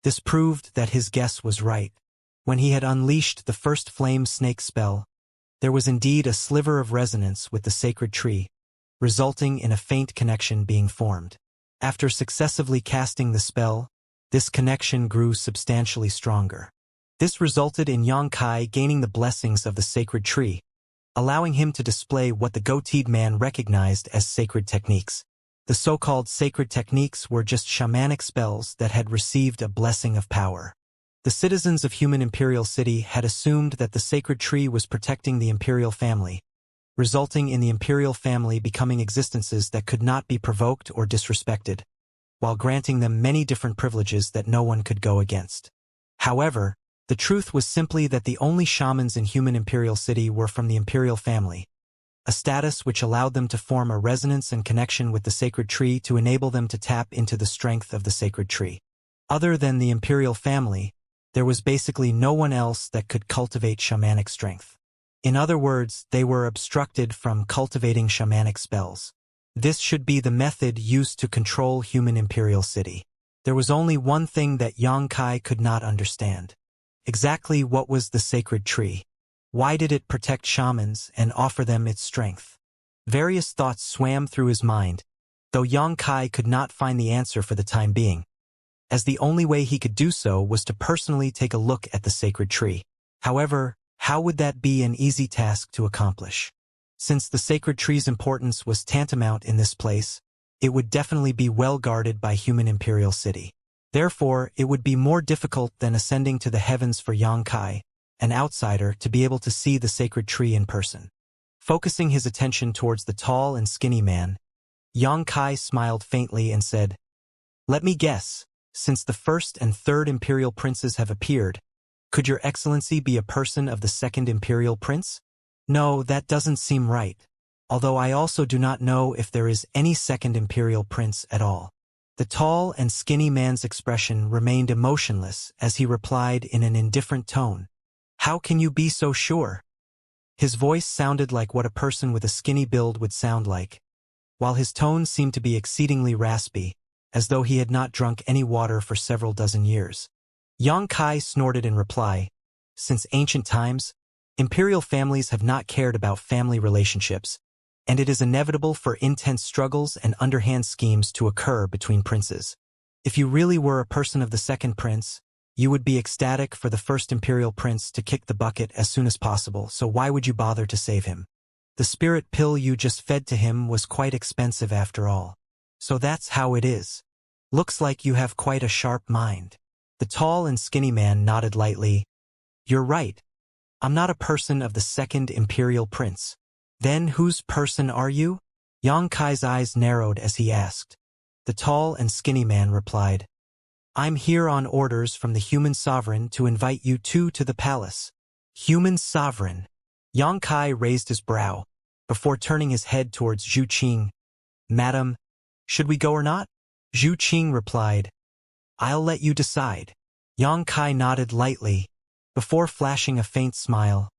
This proved that his guess was right. When he had unleashed the first flame snake spell, there was indeed a sliver of resonance with the sacred tree, resulting in a faint connection being formed. After successively casting the spell, this connection grew substantially stronger. This resulted in Xianxia gaining the blessings of the sacred tree, allowing him to display what the goateed man recognized as sacred techniques. The so-called sacred techniques were just shamanic spells that had received a blessing of power. The citizens of human imperial city had assumed that the sacred tree was protecting the imperial family, resulting in the imperial family becoming existences that could not be provoked or disrespected, while granting them many different privileges that no one could go against. However, the truth was simply that the only shamans in human imperial city were from the imperial family, a status which allowed them to form a resonance and connection with the sacred tree to enable them to tap into the strength of the sacred tree. Other than the imperial family, there was basically no one else that could cultivate shamanic strength. In other words, they were obstructed from cultivating shamanic spells. This should be the method used to control human imperial city. There was only one thing that Xianxia could not understand. Exactly what was the sacred tree? Why did it protect shamans and offer them its strength? Various thoughts swam through his mind, though Xianxia could not find the answer for the time being, as the only way he could do so was to personally take a look at the sacred tree. However, how would that be an easy task to accomplish? Since the sacred tree's importance was tantamount in this place, it would definitely be well guarded by human imperial city. Therefore, it would be more difficult than ascending to the heavens for Xianxia, an outsider, to be able to see the sacred tree in person. Focusing his attention towards the tall and skinny man, Xianxia smiled faintly and said, "Let me guess, since the first and third imperial princes have appeared, could your excellency be a person of the second imperial prince?" "No, that doesn't seem right, although I also do not know if there is any second imperial prince at all." The tall and skinny man's expression remained emotionless as he replied in an indifferent tone, "How can you be so sure?" His voice sounded like what a person with a skinny build would sound like, while his tone seemed to be exceedingly raspy, as though he had not drunk any water for several dozen years. Xianxia snorted in reply, "Since ancient times, imperial families have not cared about family relationships, and it is inevitable for intense struggles and underhand schemes to occur between princes. If you really were a person of the second prince, you would be ecstatic for the first imperial prince to kick the bucket as soon as possible, so why would you bother to save him? The spirit pill you just fed to him was quite expensive after all. So that's how it is. Looks like you have quite a sharp mind." The tall and skinny man nodded lightly. "You're right. I'm not a person of the second imperial prince." "Then whose person are you?" Xianxia's eyes narrowed as he asked. The tall and skinny man replied, "I'm here on orders from the human sovereign to invite you two to the palace." "Human sovereign?" Xianxia raised his brow, before turning his head towards Zhu Qing. "Madam, should we go or not?" Zhu Qing replied, "I'll let you decide." Xianxia nodded lightly, before flashing a faint smile.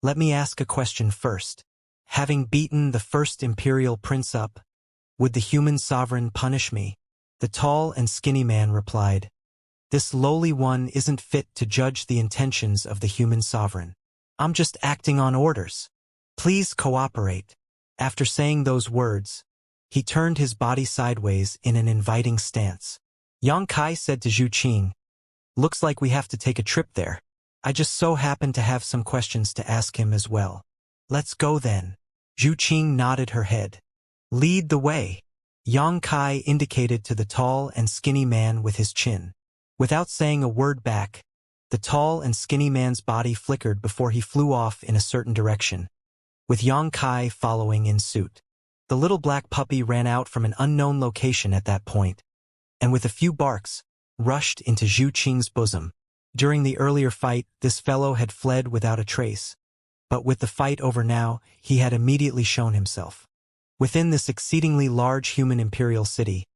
"Let me ask a question first. Having beaten the first imperial prince up, would the human sovereign punish me?" The tall and skinny man replied, "This lowly one isn't fit to judge the intentions of the human sovereign. I'm just acting on orders. Please cooperate." After saying those words, he turned his body sideways in an inviting stance. Xianxia said to Zhu Qing, "Looks like we have to take a trip there. I just so happen to have some questions to ask him as well." "Let's go then." Zhu Qing nodded her head. "Lead the way." Xianxia indicated to the tall and skinny man with his chin. Without saying a word back, the tall and skinny man's body flickered before he flew off in a certain direction, with Xianxia following in suit. The little black puppy ran out from an unknown location at that point, and with a few barks, rushed into Zhu Qing's bosom. During the earlier fight, this fellow had fled without a trace, but with the fight over now, he had immediately shown himself. Within this exceedingly large human imperial city,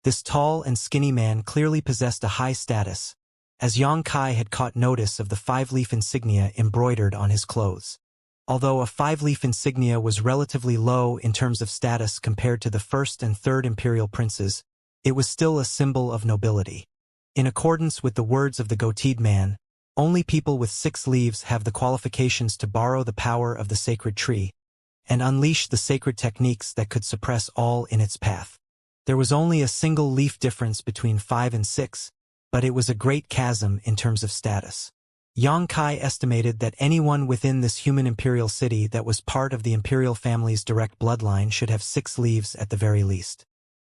this tall and skinny man clearly possessed a high status, as Xianxia had caught notice of the five-leaf insignia embroidered on his clothes. Although a five-leaf insignia was relatively low in terms of status compared to the first and third imperial princes, it was still a symbol of nobility. In accordance with the words of the goateed man, only people with 6 leaves have the qualifications to borrow the power of the sacred tree and unleash the sacred techniques that could suppress all in its path. There was only a single leaf difference between 5 and 6, but it was a great chasm in terms of status. Xianxia estimated that anyone within this human imperial city that was part of the imperial family's direct bloodline should have 6 leaves at the very least.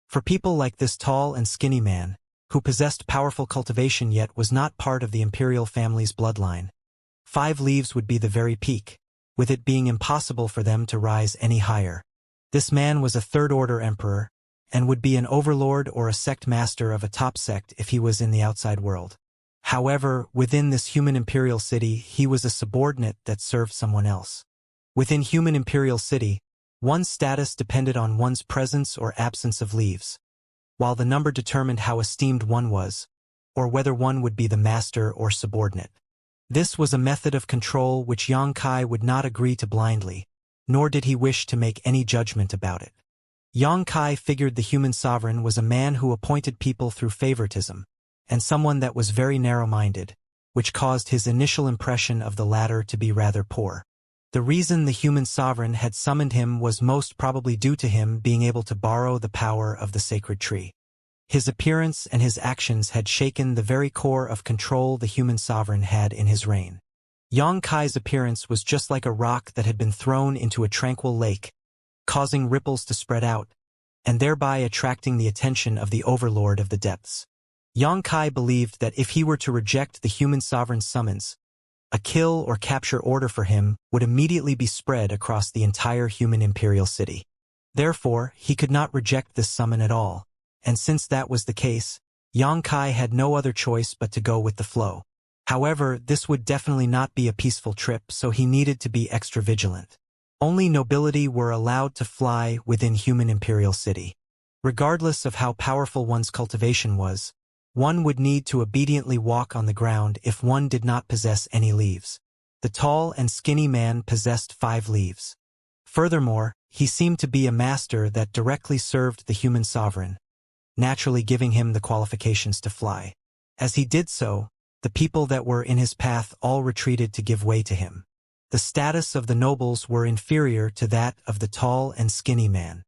For people like this tall and skinny man, who possessed powerful cultivation yet was not part of the imperial family's bloodline, 5 leaves would be the very peak, with it being impossible for them to rise any higher. This man was a third-order emperor, and would be an overlord or a sect master of a top sect if he was in the outside world. However, within this human imperial city, he was a subordinate that served someone else. Within human imperial city, one's status depended on one's presence or absence of leaves, while the number determined how esteemed one was, or whether one would be the master or subordinate. This was a method of control which Xianxia would not agree to blindly, nor did he wish to make any judgment about it. Xianxia figured the human sovereign was a man who appointed people through favoritism, and someone that was very narrow-minded, which caused his initial impression of the latter to be rather poor. The reason the human sovereign had summoned him was most probably due to him being able to borrow the power of the sacred tree. His appearance and his actions had shaken the very core of control the human sovereign had in his reign. Xianxia's appearance was just like a rock that had been thrown into a tranquil lake, causing ripples to spread out, and thereby attracting the attention of the overlord of the depths. Xianxia believed that if he were to reject the human sovereign's summons, a kill or capture order for him would immediately be spread across the entire human imperial city. Therefore, he could not reject this summon at all, and since that was the case, Xianxia had no other choice but to go with the flow. However, this would definitely not be a peaceful trip, so he needed to be extra vigilant. Only nobility were allowed to fly within human imperial city. Regardless of how powerful one's cultivation was, one would need to obediently walk on the ground if one did not possess any leaves. The tall and skinny man possessed 5 leaves. Furthermore, he seemed to be a master that directly served the human sovereign, naturally giving him the qualifications to fly. As he did so, the people that were in his path all retreated to give way to him. The status of the nobles were inferior to that of the tall and skinny man.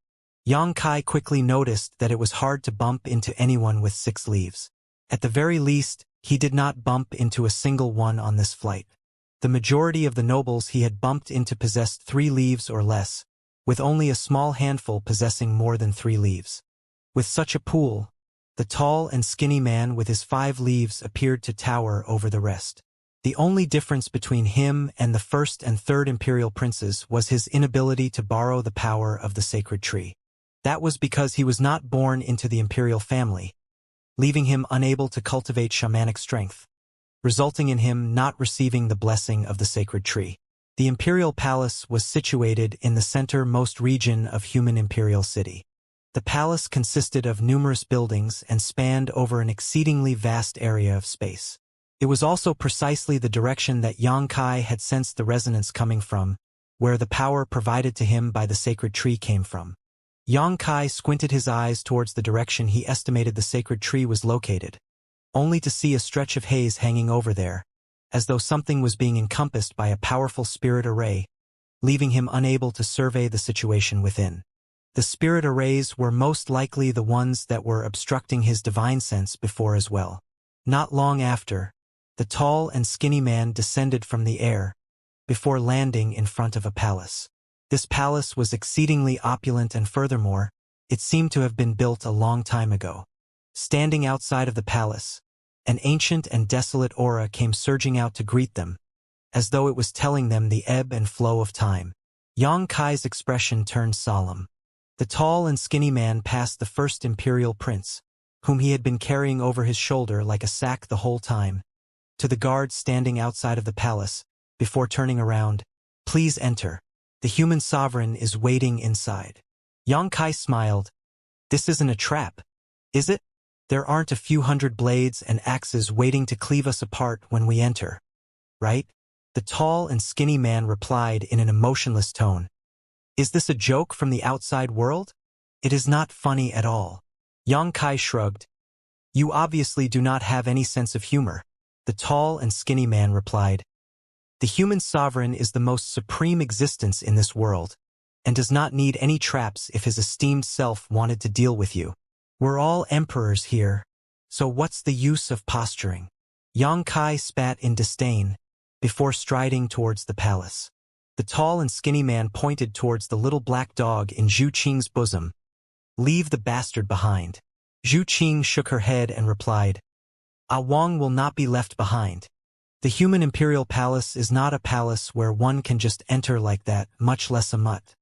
Xianxia quickly noticed that it was hard to bump into anyone with 6 leaves. At the very least, he did not bump into a single one on this flight. The majority of the nobles he had bumped into possessed 3 leaves or less, with only a small handful possessing more than 3 leaves. With such a pool, the tall and skinny man with his 5 leaves appeared to tower over the rest. The only difference between him and the first and third imperial princes was his inability to borrow the power of the sacred tree. That was because he was not born into the imperial family, leaving him unable to cultivate shamanic strength, resulting in him not receiving the blessing of the sacred tree. The imperial palace was situated in the center-most region of human imperial city. The palace consisted of numerous buildings and spanned over an exceedingly vast area of space. It was also precisely the direction that Xianxia had sensed the resonance coming from, where the power provided to him by the sacred tree came from. Xianxia squinted his eyes towards the direction he estimated the sacred tree was located, only to see a stretch of haze hanging over there, as though something was being encompassed by a powerful spirit array, leaving him unable to survey the situation within. The spirit arrays were most likely the ones that were obstructing his divine sense before as well. Not long after, the tall and skinny man descended from the air, before landing in front of a palace. This palace was exceedingly opulent and furthermore, it seemed to have been built a long time ago. Standing outside of the palace, an ancient and desolate aura came surging out to greet them, as though it was telling them the ebb and flow of time. Xianxia's expression turned solemn. The tall and skinny man passed the first imperial prince, whom he had been carrying over his shoulder like a sack the whole time, to the guards standing outside of the palace, before turning around. "Please enter. The human sovereign is waiting inside." Xianxia smiled. "This isn't a trap, is it? There aren't a few hundred blades and axes waiting to cleave us apart when we enter, right?" The tall and skinny man replied in an emotionless tone. "Is this a joke from the outside world? It is not funny at all." Xianxia shrugged. You obviously do not have any sense of humor. The tall and skinny man replied. The human sovereign is the most supreme existence in this world, and does not need any traps if his esteemed self wanted to deal with you. We're all emperors here, so what's the use of posturing? Xianxia spat in disdain, before striding towards the palace. The tall and skinny man pointed towards the little black dog in Zhu Qing's bosom. Leave the bastard behind. Zhu Qing shook her head and replied, Wang will not be left behind. The human imperial palace is not a palace where one can just enter like that, much less a mutt.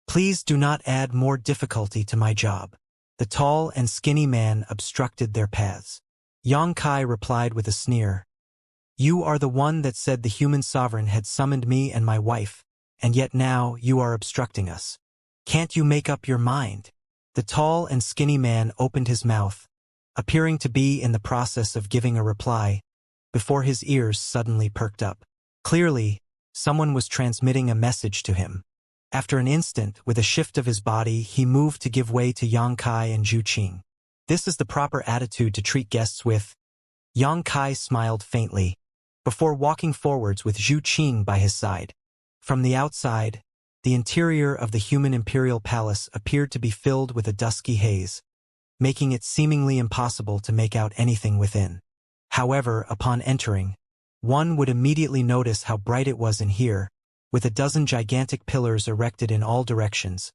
Please do not add more difficulty to my job. The tall and skinny man obstructed their paths. Xianxia replied with a sneer. You are the one that said the human sovereign had summoned me and my wife, and yet now you are obstructing us. Can't you make up your mind? The tall and skinny man opened his mouth, appearing to be in the process of giving a reply, before his ears suddenly perked up. Clearly, someone was transmitting a message to him. After an instant, with a shift of his body, he moved to give way to Xianxia and Zhu Qing. This is the proper attitude to treat guests with. Xianxia smiled faintly, before walking forwards with Zhu Qing by his side. From the outside, the interior of the human imperial palace appeared to be filled with a dusky haze, making it seemingly impossible to make out anything within. However, upon entering, one would immediately notice how bright it was in here, with a dozen gigantic pillars erected in all directions,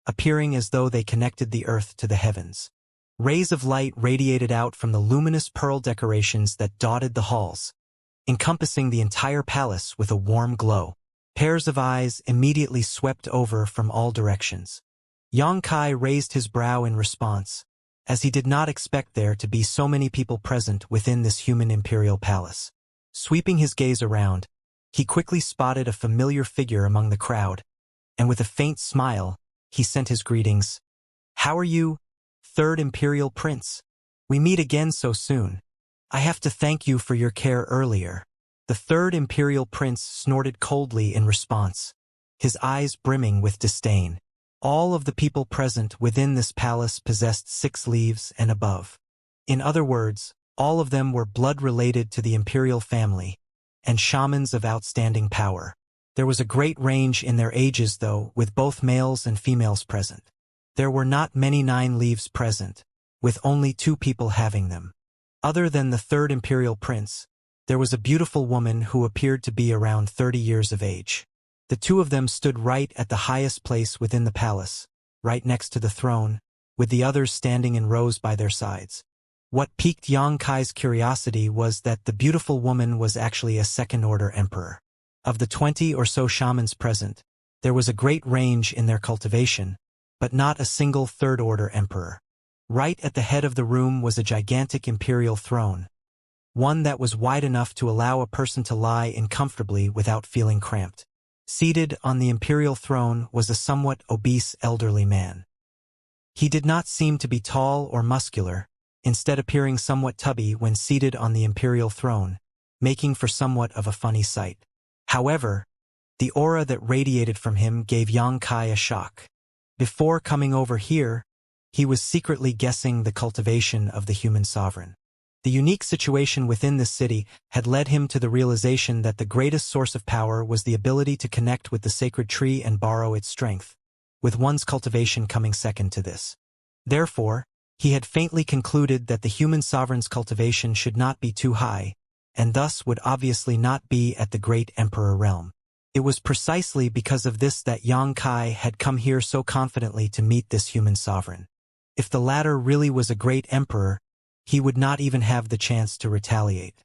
appearing as though they connected the earth to the heavens. Rays of light radiated out from the luminous pearl decorations that dotted the halls, encompassing the entire palace with a warm glow. Pairs of eyes immediately swept over from all directions. Xianxia raised his brow in response, as he did not expect there to be so many people present within this human imperial palace. Sweeping his gaze around, he quickly spotted a familiar figure among the crowd, and with a faint smile, he sent his greetings. How are you, Third Imperial Prince? We meet again so soon. I have to thank you for your care earlier. The Third Imperial Prince snorted coldly in response, his eyes brimming with disdain. All of the people present within this palace possessed 6 leaves and above. In other words, all of them were blood-related to the imperial family, and shamans of outstanding power. There was a great range in their ages, though, with both males and females present. There were not many 9 leaves present, with only 2 people having them. Other than the Third Imperial Prince, there was a beautiful woman who appeared to be around 30 years of age. The 2 of them stood right at the highest place within the palace, right next to the throne, with the others standing in rows by their sides. What piqued Xianxia's curiosity was that the beautiful woman was actually a second-order emperor. Of the 20 or so shamans present, there was a great range in their cultivation, but not a single third-order emperor. Right at the head of the room was a gigantic imperial throne, one that was wide enough to allow a person to lie in comfortably without feeling cramped. Seated on the imperial throne was a somewhat obese elderly man. He did not seem to be tall or muscular, instead appearing somewhat tubby when seated on the imperial throne, making for somewhat of a funny sight. However, the aura that radiated from him gave Xianxia a shock. Before coming over here, he was secretly guessing the cultivation of the human sovereign. The unique situation within this city had led him to the realization that the greatest source of power was the ability to connect with the sacred tree and borrow its strength, with one's cultivation coming second to this. Therefore, he had faintly concluded that the human sovereign's cultivation should not be too high, and thus would obviously not be at the great emperor realm. It was precisely because of this that Xianxia had come here so confidently to meet this human sovereign. If the latter really was a great emperor, he would not even have the chance to retaliate.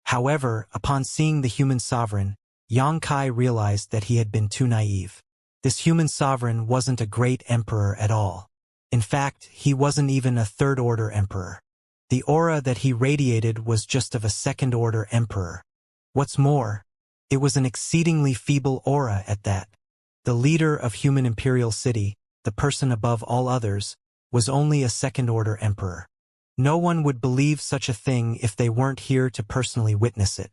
However, upon seeing the human sovereign, Xianxia realized that he had been too naive. This human sovereign wasn't a great emperor at all. In fact, he wasn't even a third-order emperor. The aura that he radiated was just of a second-order emperor. What's more, it was an exceedingly feeble aura at that. The leader of human imperial city, the person above all others, was only a second-order emperor. No one would believe such a thing if they weren't here to personally witness it.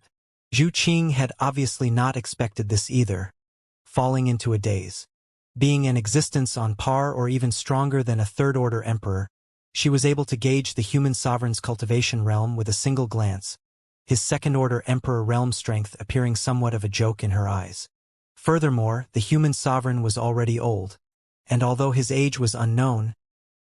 Zhu Qing had obviously not expected this either, falling into a daze. Being an existence on par or even stronger than a third-order emperor, She was able to gauge the human sovereign's cultivation realm with a single glance, his second-order emperor realm strength appearing somewhat of a joke in her eyes. Furthermore, the human sovereign was already old, and although his age was unknown,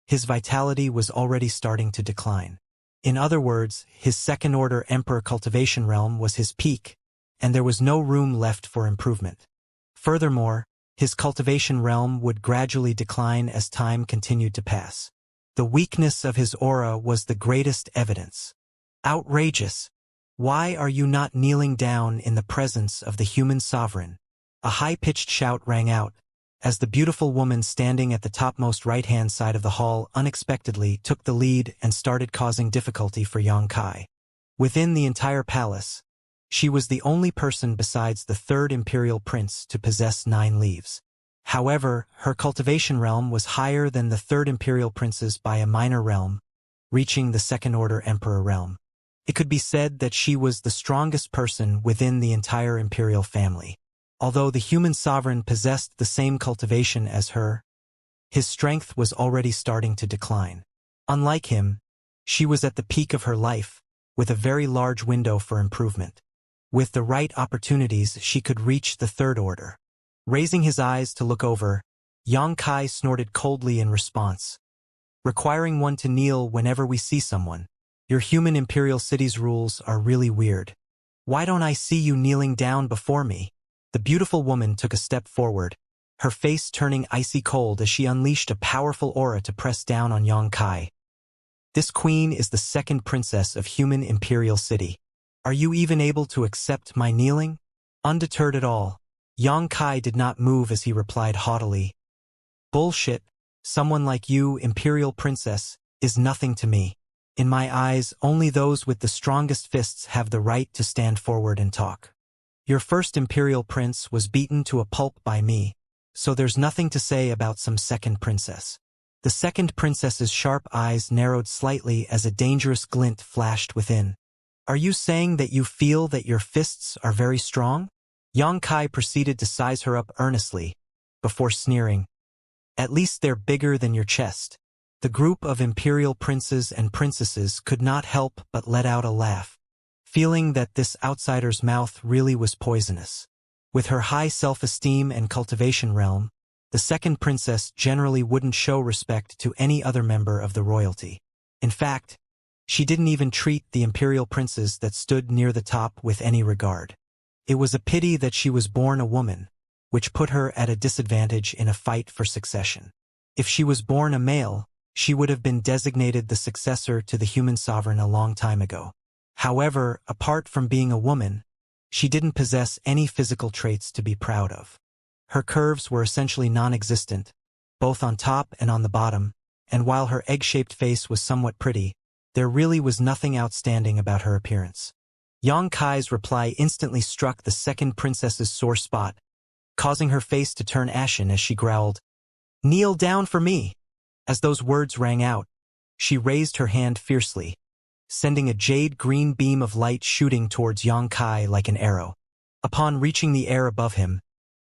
his vitality was already starting to decline. In other words, his second-order emperor cultivation realm was his peak, and there was no room left for improvement. Furthermore, his cultivation realm would gradually decline as time continued to pass. The weakness of his aura was the greatest evidence. Outrageous! Why are you not kneeling down in the presence of the human sovereign? A high-pitched shout rang out, as the beautiful woman standing at the topmost right-hand side of the hall unexpectedly took the lead and started causing difficulty for Xianxia. Within the entire palace, she was the only person besides the third imperial prince to possess 9 leaves. However, her cultivation realm was higher than the third imperial prince's by a minor realm, reaching the second-order emperor realm. It could be said that she was the strongest person within the entire imperial family. Although the human sovereign possessed the same cultivation as her, his strength was already starting to decline. Unlike him, she was at the peak of her life, with a very large window for improvement. With the right opportunities, she could reach the third order. Raising his eyes to look over, Xianxia snorted coldly in response. Requiring one to kneel whenever we see someone. Your human imperial city's rules are really weird. Why don't I see you kneeling down before me? The beautiful woman took a step forward, her face turning icy cold as she unleashed a powerful aura to press down on Xianxia. This queen is the second princess of human imperial city. Are you even able to accept my kneeling? Undeterred at all, Xianxia did not move as he replied haughtily. Bullshit, someone like you, imperial princess, is nothing to me. In my eyes, only those with the strongest fists have the right to stand forward and talk. Your first imperial prince was beaten to a pulp by me, so there's nothing to say about some second princess. The second princess's sharp eyes narrowed slightly as a dangerous glint flashed within. Are you saying that you feel that your fists are very strong? Xianxia proceeded to size her up earnestly, before sneering. At least they're bigger than your chest. The group of imperial princes and princesses could not help but let out a laugh, feeling that this outsider's mouth really was poisonous. With her high self-esteem and cultivation realm, the second princess generally wouldn't show respect to any other member of the royalty. In fact, she didn't even treat the imperial princes that stood near the top with any regard. It was a pity that she was born a woman, which put her at a disadvantage in a fight for succession. If she was born a male, she would have been designated the successor to the human sovereign a long time ago. However, apart from being a woman, she didn't possess any physical traits to be proud of. Her curves were essentially non-existent, both on top and on the bottom, and while her egg-shaped face was somewhat pretty, there really was nothing outstanding about her appearance. Xianxia's reply instantly struck the second princess's sore spot, causing her face to turn ashen as she growled, "Kneel down for me!" As those words rang out, she raised her hand fiercely, sending a jade-green beam of light shooting towards Xianxia like an arrow. Upon reaching the air above him,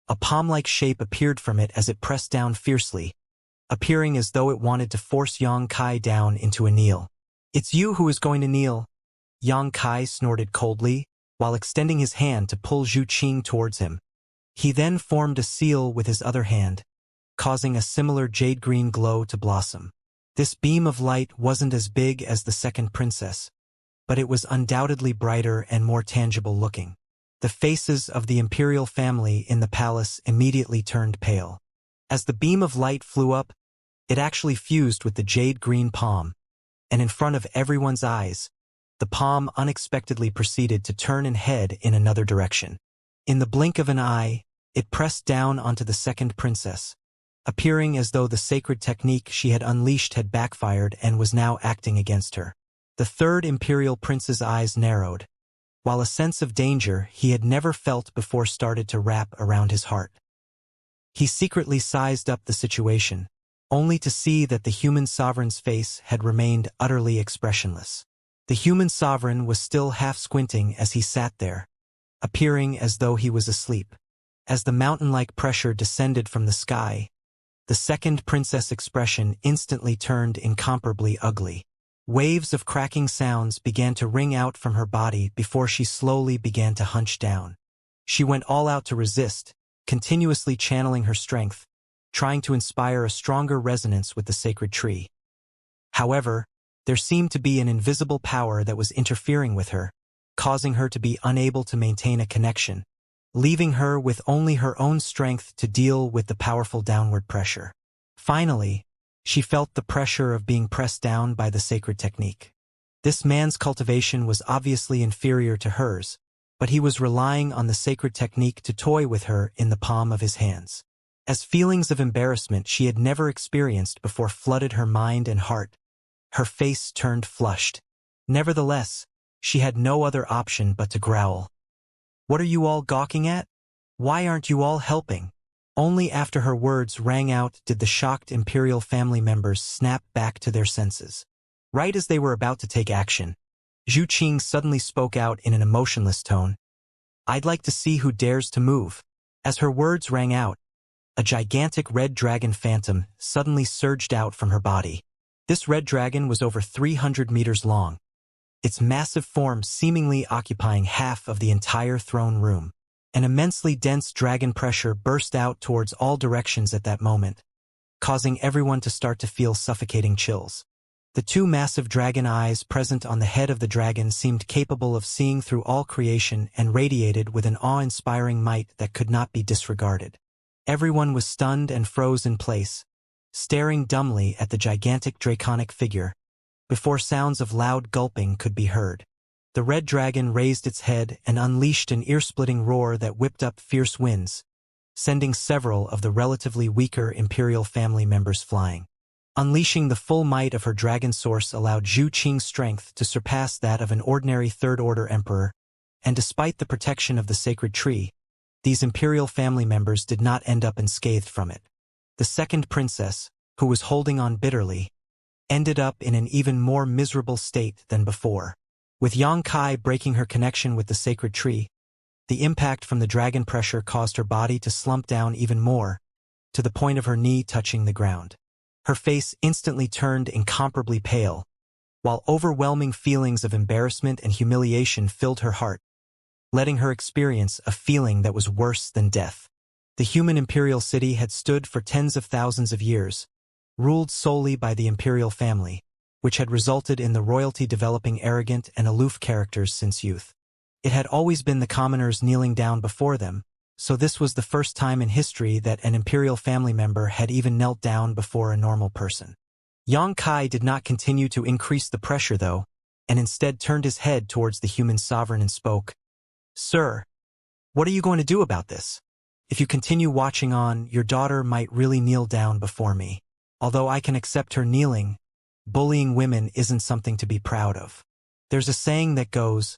a palm-like shape appeared from it as it pressed down fiercely, appearing as though it wanted to force Xianxia down into a kneel. "It's you who is going to kneel," Xianxia snorted coldly, while extending his hand to pull Zhu Qing towards him. He then formed a seal with his other hand, causing a similar jade-green glow to blossom. This beam of light wasn't as big as the second princess, but it was undoubtedly brighter and more tangible looking. The faces of the imperial family in the palace immediately turned pale. As the beam of light flew up, it actually fused with the jade-green palm, and in front of everyone's eyes, the palm unexpectedly proceeded to turn and head in another direction. In the blink of an eye, it pressed down onto the second princess, appearing as though the sacred technique she had unleashed had backfired and was now acting against her. The third imperial prince's eyes narrowed, while a sense of danger he had never felt before started to wrap around his heart. He secretly sized up the situation, only to see that the human sovereign's face had remained utterly expressionless. The human sovereign was still half squinting as he sat there, appearing as though he was asleep. As the mountain-like pressure descended from the sky, The second princess' expression instantly turned incomparably ugly. Waves of cracking sounds began to ring out from her body before she slowly began to hunch down. She went all out to resist, continuously channeling her strength, trying to inspire a stronger resonance with the sacred tree. However, there seemed to be an invisible power that was interfering with her, causing her to be unable to maintain a connection, leaving her with only her own strength to deal with the powerful downward pressure. Finally, she felt the pressure of being pressed down by the sacred technique. This man's cultivation was obviously inferior to hers, but he was relying on the sacred technique to toy with her in the palm of his hands. As feelings of embarrassment she had never experienced before flooded her mind and heart, her face turned flushed. Nevertheless, she had no other option but to growl. "What are you all gawking at? Why aren't you all helping?" Only after her words rang out did the shocked imperial family members snap back to their senses. Right as they were about to take action, Zhu Qing suddenly spoke out in an emotionless tone. "I'd like to see who dares to move." As her words rang out, a gigantic red dragon phantom suddenly surged out from her body. This red dragon was over 300 meters long, its massive form seemingly occupying half of the entire throne room. An immensely dense dragon pressure burst out towards all directions at that moment, causing everyone to start to feel suffocating chills. The two massive dragon eyes present on the head of the dragon seemed capable of seeing through all creation and radiated with an awe-inspiring might that could not be disregarded. Everyone was stunned and froze in place, staring dumbly at the gigantic draconic figure, before sounds of loud gulping could be heard. The red dragon raised its head and unleashed an ear-splitting roar that whipped up fierce winds, sending several of the relatively weaker imperial family members flying. Unleashing the full might of her dragon source allowed Zhu Qing's strength to surpass that of an ordinary third-order emperor, and despite the protection of the sacred tree, these imperial family members did not end up unscathed from it. The second princess, who was holding on bitterly, ended up in an even more miserable state than before. With Xianxia breaking her connection with the sacred tree, the impact from the dragon pressure caused her body to slump down even more, to the point of her knee touching the ground. Her face instantly turned incomparably pale, while overwhelming feelings of embarrassment and humiliation filled her heart, letting her experience a feeling that was worse than death. The human imperial city had stood for tens of thousands of years, ruled solely by the imperial family, which had resulted in the royalty developing arrogant and aloof characters since youth. It had always been the commoners kneeling down before them, so this was the first time in history that an imperial family member had even knelt down before a normal person. Xianxia did not continue to increase the pressure though, and instead turned his head towards the human sovereign and spoke. "Sir, what are you going to do about this? If you continue watching on, your daughter might really kneel down before me. Although I can accept her kneeling, bullying women isn't something to be proud of. There's a saying that goes,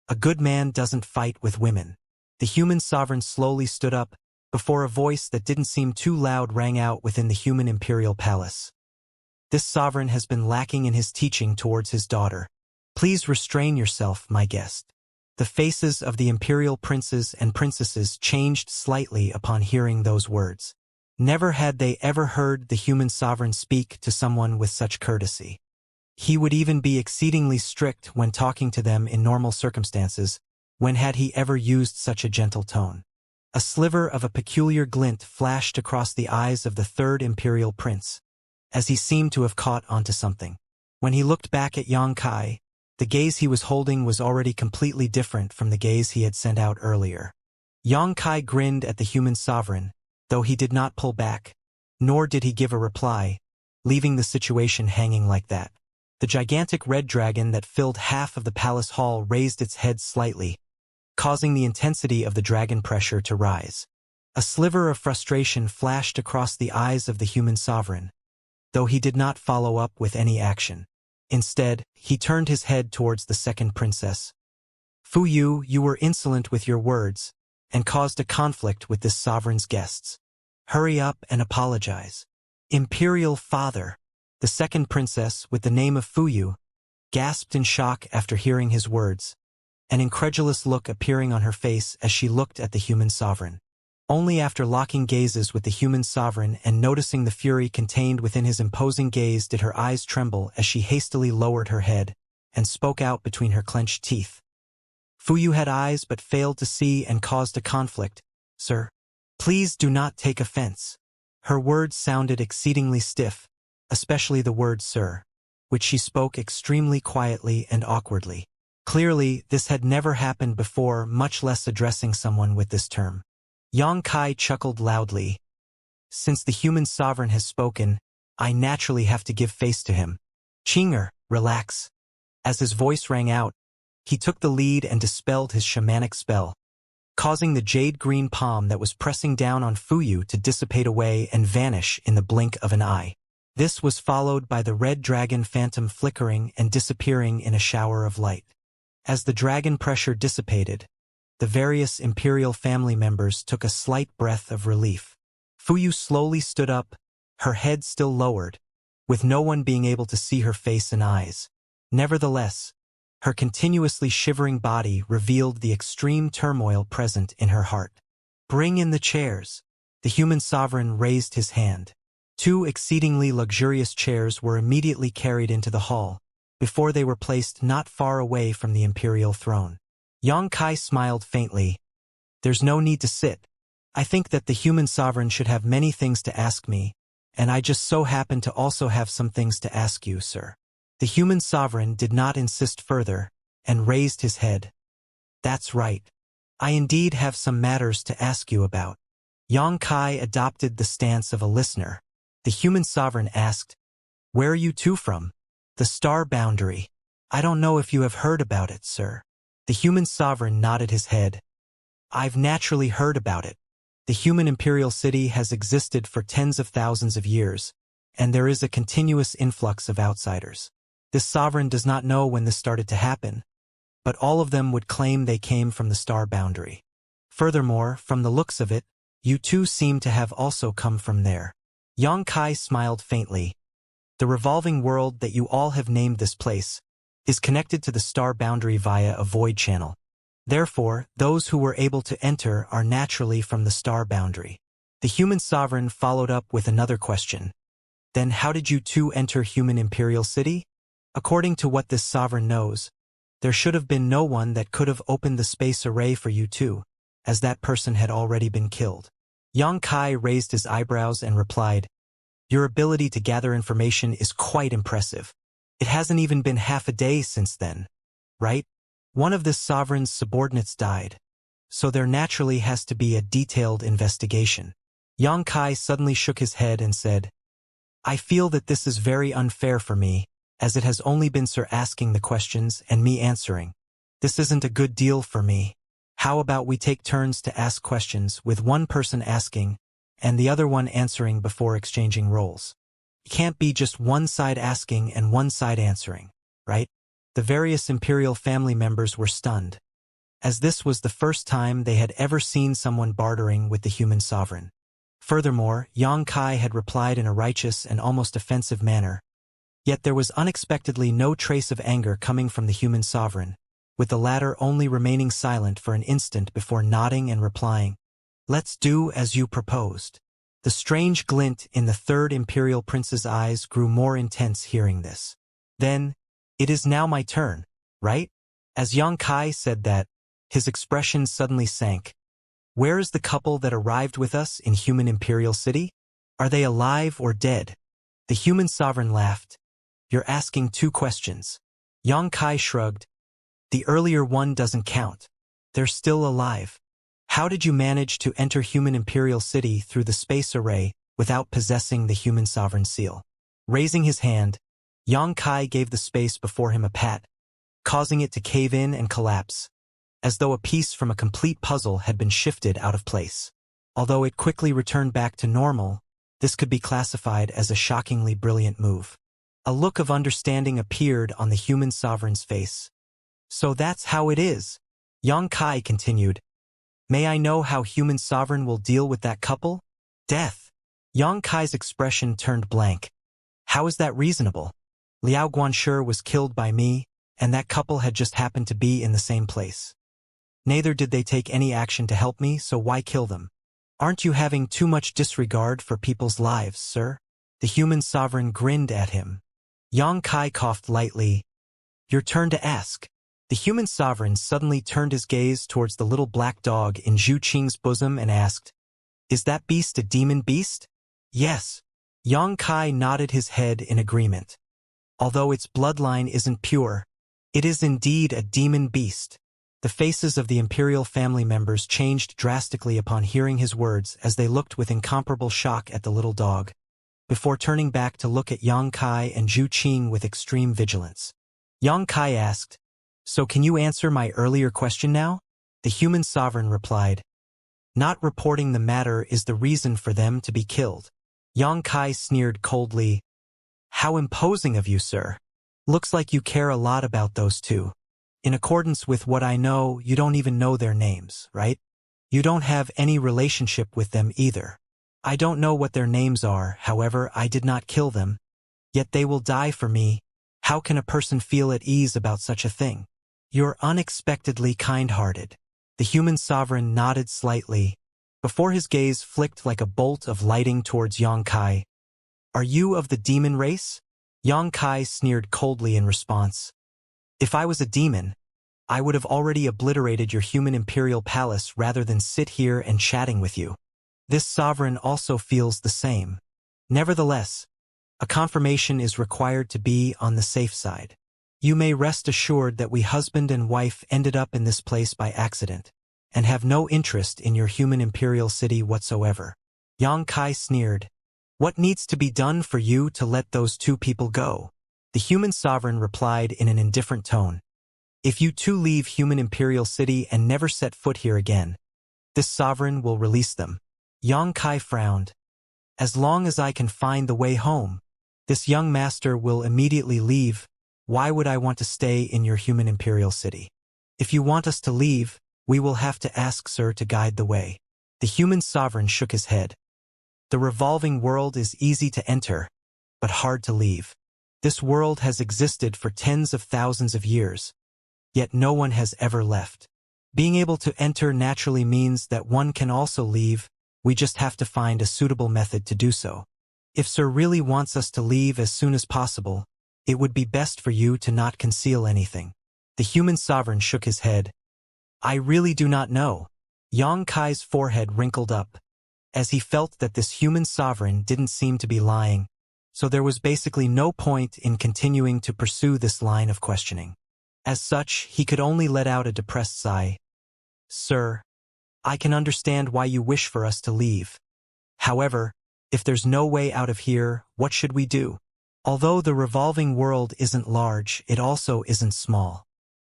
'A good man doesn't fight with women.'" The human sovereign slowly stood up, before a voice that didn't seem too loud rang out within the human imperial palace. "This sovereign has been lacking in his teaching towards his daughter. Please restrain yourself, my guest." The faces of the imperial princes and princesses changed slightly upon hearing those words. Never had they ever heard the human sovereign speak to someone with such courtesy. He would even be exceedingly strict when talking to them in normal circumstances. When had he ever used such a gentle tone? A sliver of a peculiar glint flashed across the eyes of the third imperial prince, as he seemed to have caught onto something. When he looked back at Xianxia, the gaze he was holding was already completely different from the gaze he had sent out earlier. Xianxia grinned at the human sovereign, though he did not pull back, nor did he give a reply, leaving the situation hanging like that. The gigantic red dragon that filled half of the palace hall raised its head slightly, causing the intensity of the dragon pressure to rise. A sliver of frustration flashed across the eyes of the human sovereign, though he did not follow up with any action. Instead, he turned his head towards the second princess. "Fu Yu, you were insolent with your words, and caused a conflict with this sovereign's guests. Hurry up and apologize." "Imperial father." The second princess, with the name of Fu Yu, gasped in shock after hearing his words, an incredulous look appearing on her face as she looked at the human sovereign. Only after locking gazes with the human sovereign and noticing the fury contained within his imposing gaze did her eyes tremble as she hastily lowered her head and spoke out between her clenched teeth. Fuyu had eyes but failed to see and caused a conflict. Sir, please do not take offense. Her words sounded exceedingly stiff, especially the word sir, which she spoke extremely quietly and awkwardly. Clearly, this had never happened before, much less addressing someone with this term. Yang Kai chuckled loudly. Since the human sovereign has spoken, I naturally have to give face to him. Qinger, relax. As his voice rang out, he took the lead and dispelled his shamanic spell, causing the jade-green palm that was pressing down on Fuyu to dissipate away and vanish in the blink of an eye. This was followed by the red dragon phantom flickering and disappearing in a shower of light. As the dragon pressure dissipated, the various imperial family members took a slight breath of relief. Fuyu slowly stood up, her head still lowered, with no one being able to see her face and eyes. Nevertheless, her continuously shivering body revealed the extreme turmoil present in her heart. Bring in the chairs. The human sovereign raised his hand. 2 exceedingly luxurious chairs were immediately carried into the hall, before they were placed not far away from the imperial throne. Yang Kai smiled faintly. There's no need to sit. I think that the human sovereign should have many things to ask me, and I just so happen to also have some things to ask you, sir. The human sovereign did not insist further, and raised his head. That's right. I indeed have some matters to ask you about. Yang Kai adopted the stance of a listener. The human sovereign asked, Where are you two from? The star boundary. I don't know if you have heard about it, sir. The human sovereign nodded his head. I've naturally heard about it. The human imperial city has existed for tens of thousands of years, and there is a continuous influx of outsiders. This sovereign does not know when this started to happen, but all of them would claim they came from the star boundary. Furthermore, from the looks of it, you two seem to have also come from there. Yang Kai smiled faintly. The revolving world that you all have named this place is connected to the star boundary via a void channel. Therefore, those who were able to enter are naturally from the star boundary. The human sovereign followed up with another question. Then how did you two enter human imperial city? According to what this sovereign knows, there should have been no one that could have opened the space array for you two, as that person had already been killed. Yang Kai raised his eyebrows and replied, Your ability to gather information is quite impressive. It hasn't even been half a day since then, right? One of this sovereign's subordinates died, so there naturally has to be a detailed investigation. Yang Kai suddenly shook his head and said, I feel that this is very unfair for me, as it has only been Sir asking the questions and me answering. This isn't a good deal for me. How about we take turns to ask questions, with one person asking and the other one answering before exchanging roles? It can't be just one side asking and one side answering, right? The various imperial family members were stunned, as this was the first time they had ever seen someone bartering with the human sovereign. Furthermore, Yang Kai had replied in a righteous and almost offensive manner. Yet there was unexpectedly no trace of anger coming from the human sovereign, with the latter only remaining silent for an instant before nodding and replying, Let's do as you proposed. The strange glint in the third imperial prince's eyes grew more intense hearing this. Then, it is now my turn, right? As Yang Kai said that, his expression suddenly sank. Where is the couple that arrived with us in human imperial city? Are they alive or dead? The human sovereign laughed. You're asking 2 questions. Yang Kai shrugged. The earlier one doesn't count. They're still alive. How did you manage to enter human imperial city through the space array without possessing the human sovereign seal? Raising his hand, Yang Kai gave the space before him a pat, causing it to cave in and collapse, as though a piece from a complete puzzle had been shifted out of place. Although it quickly returned back to normal, this could be classified as a shockingly brilliant move. A look of understanding appeared on the human sovereign's face. So that's how it is. Yang Kai continued. May I know how human sovereign will deal with that couple? Death. Yang Kai's expression turned blank. How is that reasonable? Liao Guanshi was killed by me, and that couple had just happened to be in the same place. Neither did they take any action to help me, so why kill them? Aren't you having too much disregard for people's lives, sir? The human sovereign grinned at him. Yang Kai coughed lightly. Your turn to ask. The human sovereign suddenly turned his gaze towards the little black dog in Zhu Qing's bosom and asked, Is that beast a demon beast? Yes. Yang Kai nodded his head in agreement. Although its bloodline isn't pure, it is indeed a demon beast. The faces of the imperial family members changed drastically upon hearing his words as they looked with incomparable shock at the little dog, before turning back to look at Yang Kai and Zhu Qing with extreme vigilance. Yang Kai asked, So can you answer my earlier question now? The human sovereign replied, Not reporting the matter is the reason for them to be killed. Yang Kai sneered coldly, How imposing of you, sir. Looks like you care a lot about those two. In accordance with what I know, you don't even know their names, right? You don't have any relationship with them either. I don't know what their names are, however, I did not kill them. Yet they will die for me. How can a person feel at ease about such a thing? You're unexpectedly kind-hearted. The human sovereign nodded slightly, before his gaze flicked like a bolt of lighting towards Yang Kai. Are you of the demon race? Yang Kai sneered coldly in response. If I was a demon, I would have already obliterated your human imperial palace rather than sit here and chatting with you. This sovereign also feels the same. Nevertheless, a confirmation is required to be on the safe side. You may rest assured that we husband and wife ended up in this place by accident, and have no interest in your human imperial city whatsoever. Yang Kai sneered. What needs to be done for you to let those two people go? The human sovereign replied in an indifferent tone. If you two leave human imperial city and never set foot here again, this sovereign will release them. Yang Kai frowned. As long as I can find the way home, this young master will immediately leave. Why would I want to stay in your human imperial city? If you want us to leave, we will have to ask sir to guide the way. The human sovereign shook his head. The revolving world is easy to enter, but hard to leave. This world has existed for tens of thousands of years, yet no one has ever left. Being able to enter naturally means that one can also leave, we just have to find a suitable method to do so. If Sir really wants us to leave as soon as possible, it would be best for you to not conceal anything. The human sovereign shook his head. I really do not know. Yang Kai's forehead wrinkled up, as he felt that this human sovereign didn't seem to be lying, so there was basically no point in continuing to pursue this line of questioning. As such, he could only let out a depressed sigh. Sir, I can understand why you wish for us to leave. However, if there's no way out of here, what should we do? Although the revolving world isn't large, it also isn't small.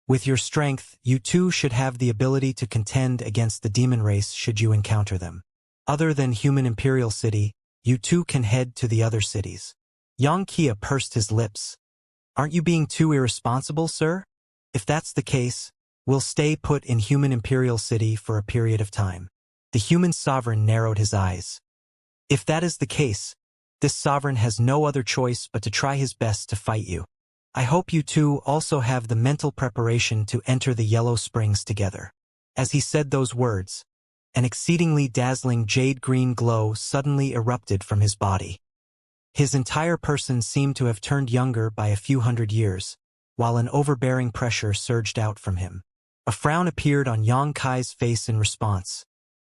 With your strength, you too should have the ability to contend against the demon race should you encounter them. Other than human imperial city, you too can head to the other cities. Xianxia pursed his lips. Aren't you being too irresponsible, sir? If that's the case, we'll stay put in human imperial city for a period of time. The human sovereign narrowed his eyes. If that is the case, this sovereign has no other choice but to try his best to fight you. I hope you two also have the mental preparation to enter the Yellow Springs together. As he said those words, an exceedingly dazzling jade-green glow suddenly erupted from his body. His entire person seemed to have turned younger by a few hundred years, while an overbearing pressure surged out from him. A frown appeared on Yang Kai's face in response,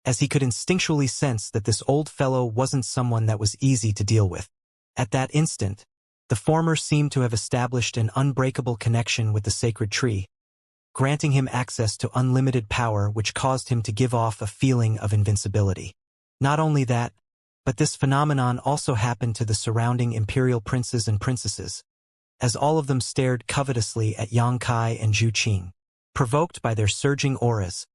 as he could instinctually sense that this old fellow wasn't someone that was easy to deal with. At that instant, the former seemed to have established an unbreakable connection with the sacred tree, granting him access to unlimited power which caused him to give off a feeling of invincibility. Not only that, but this phenomenon also happened to the surrounding imperial princes and princesses, as all of them stared covetously at Yang Kai and Zhu Qing. Provoked by their surging auras,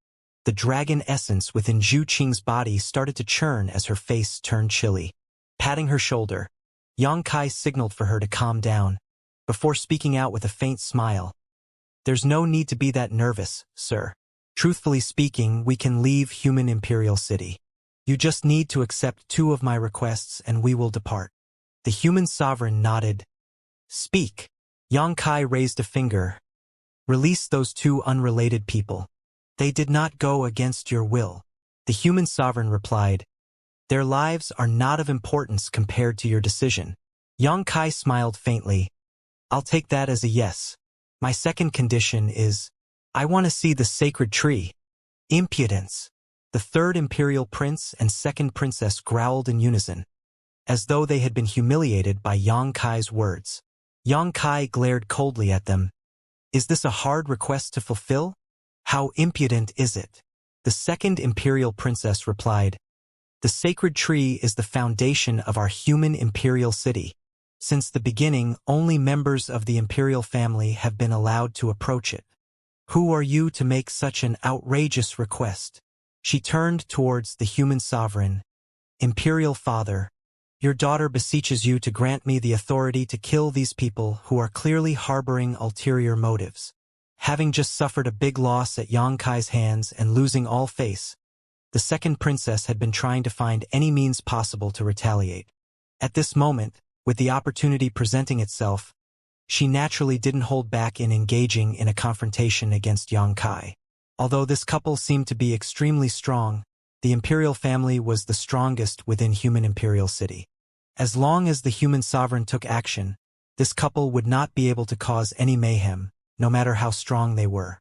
the dragon essence within Zhu Qing's body started to churn as her face turned chilly. Patting her shoulder, Yang Kai signaled for her to calm down, before speaking out with a faint smile. There's no need to be that nervous, sir. Truthfully speaking, we can leave human imperial city. You just need to accept 2 of my requests and we will depart. The human sovereign nodded. Speak. Yang Kai raised a finger. Release those 2 unrelated people. They did not go against your will. The human sovereign replied, "Their lives are not of importance compared to your decision." Xianxia smiled faintly. "I'll take that as a yes. My second condition is, I want to see the sacred tree." Impudence! The third imperial prince and second princess growled in unison, as though they had been humiliated by Xianxia's words. Xianxia glared coldly at them. "Is this a hard request to fulfill? How impudent is it?" The second imperial princess replied, "The sacred tree is the foundation of our human imperial city. Since the beginning, only members of the imperial family have been allowed to approach it. Who are you to make such an outrageous request?" She turned towards the human sovereign. "Imperial father, your daughter beseeches you to grant me the authority to kill these people who are clearly harboring ulterior motives." Having just suffered a big loss at Xianxia's hands and losing all face, the second princess had been trying to find any means possible to retaliate. At this moment, with the opportunity presenting itself, she naturally didn't hold back in engaging in a confrontation against Xianxia. Although this couple seemed to be extremely strong, the imperial family was the strongest within human imperial city. As long as the human sovereign took action, this couple would not be able to cause any mayhem, no matter how strong they were.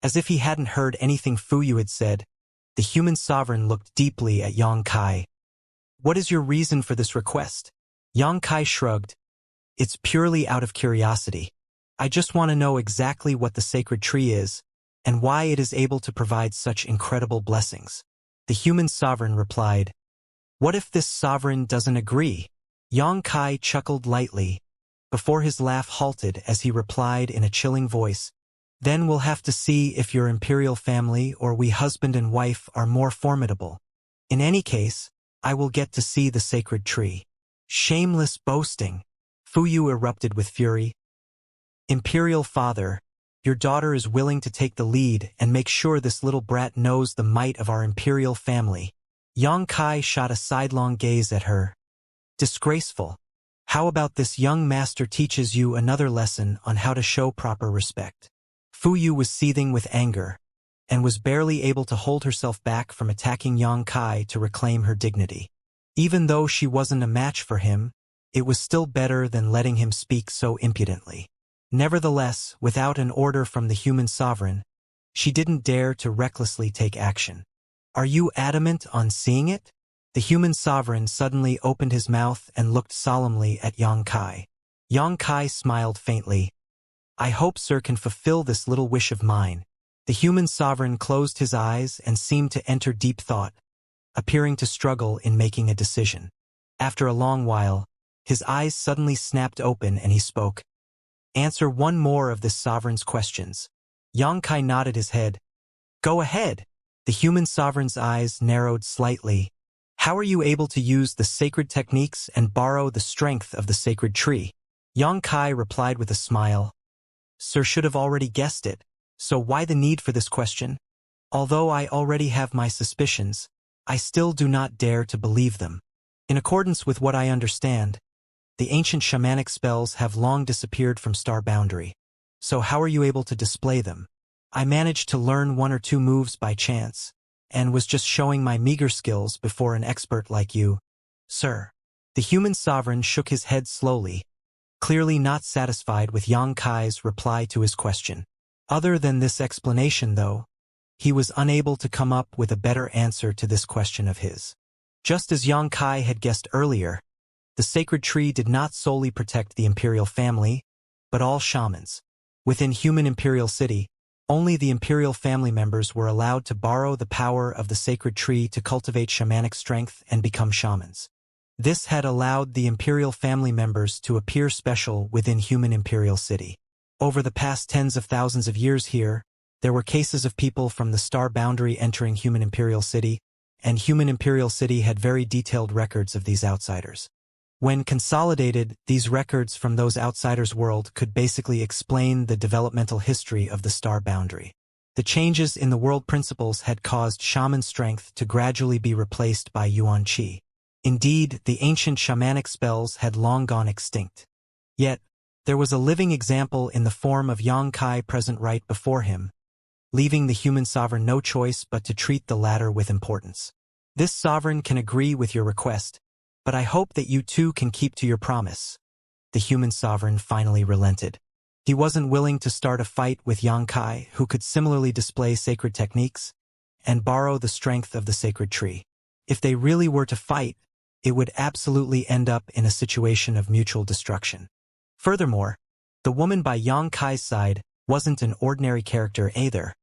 As if he hadn't heard anything Fuyu had said, the human sovereign looked deeply at Xianxia. "What is your reason for this request?" Xianxia shrugged. "It's purely out of curiosity. I just want to know exactly what the sacred tree is, and why it is able to provide such incredible blessings." The human sovereign replied, "What if this sovereign doesn't agree?" Xianxia chuckled lightly, before his laugh halted as he replied in a chilling voice, "Then we'll have to see if your imperial family or we husband and wife are more formidable. In any case, I will get to see the sacred tree." "Shameless boasting!" Fuyu erupted with fury. "Imperial father, your daughter is willing to take the lead and make sure this little brat knows the might of our imperial family." Xianxia shot a sidelong gaze at her. "Disgraceful. How about this young master teaches you another lesson on how to show proper respect?" Fuyu was seething with anger, and was barely able to hold herself back from attacking Xianxia to reclaim her dignity. Even though she wasn't a match for him, it was still better than letting him speak so impudently. Nevertheless, without an order from the human sovereign, she didn't dare to recklessly take action. "Are you adamant on seeing it?" The human sovereign suddenly opened his mouth and looked solemnly at Xianxia. Xianxia smiled faintly. "I hope sir can fulfill this little wish of mine." The human sovereign closed his eyes and seemed to enter deep thought, appearing to struggle in making a decision. After a long while, his eyes suddenly snapped open and he spoke. "Answer one more of this sovereign's questions." Xianxia nodded his head. "Go ahead." The human sovereign's eyes narrowed slightly. "How are you able to use the sacred techniques and borrow the strength of the sacred tree?" Xianxia replied with a smile. "Sir should have already guessed it, so why the need for this question? Although I already have my suspicions, I still do not dare to believe them. In accordance with what I understand, the ancient shamanic spells have long disappeared from Star Boundary. So how are you able to display them? I managed to learn one or two moves by chance, and was just showing my meager skills before an expert like you, sir." The human sovereign shook his head slowly, clearly not satisfied with Xianxia's reply to his question. Other than this explanation, though, he was unable to come up with a better answer to this question of his. Just as Xianxia had guessed earlier, the sacred tree did not solely protect the imperial family, but all shamans. Within human imperial city, only the imperial family members were allowed to borrow the power of the sacred tree to cultivate shamanic strength and become shamans. This had allowed the imperial family members to appear special within human imperial city. Over the past tens of thousands of years here, there were cases of people from the Star Boundary entering human imperial city, and human imperial city had very detailed records of these outsiders. When consolidated, these records from those outsiders' world could basically explain the developmental history of the Star Boundary. The changes in the world principles had caused shaman strength to gradually be replaced by yuan qi. Indeed, the ancient shamanic spells had long gone extinct. Yet, there was a living example in the form of Xianxia present right before him, leaving the human sovereign no choice but to treat the latter with importance. This sovereign can agree with your request, but I hope that you too can keep to your promise. The human sovereign finally relented. He wasn't willing to start a fight with Xianxia, who could similarly display sacred techniques and borrow the strength of the sacred tree. If they really were to fight, it would absolutely end up in a situation of mutual destruction. Furthermore, the woman by Xianxia's side wasn't an ordinary character either.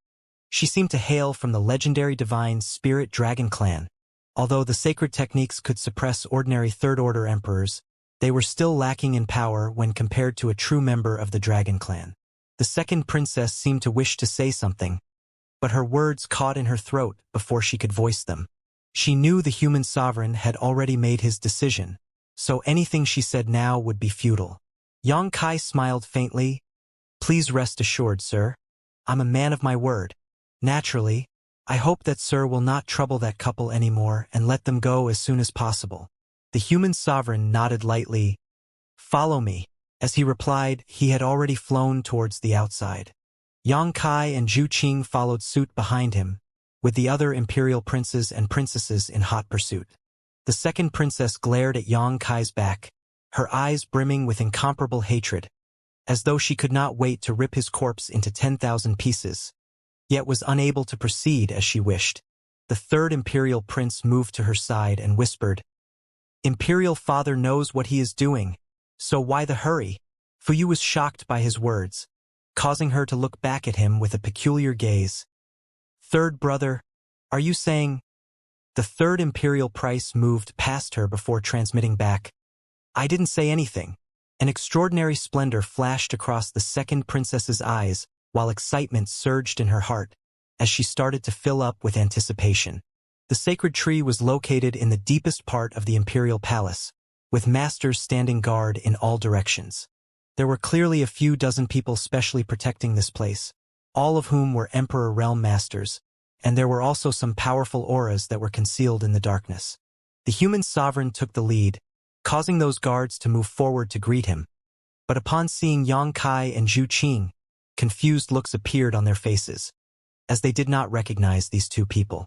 She seemed to hail from the legendary divine spirit dragon clan. Although the sacred techniques could suppress ordinary third-order emperors, they were still lacking in power when compared to a true member of the dragon clan. The second princess seemed to wish to say something, but her words caught in her throat before she could voice them. She knew the human sovereign had already made his decision, so anything she said now would be futile. Xianxia smiled faintly. Please rest assured, sir. I'm a man of my word. Naturally, I hope that sir will not trouble that couple anymore and let them go as soon as possible. The human sovereign nodded lightly. Follow me. As he replied, he had already flown towards the outside. Xianxia and Zhu Qing followed suit behind him, with the other imperial princes and princesses in hot pursuit. The second princess glared at Xianxia's back, her eyes brimming with incomparable hatred, as though she could not wait to rip his corpse into 10,000 pieces, yet was unable to proceed as she wished. The third imperial prince moved to her side and whispered, Imperial father knows what he is doing, so why the hurry? Fuyu was shocked by his words, causing her to look back at him with a peculiar gaze. Third brother, are you saying? The third imperial prince moved past her before transmitting back. I didn't say anything. An extraordinary splendor flashed across the second princess's eyes, while excitement surged in her heart, as she started to fill up with anticipation. The sacred tree was located in the deepest part of the imperial palace, with masters standing guard in all directions. There were clearly a few dozen people specially protecting this place, all of whom were Emperor Realm Masters, and there were also some powerful auras that were concealed in the darkness. The human sovereign took the lead, causing those guards to move forward to greet him. But upon seeing Xianxia and Zhu Qing, confused looks appeared on their faces, as they did not recognize these two people.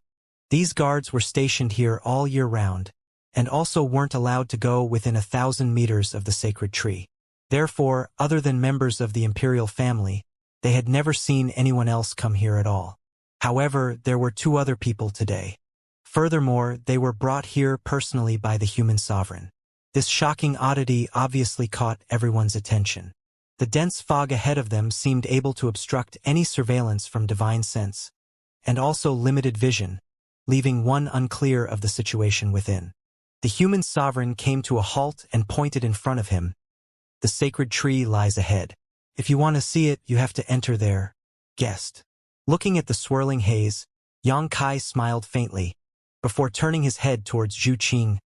These guards were stationed here all year round, and also weren't allowed to go within 1,000 meters of the sacred tree. Therefore, other than members of the imperial family, they had never seen anyone else come here at all. However, there were two other people today. Furthermore, they were brought here personally by the human sovereign. This shocking oddity obviously caught everyone's attention. The dense fog ahead of them seemed able to obstruct any surveillance from divine sense, and also limited vision, leaving one unclear of the situation within. The human sovereign came to a halt and pointed in front of him. The sacred tree lies ahead. If you want to see it, you have to enter there. Guest. Looking at the swirling haze, Xianxia smiled faintly, before turning his head towards Zhu Qing.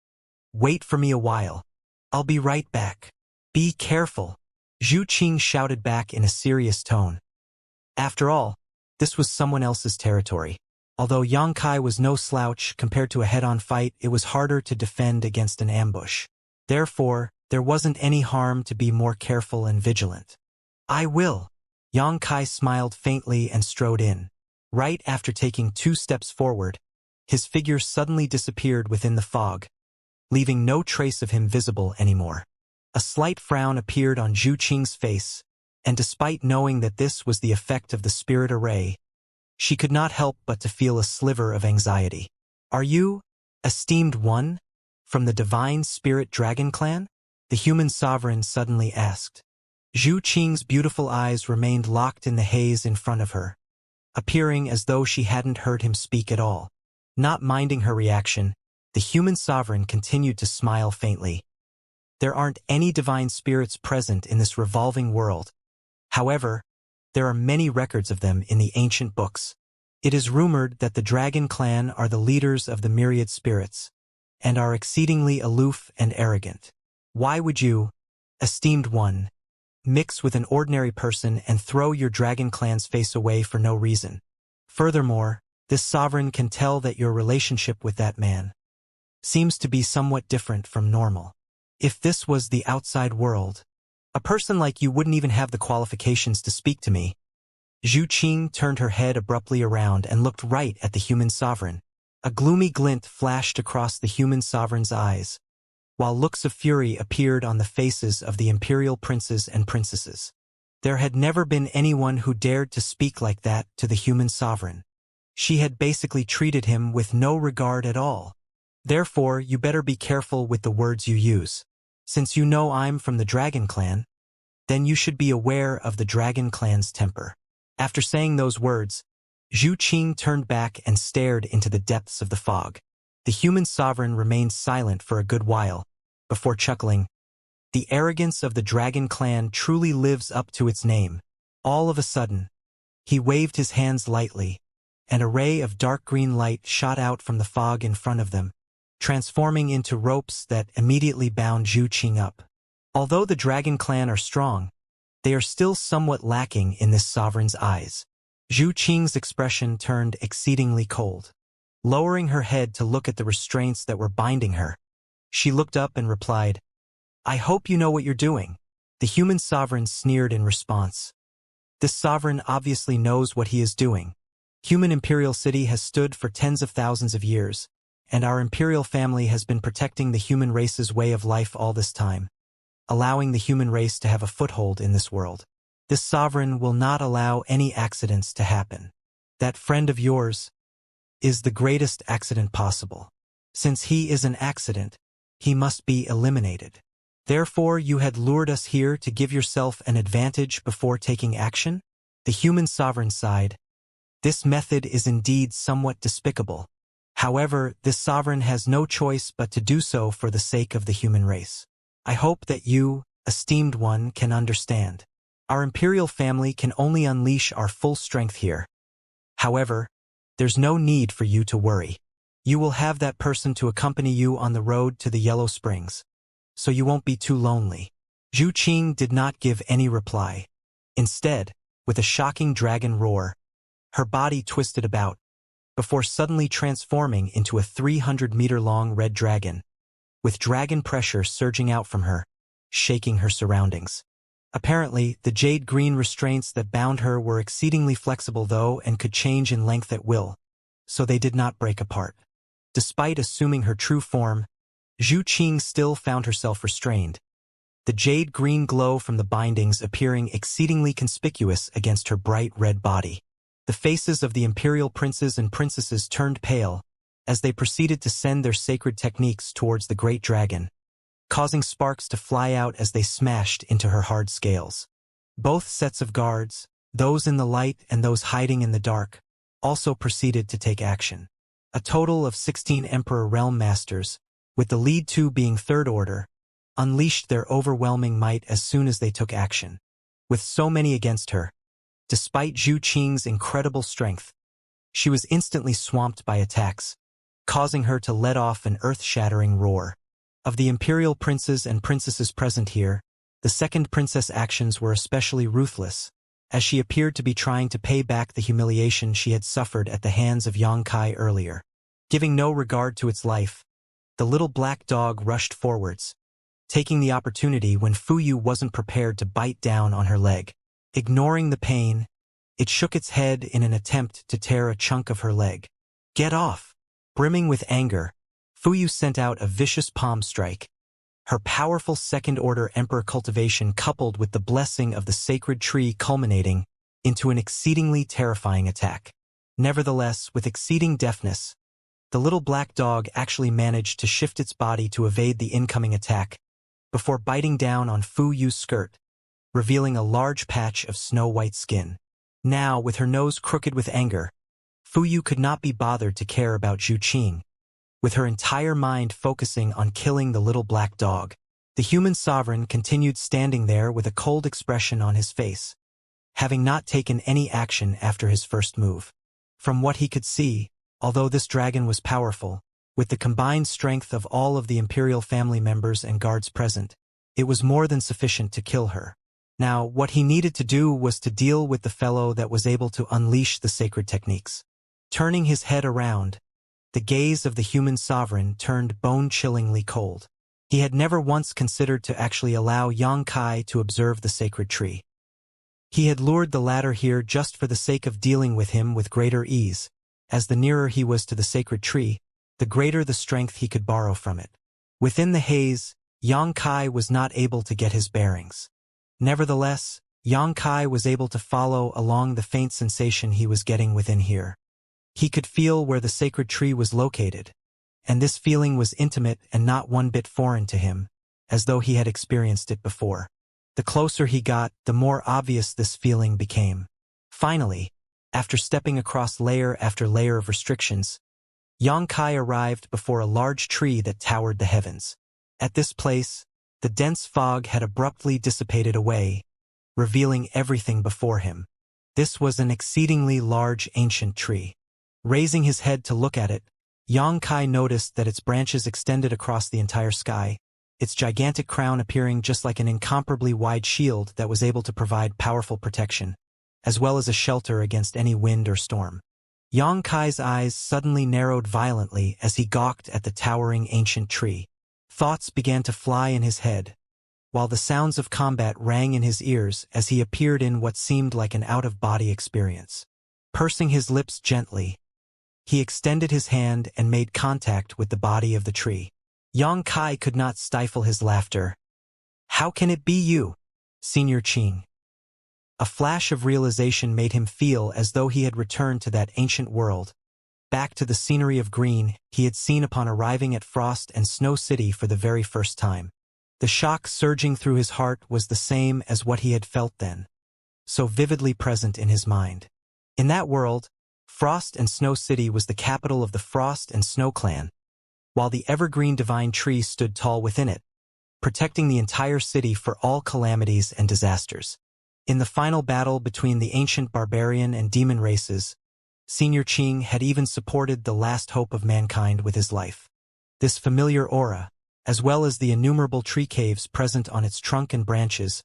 Wait for me a while. I'll be right back. Be careful. Zhu Qing shouted back in a serious tone. After all, this was someone else's territory. Although Xianxia was no slouch compared to a head-on fight, it was harder to defend against an ambush. Therefore, there wasn't any harm to be more careful and vigilant. I will. Xianxia smiled faintly and strode in. Right after taking 2 steps forward, his figure suddenly disappeared within the fog, leaving no trace of him visible anymore. A slight frown appeared on Zhu Qing's face, and despite knowing that this was the effect of the spirit array, she could not help but to feel a sliver of anxiety. Are you, esteemed one, from the divine spirit dragon clan? The human sovereign suddenly asked. Zhu Qing's beautiful eyes remained locked in the haze in front of her, appearing as though she hadn't heard him speak at all. Not minding her reaction, the human sovereign continued to smile faintly. There aren't any divine spirits present in this revolving world. However, there are many records of them in the ancient books. It is rumored that the Dragon Clan are the leaders of the myriad spirits, and are exceedingly aloof and arrogant. Why would you, esteemed one, mix with an ordinary person and throw your Dragon Clan's face away for no reason? Furthermore, this sovereign can tell that your relationship with that man seems to be somewhat different from normal. If this was the outside world, a person like you wouldn't even have the qualifications to speak to me. Zhu Qing turned her head abruptly around and looked right at the human sovereign. A gloomy glint flashed across the human sovereign's eyes, while looks of fury appeared on the faces of the imperial princes and princesses. There had never been anyone who dared to speak like that to the human sovereign. She had basically treated him with no regard at all. Therefore, you better be careful with the words you use. Since you know I'm from the Dragon Clan, then you should be aware of the Dragon Clan's temper. After saying those words, Zhu Qing turned back and stared into the depths of the fog. The human sovereign remained silent for a good while, before chuckling. The arrogance of the Dragon Clan truly lives up to its name. All of a sudden, he waved his hands lightly, and a ray of dark green light shot out from the fog in front of them, transforming into ropes that immediately bound Zhu Qing up. Although the Dragon Clan are strong, they are still somewhat lacking in this sovereign's eyes. Zhu Qing's expression turned exceedingly cold. Lowering her head to look at the restraints that were binding her, she looked up and replied, "I hope you know what you're doing." The human sovereign sneered in response. This sovereign obviously knows what he is doing. Human Imperial City has stood for tens of thousands of years, and our imperial family has been protecting the human race's way of life all this time, allowing the human race to have a foothold in this world. This sovereign will not allow any accidents to happen. That friend of yours is the greatest accident possible. Since he is an accident, he must be eliminated. Therefore, you had lured us here to give yourself an advantage before taking action? The human sovereign sighed. This method is indeed somewhat despicable. However, this sovereign has no choice but to do so for the sake of the human race. I hope that you, esteemed one, can understand. Our imperial family can only unleash our full strength here. However, there's no need for you to worry. You will have that person to accompany you on the road to the Yellow Springs, so you won't be too lonely. Zhu Qing did not give any reply. Instead, with a shocking dragon roar, her body twisted about, before suddenly transforming into a 300-meter-long red dragon, with dragon pressure surging out from her, shaking her surroundings. Apparently, the jade-green restraints that bound her were exceedingly flexible though and could change in length at will, so they did not break apart. Despite assuming her true form, Zhu Qing still found herself restrained, the jade-green glow from the bindings appearing exceedingly conspicuous against her bright red body. The faces of the imperial princes and princesses turned pale as they proceeded to send their sacred techniques towards the great dragon, causing sparks to fly out as they smashed into her hard scales. Both sets of guards, those in the light and those hiding in the dark, also proceeded to take action. A total of 16 Emperor Realm Masters, with the lead two being Third Order, unleashed their overwhelming might as soon as they took action. With so many against her, despite Zhu Qing's incredible strength, she was instantly swamped by attacks, causing her to let off an earth-shattering roar. Of the imperial princes and princesses present here, the second princess' actions were especially ruthless, as she appeared to be trying to pay back the humiliation she had suffered at the hands of Xianxia earlier. Giving no regard to its life, the little black dog rushed forwards, taking the opportunity when Fuyu wasn't prepared to bite down on her leg. Ignoring the pain, it shook its head in an attempt to tear a chunk of her leg. "Get off!" Brimming with anger, Fuyu sent out a vicious palm strike. Her powerful second-order Emperor Cultivation coupled with the blessing of the sacred tree culminating into an exceedingly terrifying attack. Nevertheless, with exceeding deftness, the little black dog actually managed to shift its body to evade the incoming attack, before biting down on Fuyu's skirt, revealing a large patch of snow-white skin. Now, with her nose crooked with anger, Fuyu could not be bothered to care about Zhu Qing, with her entire mind focusing on killing the little black dog. The human sovereign continued standing there with a cold expression on his face, having not taken any action after his first move. From what he could see, although this dragon was powerful, with the combined strength of all of the imperial family members and guards present, it was more than sufficient to kill her. Now, what he needed to do was to deal with the fellow that was able to unleash the sacred techniques. Turning his head around, the gaze of the human sovereign turned bone-chillingly cold. He had never once considered to actually allow Xianxia to observe the sacred tree. He had lured the latter here just for the sake of dealing with him with greater ease. As the nearer he was to the sacred tree, the greater the strength he could borrow from it. Within the haze, Yang Kai was not able to get his bearings. Nevertheless, Yang Kai was able to follow along the faint sensation he was getting within here. He could feel where the sacred tree was located, and this feeling was intimate and not one bit foreign to him, as though he had experienced it before. The closer he got, the more obvious this feeling became. Finally, after stepping across layer after layer of restrictions, Yang Kai arrived before a large tree that towered the heavens. At this place, the dense fog had abruptly dissipated away, revealing everything before him. This was an exceedingly large ancient tree. Raising his head to look at it, Yang Kai noticed that its branches extended across the entire sky, its gigantic crown appearing just like an incomparably wide shield that was able to provide powerful protection, as well as a shelter against any wind or storm. Yang Kai's eyes suddenly narrowed violently as he gawked at the towering ancient tree. Thoughts began to fly in his head, while the sounds of combat rang in his ears as he appeared in what seemed like an out-of-body experience. Pursing his lips gently, he extended his hand and made contact with the body of the tree. Yang Kai could not stifle his laughter. "How can it be you, Senior Qing?" A flash of realization made him feel as though he had returned to that ancient world, back to the scenery of green he had seen upon arriving at Frost and Snow City for the very first time. The shock surging through his heart was the same as what he had felt then, so vividly present in his mind. In that world, Frost and Snow City was the capital of the Frost and Snow clan, while the evergreen divine tree stood tall within it, protecting the entire city for all calamities and disasters. In the final battle between the ancient barbarian and demon races, Senior Qing had even supported the last hope of mankind with his life. This familiar aura, as well as the innumerable tree caves present on its trunk and branches,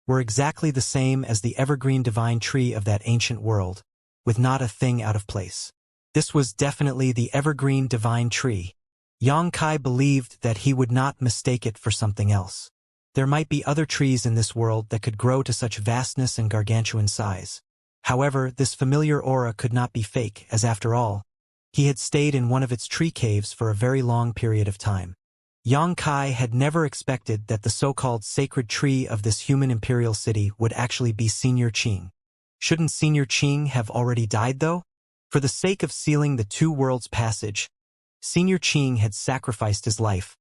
were exactly the same as the evergreen divine tree of that ancient world, with not a thing out of place. This was definitely the evergreen divine tree. Yang Kai believed that he would not mistake it for something else. There might be other trees in this world that could grow to such vastness and gargantuan size. However, this familiar aura could not be fake, as after all, he had stayed in one of its tree caves for a very long period of time. Yang Kai had never expected that the so-called sacred tree of this human imperial city would actually be Senior Qing. Shouldn't Senior Qing have already died, though? For the sake of sealing the two worlds' passage, Senior Qing had sacrificed his life,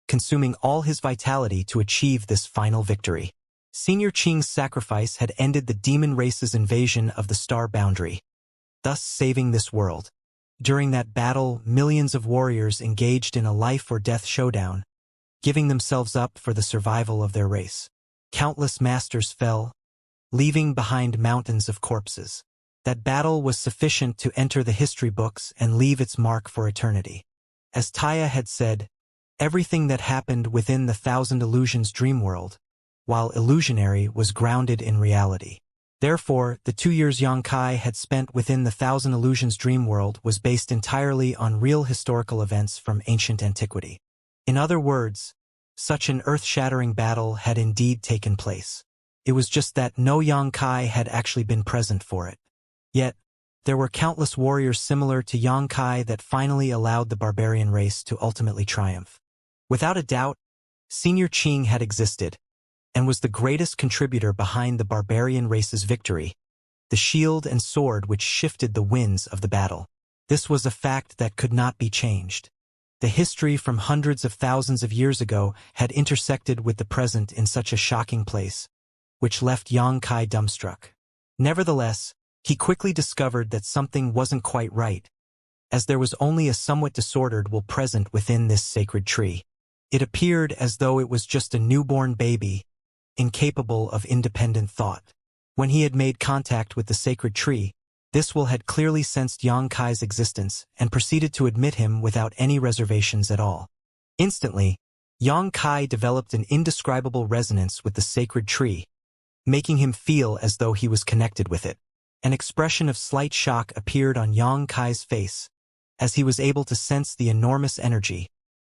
consuming all his vitality to achieve this final victory. Senior Qing's sacrifice had ended the demon race's invasion of the star boundary, thus saving this world. During that battle, millions of warriors engaged in a life-or-death showdown, giving themselves up for the survival of their race. Countless masters fell, leaving behind mountains of corpses. That battle was sufficient to enter the history books and leave its mark for eternity. As Taya had said, everything that happened within the Thousand Illusions dream world, while illusionary, was grounded in reality. Therefore, the 2 years Yang Kai had spent within the Thousand Illusions dream world was based entirely on real historical events from ancient antiquity. In other words, such an earth-shattering battle had indeed taken place. It was just that no Yang Kai had actually been present for it. Yet, there were countless warriors similar to Yang Kai that finally allowed the barbarian race to ultimately triumph. Without a doubt, Senior Qing had existed, and was the greatest contributor behind the barbarian race's victory, the shield and sword which shifted the winds of the battle. This was a fact that could not be changed. The history from hundreds of thousands of years ago had intersected with the present in such a shocking place, which left Yang Kai dumbstruck. Nevertheless, he quickly discovered that something wasn't quite right, as there was only a somewhat disordered will present within this sacred tree. It appeared as though it was just a newborn baby, incapable of independent thought. When he had made contact with the sacred tree, this will had clearly sensed Yang Kai's existence and proceeded to admit him without any reservations at all. Instantly, Yang Kai developed an indescribable resonance with the sacred tree, making him feel as though he was connected with it. An expression of slight shock appeared on Yang Kai's face, as he was able to sense the enormous energy,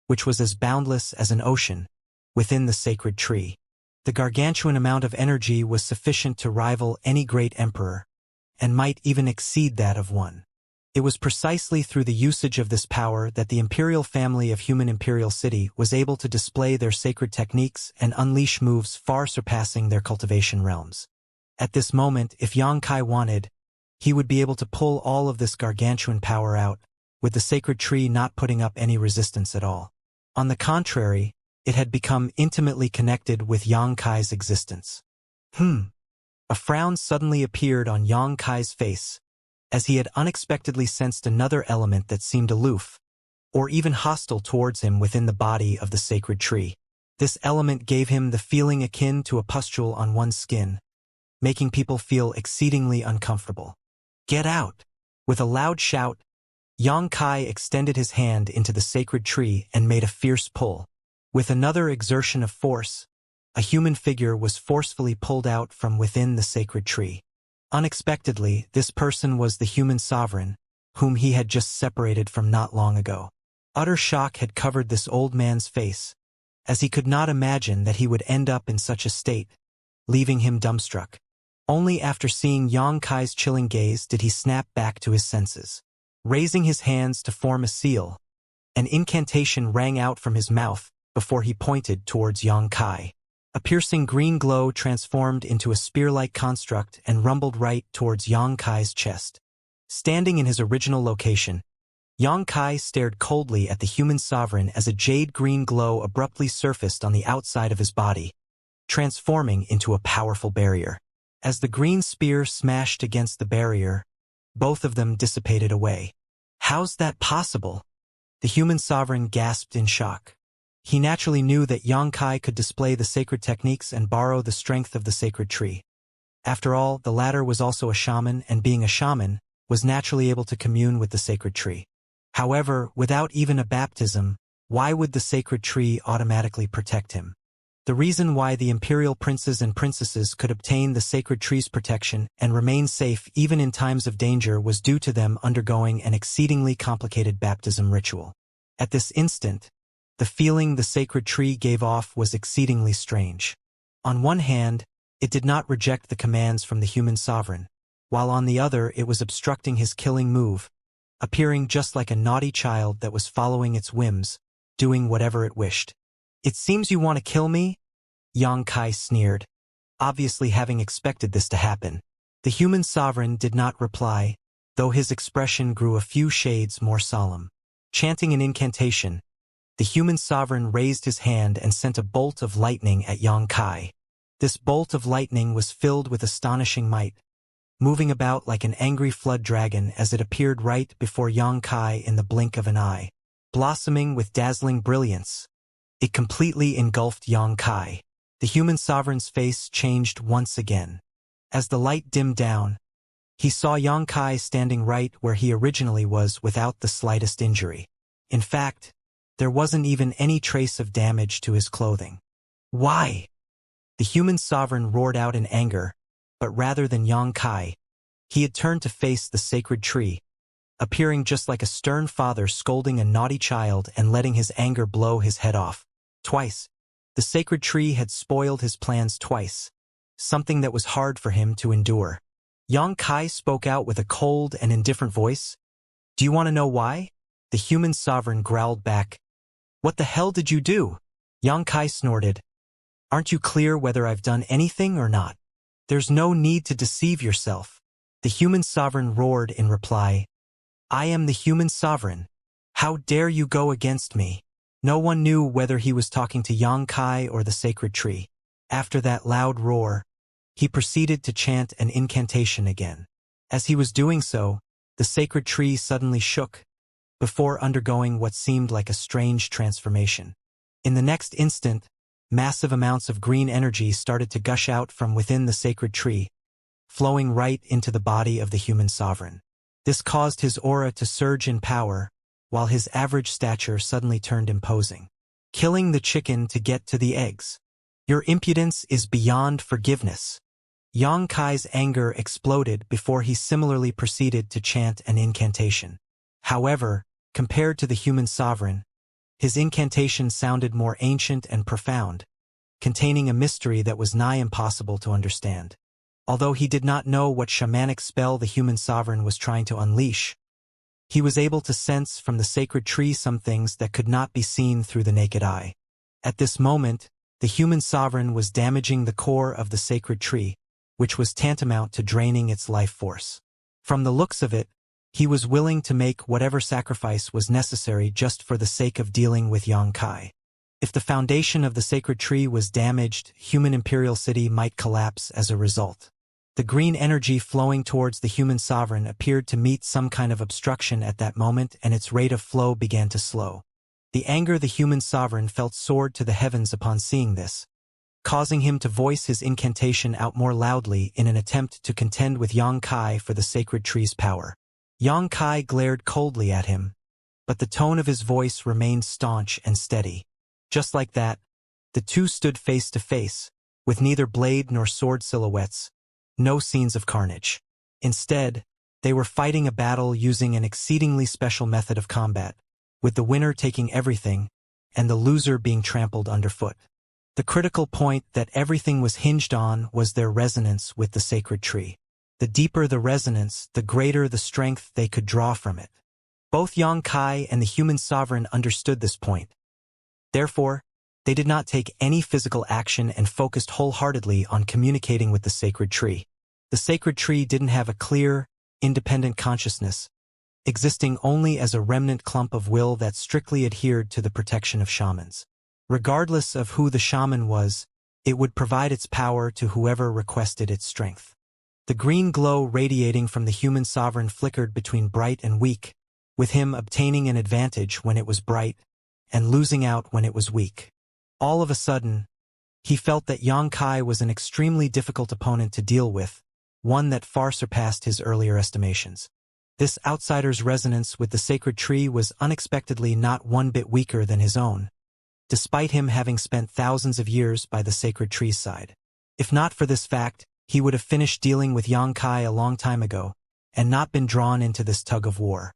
which was as boundless as an ocean, within the sacred tree. The gargantuan amount of energy was sufficient to rival any great emperor, and might even exceed that of one. It was precisely through the usage of this power that the imperial family of human imperial city was able to display their sacred techniques and unleash moves far surpassing their cultivation realms. At this moment, if Xianxia wanted, he would be able to pull all of this gargantuan power out, with the sacred tree not putting up any resistance at all. On the contrary, it had become intimately connected with Xianxia's existence. A frown suddenly appeared on Xianxia's face, as he had unexpectedly sensed another element that seemed aloof, or even hostile towards him within the body of the sacred tree. This element gave him the feeling akin to a pustule on one's skin, making people feel exceedingly uncomfortable. "Get out!" With a loud shout, Xianxia extended his hand into the sacred tree and made a fierce pull. With another exertion of force, a human figure was forcefully pulled out from within the sacred tree. Unexpectedly, this person was the human sovereign, whom he had just separated from not long ago. Utter shock had covered this old man's face, as he could not imagine that he would end up in such a state, leaving him dumbstruck. Only after seeing Xianxia's chilling gaze did he snap back to his senses. Raising his hands to form a seal, an incantation rang out from his mouth before he pointed towards Xianxia. A piercing green glow transformed into a spear-like construct and rumbled right towards Xianxia's chest. Standing in his original location, Xianxia stared coldly at the human sovereign as a jade-green glow abruptly surfaced on the outside of his body, transforming into a powerful barrier. As the green spear smashed against the barrier, both of them dissipated away. "How's that possible?" The human sovereign gasped in shock. He naturally knew that Xianxia could display the sacred techniques and borrow the strength of the sacred tree. After all, the latter was also a shaman, and being a shaman, was naturally able to commune with the sacred tree. However, without even a baptism, why would the sacred tree automatically protect him? The reason why the imperial princes and princesses could obtain the sacred tree's protection and remain safe even in times of danger was due to them undergoing an exceedingly complicated baptism ritual. At this instant, the feeling the sacred tree gave off was exceedingly strange. On one hand, it did not reject the commands from the human sovereign, while on the other it was obstructing his killing move, appearing just like a naughty child that was following its whims, doing whatever it wished. "It seems you want to kill me?" Xianxia sneered, obviously having expected this to happen. The human sovereign did not reply, though his expression grew a few shades more solemn. Chanting an incantation, the human sovereign raised his hand and sent a bolt of lightning at Xianxia. This bolt of lightning was filled with astonishing might, moving about like an angry flood dragon as it appeared right before Xianxia in the blink of an eye. Blossoming with dazzling brilliance, it completely engulfed Xianxia. The human sovereign's face changed once again. As the light dimmed down, he saw Xianxia standing right where he originally was without the slightest injury. In fact, there wasn't even any trace of damage to his clothing. "Why?" The human sovereign roared out in anger, but rather than Xianxia, he had turned to face the sacred tree, appearing just like a stern father scolding a naughty child and letting his anger blow his head off. Twice, the sacred tree had spoiled his plans twice, something that was hard for him to endure. Xianxia spoke out with a cold and indifferent voice. "Do you want to know why?" The human sovereign growled back. "What the hell did you do?" Xianxia snorted. "Aren't you clear whether I've done anything or not? There's no need to deceive yourself." The human sovereign roared in reply. "I am the human sovereign. How dare you go against me?" No one knew whether he was talking to Xianxia or the sacred tree. After that loud roar, he proceeded to chant an incantation again. As he was doing so, the sacred tree suddenly shook, before undergoing what seemed like a strange transformation. In the next instant, massive amounts of green energy started to gush out from within the sacred tree, flowing right into the body of the human sovereign. This caused his aura to surge in power, while his average stature suddenly turned imposing. "Killing the chicken to get to the eggs. Your impudence is beyond forgiveness." Xianxia's anger exploded before he similarly proceeded to chant an incantation. However, compared to the human sovereign, his incantation sounded more ancient and profound, containing a mystery that was nigh impossible to understand. Although he did not know what shamanic spell the human sovereign was trying to unleash, he was able to sense from the sacred tree some things that could not be seen through the naked eye. At this moment, the human sovereign was damaging the core of the sacred tree, which was tantamount to draining its life force. From the looks of it, he was willing to make whatever sacrifice was necessary just for the sake of dealing with Xianxia. If the foundation of the sacred tree was damaged, human imperial city might collapse as a result. The green energy flowing towards the human sovereign appeared to meet some kind of obstruction at that moment, and its rate of flow began to slow. The anger the human sovereign felt soared to the heavens upon seeing this, causing him to voice his incantation out more loudly in an attempt to contend with Xianxia for the sacred tree's power. Xianxia glared coldly at him, but the tone of his voice remained staunch and steady. Just like that, the two stood face to face, with neither blade nor sword silhouettes, no scenes of carnage. Instead, they were fighting a battle using an exceedingly special method of combat, with the winner taking everything, and the loser being trampled underfoot. The critical point that everything was hinged on was their resonance with the sacred tree. The deeper the resonance, the greater the strength they could draw from it. Both Xianxia and the human sovereign understood this point. Therefore, they did not take any physical action and focused wholeheartedly on communicating with the sacred tree. The sacred tree didn't have a clear, independent consciousness, existing only as a remnant clump of will that strictly adhered to the protection of shamans. Regardless of who the shaman was, it would provide its power to whoever requested its strength. The green glow radiating from the human sovereign flickered between bright and weak, with him obtaining an advantage when it was bright and losing out when it was weak. All of a sudden, he felt that Xianxia was an extremely difficult opponent to deal with, one that far surpassed his earlier estimations. This outsider's resonance with the sacred tree was unexpectedly not one bit weaker than his own, despite him having spent thousands of years by the sacred tree's side. If not for this fact, he would have finished dealing with Xianxia a long time ago, and not been drawn into this tug of war.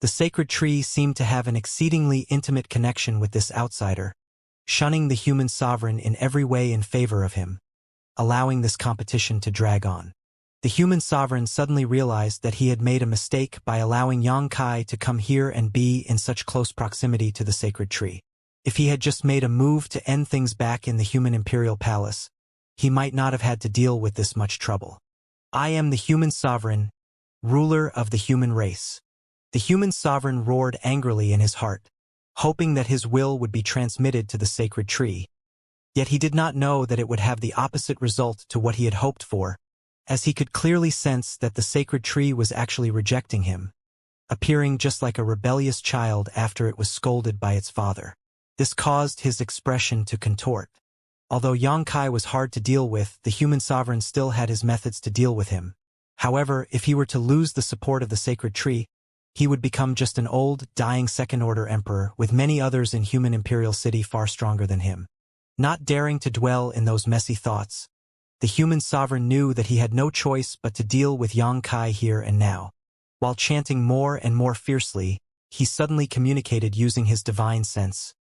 The sacred tree seemed to have an exceedingly intimate connection with this outsider, shunning the human sovereign in every way in favor of him, allowing this competition to drag on. The human sovereign suddenly realized that he had made a mistake by allowing Xianxia to come here and be in such close proximity to the sacred tree. If he had just made a move to end things back in the human imperial palace, he might not have had to deal with this much trouble. I am the human sovereign, ruler of the human race. The human sovereign roared angrily in his heart, hoping that his will would be transmitted to the sacred tree. Yet he did not know that it would have the opposite result to what he had hoped for, as he could clearly sense that the sacred tree was actually rejecting him, appearing just like a rebellious child after it was scolded by its father. This caused his expression to contort. Although Xianxia was hard to deal with, the human sovereign still had his methods to deal with him. However, if he were to lose the support of the sacred tree, he would become just an old, dying second-order emperor with many others in human imperial city far stronger than him. Not daring to dwell in those messy thoughts, the human sovereign knew that he had no choice but to deal with Xianxia here and now. While chanting more and more fiercely, he suddenly communicated using his divine sense.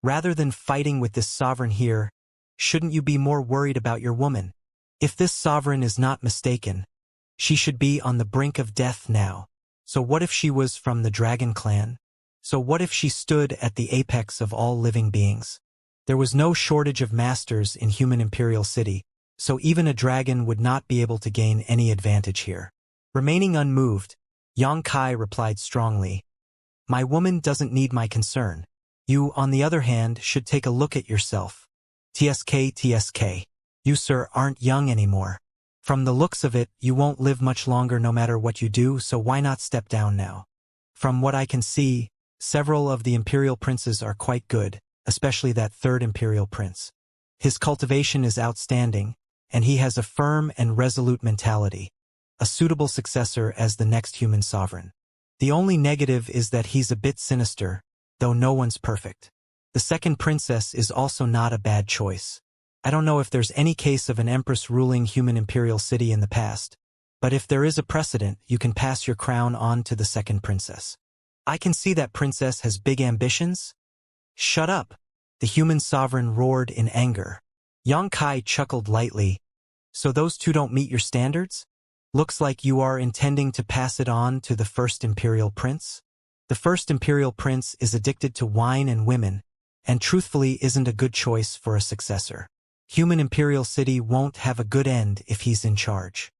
Rather than fighting with this sovereign here, shouldn't you be more worried about your woman? If this sovereign is not mistaken, she should be on the brink of death now. So what if she was from the dragon clan? So what if she stood at the apex of all living beings? There was no shortage of masters in human imperial city, so even a dragon would not be able to gain any advantage here. Remaining unmoved, Xianxia replied strongly, "My woman doesn't need my concern. You, on the other hand, should take a look at yourself. TSK. You, sir, aren't young anymore. From the looks of it, you won't live much longer no matter what you do, so why not step down now? From what I can see, several of the imperial princes are quite good, especially that third imperial prince. His cultivation is outstanding, and he has a firm and resolute mentality, a suitable successor as the next human sovereign. The only negative is that he's a bit sinister, though no one's perfect. The second princess is also not a bad choice. I don't know if there's any case of an empress ruling human imperial city in the past, but if there is a precedent, you can pass your crown on to the second princess. I can see that princess has big ambitions." "Shut up," the human sovereign roared in anger. Yang Kai chuckled lightly. So those two don't meet your standards? Looks like you are intending to pass it on to the first imperial prince? The first imperial prince is addicted to wine and women, and truthfully isn't a good choice for a successor. Human imperial city won't have a good end if he's in charge.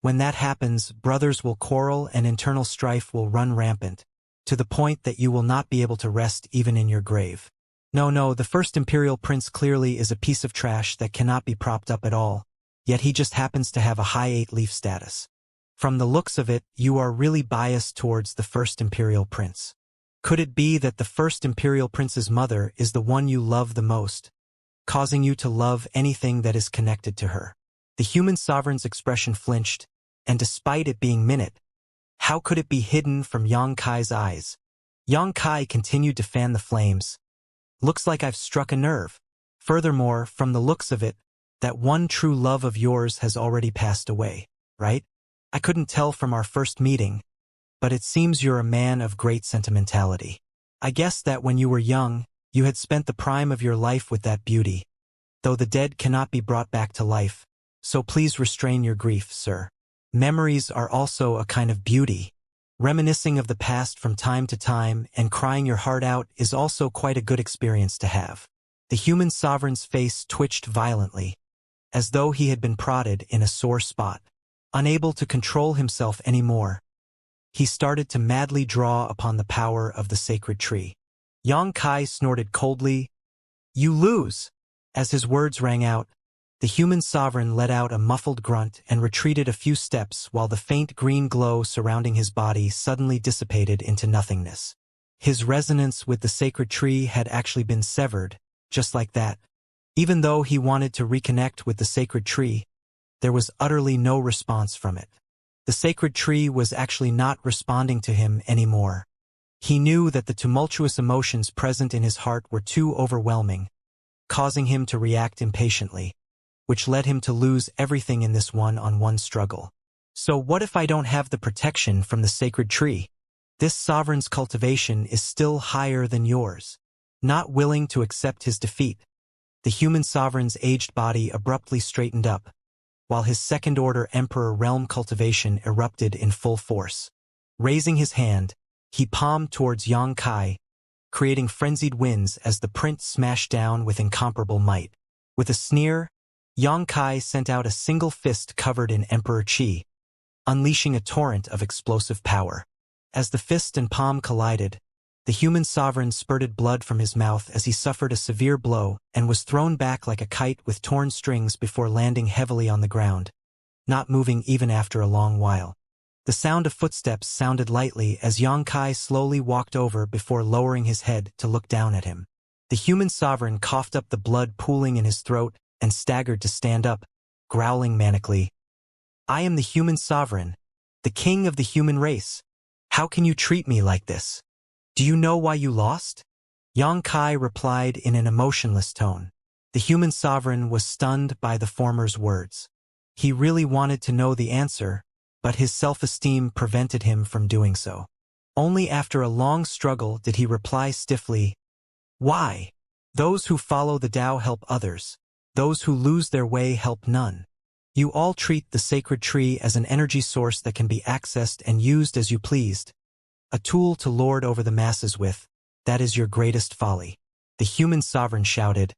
When that happens, brothers will quarrel and internal strife will run rampant, to the point that you will not be able to rest even in your grave. No, the first imperial prince clearly is a piece of trash that cannot be propped up at all, yet he just happens to have a high 8-leaf status. From the looks of it, you are really biased towards the first imperial prince. Could it be that the first imperial prince's mother is the one you love the most, causing you to love anything that is connected to her? The human sovereign's expression flinched, and despite it being minute, how could it be hidden from Yang Kai's eyes? Yang Kai continued to fan the flames. Looks like I've struck a nerve. Furthermore, from the looks of it, that one true love of yours has already passed away, right? I couldn't tell from our first meeting, but it seems you're a man of great sentimentality. I guess that when you were young, you had spent the prime of your life with that beauty, though the dead cannot be brought back to life, so please restrain your grief, sir. Memories are also a kind of beauty. Reminiscing of the past from time to time and crying your heart out is also quite a good experience to have. The human sovereign's face twitched violently, as though he had been prodded in a sore spot. Unable to control himself anymore, he started to madly draw upon the power of the sacred tree. Yang Kai snorted coldly, "You lose!" As his words rang out, the human sovereign let out a muffled grunt and retreated a few steps while the faint green glow surrounding his body suddenly dissipated into nothingness. His resonance with the sacred tree had actually been severed, just like that. Even though he wanted to reconnect with the sacred tree, there was utterly no response from it. The sacred tree was actually not responding to him anymore. He knew that the tumultuous emotions present in his heart were too overwhelming, causing him to react impatiently, which led him to lose everything in this one-on-one struggle. So what if I don't have the protection from the sacred tree? This sovereign's cultivation is still higher than yours. Not willing to accept his defeat, the human sovereign's aged body abruptly straightened up, while his second-order emperor realm cultivation erupted in full force. Raising his hand, he palmed towards Yang Kai, creating frenzied winds as the prince smashed down with incomparable might. With a sneer, Yang Kai sent out a single fist covered in emperor chi, unleashing a torrent of explosive power. As the fist and palm collided, the human sovereign spurted blood from his mouth as he suffered a severe blow and was thrown back like a kite with torn strings before landing heavily on the ground, not moving even after a long while. The sound of footsteps sounded lightly as Yang Kai slowly walked over before lowering his head to look down at him. The human sovereign coughed up the blood pooling in his throat and staggered to stand up, growling manically, "I am the human sovereign, the king of the human race. How can you treat me like this? Do you know why you lost?" Yang Kai replied in an emotionless tone. The human sovereign was stunned by the former's words. He really wanted to know the answer, but his self-esteem prevented him from doing so. Only after a long struggle did he reply stiffly, "Why? Those who follow the Tao help others. Those who lose their way help none. You all treat the sacred tree as an energy source that can be accessed and used as you pleased. A tool to lord over the masses with. That is your greatest folly." The human sovereign shouted,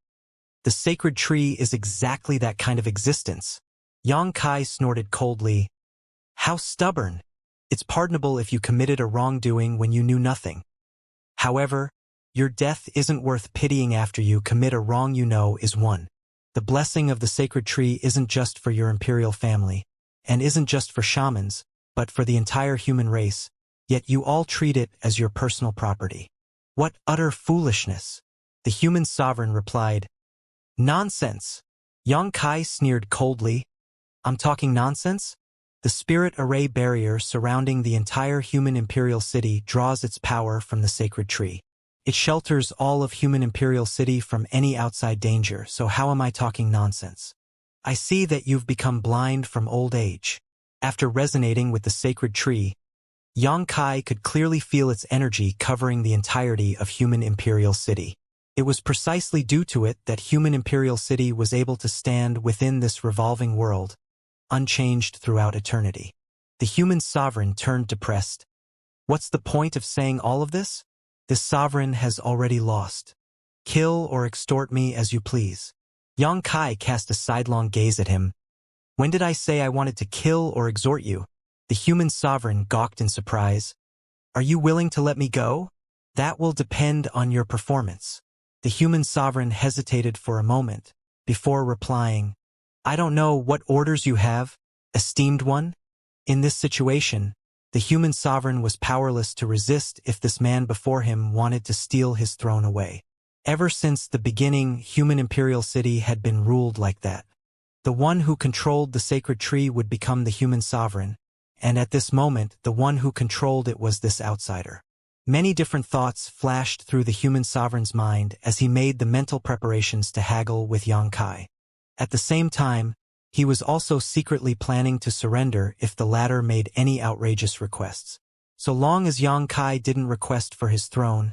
"The sacred tree is exactly that kind of existence." Yang Kai snorted coldly, "How stubborn! It's pardonable if you committed a wrongdoing when you knew nothing. However, your death isn't worth pitying after you commit a wrong you know is one. The blessing of the sacred tree isn't just for your imperial family, and isn't just for shamans, but for the entire human race, yet you all treat it as your personal property. What utter foolishness!" The human sovereign replied, "Nonsense!" Yang Kai sneered coldly, "I'm talking nonsense?" The spirit array barrier surrounding the entire human imperial city draws its power from the sacred tree. It shelters all of human imperial city from any outside danger, so how am I talking nonsense? I see that you've become blind from old age. After resonating with the sacred tree, Yang Kai could clearly feel its energy covering the entirety of human imperial city. It was precisely due to it that human imperial city was able to stand within this revolving world, unchanged throughout eternity. The human sovereign turned depressed. What's the point of saying all of this? This sovereign has already lost. Kill or extort me as you please. Yang Kai cast a sidelong gaze at him. When did I say I wanted to kill or exhort you? The human sovereign gawked in surprise. Are you willing to let me go? That will depend on your performance. The human sovereign hesitated for a moment, before replying, I don't know what orders you have, esteemed one. In this situation, the human sovereign was powerless to resist if this man before him wanted to steal his throne away. Ever since the beginning, human imperial city had been ruled like that. The one who controlled the sacred tree would become the human sovereign, and at this moment, the one who controlled it was this outsider. Many different thoughts flashed through the human sovereign's mind as he made the mental preparations to haggle with Yang Kai. At the same time, he was also secretly planning to surrender if the latter made any outrageous requests. So long as Yang Kai didn't request for his throne,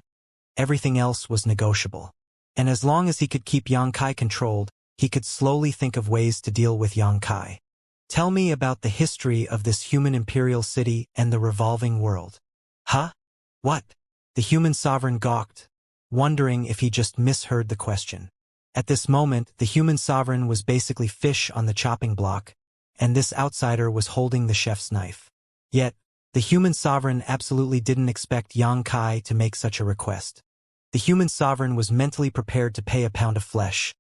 everything else was negotiable. And as long as he could keep Yang Kai controlled, he could slowly think of ways to deal with Yang Kai. Tell me about the history of this human imperial city and the revolving world. Huh? What? The human sovereign gawked, wondering if he just misheard the question. At this moment, the human sovereign was basically fish on the chopping block, and this outsider was holding the chef's knife. Yet, the human sovereign absolutely didn't expect Yang Kai to make such a request. The human sovereign was mentally prepared to pay a pound of flesh.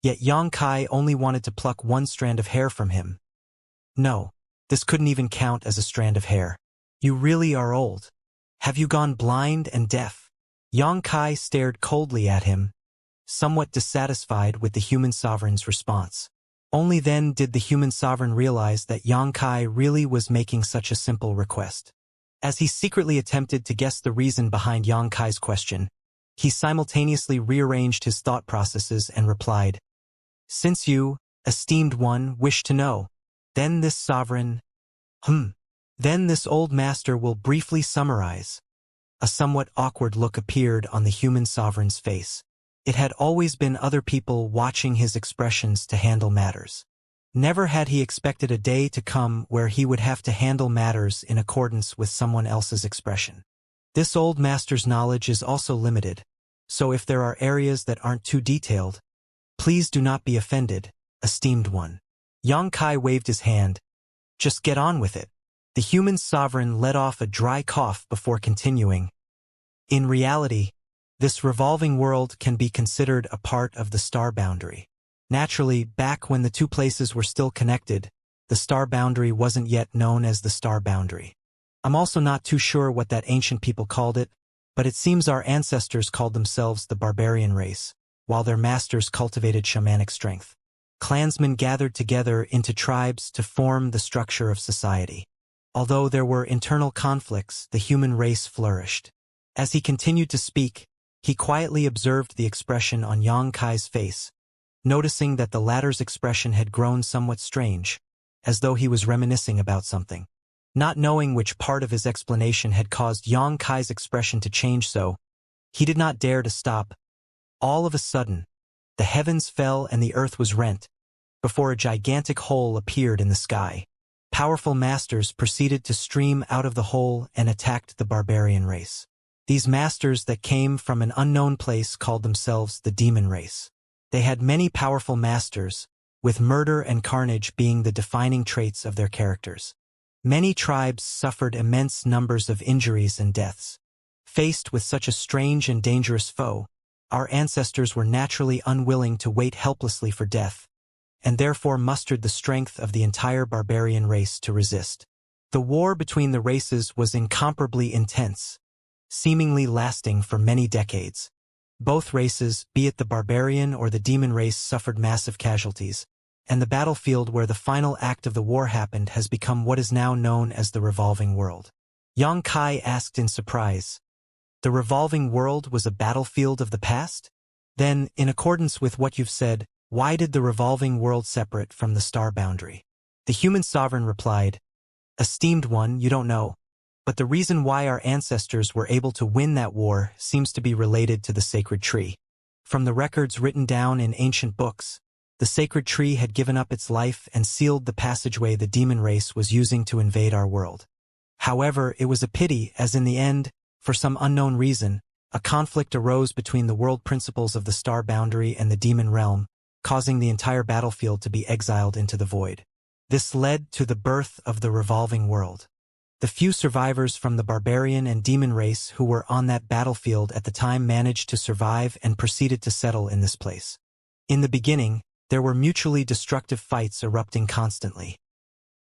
Yet Yang Kai only wanted to pluck one strand of hair from him. No, this couldn't even count as a strand of hair. You really are old. Have you gone blind and deaf? Yang Kai stared coldly at him, somewhat dissatisfied with the human sovereign's response. Only then did the human sovereign realize that Yang Kai really was making such a simple request. As he secretly attempted to guess the reason behind Yang Kai's question, he simultaneously rearranged his thought processes and replied, Since you, esteemed one, wish to know, then this sovereign, then this old master will briefly summarize. A somewhat awkward look appeared on the human sovereign's face. It had always been other people watching his expressions to handle matters. Never had he expected a day to come where he would have to handle matters in accordance with someone else's expression. This old master's knowledge is also limited, so if there are areas that aren't too detailed, please do not be offended, esteemed one. Yang Kai waved his hand. Just get on with it. The human sovereign let off a dry cough before continuing. In reality, this revolving world can be considered a part of the star boundary. Naturally, back when the two places were still connected, the star boundary wasn't yet known as the star boundary. I'm also not too sure what that ancient people called it, but it seems our ancestors called themselves the barbarian race, while their masters cultivated shamanic strength. Clansmen gathered together into tribes to form the structure of society. Although there were internal conflicts, the human race flourished. As he continued to speak, he quietly observed the expression on Yang Kai's face, noticing that the latter's expression had grown somewhat strange, as though he was reminiscing about something. Not knowing which part of his explanation had caused Yang Kai's expression to change so, he did not dare to stop. All of a sudden, the heavens fell and the earth was rent, before a gigantic hole appeared in the sky. Powerful masters proceeded to stream out of the hole and attacked the barbarian race. These masters that came from an unknown place called themselves the demon race. They had many powerful masters, with murder and carnage being the defining traits of their characters. Many tribes suffered immense numbers of injuries and deaths. Faced with such a strange and dangerous foe, our ancestors were naturally unwilling to wait helplessly for death, and therefore mustered the strength of the entire barbarian race to resist. The war between the races was incomparably intense, seemingly lasting for many decades. Both races, be it the barbarian or the demon race, suffered massive casualties, and the battlefield where the final act of the war happened has become what is now known as the revolving world. Yang Kai asked in surprise, The revolving world was a battlefield of the past? Then, in accordance with what you've said, why did the revolving world separate from the star boundary? The human sovereign replied, Esteemed one, you don't know. But the reason why our ancestors were able to win that war seems to be related to the sacred tree. From the records written down in ancient books, the sacred tree had given up its life and sealed the passageway the demon race was using to invade our world. However, it was a pity, as in the end, for some unknown reason, a conflict arose between the world principles of the star boundary and the demon realm, causing the entire battlefield to be exiled into the void. This led to the birth of the revolving world. The few survivors from the barbarian and demon race who were on that battlefield at the time managed to survive and proceeded to settle in this place. In the beginning, there were mutually destructive fights erupting constantly.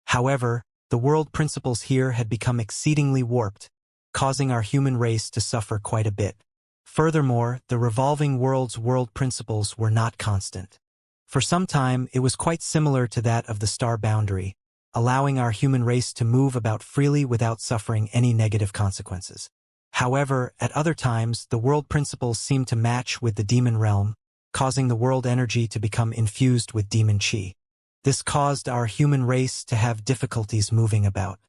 However, the world principles here had become exceedingly warped, causing our human race to suffer quite a bit. Furthermore, the revolving world's world principles were not constant. For some time, it was quite similar to that of the star boundary, allowing our human race to move about freely without suffering any negative consequences. However, at other times, the world principles seemed to match with the demon realm, causing the world energy to become infused with demon chi. This caused our human race to have difficulties moving about.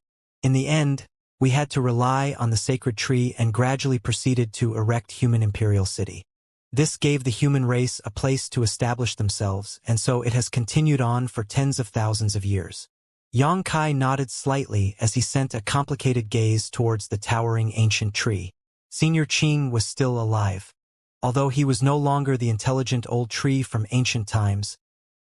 In the end, we had to rely on the sacred tree and gradually proceeded to erect human imperial city. This gave the human race a place to establish themselves, and so it has continued on for tens of thousands of years. Xianxia nodded slightly as he sent a complicated gaze towards the towering ancient tree. Senior Qing was still alive. Although he was no longer the intelligent old tree from ancient times,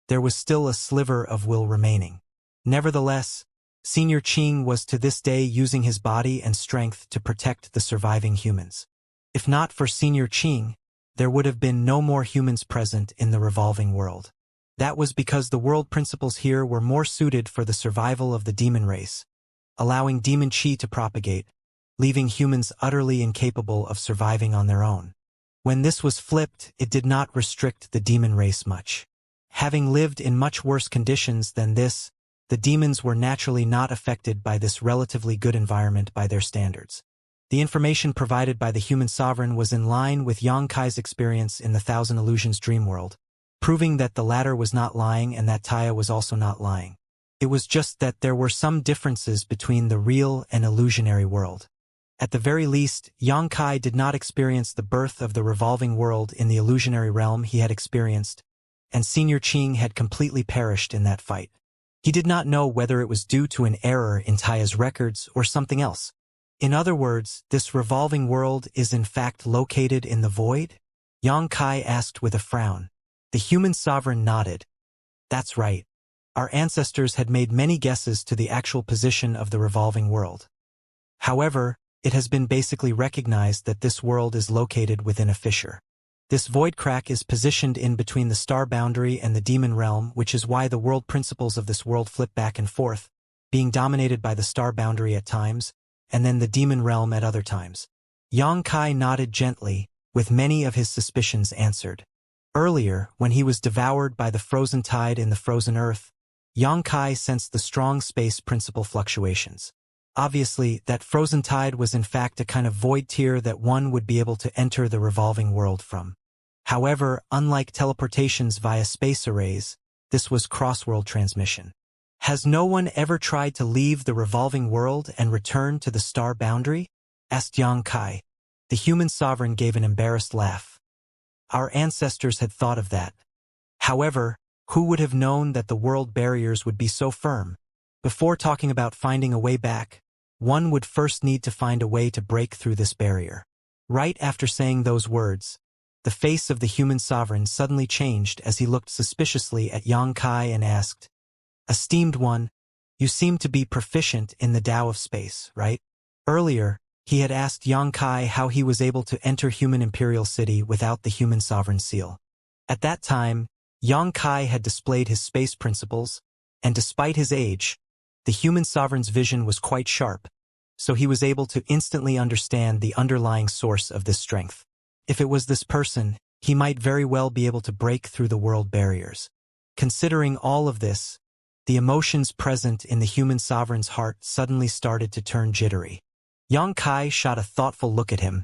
there was still a sliver of will remaining. Nevertheless, Senior Qing was to this day using his body and strength to protect the surviving humans. If not for Senior Qing, there would have been no more humans present in the revolving world. That was because the world principles here were more suited for the survival of the demon race, allowing demon chi to propagate, leaving humans utterly incapable of surviving on their own. When this was flipped, it did not restrict the demon race much. Having lived in much worse conditions than this, the demons were naturally not affected by this relatively good environment by their standards. The information provided by the human sovereign was in line with Xianxia's experience in the Thousand Illusions dream world, proving that the latter was not lying and that Taya was also not lying. It was just that there were some differences between the real and illusionary world. At the very least, Xianxia did not experience the birth of the revolving world in the illusionary realm he had experienced, and Senior Qing had completely perished in that fight. He did not know whether it was due to an error in Taya's records or something else. In other words, this revolving world is in fact located in the void? Xianxia asked with a frown. The human sovereign nodded. That's right. Our ancestors had made many guesses to the actual position of the revolving world. However, it has been basically recognized that this world is located within a fissure. This void crack is positioned in between the star boundary and the demon realm, which is why the world principles of this world flip back and forth, being dominated by the star boundary at times, and then the demon realm at other times. Xianxia nodded gently, with many of his suspicions answered. Earlier, when he was devoured by the frozen tide in the frozen earth, Xianxia sensed the strong space principle fluctuations. Obviously, that frozen tide was in fact a kind of void tier that one would be able to enter the revolving world from. However, unlike teleportations via space arrays, this was cross-world transmission. Has no one ever tried to leave the revolving world and return to the star boundary? Asked Xianxia. The human sovereign gave an embarrassed laugh. Our ancestors had thought of that. However, who would have known that the world barriers would be so firm? Before talking about finding a way back, one would first need to find a way to break through this barrier. Right after saying those words, the face of the human sovereign suddenly changed as he looked suspiciously at Xianxia and asked, "Esteemed one, you seem to be proficient in the Tao of space, right?" Earlier, he had asked Xianxia how he was able to enter human imperial city without the human sovereign seal. At that time, Xianxia had displayed his space principles, and despite his age, the human sovereign's vision was quite sharp, so he was able to instantly understand the underlying source of this strength. If it was this person, he might very well be able to break through the world barriers. Considering all of this, the emotions present in the human sovereign's heart suddenly started to turn jittery. Xianxia shot a thoughtful look at him.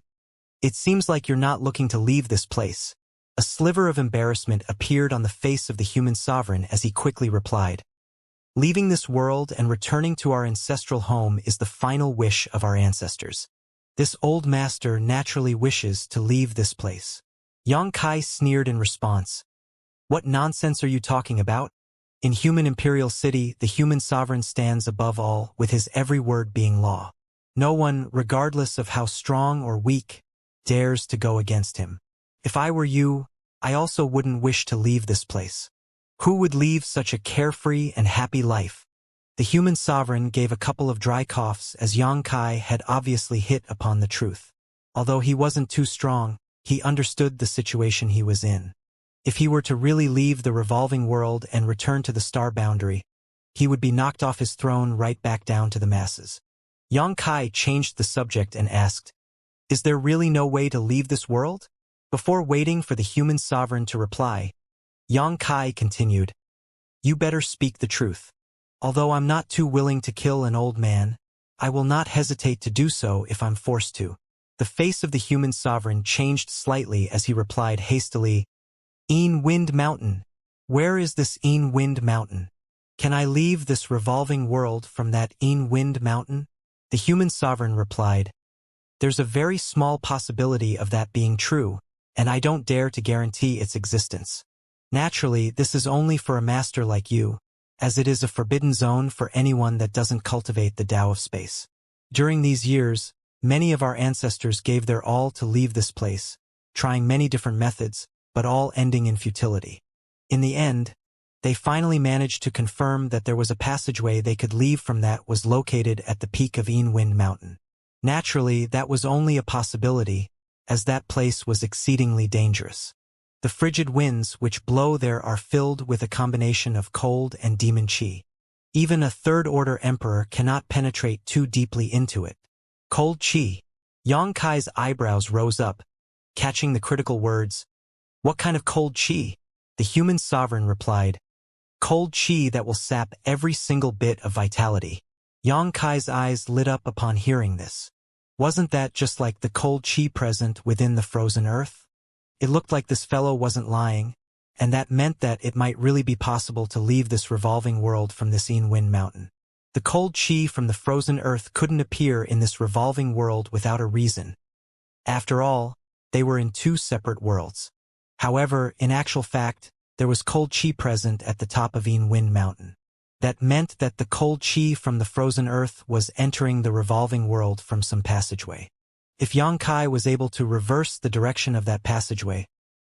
"It seems like you're not looking to leave this place." A sliver of embarrassment appeared on the face of the human sovereign as he quickly replied, "Leaving this world and returning to our ancestral home is the final wish of our ancestors. This old master naturally wishes to leave this place." Yang Kai sneered in response. What nonsense are you talking about? In human imperial city, the human sovereign stands above all, with his every word being law. No one, regardless of how strong or weak, dares to go against him. If I were you, I also wouldn't wish to leave this place. Who would leave such a carefree and happy life? The human sovereign gave a couple of dry coughs as Yang Kai had obviously hit upon the truth. Although he wasn't too strong, he understood the situation he was in. If he were to really leave the revolving world and return to the star boundary, he would be knocked off his throne right back down to the masses. Yang Kai changed the subject and asked, "Is there really no way to leave this world?" Before waiting for the human sovereign to reply, Yang Kai continued, "You better speak the truth. Although I'm not too willing to kill an old man, I will not hesitate to do so if I'm forced to." The face of the human sovereign changed slightly as he replied hastily, "Wind Mountain. Where is this Wind Mountain? Can I leave this revolving world from that Wind Mountain?" The human sovereign replied, "There's a very small possibility of that being true, and I don't dare to guarantee its existence. Naturally, this is only for a master like you, as it is a forbidden zone for anyone that doesn't cultivate the Tao of space. During these years, many of our ancestors gave their all to leave this place, trying many different methods, but all ending in futility. In the end, they finally managed to confirm that there was a passageway they could leave from that was located at the peak of Wind Mountain. Naturally, that was only a possibility, as that place was exceedingly dangerous. The frigid winds which blow there are filled with a combination of cold and demon chi. Even a third-order emperor cannot penetrate too deeply into it. Cold chi. Yang Kai's eyebrows rose up, catching the critical words. What kind of cold chi? The human sovereign replied, "Cold chi that will sap every single bit of vitality." Yang Kai's eyes lit up upon hearing this. Wasn't that just like the cold chi present within the frozen earth? It looked like this fellow wasn't lying, and that meant that it might really be possible to leave this revolving world from this Wind Mountain. The cold chi from the frozen earth couldn't appear in this revolving world without a reason. After all, they were in two separate worlds. However, in actual fact, there was cold chi present at the top of Wind Mountain. That meant that the cold chi from the frozen earth was entering the revolving world from some passageway. If Yang Kai was able to reverse the direction of that passageway,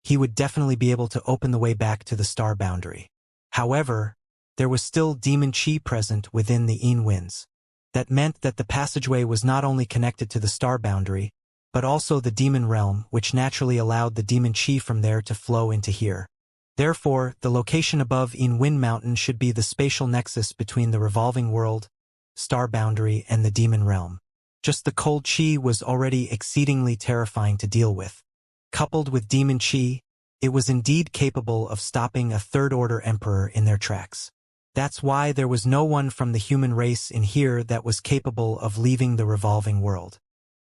he would definitely be able to open the way back to the star boundary. However, there was still demon chi present within the winds. That meant that the passageway was not only connected to the star boundary, but also the demon realm, which naturally allowed the demon chi from there to flow into here. Therefore, the location above Wind Mountain should be the spatial nexus between the revolving world, star boundary, and the demon realm. Just the cold chi was already exceedingly terrifying to deal with. Coupled with demon chi, it was indeed capable of stopping a third-order emperor in their tracks. That's why there was no one from the human race in here that was capable of leaving the revolving world.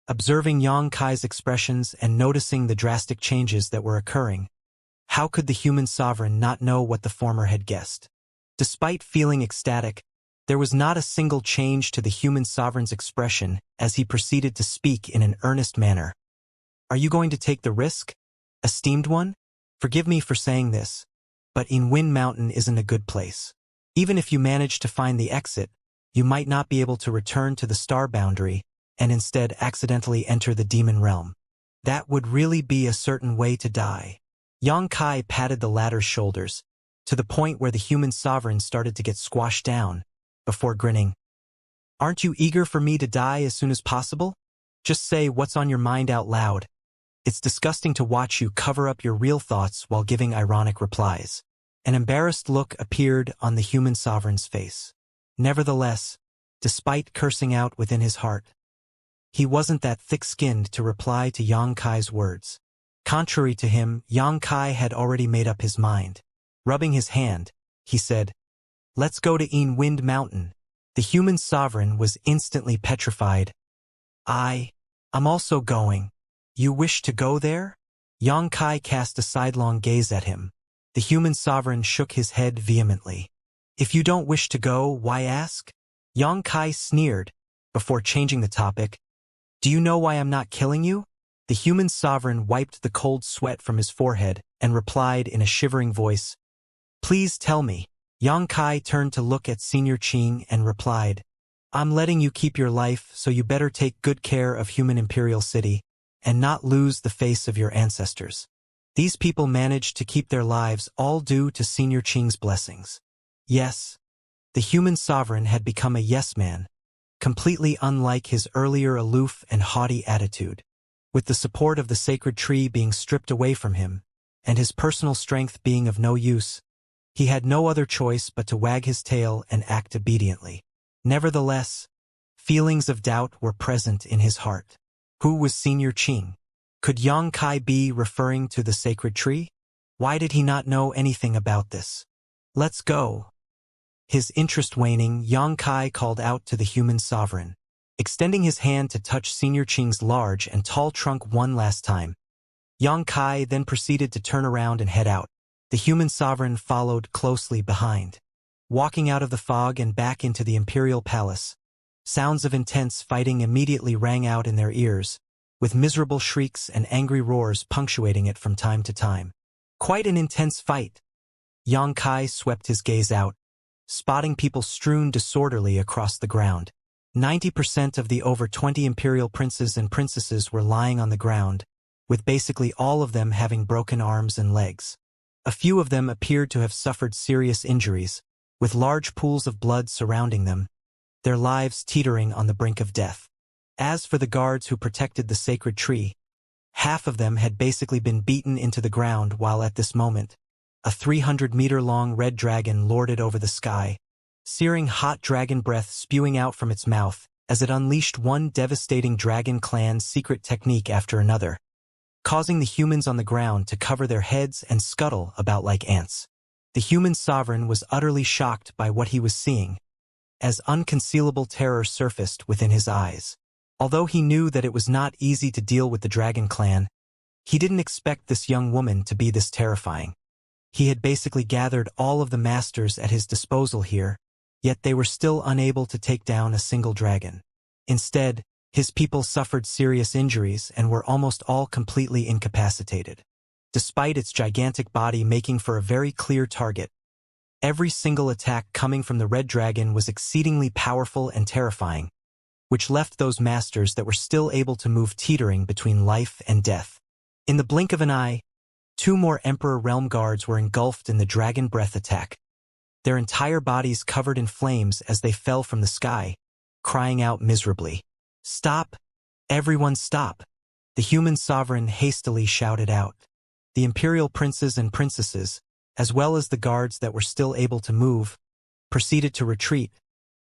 Observing Yang Kai's expressions and noticing the drastic changes that were occurring, how could the human sovereign not know what the former had guessed? Despite feeling ecstatic, there was not a single change to the human sovereign's expression as he proceeded to speak in an earnest manner. "Are you going to take the risk, esteemed one? Forgive me for saying this, but Wind Mountain isn't a good place. Even if you manage to find the exit, you might not be able to return to the star boundary and instead accidentally enter the demon realm. That would really be a certain way to die." Yang Kai patted the latter's shoulders, to the point where the human sovereign started to get squashed down, before grinning. "Aren't you eager for me to die as soon as possible? Just say what's on your mind out loud. It's disgusting to watch you cover up your real thoughts while giving ironic replies." An embarrassed look appeared on the human sovereign's face. Nevertheless, despite cursing out within his heart, he wasn't that thick-skinned to reply to Yang Kai's words. Contrary to him, Yang Kai had already made up his mind. Rubbing his hand, he said, "Let's go to Wind Mountain." The human sovereign was instantly petrified. I'm also going. You wish to go there?" Yang Kai cast a sidelong gaze at him. The human sovereign shook his head vehemently. "If you don't wish to go, why ask?" Yang Kai sneered, before changing the topic. "Do you know why I'm not killing you? The human sovereign wiped the cold sweat from his forehead and replied in a shivering voice, "Please tell me." Xianxia turned to look at Senior Qing and replied, "I'm letting you keep your life, so you better take good care of human imperial city and not lose the face of your ancestors. These people managed to keep their lives all due to Senior Qing's blessings." Yes, the human sovereign had become a yes man, completely unlike his earlier aloof and haughty attitude. With the support of the sacred tree being stripped away from him, and his personal strength being of no use, he had no other choice but to wag his tail and act obediently. Nevertheless, feelings of doubt were present in his heart. Who was Senior Qing? Could Xianxia be referring to the sacred tree? Why did he not know anything about this? "Let's go." His interest waning, Xianxia called out to the human sovereign, extending his hand to touch Senior Qing's large and tall trunk one last time. Xianxia then proceeded to turn around and head out. The human sovereign followed closely behind. Walking out of the fog and back into the imperial palace, sounds of intense fighting immediately rang out in their ears, with miserable shrieks and angry roars punctuating it from time to time. Quite an intense fight. Xianxia swept his gaze out, spotting people strewn disorderly across the ground. 90% of the over 20 imperial princes and princesses were lying on the ground, with basically all of them having broken arms and legs. A few of them appeared to have suffered serious injuries, with large pools of blood surrounding them, their lives teetering on the brink of death. As for the guards who protected the sacred tree, half of them had basically been beaten into the ground while at this moment, a 300-meter-long red dragon lorded over the sky, searing hot dragon breath spewing out from its mouth as it unleashed one devastating dragon clan's secret technique after another, causing the humans on the ground to cover their heads and scuttle about like ants. The human sovereign was utterly shocked by what he was seeing, as unconcealable terror surfaced within his eyes. Although he knew that it was not easy to deal with the dragon clan, he didn't expect this young woman to be this terrifying. He had basically gathered all of the masters at his disposal here, yet they were still unable to take down a single dragon. Instead, his people suffered serious injuries and were almost all completely incapacitated. Despite its gigantic body making for a very clear target, every single attack coming from the red dragon was exceedingly powerful and terrifying, which left those masters that were still able to move teetering between life and death. In the blink of an eye, 2 more Emperor Realm guards were engulfed in the dragon breath attack, their entire bodies covered in flames as they fell from the sky, crying out miserably. "Stop! Everyone stop!" The human sovereign hastily shouted out. The imperial princes and princesses, as well as the guards that were still able to move, proceeded to retreat,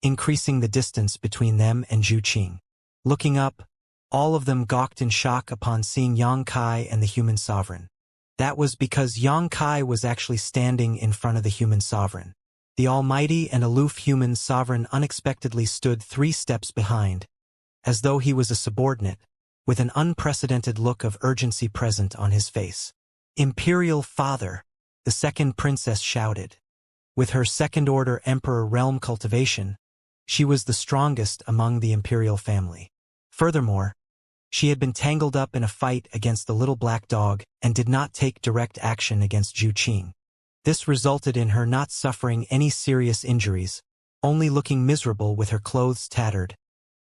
increasing the distance between them and Zhu Qing. Looking up, all of them gawked in shock upon seeing Xianxia and the human sovereign. That was because Xianxia was actually standing in front of the human sovereign. The almighty and aloof human sovereign unexpectedly stood 3 steps behind, as though he was a subordinate, with an unprecedented look of urgency present on his face. "Imperial Father," the second princess shouted. With her second-order Emperor Realm cultivation, she was the strongest among the imperial family. Furthermore, she had been tangled up in a fight against the little black dog and did not take direct action against Zhu Qing. This resulted in her not suffering any serious injuries, only looking miserable with her clothes tattered,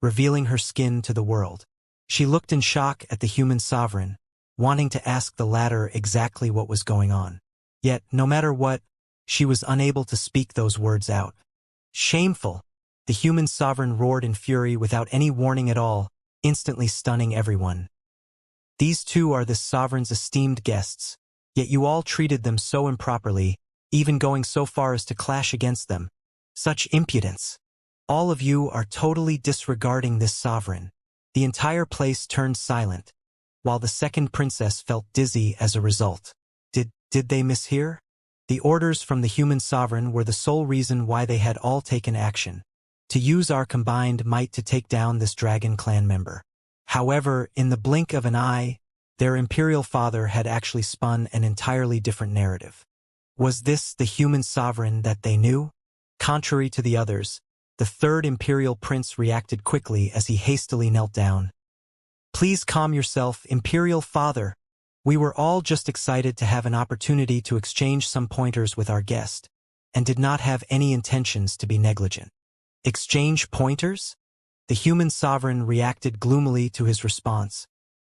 revealing her skin to the world. She looked in shock at the human sovereign, wanting to ask the latter exactly what was going on. Yet, no matter what, she was unable to speak those words out. "Shameful!" The human sovereign roared in fury without any warning at all, instantly stunning everyone. "These 2 are this sovereign's esteemed guests, yet you all treated them so improperly, even going so far as to clash against them. Such impudence! All of you are totally disregarding this sovereign." The entire place turned silent, while the second princess felt dizzy as a result. Did they mishear? The orders from the human sovereign were the sole reason why they had all taken action, to use our combined might to take down this dragon clan member. However, in the blink of an eye, their imperial father had actually spun an entirely different narrative. Was this the human sovereign that they knew? Contrary to the others, the third imperial prince reacted quickly as he hastily knelt down. Please calm yourself, Imperial Father. We were all just excited to have an opportunity to exchange some pointers with our guest, and did not have any intentions to be negligent. Exchange pointers? The human sovereign reacted gloomily to his response,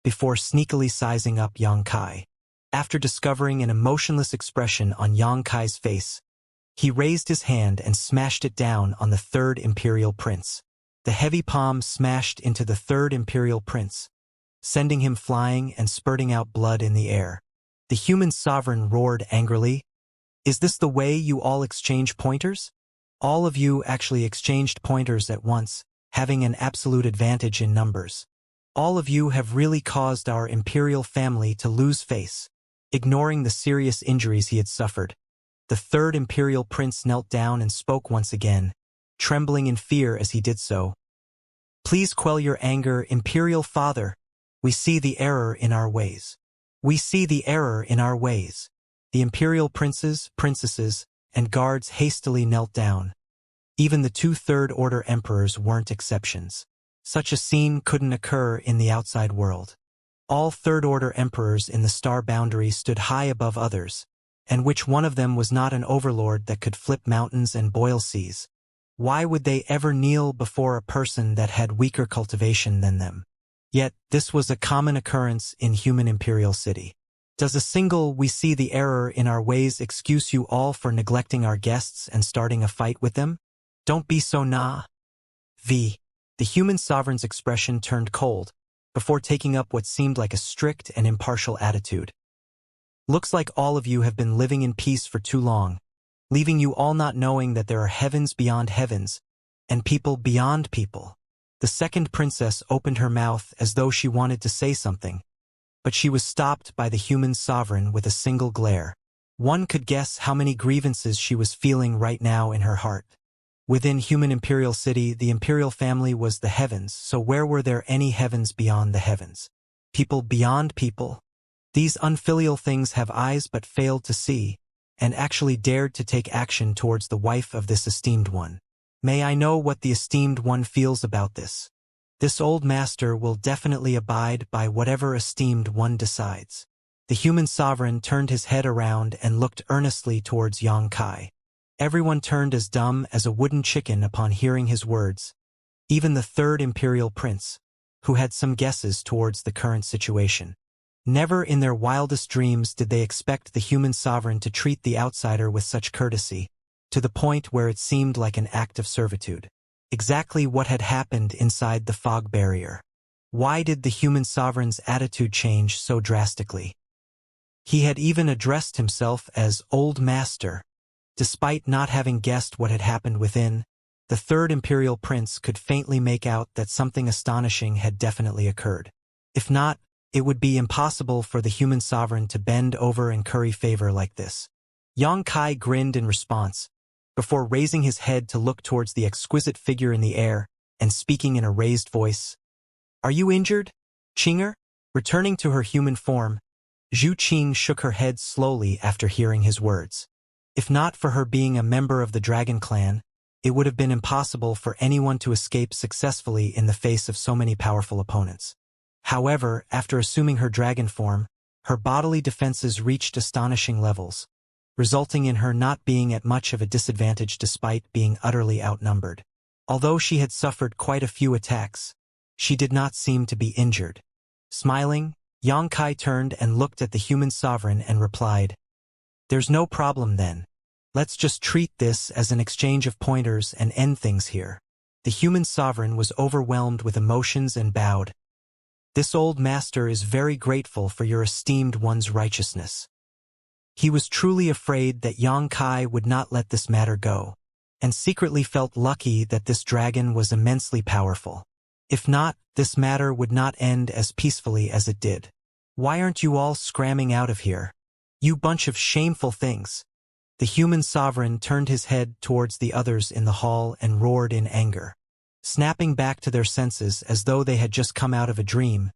before sneakily sizing up Yang Kai. After discovering an emotionless expression on Yang Kai's face, he raised his hand and smashed it down on the third Imperial Prince. The heavy palm smashed into the third Imperial Prince, sending him flying and spurting out blood in the air. The human sovereign roared angrily, "Is this the way you all exchange pointers?" All of you actually exchanged pointers at once, having an absolute advantage in numbers. All of you have really caused our imperial family to lose face. Ignoring the serious injuries he had suffered, the third Imperial Prince knelt down and spoke once again, trembling in fear as he did so. "Please quell your anger, Imperial Father. We see the error in our ways. We see the error in our ways." The Imperial princes, princesses, and guards hastily knelt down. Even the 2 third-order emperors weren't exceptions. Such a scene couldn't occur in the outside world. All third-order emperors in the star boundary stood high above others, and which one of them was not an overlord that could flip mountains and boil seas? Why would they ever kneel before a person that had weaker cultivation than them? Yet, this was a common occurrence in human imperial city. Does a single "we see the error in our ways" excuse you all for neglecting our guests and starting a fight with them? Don't be so The human sovereign's expression turned cold, before taking up what seemed like a strict and impartial attitude. "Looks like all of you have been living in peace for too long, leaving you all not knowing that there are heavens beyond heavens, and people beyond people." The second princess opened her mouth as though she wanted to say something, but she was stopped by the human sovereign with a single glare. One could guess how many grievances she was feeling right now in her heart. Within human imperial city, the imperial family was the heavens, so where were there any heavens beyond the heavens? People beyond people? These unfilial things have eyes but failed to see, and actually dared to take action towards the wife of this esteemed one. May I know what the esteemed one feels about this? This old master will definitely abide by whatever esteemed one decides. The human sovereign turned his head around and looked earnestly towards Yang Kai. Everyone turned as dumb as a wooden chicken upon hearing his words, even the third Imperial Prince, who had some guesses towards the current situation. Never in their wildest dreams did they expect the human sovereign to treat the outsider with such courtesy, to the point where it seemed like an act of servitude. Exactly what had happened inside the fog barrier? Why did the human sovereign's attitude change so drastically? He had even addressed himself as Old Master. Despite not having guessed what had happened within, the third Imperial Prince could faintly make out that something astonishing had definitely occurred. If not, it would be impossible for the human sovereign to bend over and curry favor like this. Yang Kai grinned in response, before raising his head to look towards the exquisite figure in the air and speaking in a raised voice. "Are you injured, Qinger?" Returning to her human form, Zhu Qing shook her head slowly after hearing his words. If not for her being a member of the Dragon Clan, it would have been impossible for anyone to escape successfully in the face of so many powerful opponents. However, after assuming her dragon form, her bodily defenses reached astonishing levels, resulting in her not being at much of a disadvantage despite being utterly outnumbered. Although she had suffered quite a few attacks, she did not seem to be injured. Smiling, Yang Kai turned and looked at the human sovereign and replied, "There's no problem then. Let's just treat this as an exchange of pointers and end things here." The human sovereign was overwhelmed with emotions and bowed. "This old master is very grateful for your esteemed one's righteousness." He was truly afraid that Yang Kai would not let this matter go, and secretly felt lucky that this dragon was immensely powerful. If not, this matter would not end as peacefully as it did. "Why aren't you all scramming out of here? You bunch of shameful things." The human sovereign turned his head towards the others in the hall and roared in anger. Snapping back to their senses as though they had just come out of a dream,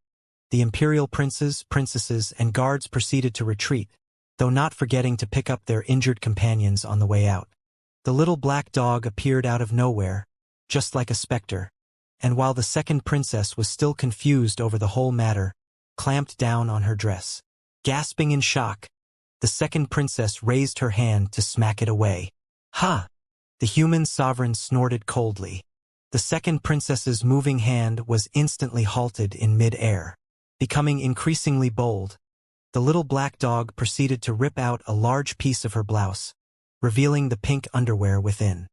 the imperial princes, princesses, and guards proceeded to retreat, though not forgetting to pick up their injured companions on the way out. The little black dog appeared out of nowhere, just like a specter. and while the second princess was still confused over the whole matter, clamped down on her dress. Gasping in shock, the second princess raised her hand to smack it away. "Ha!" The human sovereign snorted coldly. The second princess's moving hand was instantly halted in mid-air. Becoming increasingly bold, the little black dog proceeded to rip out a large piece of her blouse, revealing the pink underwear within.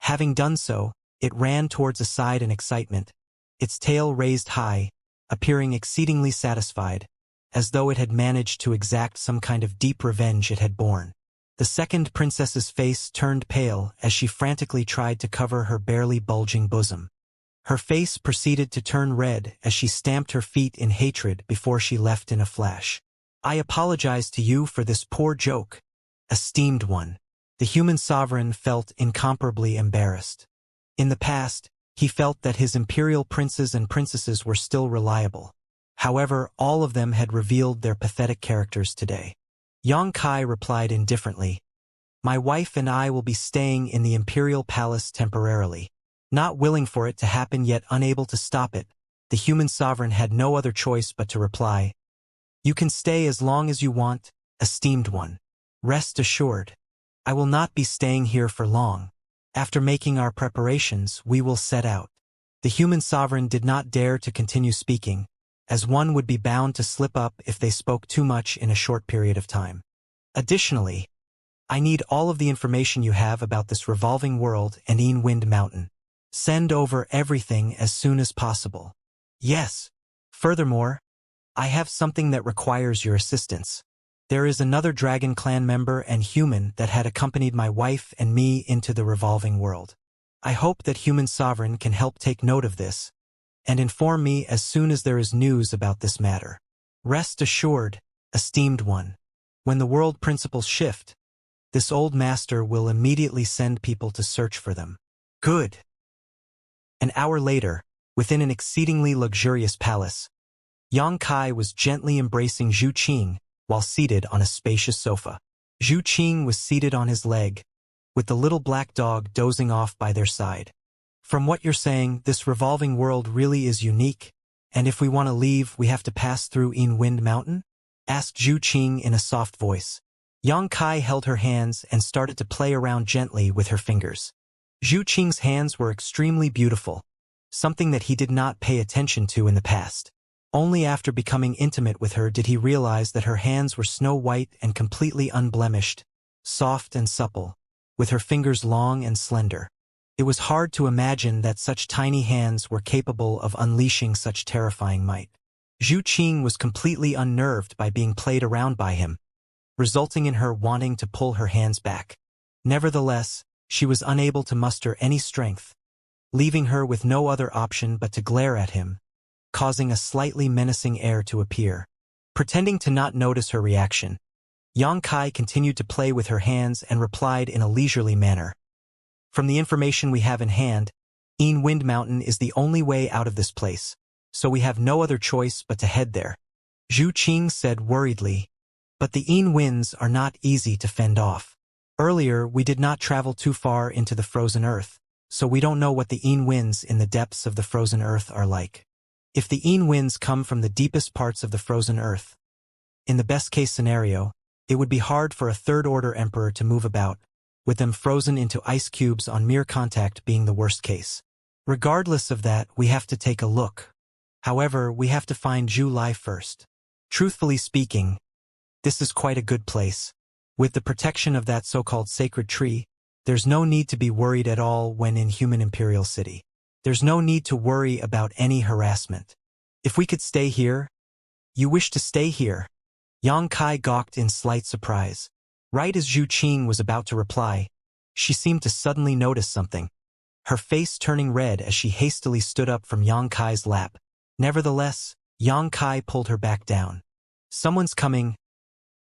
Having done so, it ran towards a side in excitement, its tail raised high, appearing exceedingly satisfied, as though it had managed to exact some kind of deep revenge it had borne. The second princess's face turned pale as she frantically tried to cover her barely bulging bosom. Her face proceeded to turn red as she stamped her feet in hatred before she left in a flash. "I apologize to you for this poor joke, esteemed one." The human sovereign felt incomparably embarrassed. In the past, he felt that his imperial princes and princesses were still reliable. However, all of them had revealed their pathetic characters today. Xianxia replied indifferently, "My wife and I will be staying in the imperial palace temporarily." Not willing for it to happen yet unable to stop it, the human sovereign had no other choice but to reply, "You can stay as long as you want, esteemed one. Rest assured, I will not be staying here for long. After making our preparations, we will set out." The human sovereign did not dare to continue speaking, as one would be bound to slip up if they spoke too much in a short period of time. "Additionally, I need all of the information you have about this revolving world and Wind Mountain. Send over everything as soon as possible." "Yes. Furthermore, I have something that requires your assistance. There is another Dragon Clan member and human that had accompanied my wife and me into the revolving world. I hope that human sovereign can help take note of this and inform me as soon as there is news about this matter. Rest assured, esteemed one, when the world principles shift, this old master will immediately send people to search for them." "Good." An hour later, within an exceedingly luxurious palace, Xianxia was gently embracing Zhu Qing while seated on a spacious sofa. Zhu Qing was seated on his leg, with the little black dog dozing off by their side. "From what you're saying, this revolving world really is unique, and if we want to leave, we have to pass through Wind Mountain?" asked Zhu Qing in a soft voice. Xianxia held her hands and started to play around gently with her fingers. Zhu Qing's hands were extremely beautiful, something that he did not pay attention to in the past. Only after becoming intimate with her did he realize that her hands were snow white and completely unblemished, soft and supple, with her fingers long and slender. It was hard to imagine that such tiny hands were capable of unleashing such terrifying might. Zhu Qing was completely unnerved by being played around by him, resulting in her wanting to pull her hands back. Nevertheless, she was unable to muster any strength, leaving her with no other option but to glare at him, causing a slightly menacing air to appear. Pretending to not notice her reaction, Xianxia continued to play with her hands and replied in a leisurely manner, "From the information we have in hand, Wind Mountain is the only way out of this place, so we have no other choice but to head there." Zhu Qing said worriedly, "But the Winds are not easy to fend off. Earlier, we did not travel too far into the frozen earth, so we don't know what the Winds in the depths of the frozen earth are like. If the Winds come from the deepest parts of the frozen earth, in the best-case scenario, it would be hard for a third-order emperor to move about, with them frozen into ice cubes on mere contact being the worst case. Regardless of that, we have to take a look. However, we have to find Zhu Lai first. Truthfully speaking, this is quite a good place. With the protection of that so-called sacred tree, there's no need to be worried at all when in human imperial city. There's no need to worry about any harassment. If we could stay here..." "You wish to stay here?" Xianxia gawked in slight surprise. Right as Zhu Qing was about to reply, she seemed to suddenly notice something, her face turning red as she hastily stood up from Xianxia's lap. Nevertheless, Xianxia pulled her back down. "Someone's coming."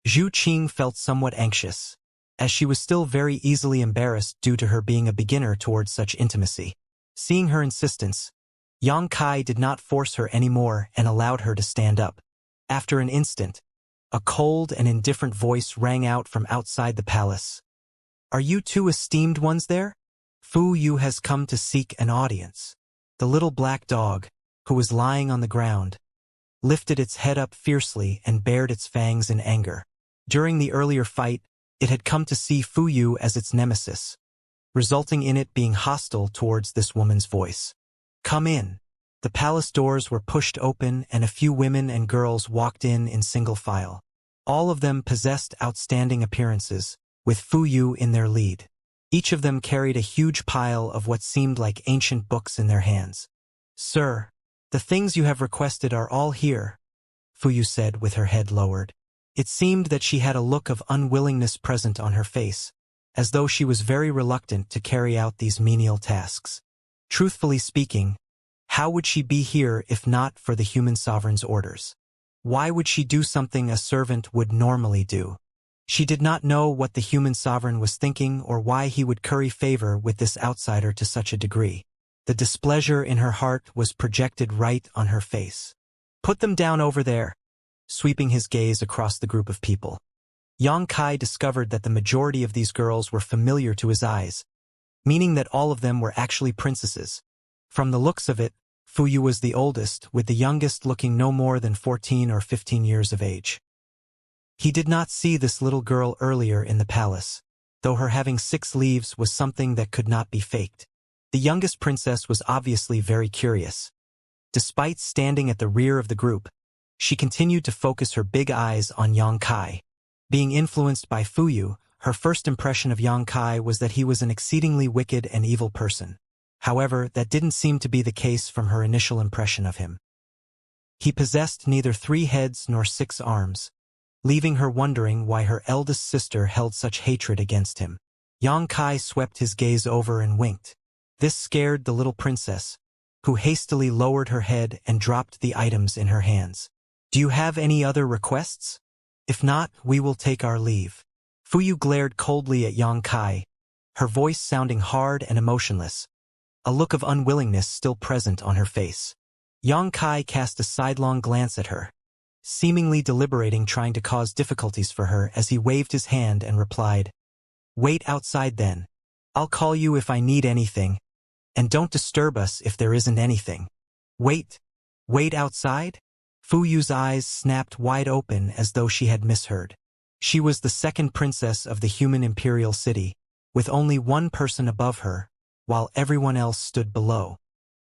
Zhu Qing felt somewhat anxious, as she was still very easily embarrassed due to her being a beginner towards such intimacy. Seeing her insistence, Xianxia did not force her anymore and allowed her to stand up. After an instant, a cold and indifferent voice rang out from outside the palace. "Are you two esteemed ones there? Fu Yu has come to seek an audience." The little black dog, who was lying on the ground, lifted its head up fiercely and bared its fangs in anger. During the earlier fight, it had come to see Fu Yu as its nemesis, resulting in it being hostile towards this woman's voice. "Come in." The palace doors were pushed open and a few women and girls walked in single file. All of them possessed outstanding appearances, with Fu Yu in their lead. Each of them carried a huge pile of what seemed like ancient books in their hands. "Sir, the things you have requested are all here," Fu Yu said with her head lowered. It seemed that she had a look of unwillingness present on her face, as though she was very reluctant to carry out these menial tasks. Truthfully speaking, how would she be here if not for the human sovereign's orders? Why would she do something a servant would normally do? She did not know what the human sovereign was thinking or why he would curry favor with this outsider to such a degree. The displeasure in her heart was projected right on her face. "Put them down over there," sweeping his gaze across the group of people. Yang Kai discovered that the majority of these girls were familiar to his eyes, meaning that all of them were actually princesses. From the looks of it, Fu Yu was the oldest, with the youngest looking no more than 14 or 15 years of age. He did not see this little girl earlier in the palace, though her having 6 leaves was something that could not be faked. The youngest princess was obviously very curious. Despite standing at the rear of the group, she continued to focus her big eyes on Yang Kai. Being influenced by Fu Yu, her first impression of Yang Kai was that he was an exceedingly wicked and evil person. However, that didn't seem to be the case from her initial impression of him. He possessed neither 3 heads nor 6 arms, leaving her wondering why her eldest sister held such hatred against him. Yang Kai swept his gaze over and winked. This scared the little princess, who hastily lowered her head and dropped the items in her hands. "Do you have any other requests? If not, we will take our leave." Fu Yu glared coldly at Yang Kai, her voice sounding hard and emotionless, a look of unwillingness still present on her face. Yang Kai cast a sidelong glance at her, seemingly deliberating trying to cause difficulties for her as he waved his hand and replied, "Wait outside then. I'll call you if I need anything, and don't disturb us if there isn't anything." "Wait outside?" Fu Yu's eyes snapped wide open as though she had misheard. She was the second princess of the human imperial city, with only one person above her, while everyone else stood below.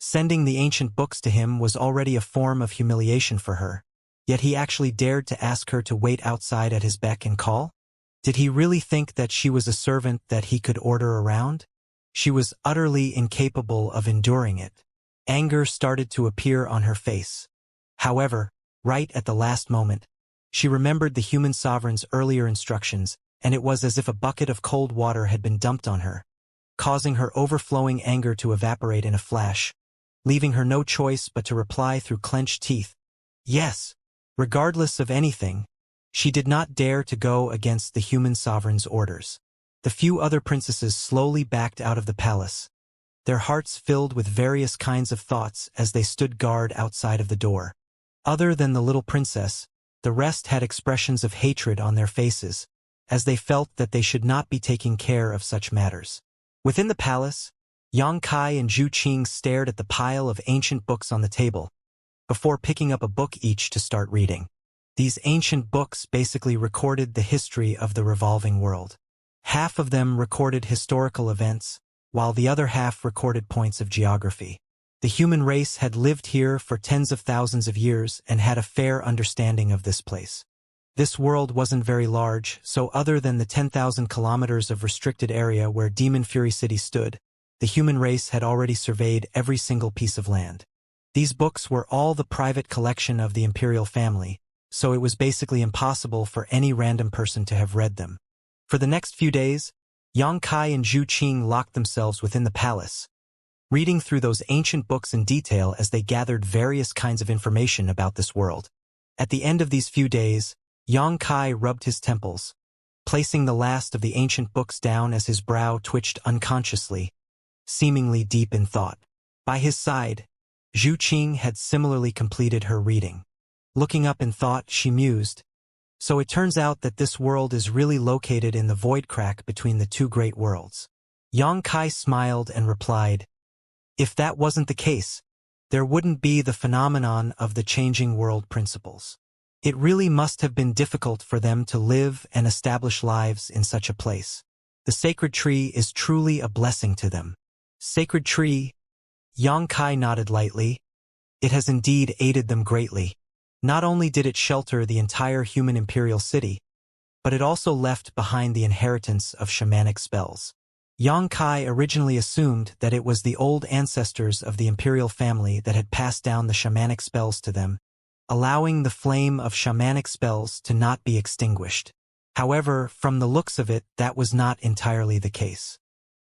Sending the ancient books to him was already a form of humiliation for her, yet he actually dared to ask her to wait outside at his beck and call? Did he really think that she was a servant that he could order around? She was utterly incapable of enduring it. Anger started to appear on her face. However, right at the last moment, she remembered the human sovereign's earlier instructions, and it was as if a bucket of cold water had been dumped on her, causing her overflowing anger to evaporate in a flash, leaving her no choice but to reply through clenched teeth, "Yes." Regardless of anything, she did not dare to go against the human sovereign's orders. The few other princesses slowly backed out of the palace, their hearts filled with various kinds of thoughts as they stood guard outside of the door. Other than the little princess, the rest had expressions of hatred on their faces, as they felt that they should not be taking care of such matters. Within the palace, Yang Kai and Zhu Qing stared at the pile of ancient books on the table, before picking up a book each to start reading. These ancient books basically recorded the history of the revolving world. Half of them recorded historical events, while the other half recorded points of geography. The human race had lived here for tens of thousands of years and had a fair understanding of this place. This world wasn't very large, so other than the 10,000 kilometers of restricted area where Demon Fury City stood, the human race had already surveyed every single piece of land. These books were all the private collection of the imperial family, so it was basically impossible for any random person to have read them. For the next few days, Yang Kai and Zhu Qing locked themselves within the palace, reading through those ancient books in detail as they gathered various kinds of information about this world. At the end of these few days, Yang Kai rubbed his temples, placing the last of the ancient books down as his brow twitched unconsciously, seemingly deep in thought. By his side, Zhu Qing had similarly completed her reading. Looking up in thought, she mused, "So it turns out that this world is really located in the void crack between the two great worlds." Yang Kai smiled and replied, If that wasn't the case, there wouldn't be the phenomenon of the changing world principles. It really must have been difficult for them to live and establish lives in such a place. The sacred tree is truly a blessing to them. Sacred tree, Xianxia nodded lightly. It has indeed aided them greatly. Not only did it shelter the entire human imperial city, but it also left behind the inheritance of shamanic spells. Xianxia originally assumed that it was the old ancestors of the imperial family that had passed down the shamanic spells to them, allowing the flame of shamanic spells to not be extinguished. However, from the looks of it, that was not entirely the case.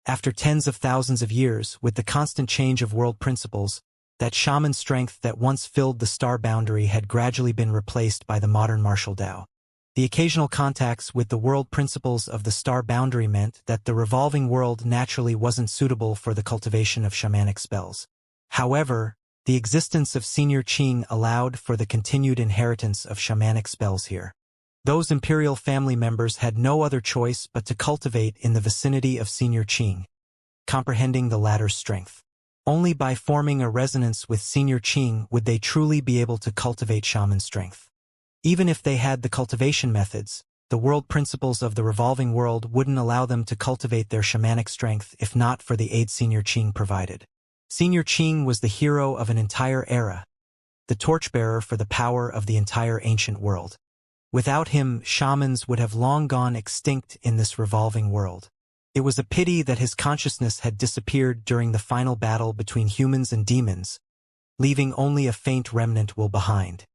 After tens of thousands of years, with the constant change of world principles, that shaman strength that once filled the star boundary had gradually been replaced by the modern martial Tao. The occasional contacts with the world principles of the star boundary meant that the revolving world naturally wasn't suitable for the cultivation of shamanic spells. However, the existence of Senior Qing allowed for the continued inheritance of shamanic spells here. Those imperial family members had no other choice but to cultivate in the vicinity of Senior Qing, comprehending the latter's strength. Only by forming a resonance with Senior Qing would they truly be able to cultivate shaman strength. Even if they had the cultivation methods, the world principles of the revolving world wouldn't allow them to cultivate their shamanic strength if not for the aid Senior Qing provided. Senior Qing was the hero of an entire era, the torchbearer for the power of the entire ancient world. Without him, shamans would have long gone extinct in this revolving world. It was a pity that his consciousness had disappeared during the final battle between humans and demons, leaving only a faint remnant behind.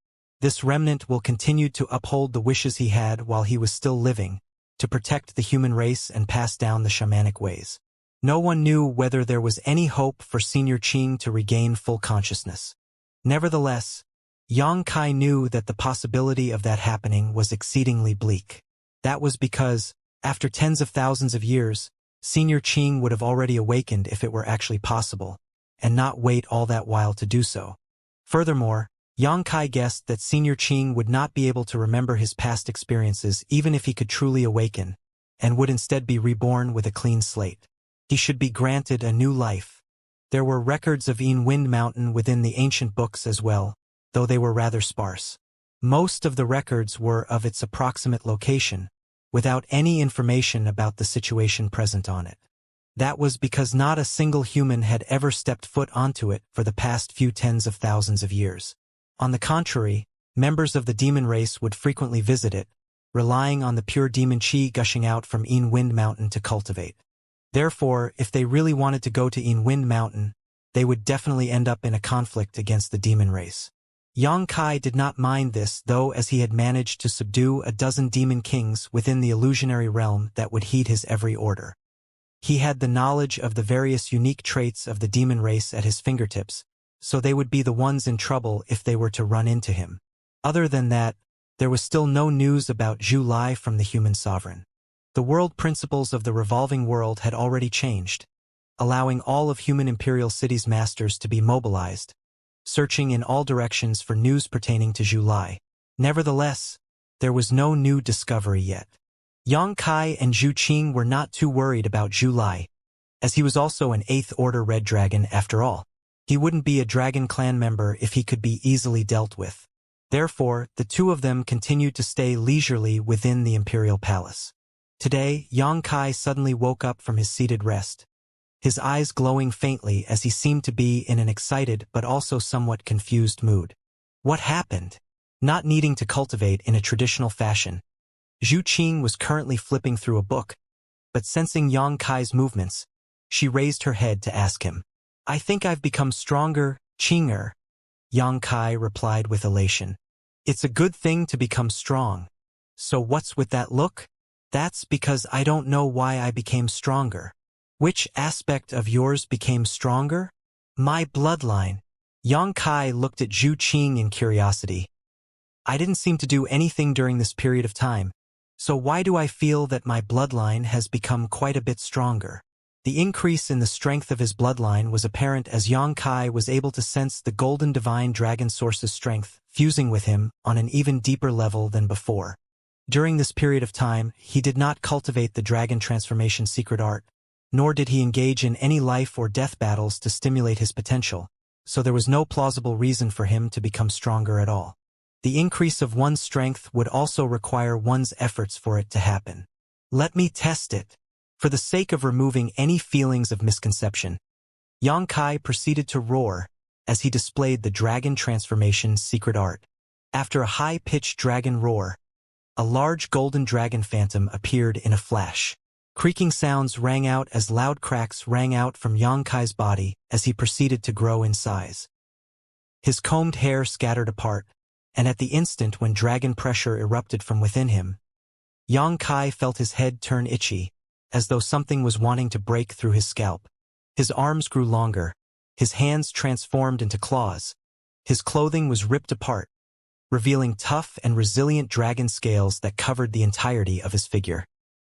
This remnant will continue to uphold the wishes he had while he was still living, to protect the human race and pass down the shamanic ways. No one knew whether there was any hope for Senior Qing to regain full consciousness. Nevertheless, Xianxia knew that the possibility of that happening was exceedingly bleak. That was because, after tens of thousands of years, Senior Qing would have already awakened if it were actually possible, and not wait all that while to do so. Furthermore, Xianxia guessed that Senior Qing would not be able to remember his past experiences even if he could truly awaken, and would instead be reborn with a clean slate. He should be granted a new life. There were records of Wind Mountain within the ancient books as well, though they were rather sparse. Most of the records were of its approximate location, without any information about the situation present on it. That was because not a single human had ever stepped foot onto it for the past few tens of thousands of years. On the contrary, members of the demon race would frequently visit it, relying on the pure demon chi gushing out from Wind Mountain to cultivate. Therefore, if they really wanted to go to Wind Mountain, they would definitely end up in a conflict against the demon race. Xianxia did not mind this though, as he had managed to subdue a dozen demon kings within the illusionary realm that would heed his every order. He had the knowledge of the various unique traits of the demon race at his fingertips, so they would be the ones in trouble if they were to run into him. Other than that, there was still no news about Zhu Lai from the human sovereign. The world principles of the revolving world had already changed, allowing all of human imperial city's masters to be mobilized, searching in all directions for news pertaining to Zhu Lai. Nevertheless, there was no new discovery yet. Xianxia and Zhu Qing were not too worried about Zhu Lai, as he was also an 8th Order Red Dragon after all. He wouldn't be a Dragon Clan member if he could be easily dealt with. Therefore, the two of them continued to stay leisurely within the imperial palace. Today, Xianxia suddenly woke up from his seated rest, his eyes glowing faintly as he seemed to be in an excited but also somewhat confused mood. What happened? Not needing to cultivate in a traditional fashion, Zhu Qing was currently flipping through a book, but sensing Xianxia's movements, she raised her head to ask him. I think I've become stronger, Qinger, Xianxia replied with elation. It's a good thing to become strong. So what's with that look? That's because I don't know why I became stronger. Which aspect of yours became stronger? My bloodline. Xianxia looked at Zhu Qing in curiosity. I didn't seem to do anything during this period of time, so why do I feel that my bloodline has become quite a bit stronger? The increase in the strength of his bloodline was apparent as Xianxia was able to sense the golden divine dragon source's strength fusing with him on an even deeper level than before. During this period of time, he did not cultivate the dragon transformation secret art, nor did he engage in any life or death battles to stimulate his potential, so there was no plausible reason for him to become stronger at all. The increase of one's strength would also require one's efforts for it to happen. Let me test it. For the sake of removing any feelings of misconception, Xianxia proceeded to roar as he displayed the dragon transformation's secret art. After a high-pitched dragon roar, a large golden dragon phantom appeared in a flash. Creaking sounds rang out as loud cracks rang out from Xianxia's body as he proceeded to grow in size. His combed hair scattered apart, and at the instant when dragon pressure erupted from within him, Xianxia felt his head turn itchy, as though something was wanting to break through his scalp. His arms grew longer, his hands transformed into claws, his clothing was ripped apart, revealing tough and resilient dragon scales that covered the entirety of his figure.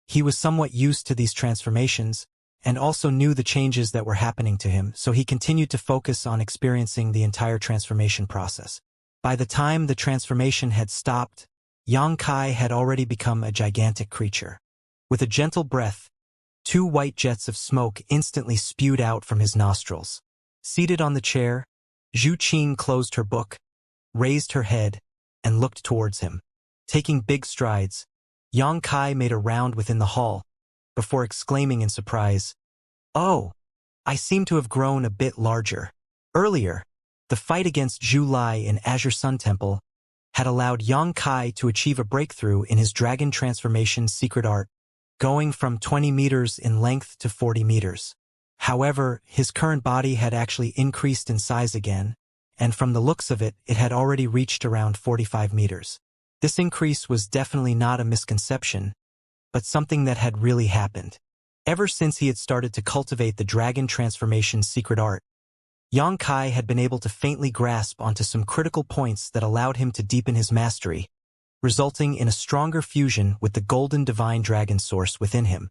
He was somewhat used to these transformations, and also knew the changes that were happening to him, so he continued to focus on experiencing the entire transformation process. By the time the transformation had stopped, Xianxia had already become a gigantic creature. With a gentle breath, 2 white jets of smoke instantly spewed out from his nostrils. Seated on the chair, Zhu Qing closed her book, raised her head, and looked towards him. Taking big strides, Xianxia made a round within the hall, before exclaiming in surprise, "Oh, I seem to have grown a bit larger." Earlier, the fight against Zhu Lai in Azure Sun Temple had allowed Xianxia to achieve a breakthrough in his dragon transformation secret art, going from 20 meters in length to 40 meters. However, his current body had actually increased in size again, and from the looks of it, it had already reached around 45 meters. This increase was definitely not a misconception, but something that had really happened. Ever since he had started to cultivate the dragon transformation secret art, Xianxia had been able to faintly grasp onto some critical points that allowed him to deepen his mastery, resulting in a stronger fusion with the golden divine dragon source within him.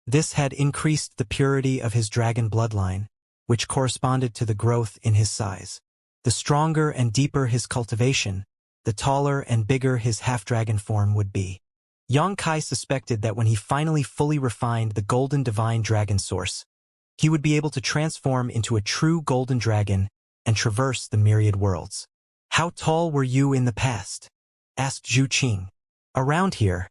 This had increased the purity of his dragon bloodline, which corresponded to the growth in his size. The stronger and deeper his cultivation, the taller and bigger his half-dragon form would be. Xianxia suspected that when he finally fully refined the golden divine dragon source, he would be able to transform into a true golden dragon and traverse the myriad worlds. "How tall were you in the past?" asked Zhu Qing. "Around here."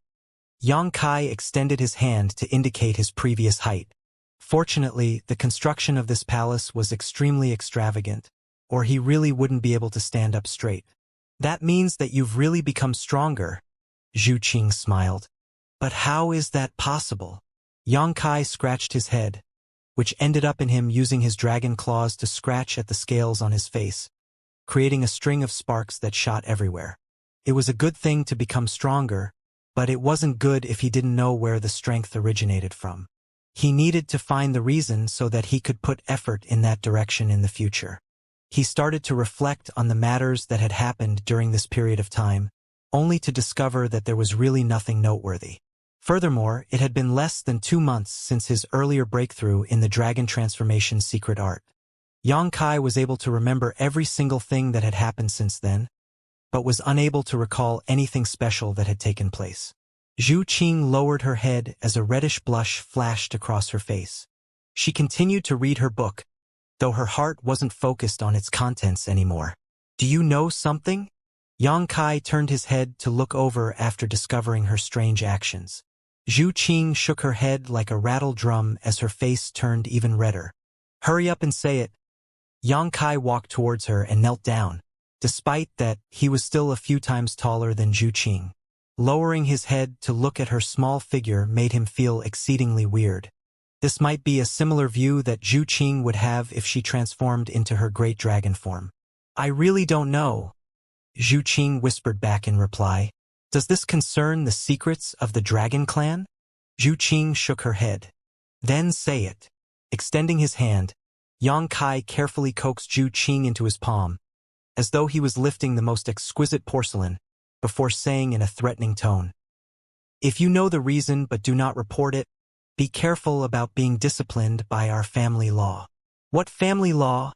Xianxia extended his hand to indicate his previous height. Fortunately, the construction of this palace was extremely extravagant, or he really wouldn't be able to stand up straight. "That means that you've really become stronger," Zhu Qing smiled. "But how is that possible?" Xianxia scratched his head, which ended up in him using his dragon claws to scratch at the scales on his face, creating a string of sparks that shot everywhere. It was a good thing to become stronger, but it wasn't good if he didn't know where the strength originated from. He needed to find the reason so that he could put effort in that direction in the future. He started to reflect on the matters that had happened during this period of time, only to discover that there was really nothing noteworthy. Furthermore, it had been less than 2 months since his earlier breakthrough in the dragon transformation secret art. Xianxia was able to remember every single thing that had happened since then, but was unable to recall anything special that had taken place. Zhu Qing lowered her head as a reddish blush flashed across her face. She continued to read her book, though her heart wasn't focused on its contents anymore. "Do you know something?" Xianxia turned his head to look over after discovering her strange actions. Zhu Qing shook her head like a rattled drum as her face turned even redder. "Hurry up and say it." Xianxia walked towards her and knelt down, despite that he was still a few times taller than Zhu Qing. Lowering his head to look at her small figure made him feel exceedingly weird. This might be a similar view that Zhu Qing would have if she transformed into her great dragon form. "I really don't know," Zhu Qing whispered back in reply. "Does this concern the secrets of the dragon clan?" Zhu Qing shook her head. "Then say it." Extending his hand, Xianxia carefully coaxed Zhu Qing into his palm, as though he was lifting the most exquisite porcelain, before saying in a threatening tone, "If you know the reason but do not report it, be careful about being disciplined by our family law." "What family law?"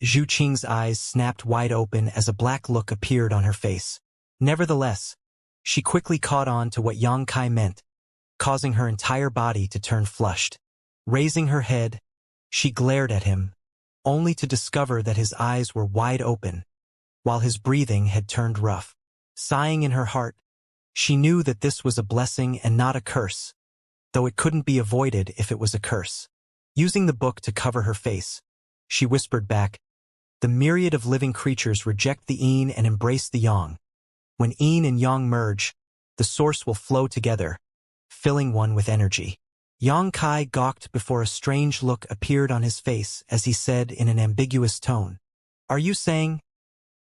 Zhu Qing's eyes snapped wide open as a black look appeared on her face. Nevertheless, she quickly caught on to what Xianxia meant, causing her entire body to turn flushed. Raising her head, she glared at him, only to discover that his eyes were wide open, while his breathing had turned rough. Sighing in her heart, she knew that this was a blessing and not a curse, though it couldn't be avoided if it was a curse. Using the book to cover her face, she whispered back, "The myriad of living creatures reject the yin and embrace the yang. When yin and yang merge, the source will flow together, filling one with energy." Yang Kai gawked before a strange look appeared on his face as he said in an ambiguous tone, "Are you saying?"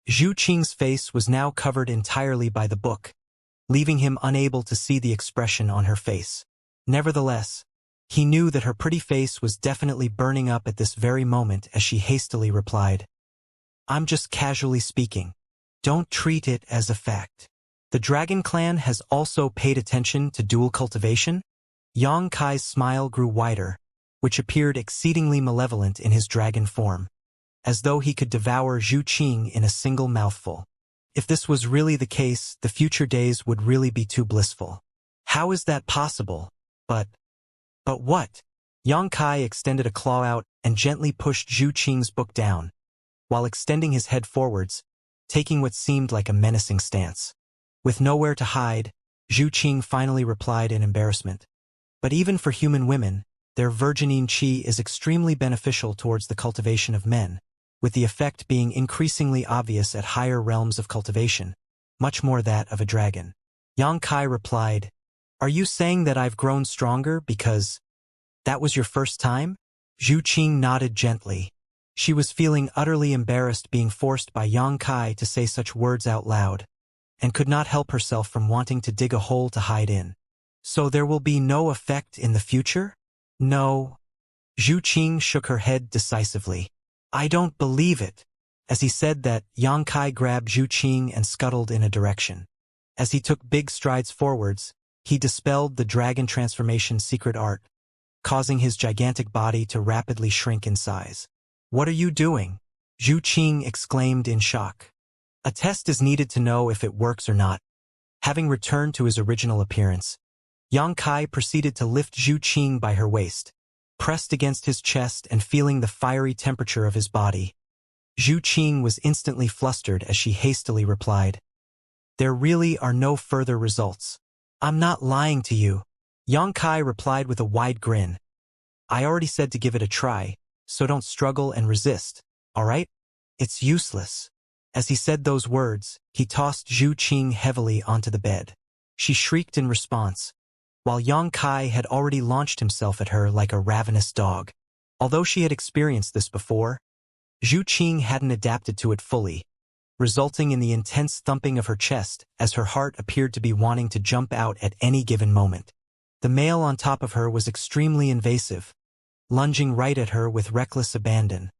Zhu Qing's face was now covered entirely by the book, leaving him unable to see the expression on her face. Nevertheless, he knew that her pretty face was definitely burning up at this very moment as she hastily replied, "I'm just casually speaking. Don't treat it as a fact." The Dragon Clan has also paid attention to dual cultivation? Yang Kai's smile grew wider, which appeared exceedingly malevolent in his dragon form, as though he could devour Zhu Qing in a single mouthful. If this was really the case, the future days would really be too blissful. How is that possible? But what? Yang Kai extended a claw out and gently pushed Zhu Qing's book down, while extending his head forwards, taking what seemed like a menacing stance. With nowhere to hide, Zhu Qing finally replied in embarrassment. But even for human women, their virginine qi is extremely beneficial towards the cultivation of men, with the effect being increasingly obvious at higher realms of cultivation, much more that of a dragon. Yang Kai replied, "Are you saying that I've grown stronger because that was your first time?" Zhu Qing nodded gently. She was feeling utterly embarrassed being forced by Yang Kai to say such words out loud, and could not help herself from wanting to dig a hole to hide in. "So there will be no effect in the future?" "No." Zhu Qing shook her head decisively. "I don't believe it." As he said that, Yang Kai grabbed Zhu Qing and scuttled in a direction. As he took big strides forwards, he dispelled the dragon transformation secret art, causing his gigantic body to rapidly shrink in size. "What are you doing?" Zhu Qing exclaimed in shock. A test is needed to know if it works or not. Having returned to his original appearance, Yang Kai proceeded to lift Zhu Qing by her waist, pressed against his chest and feeling the fiery temperature of his body. Zhu Qing was instantly flustered as she hastily replied, "There really are no further results." "I'm not lying to you," Yang Kai replied with a wide grin. "I already said to give it a try, so don't struggle and resist, all right? It's useless." As he said those words, he tossed Zhu Qing heavily onto the bed. She shrieked in response, while Yang Kai had already launched himself at her like a ravenous dog. Although she had experienced this before, Zhu Qing hadn't adapted to it fully, resulting in the intense thumping of her chest as her heart appeared to be wanting to jump out at any given moment. The male on top of her was extremely invasive, lunging right at her with reckless abandon,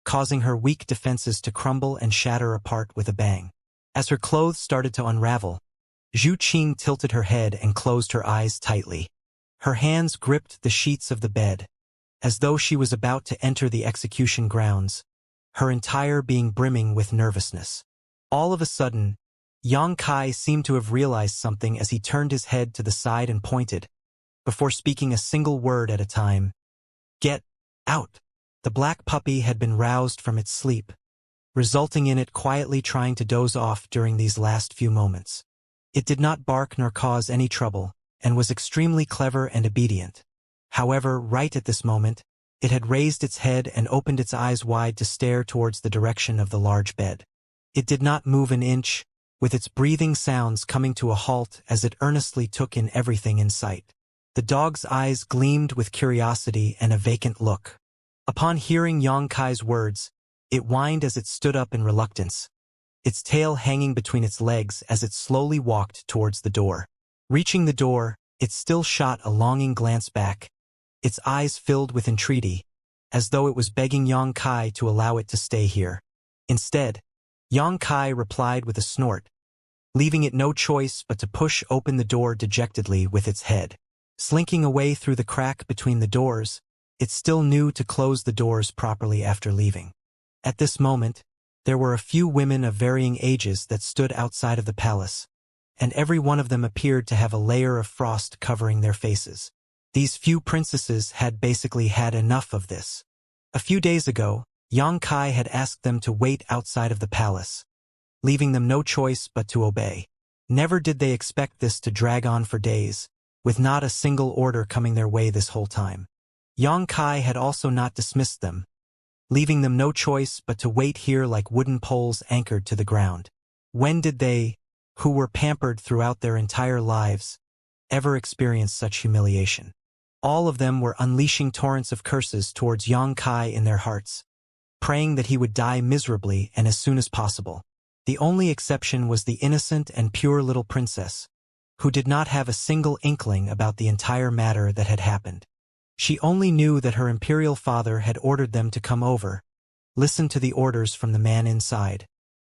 causing her weak defenses to crumble and shatter apart with a bang. As her clothes started to unravel, Zhu Qing tilted her head and closed her eyes tightly. Her hands gripped the sheets of the bed, as though she was about to enter the execution grounds, her entire being brimming with nervousness. All of a sudden, Yang Kai seemed to have realized something as he turned his head to the side and pointed, before speaking a single word at a time. "Get out!" The black puppy had been roused from its sleep, resulting in it quietly trying to doze off during these last few moments. It did not bark nor cause any trouble, and was extremely clever and obedient. However, right at this moment, it had raised its head and opened its eyes wide to stare towards the direction of the large bed. It did not move an inch, with its breathing sounds coming to a halt as it earnestly took in everything in sight. The dog's eyes gleamed with curiosity and a vacant look. Upon hearing Yang Kai's words, it whined as it stood up in reluctance, its tail hanging between its legs as it slowly walked towards the door. Reaching the door, it still shot a longing glance back, its eyes filled with entreaty, as though it was begging Yang Kai to allow it to stay here. Instead, Yang Kai replied with a snort, leaving it no choice but to push open the door dejectedly with its head. Slinking away through the crack between the doors, it still knew to close the doors properly after leaving. At this moment, there were a few women of varying ages that stood outside of the palace, and every one of them appeared to have a layer of frost covering their faces. These few princesses had basically had enough of this. A few days ago, Yang Kai had asked them to wait outside of the palace, leaving them no choice but to obey. Never did they expect this to drag on for days, with not a single order coming their way this whole time. Yang Kai had also not dismissed them, leaving them no choice but to wait here like wooden poles anchored to the ground. When did they, who were pampered throughout their entire lives, ever experience such humiliation? All of them were unleashing torrents of curses towards Yang Kai in their hearts, praying that he would die miserably and as soon as possible. The only exception was the innocent and pure little princess, who did not have a single inkling about the entire matter that had happened. She only knew that her imperial father had ordered them to come over, listen to the orders from the man inside,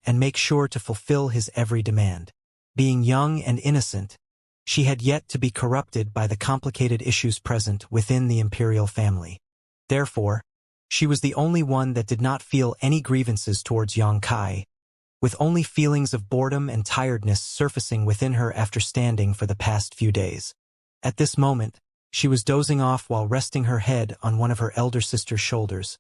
and make sure to fulfill his every demand. Being young and innocent, she had yet to be corrupted by the complicated issues present within the imperial family. Therefore, she was the only one that did not feel any grievances towards Yang Kai, with only feelings of boredom and tiredness surfacing within her after standing for the past few days. At this moment, she was dozing off while resting her head on one of her elder sister's shoulders,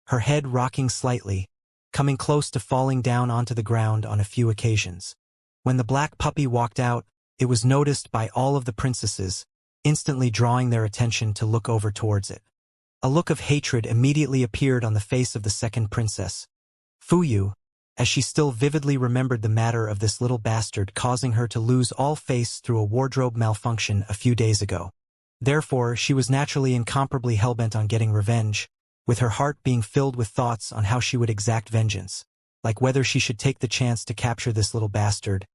her head rocking slightly, coming close to falling down onto the ground on a few occasions. When the black puppy walked out, it was noticed by all of the princesses, instantly drawing their attention to look over towards it. A look of hatred immediately appeared on the face of the second princess, Fuyu, as she still vividly remembered the matter of this little bastard causing her to lose all face through a wardrobe malfunction a few days ago. Therefore, she was naturally incomparably hellbent on getting revenge, with her heart being filled with thoughts on how she would exact vengeance, like whether she should take the chance to capture this little bastard,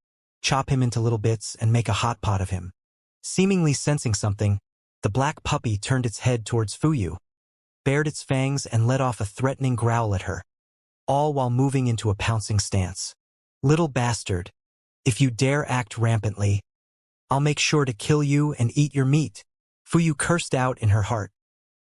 chop him into little bits and make a hot pot of him. Seemingly sensing something, the black puppy turned its head towards Fuyu, bared its fangs and let off a threatening growl at her, all while moving into a pouncing stance. "Little bastard, if you dare act rampantly, I'll make sure to kill you and eat your meat," Fuyu cursed out in her heart,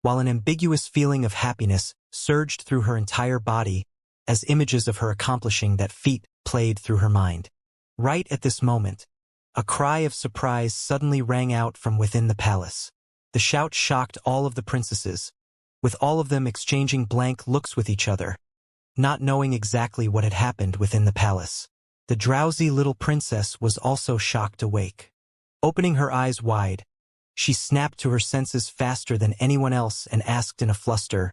while an ambiguous feeling of happiness surged through her entire body as images of her accomplishing that feat played through her mind. Right at this moment, a cry of surprise suddenly rang out from within the palace. The shout shocked all of the princesses, with all of them exchanging blank looks with each other, not knowing exactly what had happened within the palace. The drowsy little princess was also shocked awake. Opening her eyes wide, she snapped to her senses faster than anyone else and asked in a fluster,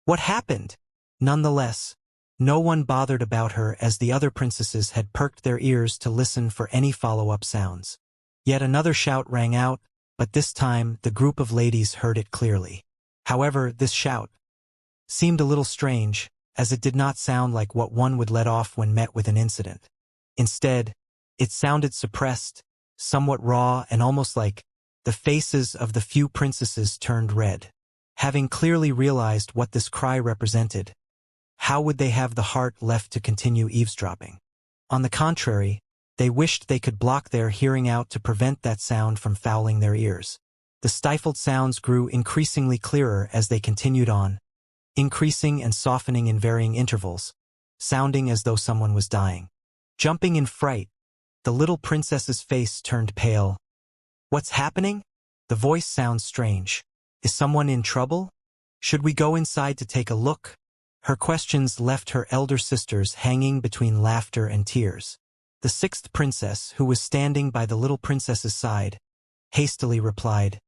"What happened?" Nonetheless, no one bothered about her as the other princesses had perked their ears to listen for any follow-up sounds. Yet another shout rang out, but this time the group of ladies heard it clearly. However, this shout seemed a little strange, as it did not sound like what one would let off when met with an incident. Instead, it sounded suppressed, somewhat raw, and almost like the faces of the few princesses turned red. Having clearly realized what this cry represented, how would they have the heart left to continue eavesdropping? On the contrary, they wished they could block their hearing out to prevent that sound from fouling their ears. The stifled sounds grew increasingly clearer as they continued on, increasing and softening in varying intervals, sounding as though someone was dying. Jumping in fright, the little princess's face turned pale. "What's happening? The voice sounds strange. Is someone in trouble? Should we go inside to take a look?" Her questions left her elder sisters hanging between laughter and tears. The sixth princess, who was standing by the little princess's side, hastily replied,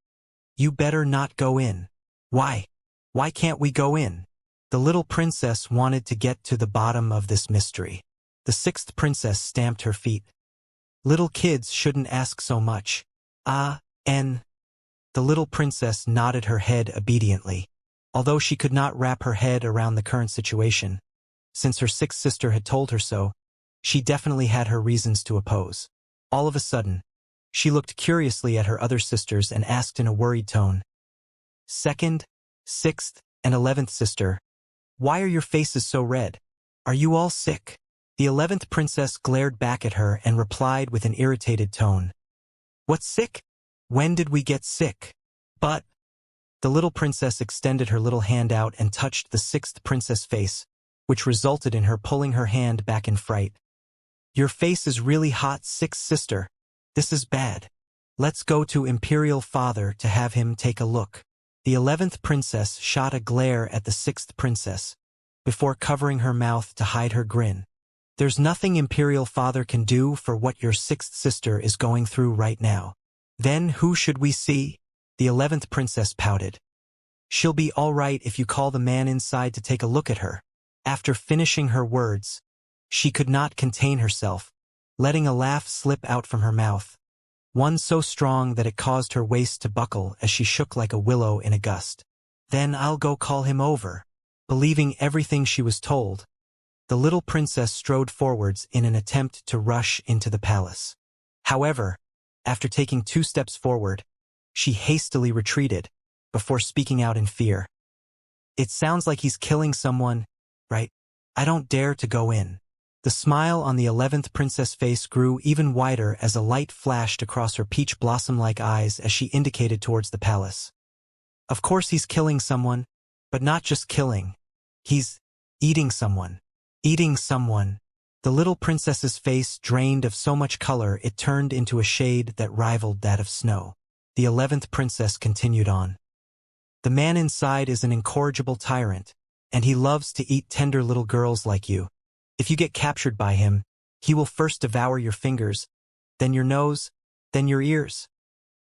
"You better not go in." "Why? Why can't we go in?" The little princess wanted to get to the bottom of this mystery. The sixth princess stamped her feet. "Little kids shouldn't ask so much." The little princess nodded her head obediently, although she could not wrap her head around the current situation. Since her sixth sister had told her so, she definitely had her reasons to oppose. All of a sudden, she looked curiously at her other sisters and asked in a worried tone, "Second, sixth, and 11th sister, why are your faces so red? Are you all sick?" The 11th princess glared back at her and replied with an irritated tone, "What's sick? When did we get sick?" "But—" The little princess extended her little hand out and touched the sixth princess' face, which resulted in her pulling her hand back in fright. "Your face is really hot, sixth sister. This is bad." Let's go to Imperial Father to have him take a look. The 11th princess shot a glare at the 6th princess, before covering her mouth to hide her grin. There's nothing Imperial Father can do for what your 6th sister is going through right now. Then who should we see? The 11th princess pouted. She'll be all right if you call the man inside to take a look at her. After finishing her words, she could not contain herself, letting a laugh slip out from her mouth. One so strong that it caused her waist to buckle as she shook like a willow in a gust. Then I'll go call him over. Believing everything she was told, the little princess strode forwards in an attempt to rush into the palace. However, after taking 2 steps forward, she hastily retreated, before speaking out in fear. It sounds like he's killing someone, right? I don't dare to go in. The smile on the 11th princess' face grew even wider as a light flashed across her peach blossom-like eyes as she indicated towards the palace. Of course he's killing someone, but not just killing. He's eating someone. Eating someone. The little princess's face drained of so much color it turned into a shade that rivaled that of snow. The 11th princess continued on. The man inside is an incorrigible tyrant, and he loves to eat tender little girls like you. If you get captured by him, he will first devour your fingers, then your nose, then your ears.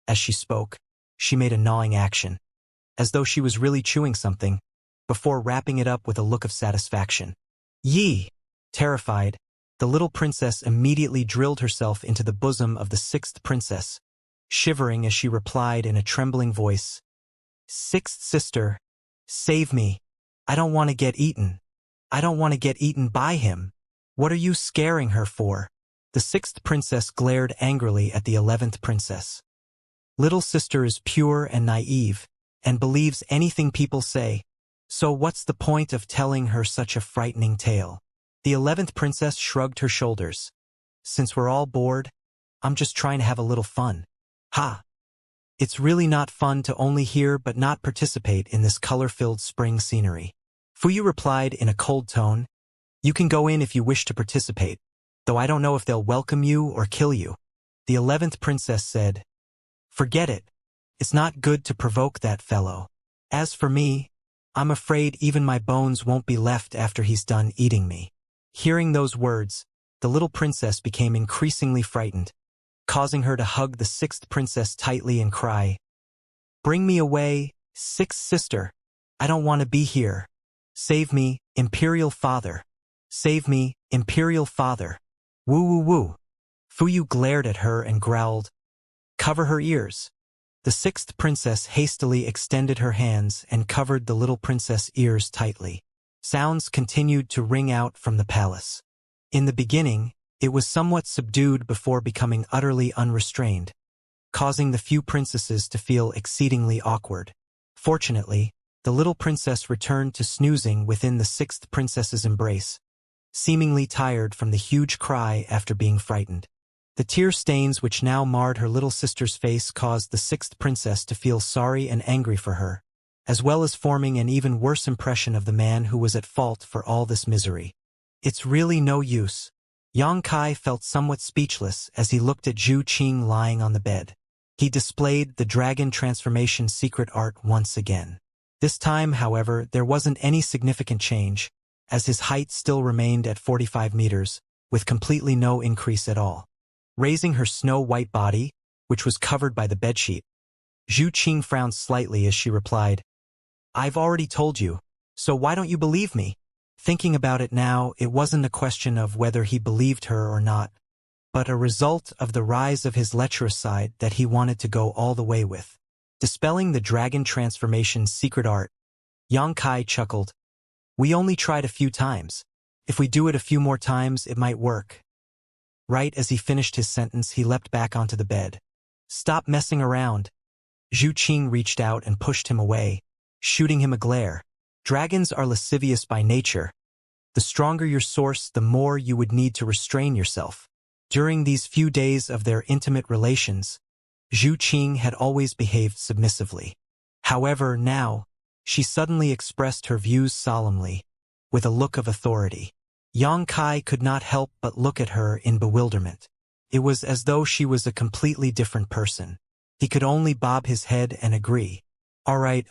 As she spoke, she made a gnawing action, as though she was really chewing something, before wrapping it up with a look of satisfaction. Yee! Terrified, the little princess immediately drilled herself into the bosom of the 6th princess, shivering as she replied in a trembling voice, "6th sister, save me. I don't want to get eaten. I don't want to get eaten by him. What are you scaring her for?" The 6th princess glared angrily at the 11th princess. Little sister is pure and naive, and believes anything people say, so what's the point of telling her such a frightening tale? The 11th princess shrugged her shoulders. Since we're all bored, I'm just trying to have a little fun. Ha! It's really not fun to only hear but not participate in this color-filled spring scenery. Fuyu replied in a cold tone, "You can go in if you wish to participate, though I don't know if they'll welcome you or kill you." The 11th princess said, "Forget it. It's not good to provoke that fellow. As for me, I'm afraid even my bones won't be left after he's done eating me." Hearing those words, the little princess became increasingly frightened, causing her to hug the 6th princess tightly and cry, "Bring me away, 6th sister. I don't want to be here. Save me, Imperial Father. Save me, Imperial Father. Woo woo woo." Fuyu glared at her and growled, "Cover her ears." The 6th princess hastily extended her hands and covered the little princess' ears tightly. Sounds continued to ring out from the palace. In the beginning, it was somewhat subdued before becoming utterly unrestrained, causing the few princesses to feel exceedingly awkward. Fortunately, the little princess returned to snoozing within the 6th princess's embrace, seemingly tired from the huge cry after being frightened. The tear stains which now marred her little sister's face caused the 6th princess to feel sorry and angry for her, as well as forming an even worse impression of the man who was at fault for all this misery. It's really no use. Xianxia felt somewhat speechless as he looked at Zhu Qing lying on the bed. He displayed the dragon transformation secret art once again. This time, however, there wasn't any significant change, as his height still remained at 45 meters, with completely no increase at all. Raising her snow-white body, which was covered by the bedsheet, Zhu Qing frowned slightly as she replied, "I've already told you, so why don't you believe me?" Thinking about it now, it wasn't a question of whether he believed her or not, but a result of the rise of his lecherous side that he wanted to go all the way with. Dispelling the dragon transformation's secret art, Xianxia chuckled, "We only tried a few times. If we do it a few more times, it might work." Right as he finished his sentence, he leapt back onto the bed. "Stop messing around." Zhu Qing reached out and pushed him away, shooting him a glare. Dragons are lascivious by nature. The stronger your source, the more you would need to restrain yourself. During these few days of their intimate relations, Zhu Qing had always behaved submissively. However, now, she suddenly expressed her views solemnly, with a look of authority. Xianxia could not help but look at her in bewilderment. It was as though she was a completely different person. He could only bob his head and agree. All right,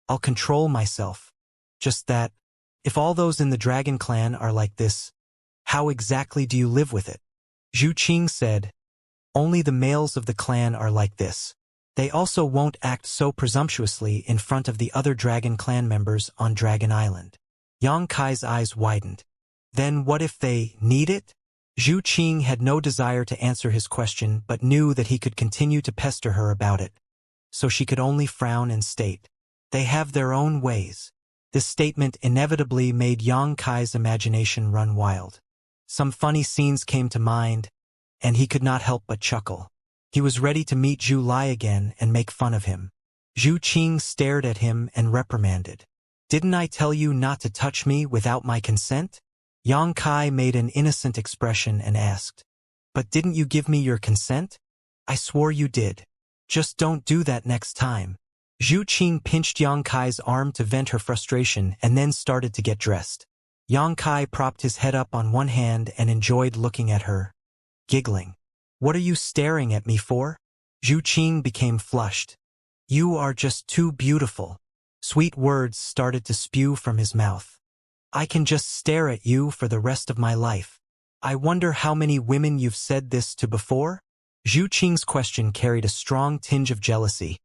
I'll control myself. Just that, if all those in the dragon clan are like this, how exactly do you live with it? Zhu Qing said, only the males of the clan are like this. They also won't act so presumptuously in front of the other dragon clan members on Dragon Island. Yang Kai's eyes widened. Then what if they need it? Zhu Qing had no desire to answer his question but knew that he could continue to pester her about it. So she could only frown and state, they have their own ways. This statement inevitably made Yang Kai's imagination run wild. Some funny scenes came to mind, and he could not help but chuckle. He was ready to meet Zhu Lai again and make fun of him. Zhu Qing stared at him and reprimanded. Didn't I tell you not to touch me without my consent? Yang Kai made an innocent expression and asked, but didn't you give me your consent? I swore you did. Just don't do that next time. Zhu Qing pinched Yang Kai's arm to vent her frustration and then started to get dressed. Yang Kai propped his head up on one hand and enjoyed looking at her, giggling. What are you staring at me for? Zhu Qing became flushed. You are just too beautiful. Sweet words started to spew from his mouth. I can just stare at you for the rest of my life. I wonder how many women you've said this to before? Zhu Qing's question carried a strong tinge of jealousy.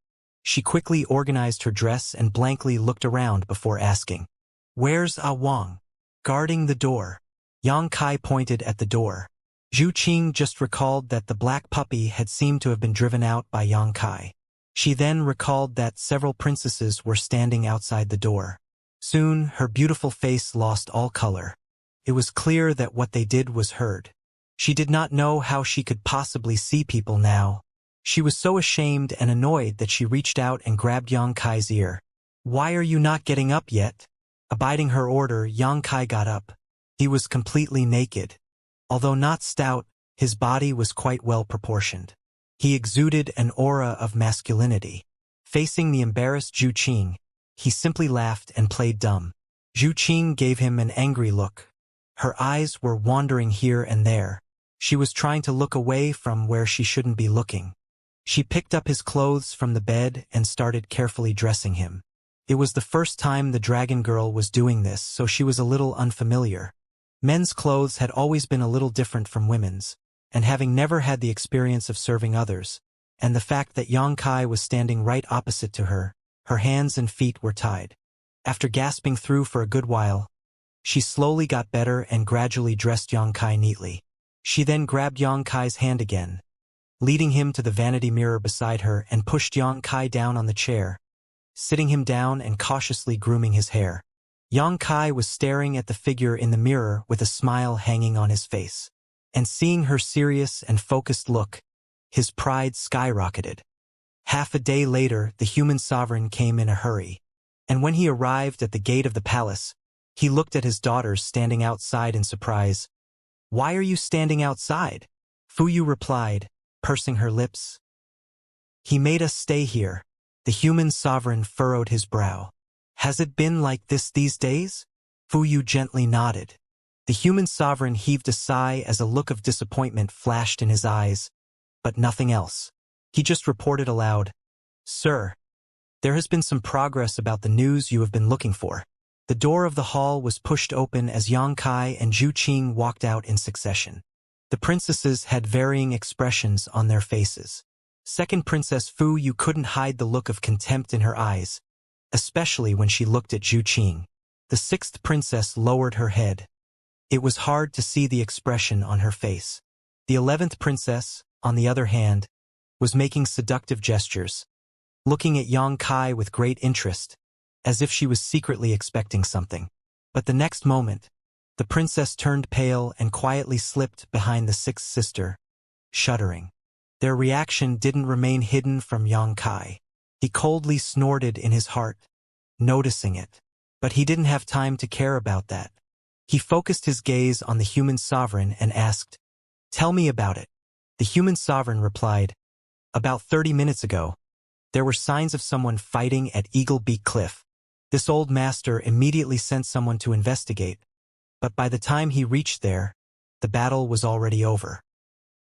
She quickly organized her dress and blankly looked around before asking, where's Ah Wang? Guarding the door. Yang Kai pointed at the door. Zhu Qing just recalled that the black puppy had seemed to have been driven out by Yang Kai. She then recalled that several princesses were standing outside the door. Soon, her beautiful face lost all color. It was clear that what they did was heard. She did not know how she could possibly see people now. She was so ashamed and annoyed that she reached out and grabbed Yang Kai's ear. Why are you not getting up yet? Abiding her order, Yang Kai got up. He was completely naked. Although not stout, his body was quite well proportioned. He exuded an aura of masculinity. Facing the embarrassed Zhu Qing, he simply laughed and played dumb. Zhu Qing gave him an angry look. Her eyes were wandering here and there. She was trying to look away from where she shouldn't be looking. She picked up his clothes from the bed and started carefully dressing him. It was the first time the dragon girl was doing this, so she was a little unfamiliar. Men's clothes had always been a little different from women's, and having never had the experience of serving others, and the fact that Yang Kai was standing right opposite to her, her hands and feet were tied. After gasping through for a good while, she slowly got better and gradually dressed Yang Kai neatly. She then grabbed Yang Kai's hand again, leading him to the vanity mirror beside her and pushed Yang Kai down on the chair, sitting him down and cautiously grooming his hair. Yang Kai was staring at the figure in the mirror with a smile hanging on his face. And seeing her serious and focused look, his pride skyrocketed. Half a day later, the human sovereign came in a hurry. And when he arrived at the gate of the palace, he looked at his daughters standing outside in surprise. Why are you standing outside? Fuyu replied, pursing her lips. He made us stay here. The human sovereign furrowed his brow. Has it been like this these days? Fuyu gently nodded. The human sovereign heaved a sigh as a look of disappointment flashed in his eyes, but nothing else. He just reported aloud, Sir, there has been some progress about the news you have been looking for. The door of the hall was pushed open as Yang Kai and Zhu Qing walked out in succession. The princesses had varying expressions on their faces. Second Princess Fuyu couldn't hide the look of contempt in her eyes, especially when she looked at Zhu Qing. The sixth princess lowered her head. It was hard to see the expression on her face. The 11th princess, on the other hand, was making seductive gestures, looking at Yang Kai with great interest, as if she was secretly expecting something. But the next moment, the princess turned pale and quietly slipped behind the sixth sister, shuddering. Their reaction didn't remain hidden from Yang Kai. He coldly snorted in his heart, noticing it. But he didn't have time to care about that. He focused his gaze on the human sovereign and asked, Tell me about it. The human sovereign replied, About 30 minutes ago, there were signs of someone fighting at Eagle Beak Cliff. This old master immediately sent someone to investigate, but by the time he reached there, the battle was already over.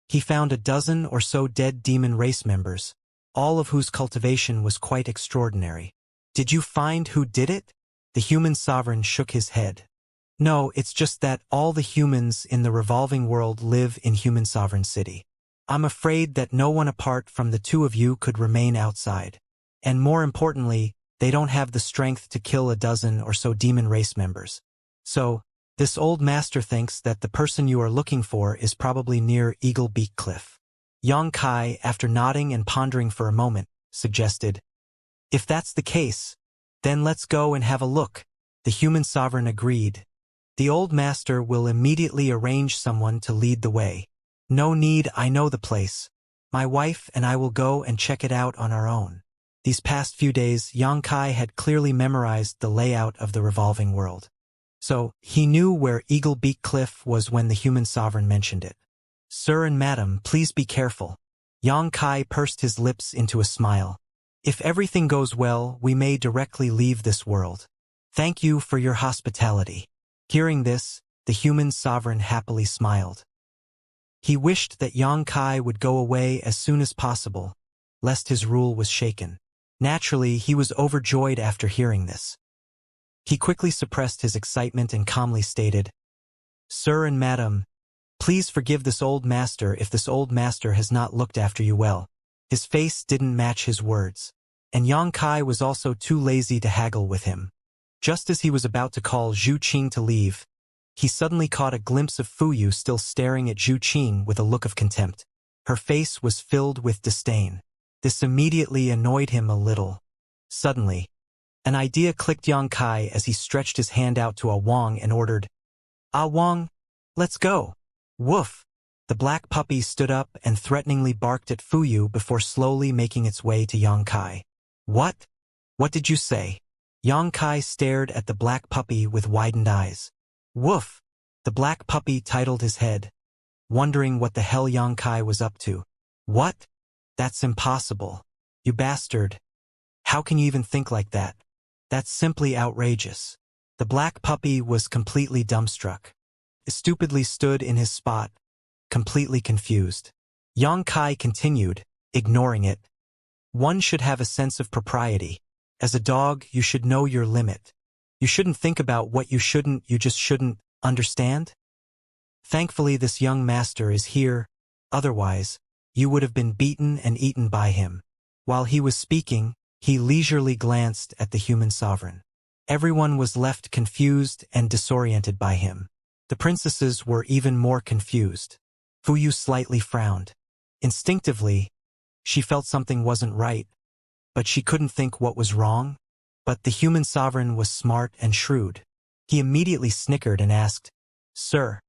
He found a dozen or so dead demon race members, all of whose cultivation was quite extraordinary. Did you find who did it? The human sovereign shook his head. No, it's just that all the humans in the revolving world live in human sovereign city. I'm afraid that no one apart from the two of you could remain outside. And more importantly, they don't have the strength to kill a dozen or so demon race members. So, this old master thinks that the person you are looking for is probably near Eagle Beak Cliff. Yang Kai, after nodding and pondering for a moment, suggested, "If that's the case, then let's go and have a look." The human sovereign agreed. The old master will immediately arrange someone to lead the way. No need, I know the place. My wife and I will go and check it out on our own. These past few days, Yang Kai had clearly memorized the layout of the revolving world. So, he knew where Eagle Beak Cliff was when the human sovereign mentioned it. Sir and madam, please be careful. Yang Kai pursed his lips into a smile. If everything goes well, we may directly leave this world. Thank you for your hospitality. Hearing this, the human sovereign happily smiled. He wished that Yang Kai would go away as soon as possible, lest his rule was shaken. Naturally, he was overjoyed after hearing this. He quickly suppressed his excitement and calmly stated, "Sir and madam, please forgive this old master if this old master has not looked after you well." His face didn't match his words, and Yang Kai was also too lazy to haggle with him. Just as he was about to call Zhu Qing to leave, he suddenly caught a glimpse of Fu Yu still staring at Zhu Qing with a look of contempt. Her face was filled with disdain. This immediately annoyed him a little. Suddenly, an idea clicked Yang Kai as he stretched his hand out to Ah Wang and ordered, "Ah Wang, let's go." Woof! The black puppy stood up and threateningly barked at Fu Yu before slowly making its way to Yang Kai. "What? What did you say?" Yang Kai stared at the black puppy with widened eyes. "Woof!" The black puppy titled his head, wondering what the hell Yang Kai was up to. "What? That's impossible. You bastard. How can you even think like that? That's simply outrageous." The black puppy was completely dumbstruck. It stupidly stood in his spot, completely confused. Yang Kai continued, ignoring it. "One should have a sense of propriety. As a dog, you should know your limit. You shouldn't think about what you just shouldn't, understand? Thankfully this young master is here, otherwise, you would have been beaten and eaten by him." While he was speaking, he leisurely glanced at the human sovereign. Everyone was left confused and disoriented by him. The princesses were even more confused. Fu Yu slightly frowned. Instinctively, she felt something wasn't right, but she couldn't think what was wrong. But the human sovereign was smart and shrewd. He immediately snickered and asked, "Sir,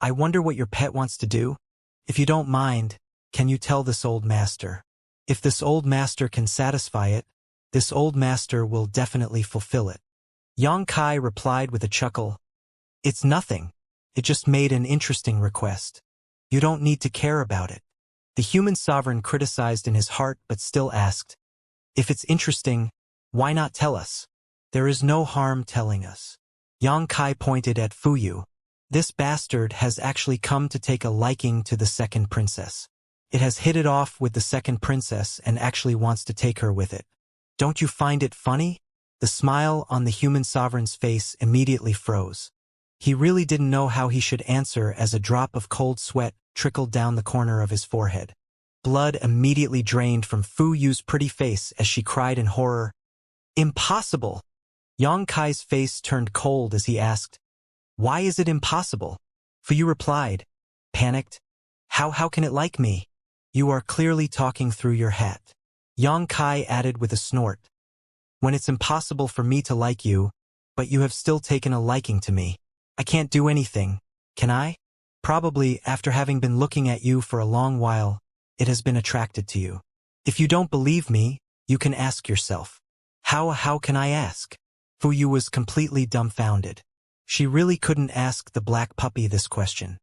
I wonder what your pet wants to do? If you don't mind, can you tell this old master? If this old master can satisfy it, this old master will definitely fulfill it." Yang Kai replied with a chuckle, "It's nothing. It just made an interesting request. You don't need to care about it." The human sovereign criticized in his heart but still asked, "If it's interesting, why not tell us? There is no harm telling us." Yang Kai pointed at Fu Yu. "This bastard has actually come to take a liking to the second princess. It has hit it off with the second princess and actually wants to take her with it. Don't you find it funny?" The smile on the human sovereign's face immediately froze. He really didn't know how he should answer as a drop of cold sweat trickled down the corner of his forehead. Blood immediately drained from Fu Yu's pretty face as she cried in horror, "Impossible!" Yang Kai's face turned cold as he asked, "Why is it impossible?" Fu Yu replied, panicked, How can it like me? You are clearly talking through your hat." Yang Kai added with a snort, "When it's impossible for me to like you, but you have still taken a liking to me. I can't do anything, can I? Probably, after having been looking at you for a long while, it has been attracted to you. If you don't believe me, you can ask yourself." How can I ask?" Fu Yu was completely dumbfounded. She really couldn't ask the black puppy this question.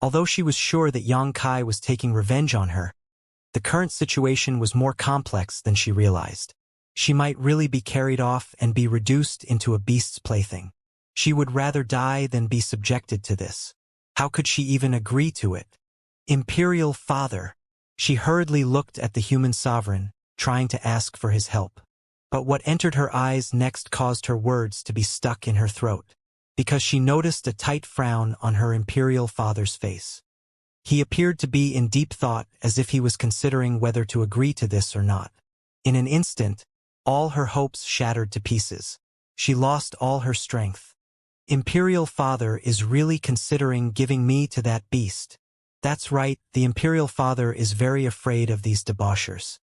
Although she was sure that Yang Kai was taking revenge on her, the current situation was more complex than she realized. She might really be carried off and be reduced into a beast's plaything. She would rather die than be subjected to this. How could she even agree to it? Imperial Father. She hurriedly looked at the human sovereign, trying to ask for his help. But what entered her eyes next caused her words to be stuck in her throat, because she noticed a tight frown on her Imperial Father's face. He appeared to be in deep thought, as if he was considering whether to agree to this or not. In an instant, all her hopes shattered to pieces. She lost all her strength. Imperial Father is really considering giving me to that beast. That's right, the Imperial Father is very afraid of these debauchers.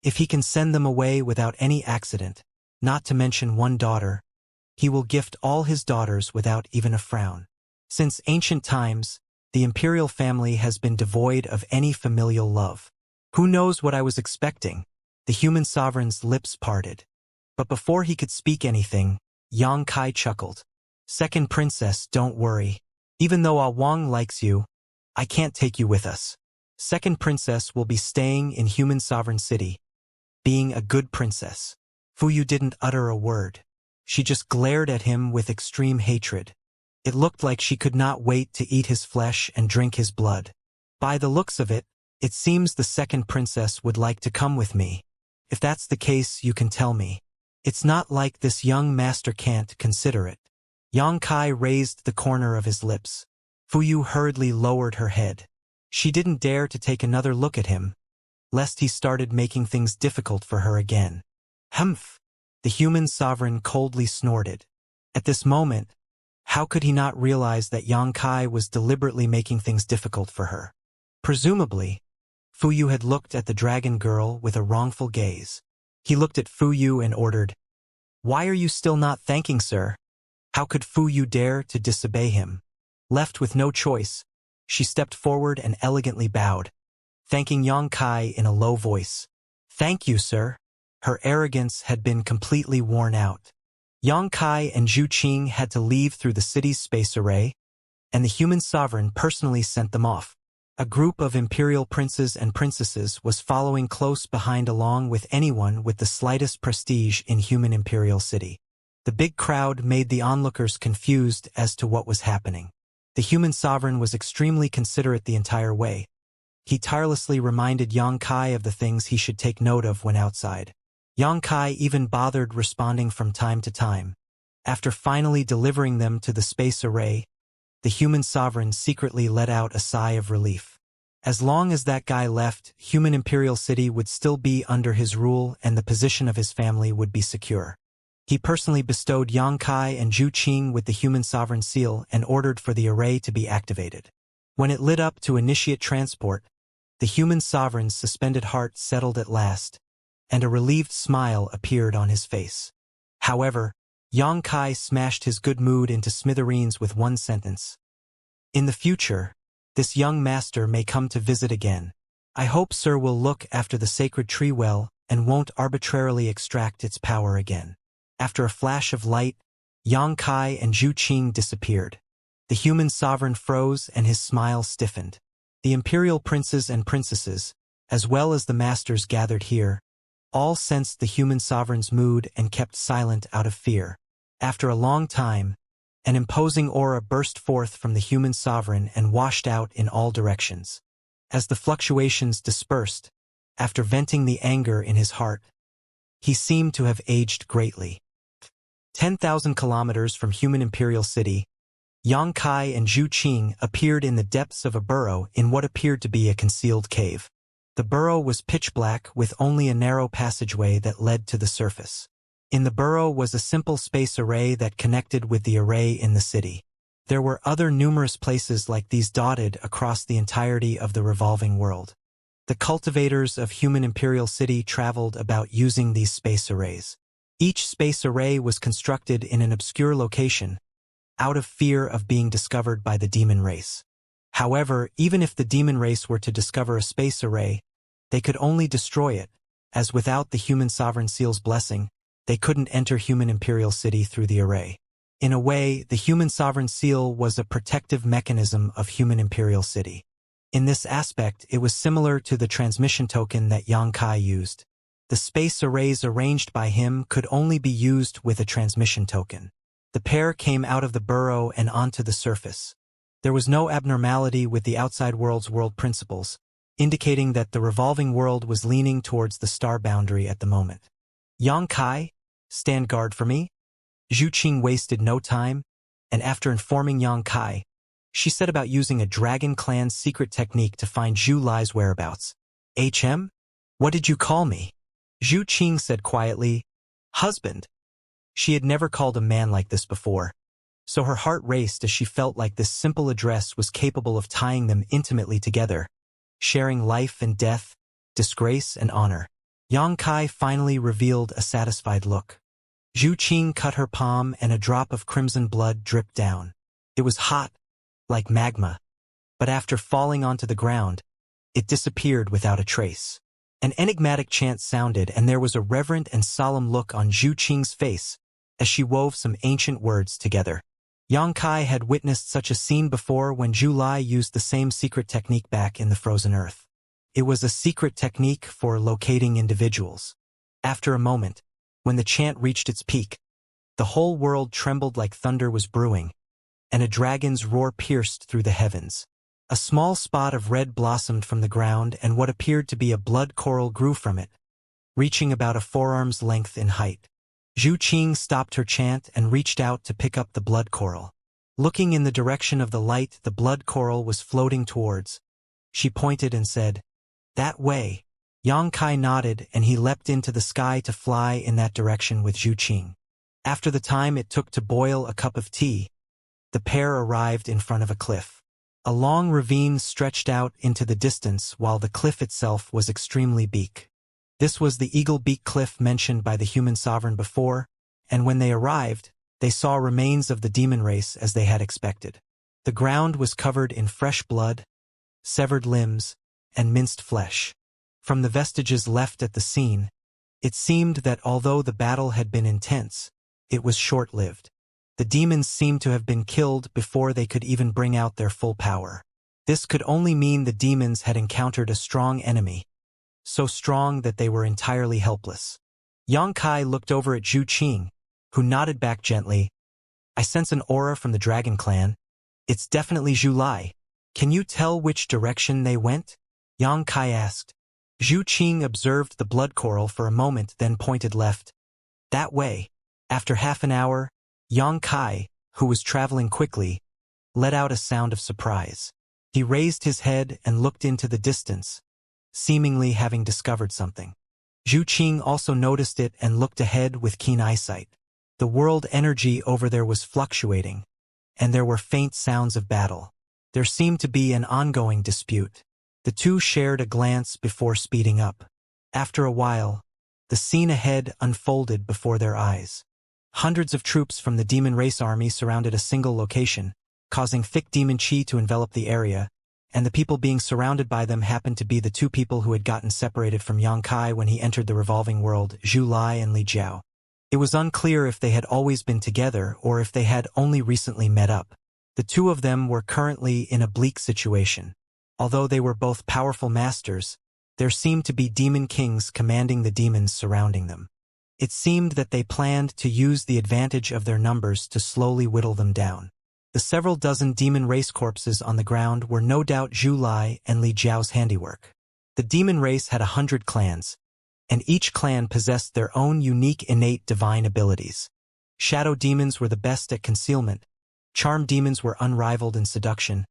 If he can send them away without any accident, not to mention one daughter, he will gift all his daughters without even a frown. Since ancient times, the imperial family has been devoid of any familial love. Who knows what I was expecting? The human sovereign's lips parted. But before he could speak anything, Yang Kai chuckled. Second princess, don't worry. Even though Ah Wang likes you, I can't take you with us. Second princess will be staying in human sovereign city, being a good princess. Fuyu didn't utter a word. She just glared at him with extreme hatred. It looked like she could not wait to eat his flesh and drink his blood. By the looks of it, it seems the second princess would like to come with me. If that's the case, you can tell me. It's not like this young master can't consider it. Yang Kai raised the corner of his lips. Fuyu hurriedly lowered her head. She didn't dare to take another look at him, lest he started making things difficult for her again. Humph! The human sovereign coldly snorted. At this moment, how could he not realize that Yang Kai was deliberately making things difficult for her? Presumably, Fuyu had looked at the dragon girl with a wrongful gaze. He looked at Fuyu and ordered, "Why are you still not thanking, sir?" How could Fuyu dare to disobey him? Left with no choice, she stepped forward and elegantly bowed, thanking Yang Kai in a low voice. "Thank you, sir." Her arrogance had been completely worn out. Yang Kai and Zhu Qing had to leave through the city's space array, and the human sovereign personally sent them off. A group of imperial princes and princesses was following close behind along with anyone with the slightest prestige in human imperial city. The big crowd made the onlookers confused as to what was happening. The human sovereign was extremely considerate the entire way. He tirelessly reminded Yang Kai of the things he should take note of when outside. Yang Kai even bothered responding from time to time. After finally delivering them to the space array, the human sovereign secretly let out a sigh of relief. As long as that guy left, human imperial city would still be under his rule and the position of his family would be secure. He personally bestowed Yang Kai and Zhu Qing with the human sovereign seal and ordered for the array to be activated. When it lit up to initiate transport, the human sovereign's suspended heart settled at last, and a relieved smile appeared on his face. However, Yang Kai smashed his good mood into smithereens with one sentence. "In the future, this young master may come to visit again. I hope sir will look after the sacred tree well and won't arbitrarily extract its power again." After a flash of light, Yang Kai and Zhu Qing disappeared. The human sovereign froze and his smile stiffened. The imperial princes and princesses, as well as the masters gathered here, all sensed the human sovereign's mood and kept silent out of fear. After a long time, an imposing aura burst forth from the human sovereign and washed out in all directions. As the fluctuations dispersed, after venting the anger in his heart, he seemed to have aged greatly. 10,000 kilometers from human imperial city, Yang Kai and Zhu Qing appeared in the depths of a burrow in what appeared to be a concealed cave. The burrow was pitch black with only a narrow passageway that led to the surface. In the burrow was a simple space array that connected with the array in the city. There were other numerous places like these dotted across the entirety of the revolving world. The cultivators of human imperial city traveled about using these space arrays. Each space array was constructed in an obscure location, out of fear of being discovered by the demon race. However, even if the demon race were to discover a space array, they could only destroy it, as without the human sovereign seal's blessing, they couldn't enter human imperial city through the array. In a way, the human sovereign seal was a protective mechanism of human imperial city. In this aspect, it was similar to the transmission token that Yang Kai used. The space arrays arranged by him could only be used with a transmission token. The pair came out of the burrow and onto the surface. There was no abnormality with the outside world's world principles, indicating that the revolving world was leaning towards the star boundary at the moment. Yang Kai, stand guard for me? Zhu Qing wasted no time, and after informing Yang Kai, she set about using a Dragon Clan's secret technique to find Zhu Lai's whereabouts. HM? What did you call me? Zhu Qing said quietly, husband. She had never called a man like this before, so her heart raced as she felt like this simple address was capable of tying them intimately together, sharing life and death, disgrace and honor. Yang Kai finally revealed a satisfied look. Zhu Qing cut her palm and a drop of crimson blood dripped down. It was hot, like magma, but after falling onto the ground, it disappeared without a trace. An enigmatic chant sounded, and there was a reverent and solemn look on Zhu Qing's face as she wove some ancient words together. Yang Kai had witnessed such a scene before when Zhu Lai used the same secret technique back in the frozen earth. It was a secret technique for locating individuals. After a moment, when the chant reached its peak, the whole world trembled like thunder was brewing, and a dragon's roar pierced through the heavens. A small spot of red blossomed from the ground, and what appeared to be a blood coral grew from it, reaching about a forearm's length in height. Zhu Qing stopped her chant and reached out to pick up the blood coral. Looking in the direction of the light the blood coral was floating towards, she pointed and said, that way. Yang Kai nodded, and he leapt into the sky to fly in that direction with Zhu Qing. After the time it took to boil a cup of tea, the pair arrived in front of a cliff. A long ravine stretched out into the distance while the cliff itself was extremely bleak. This was the Eagle Beak Cliff mentioned by the human sovereign before, and when they arrived, they saw remains of the demon race as they had expected. The ground was covered in fresh blood, severed limbs, and minced flesh. From the vestiges left at the scene, it seemed that although the battle had been intense, it was short-lived. The demons seemed to have been killed before they could even bring out their full power. This could only mean the demons had encountered a strong enemy, so strong that they were entirely helpless. Yang Kai looked over at Zhu Qing, who nodded back gently. I sense an aura from the Dragon Clan. It's definitely Zhu Lai. Can you tell which direction they went? Yang Kai asked. Zhu Qing observed the blood coral for a moment, then pointed left. That way. After half an hour, Yang Kai, who was traveling quickly, let out a sound of surprise. He raised his head and looked into the distance, seemingly having discovered something. Zhu Qing also noticed it and looked ahead with keen eyesight. The world energy over there was fluctuating, and there were faint sounds of battle. There seemed to be an ongoing dispute. The two shared a glance before speeding up. After a while, the scene ahead unfolded before their eyes. Hundreds of troops from the demon race army surrounded a single location, causing thick demon chi to envelop the area, and the people being surrounded by them happened to be the two people who had gotten separated from Yang Kai when he entered the revolving world, Zhu Lai and Li Jiao. It was unclear if they had always been together or if they had only recently met up. The two of them were currently in a bleak situation. Although they were both powerful masters, there seemed to be demon kings commanding the demons surrounding them. It seemed that they planned to use the advantage of their numbers to slowly whittle them down. The several dozen demon race corpses on the ground were no doubt Zhu Lai and Li Jiao's handiwork. The demon race had 100 clans, and each clan possessed their own unique innate divine abilities. Shadow demons were the best at concealment, charm demons were unrivaled in seduction,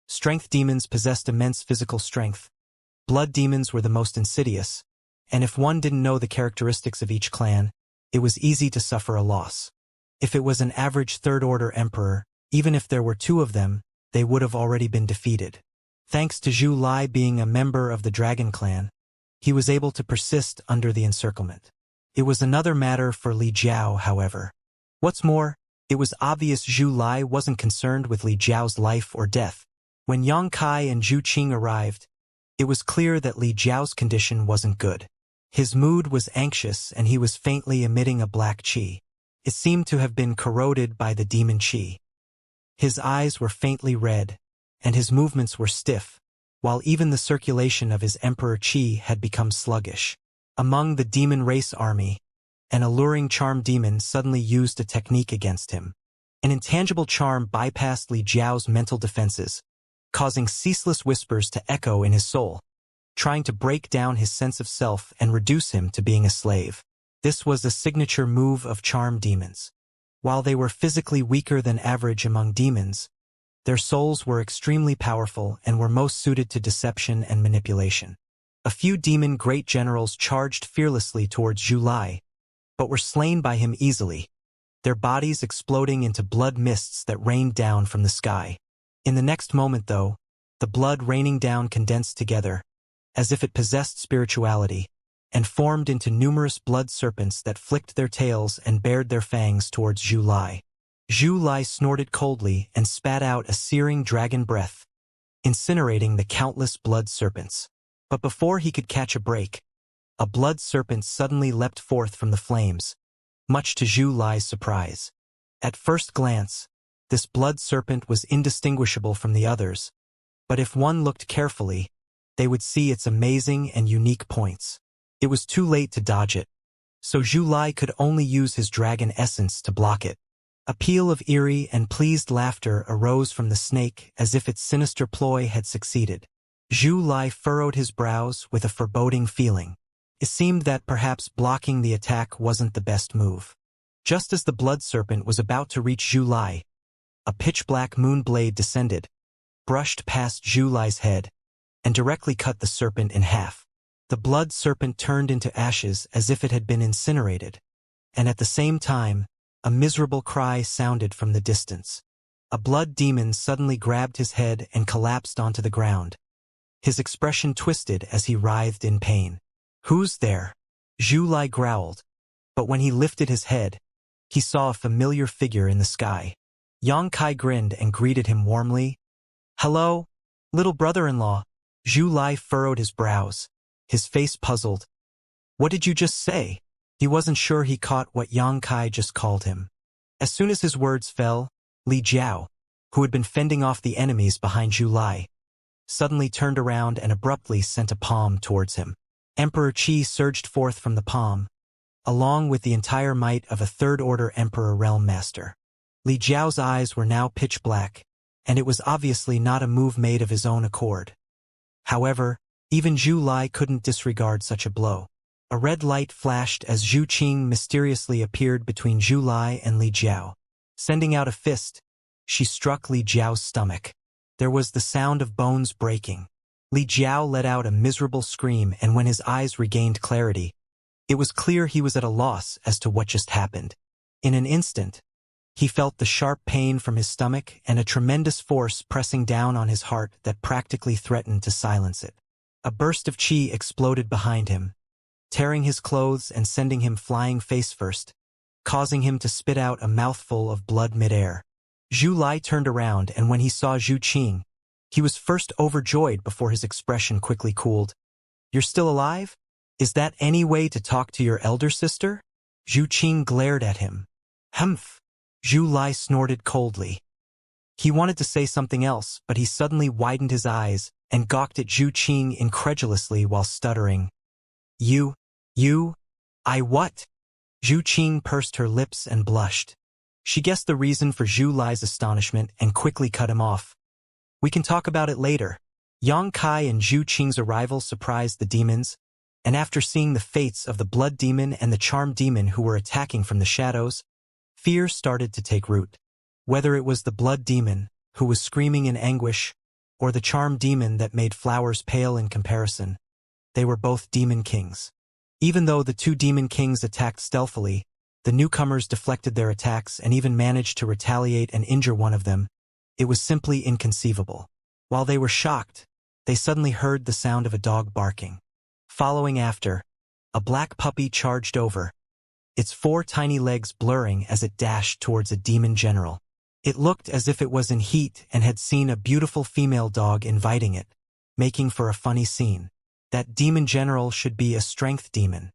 strength demons possessed immense physical strength, blood demons were the most insidious, and if one didn't know the characteristics of each clan, it was easy to suffer a loss. If it was an average third-order emperor, even if there were two of them, they would have already been defeated. Thanks to Zhu Lai being a member of the Dragon Clan, he was able to persist under the encirclement. It was another matter for Li Jiao, however. What's more, it was obvious Zhu Lai wasn't concerned with Li Jiao's life or death. When Yang Kai and Zhu Qing arrived, it was clear that Li Jiao's condition wasn't good. His mood was anxious and he was faintly emitting a black qi. It seemed to have been corroded by the demon qi. His eyes were faintly red, and his movements were stiff, while even the circulation of his emperor qi had become sluggish. Among the demon race army, an alluring charm demon suddenly used a technique against him. An intangible charm bypassed Li Jiao's mental defenses, causing ceaseless whispers to echo in his soul, trying to break down his sense of self and reduce him to being a slave. This was a signature move of charm demons. While they were physically weaker than average among demons, their souls were extremely powerful and were most suited to deception and manipulation. A few demon great generals charged fearlessly towards Zhu Lai, but were slain by him easily, their bodies exploding into blood mists that rained down from the sky. In the next moment, though, the blood raining down condensed together, as if it possessed spirituality, and formed into numerous blood serpents that flicked their tails and bared their fangs towards Zhu Lai. Zhu Lai snorted coldly and spat out a searing dragon breath, incinerating the countless blood serpents. But before he could catch a break, a blood serpent suddenly leapt forth from the flames, much to Zhu Lai's surprise. At first glance, this blood serpent was indistinguishable from the others, but if one looked carefully, they would see its amazing and unique points. It was too late to dodge it, so Zhu Lai could only use his dragon essence to block it. A peal of eerie and pleased laughter arose from the snake as if its sinister ploy had succeeded. Zhu Lai furrowed his brows with a foreboding feeling. It seemed that perhaps blocking the attack wasn't the best move. Just as the blood serpent was about to reach Zhu Lai, a pitch-black moon blade descended, brushed past Zhu Lai's head, and directly cut the serpent in half. The blood serpent turned into ashes as if it had been incinerated, and at the same time, a miserable cry sounded from the distance. A blood demon suddenly grabbed his head and collapsed onto the ground. His expression twisted as he writhed in pain. "Who's there?" Zhu Lai growled, but when he lifted his head, he saw a familiar figure in the sky. Xianxia grinned and greeted him warmly. "Hello, little brother-in-law." Zhu Lai furrowed his brows, his face puzzled. "What did you just say?" He wasn't sure he caught what Xianxia just called him. As soon as his words fell, Li Jiao, who had been fending off the enemies behind Zhu Lai, suddenly turned around and abruptly sent a palm towards him. Emperor Qi surged forth from the palm, along with the entire might of a third-order Emperor Realm Master. Li Jiao's eyes were now pitch black, and it was obviously not a move made of his own accord. However, even Zhu Lai couldn't disregard such a blow. A red light flashed as Zhu Qing mysteriously appeared between Zhu Lai and Li Jiao. Sending out a fist, she struck Li Jiao's stomach. There was the sound of bones breaking. Li Jiao let out a miserable scream, and when his eyes regained clarity, it was clear he was at a loss as to what just happened. In an instant, he felt the sharp pain from his stomach and a tremendous force pressing down on his heart that practically threatened to silence it. A burst of qi exploded behind him, tearing his clothes and sending him flying face first, causing him to spit out a mouthful of blood midair. Zhu Lai turned around, and when he saw Zhu Qing, he was first overjoyed before his expression quickly cooled. "You're still alive? Is that any way to talk to your elder sister?" Zhu Qing glared at him. "Humph." Zhu Lai snorted coldly. He wanted to say something else, but he suddenly widened his eyes and gawked at Zhu Qing incredulously while stuttering. You, I what?" Zhu Qing pursed her lips and blushed. She guessed the reason for Zhu Lai's astonishment and quickly cut him off. "We can talk about it later." Xianxia and Zhu Qing's arrival surprised the demons, and after seeing the fates of the blood demon and the charm demon who were attacking from the shadows, fear started to take root. Whether it was the blood demon, who was screaming in anguish, or the charm demon that made flowers pale in comparison, they were both demon kings. Even though the two demon kings attacked stealthily, the newcomers deflected their attacks and even managed to retaliate and injure one of them. It was simply inconceivable. While they were shocked, they suddenly heard the sound of a dog barking. Following after, a black puppy charged over, its 4 tiny legs blurring as it dashed towards a demon general. It looked as if it was in heat and had seen a beautiful female dog inviting it, making for a funny scene. That demon general should be a strength demon.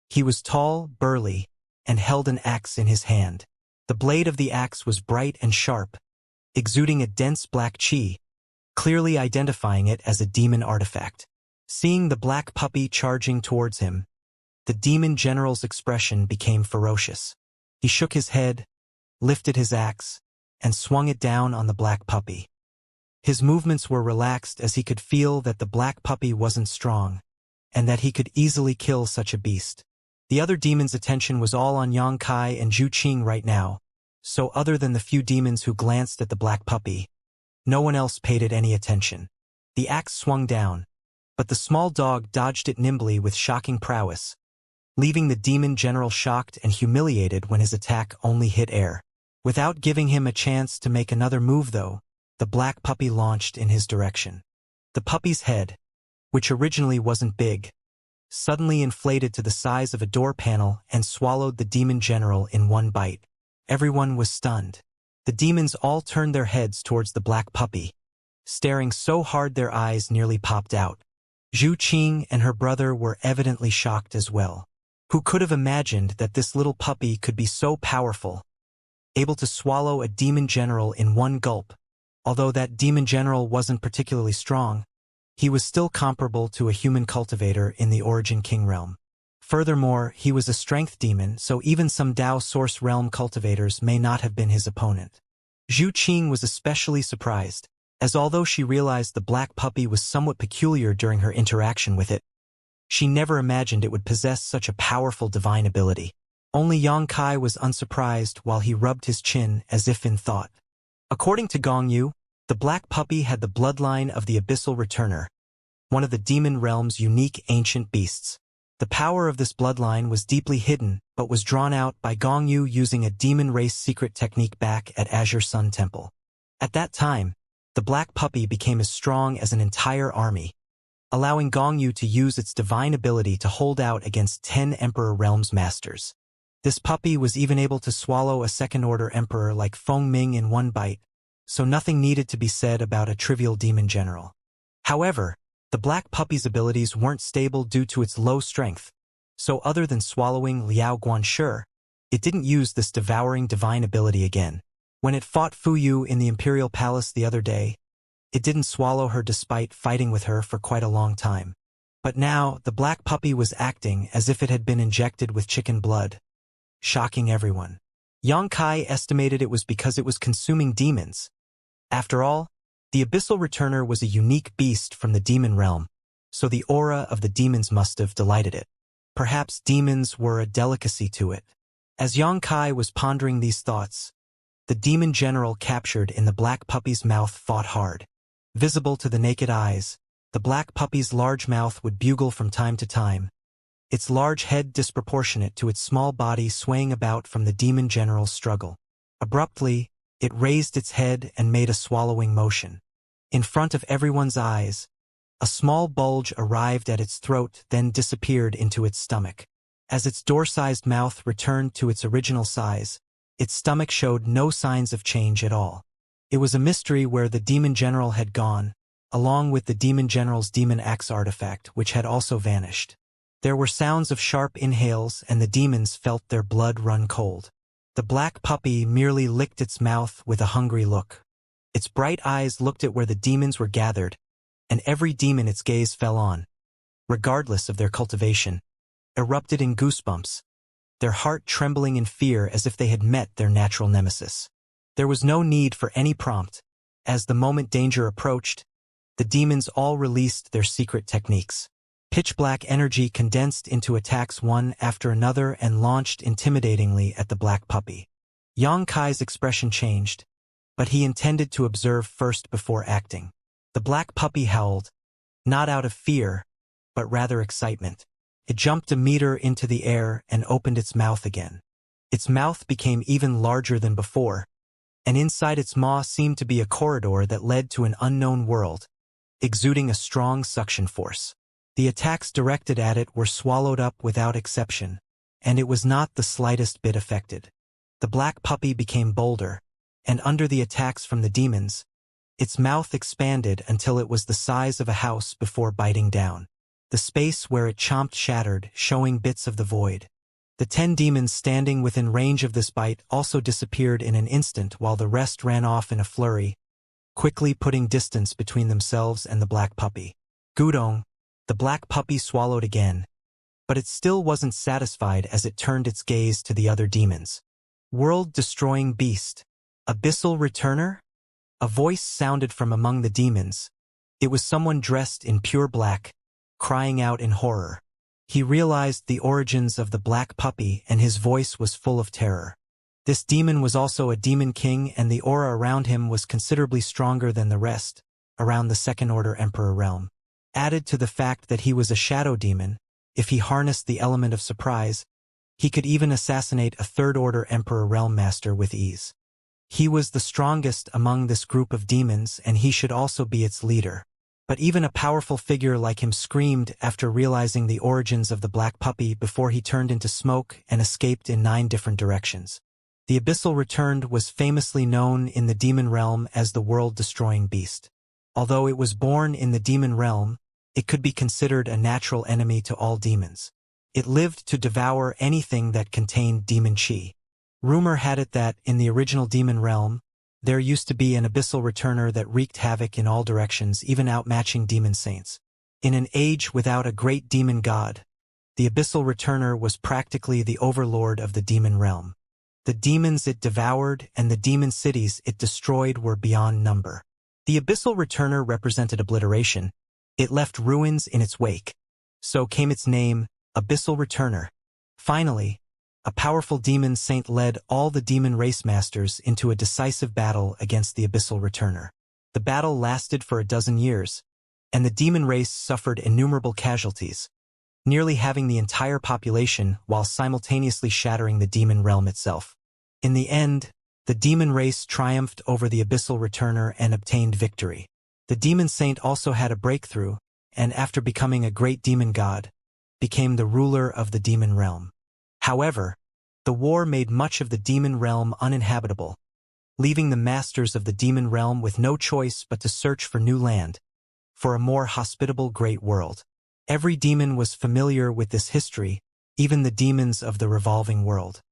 He was tall, burly, and held an axe in his hand. The blade of the axe was bright and sharp, exuding a dense black qi, clearly identifying it as a demon artifact. Seeing the black puppy charging towards him, the demon general's expression became ferocious. He shook his head, lifted his axe, and swung it down on the black puppy. His movements were relaxed as he could feel that the black puppy wasn't strong, and that he could easily kill such a beast. The other demon's attention was all on Yang Kai and Zhu Qing right now, so other than the few demons who glanced at the black puppy, no one else paid it any attention. The axe swung down, but the small dog dodged it nimbly with shocking prowess, leaving the demon general shocked and humiliated when his attack only hit air. Without giving him a chance to make another move though, the black puppy launched in his direction. The puppy's head, which originally wasn't big, suddenly inflated to the size of a door panel and swallowed the demon general in one bite. Everyone was stunned. The demons all turned their heads towards the black puppy, staring so hard their eyes nearly popped out. Zhu Qing and her brother were evidently shocked as well. Who could have imagined that this little puppy could be so powerful, able to swallow a demon general in one gulp? Although that demon general wasn't particularly strong, he was still comparable to a human cultivator in the Origin King realm. Furthermore, he was a strength demon, so even some Dao Source realm cultivators may not have been his opponent. Zhu Qing was especially surprised, as although she realized the black puppy was somewhat peculiar during her interaction with it, she never imagined it would possess such a powerful divine ability. Only Yang Kai was unsurprised while he rubbed his chin as if in thought. According to Gong Yu, the black puppy had the bloodline of the Abyssal Returner, one of the demon realm's unique ancient beasts. The power of this bloodline was deeply hidden, but was drawn out by Gong Yu using a demon race secret technique back at Azure Sun Temple. At that time, the black puppy became as strong as an entire army, allowing Gong Yu to use its divine ability to hold out against 10 Emperor Realms Masters. This puppy was even able to swallow a second-order emperor like Feng Ming in one bite, so nothing needed to be said about a trivial demon general. However, the black puppy's abilities weren't stable due to its low strength, so other than swallowing Liao Guanshi, it didn't use this devouring divine ability again. When it fought Fu Yu in the Imperial Palace the other day, it didn't swallow her despite fighting with her for quite a long time. But now, the black puppy was acting as if it had been injected with chicken blood, shocking everyone. Yang Kai estimated it was because it was consuming demons. After all, the Abyssal Returner was a unique beast from the demon realm, so the aura of the demons must have delighted it. Perhaps demons were a delicacy to it. As Yang Kai was pondering these thoughts, the demon general captured in the black puppy's mouth fought hard. Visible to the naked eyes, the black puppy's large mouth would bugle from time to time, its large head disproportionate to its small body swaying about from the demon general's struggle. Abruptly, it raised its head and made a swallowing motion. In front of everyone's eyes, a small bulge arrived at its throat, then disappeared into its stomach. As its door-sized mouth returned to its original size, its stomach showed no signs of change at all. It was a mystery where the demon general had gone, along with the demon general's demon axe artifact, which had also vanished. There were sounds of sharp inhales, and the demons felt their blood run cold. The black puppy merely licked its mouth with a hungry look. Its bright eyes looked at where the demons were gathered, and every demon its gaze fell on, regardless of their cultivation, erupted in goosebumps, their heart trembling in fear as if they had met their natural nemesis. There was no need for any prompt. As the moment danger approached, the demons all released their secret techniques. Pitch-black energy condensed into attacks one after another and launched intimidatingly at the black puppy. Yang Kai's expression changed, but he intended to observe first before acting. The black puppy howled, not out of fear, but rather excitement. It jumped a meter into the air and opened its mouth again. Its mouth became even larger than before, and inside its maw seemed to be a corridor that led to an unknown world, exuding a strong suction force. The attacks directed at it were swallowed up without exception, and it was not the slightest bit affected. The black puppy became bolder, and under the attacks from the demons, its mouth expanded until it was the size of a house before biting down. The space where it chomped shattered, showing bits of the void. The 10 demons standing within range of this bite also disappeared in an instant while the rest ran off in a flurry, quickly putting distance between themselves and the black puppy. Gudong, the black puppy swallowed again, but it still wasn't satisfied as it turned its gaze to the other demons. World-destroying beast. Abyssal returner? A voice sounded from among the demons. It was someone dressed in pure black, crying out in horror. He realized the origins of the black puppy and his voice was full of terror. This demon was also a demon king and the aura around him was considerably stronger than the rest, around the second-order emperor realm. Added to the fact that he was a shadow demon, if he harnessed the element of surprise, he could even assassinate a third-order emperor realm master with ease. He was the strongest among this group of demons and he should also be its leader. But even a powerful figure like him screamed after realizing the origins of the black puppy before he turned into smoke and escaped in 9 different directions. The Abyssal Returned was famously known in the demon realm as the world-destroying beast. Although it was born in the demon realm, it could be considered a natural enemy to all demons. It lived to devour anything that contained demon chi. Rumor had it that, in the original demon realm, there used to be an Abyssal Returner that wreaked havoc in all directions, even outmatching demon saints. In an age without a great demon god, the Abyssal Returner was practically the overlord of the demon realm. The demons it devoured and the demon cities it destroyed were beyond number. The Abyssal Returner represented obliteration. It left ruins in its wake. So came its name, Abyssal Returner. Finally, a powerful demon saint led all the demon race masters into a decisive battle against the Abyssal Returner. The battle lasted for a dozen years, and the demon race suffered innumerable casualties, nearly having the entire population while simultaneously shattering the demon realm itself. In the end, the demon race triumphed over the Abyssal Returner and obtained victory. The demon saint also had a breakthrough, and after becoming a great demon god, became the ruler of the demon realm. However, the war made much of the demon realm uninhabitable, leaving the masters of the demon realm with no choice but to search for new land, for a more hospitable great world. Every demon was familiar with this history, even the demons of the revolving world.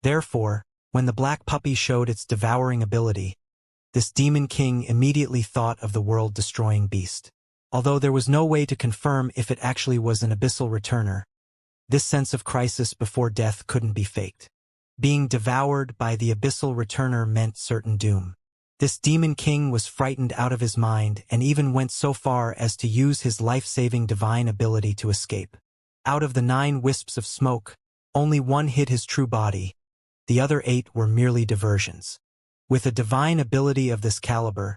Therefore, when the black puppy showed its devouring ability, this demon king immediately thought of the world-destroying beast. Although there was no way to confirm if it actually was an Abyssal Returner, this sense of crisis before death couldn't be faked. Being devoured by the Abyssal Returner meant certain doom. This demon king was frightened out of his mind and even went so far as to use his life-saving divine ability to escape. Out of the 9 wisps of smoke, only 1 hid his true body. The other 8 were merely diversions. With a divine ability of this caliber,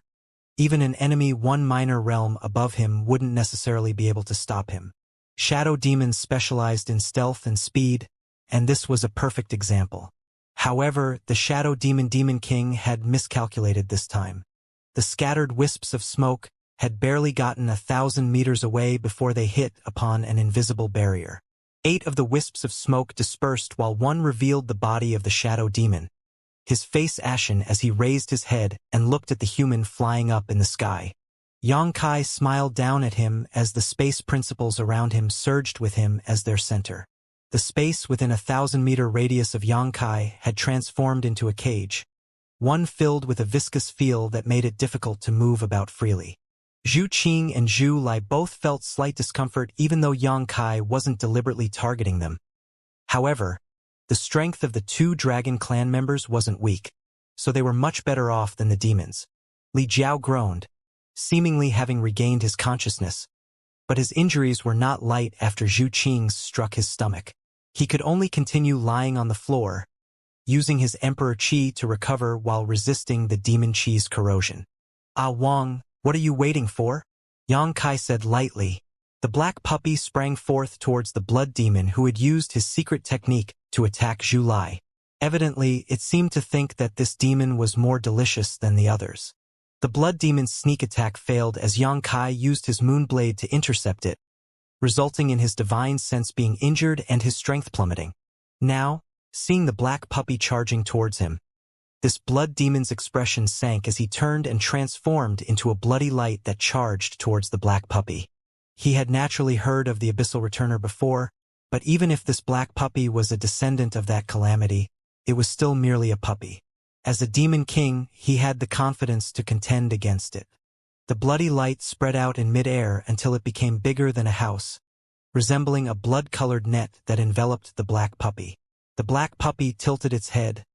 even an enemy 1 minor realm above him wouldn't necessarily be able to stop him. Shadow demons specialized in stealth and speed, and this was a perfect example. However, the Shadow Demon King had miscalculated this time. The scattered wisps of smoke had barely gotten 1,000 meters away before they hit upon an invisible barrier. 8 of the wisps of smoke dispersed while 1 revealed the body of the Shadow Demon, his face ashen as he raised his head and looked at the human flying up in the sky. Xianxia smiled down at him as the space principles around him surged with him as their center. The space within a 1,000-meter radius of Xianxia had transformed into a cage, one filled with a viscous feel that made it difficult to move about freely. Zhu Qing and Zhu Lai both felt slight discomfort even though Xianxia wasn't deliberately targeting them. However, the strength of the 2 dragon clan members wasn't weak, so they were much better off than the demons. Li Jiao groaned, seemingly having regained his consciousness, but his injuries were not light after Zhu Qing's struck his stomach. He could only continue lying on the floor, using his Emperor Qi to recover while resisting the Demon Qi's corrosion. "Ah Wang, what are you waiting for?" Xianxia said lightly. The black puppy sprang forth towards the blood demon who had used his secret technique to attack Zhu Lai. Evidently, it seemed to think that this demon was more delicious than the others. The blood demon's sneak attack failed as Xianxia used his moonblade to intercept it, resulting in his divine sense being injured and his strength plummeting. Now, seeing the black puppy charging towards him, this blood demon's expression sank as he turned and transformed into a bloody light that charged towards the black puppy. He had naturally heard of the Abyssal Returner before, but even if this black puppy was a descendant of that calamity, it was still merely a puppy. As a demon king, he had the confidence to contend against it. The bloody light spread out in mid-air until it became bigger than a house, resembling a blood-colored net that enveloped the black puppy. The black puppy tilted its head,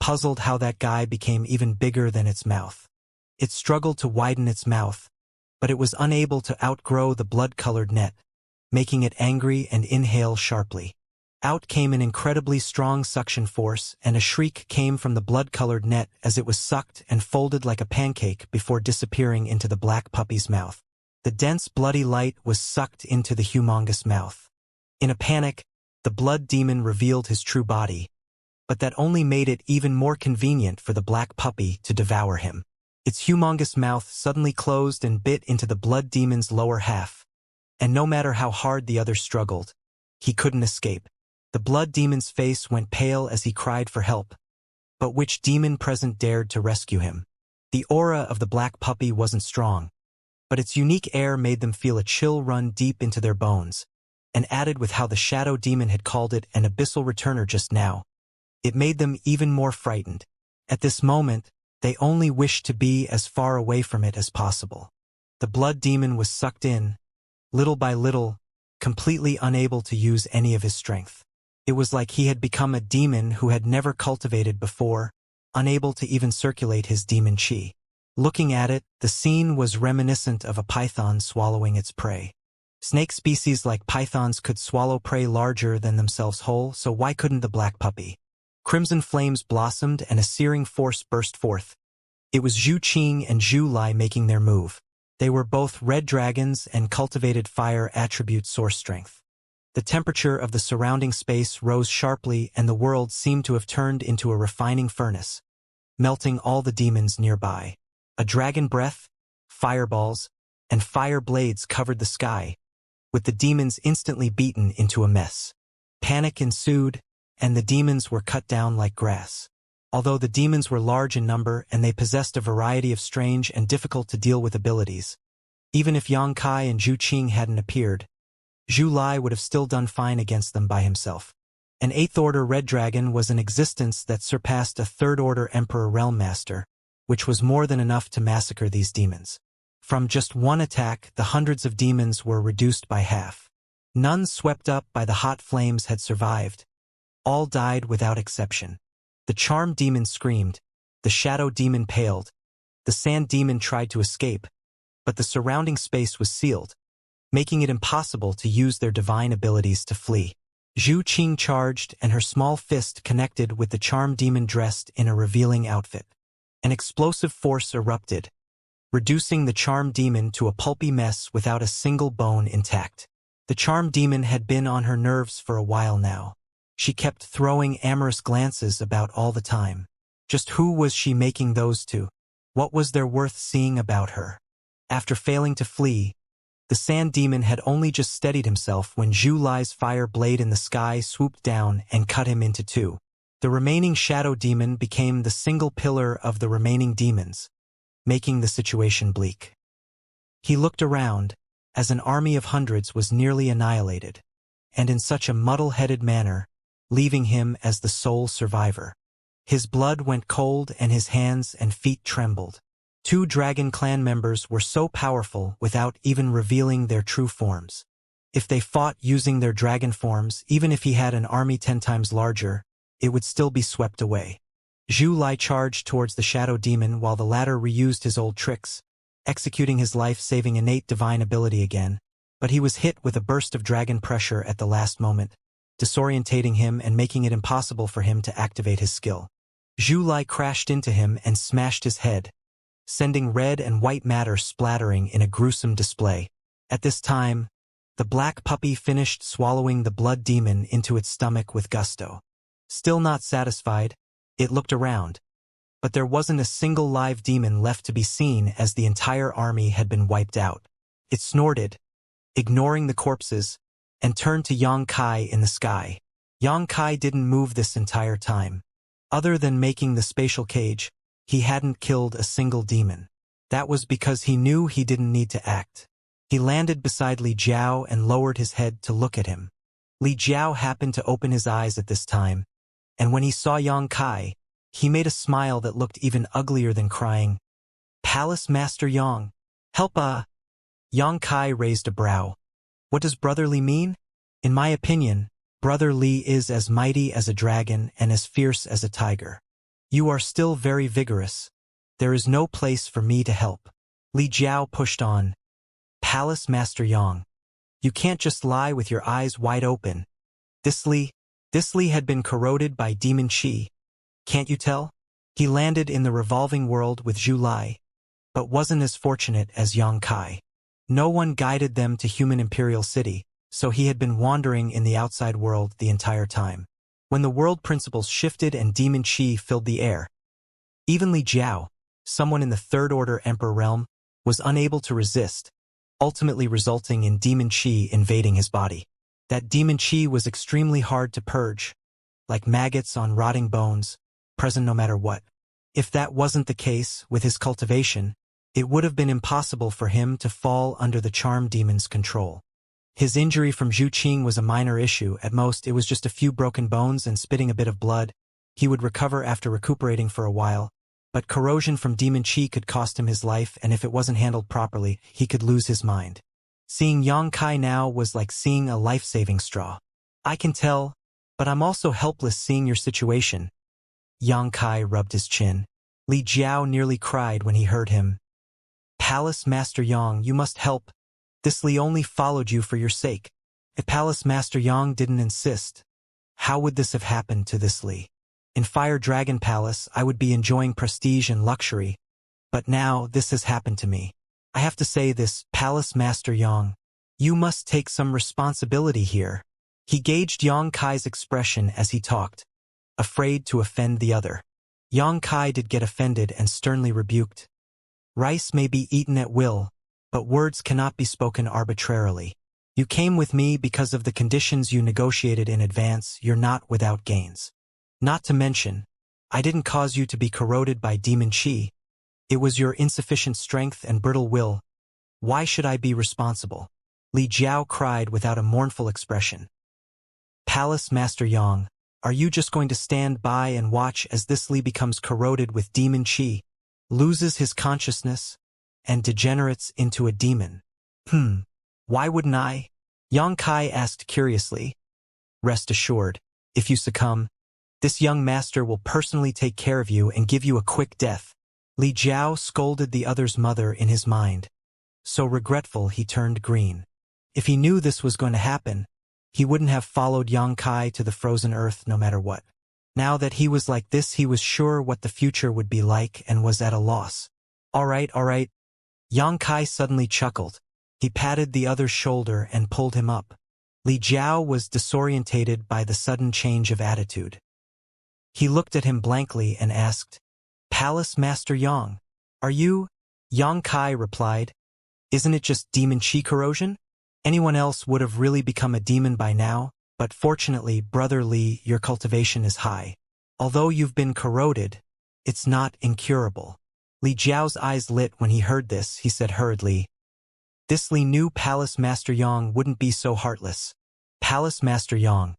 puzzled how that guy became even bigger than its mouth. It struggled to widen its mouth, but it was unable to outgrow the blood-colored net, making it angry and inhale sharply. Out came an incredibly strong suction force, and a shriek came from the blood-colored net as it was sucked and folded like a pancake before disappearing into the black puppy's mouth. The dense bloody light was sucked into the humongous mouth. In a panic, the blood demon revealed his true body, but that only made it even more convenient for the black puppy to devour him. Its humongous mouth suddenly closed and bit into the blood demon's lower half, and no matter how hard the other struggled, he couldn't escape. The blood demon's face went pale as he cried for help, but which demon present dared to rescue him? The aura of the black puppy wasn't strong, but its unique air made them feel a chill run deep into their bones, and added with how the shadow demon had called it an abyssal returner just now, it made them even more frightened. At this moment, they only wished to be as far away from it as possible. The blood demon was sucked in, little by little, completely unable to use any of his strength. It was like he had become a demon who had never cultivated before, unable to even circulate his demon chi. Looking at it, the scene was reminiscent of a python swallowing its prey. Snake species like pythons could swallow prey larger than themselves whole, so why couldn't the black puppy? Crimson flames blossomed and a searing force burst forth. It was Zhu Qing and Zhu Lai making their move. They were both red dragons and cultivated fire attribute source strength. The temperature of the surrounding space rose sharply and the world seemed to have turned into a refining furnace, melting all the demons nearby. A dragon breath, fireballs, and fire blades covered the sky, with the demons instantly beaten into a mess. Panic ensued, and the demons were cut down like grass. Although the demons were large in number and they possessed a variety of strange and difficult-to-deal-with abilities, even if Yang Kai and Zhu Qing hadn't appeared, Zhu Lai would have still done fine against them by himself. An 8th-order red dragon was an existence that surpassed a 3rd-order Emperor Realm Master, which was more than enough to massacre these demons. From just one attack, the hundreds of demons were reduced by half. None swept up by the hot flames had survived. All died without exception. The charm demon screamed, the shadow demon paled, the sand demon tried to escape, but the surrounding space was sealed, making it impossible to use their divine abilities to flee. Zhu Qing charged, and her small fist connected with the charm demon dressed in a revealing outfit. An explosive force erupted, reducing the charm demon to a pulpy mess without a single bone intact. The charm demon had been on her nerves for a while now. She kept throwing amorous glances about all the time. Just who was she making those to? What was there worth seeing about her? After failing to flee, the sand demon had only just steadied himself when Zhu Lai's fire blade in the sky swooped down and cut him into two. The remaining shadow demon became the single pillar of the remaining demons, making the situation bleak. He looked around, as an army of hundreds was nearly annihilated, and in such a muddle-headed manner, leaving him as the sole survivor. His blood went cold and his hands and feet trembled. 2 Dragon Clan members were so powerful without even revealing their true forms. If they fought using their dragon forms, even if he had an army 10 times larger, it would still be swept away. Zhu Lai charged towards the shadow demon while the latter reused his old tricks, executing his life-saving innate divine ability again, but he was hit with a burst of dragon pressure at the last moment, disorientating him and making it impossible for him to activate his skill. Zhu Lai crashed into him and smashed his head, sending red and white matter splattering in a gruesome display. At this time, the black puppy finished swallowing the blood demon into its stomach with gusto. Still not satisfied, it looked around, but there wasn't a single live demon left to be seen as the entire army had been wiped out. It snorted, ignoring the corpses, and turned to Yang Kai in the sky. Yang Kai didn't move this entire time. Other than making the spatial cage, he hadn't killed a single demon. That was because he knew he didn't need to act. He landed beside Li Jiao and lowered his head to look at him. Li Jiao happened to open his eyes at this time, and when he saw Yang Kai, he made a smile that looked even uglier than crying. "Palace Master Yang, help Yang Kai raised a brow. What does Brother Li mean? In my opinion, Brother Li is as mighty as a dragon and as fierce as a tiger. You are still very vigorous. There is no place for me to help. Li Jiao pushed on. Palace Master Yang. You can't just lie with your eyes wide open. This Li had been corroded by demon qi. Can't you tell? He landed in the revolving world with Zhu Lai, but wasn't as fortunate as Yang Kai. No one guided them to human imperial city, so he had been wandering in the outside world the entire time. When the world principles shifted and demon qi filled the air, even Li Jiao, someone in the Third Order Emperor realm, was unable to resist, ultimately resulting in demon qi invading his body. That demon qi was extremely hard to purge, like maggots on rotting bones, present no matter what. If that wasn't the case with his cultivation, it would have been impossible for him to fall under the charm demon's control. His injury from Zhu Qing was a minor issue. At most, it was just a few broken bones and spitting a bit of blood. He would recover after recuperating for a while, but corrosion from demon qi could cost him his life, and if it wasn't handled properly, he could lose his mind. Seeing Yang Kai now was like seeing a life-saving straw. I can tell, but I'm also helpless seeing your situation. Yang Kai rubbed his chin. Li Jiao nearly cried when he heard him. Palace Master Yang, you must help. This Li only followed you for your sake. If Palace Master Yang didn't insist, how would this have happened to this Li? In Fire Dragon Palace, I would be enjoying prestige and luxury, but now this has happened to me. I have to say this, Palace Master Yang. You must take some responsibility here. He gauged Yang Kai's expression as he talked, afraid to offend the other. Yang Kai did get offended and sternly rebuked. Rice may be eaten at will, but words cannot be spoken arbitrarily. You came with me because of the conditions you negotiated in advance. You're not without gains. Not to mention, I didn't cause you to be corroded by demon qi. It was your insufficient strength and brittle will. Why should I be responsible? Li Jiao cried without a mournful expression. Palace Master Yang, are you just going to stand by and watch as this Li becomes corroded with demon qi, loses his consciousness, and degenerates into a demon? Why wouldn't I? Yang Kai asked curiously. Rest assured, if you succumb, this young master will personally take care of you and give you a quick death. Li Jiao scolded the other's mother in his mind. So regretful he turned green. If he knew this was going to happen, he wouldn't have followed Yang Kai to the frozen earth no matter what. Now that he was like this, he was sure what the future would be like and was at a loss. All right. Yang Kai suddenly chuckled. He patted the other's shoulder and pulled him up. Li Jiao was disorientated by the sudden change of attitude. He looked at him blankly and asked, Palace Master Yang, are you? Yang Kai replied, Isn't it just demon qi corrosion? Anyone else would have really become a demon by now, but fortunately, Brother Li, your cultivation is high. Although you've been corroded, it's not incurable. Li Jiao's eyes lit when he heard this. He said hurriedly, This Li knew Palace Master Yang wouldn't be so heartless. Palace Master Yang,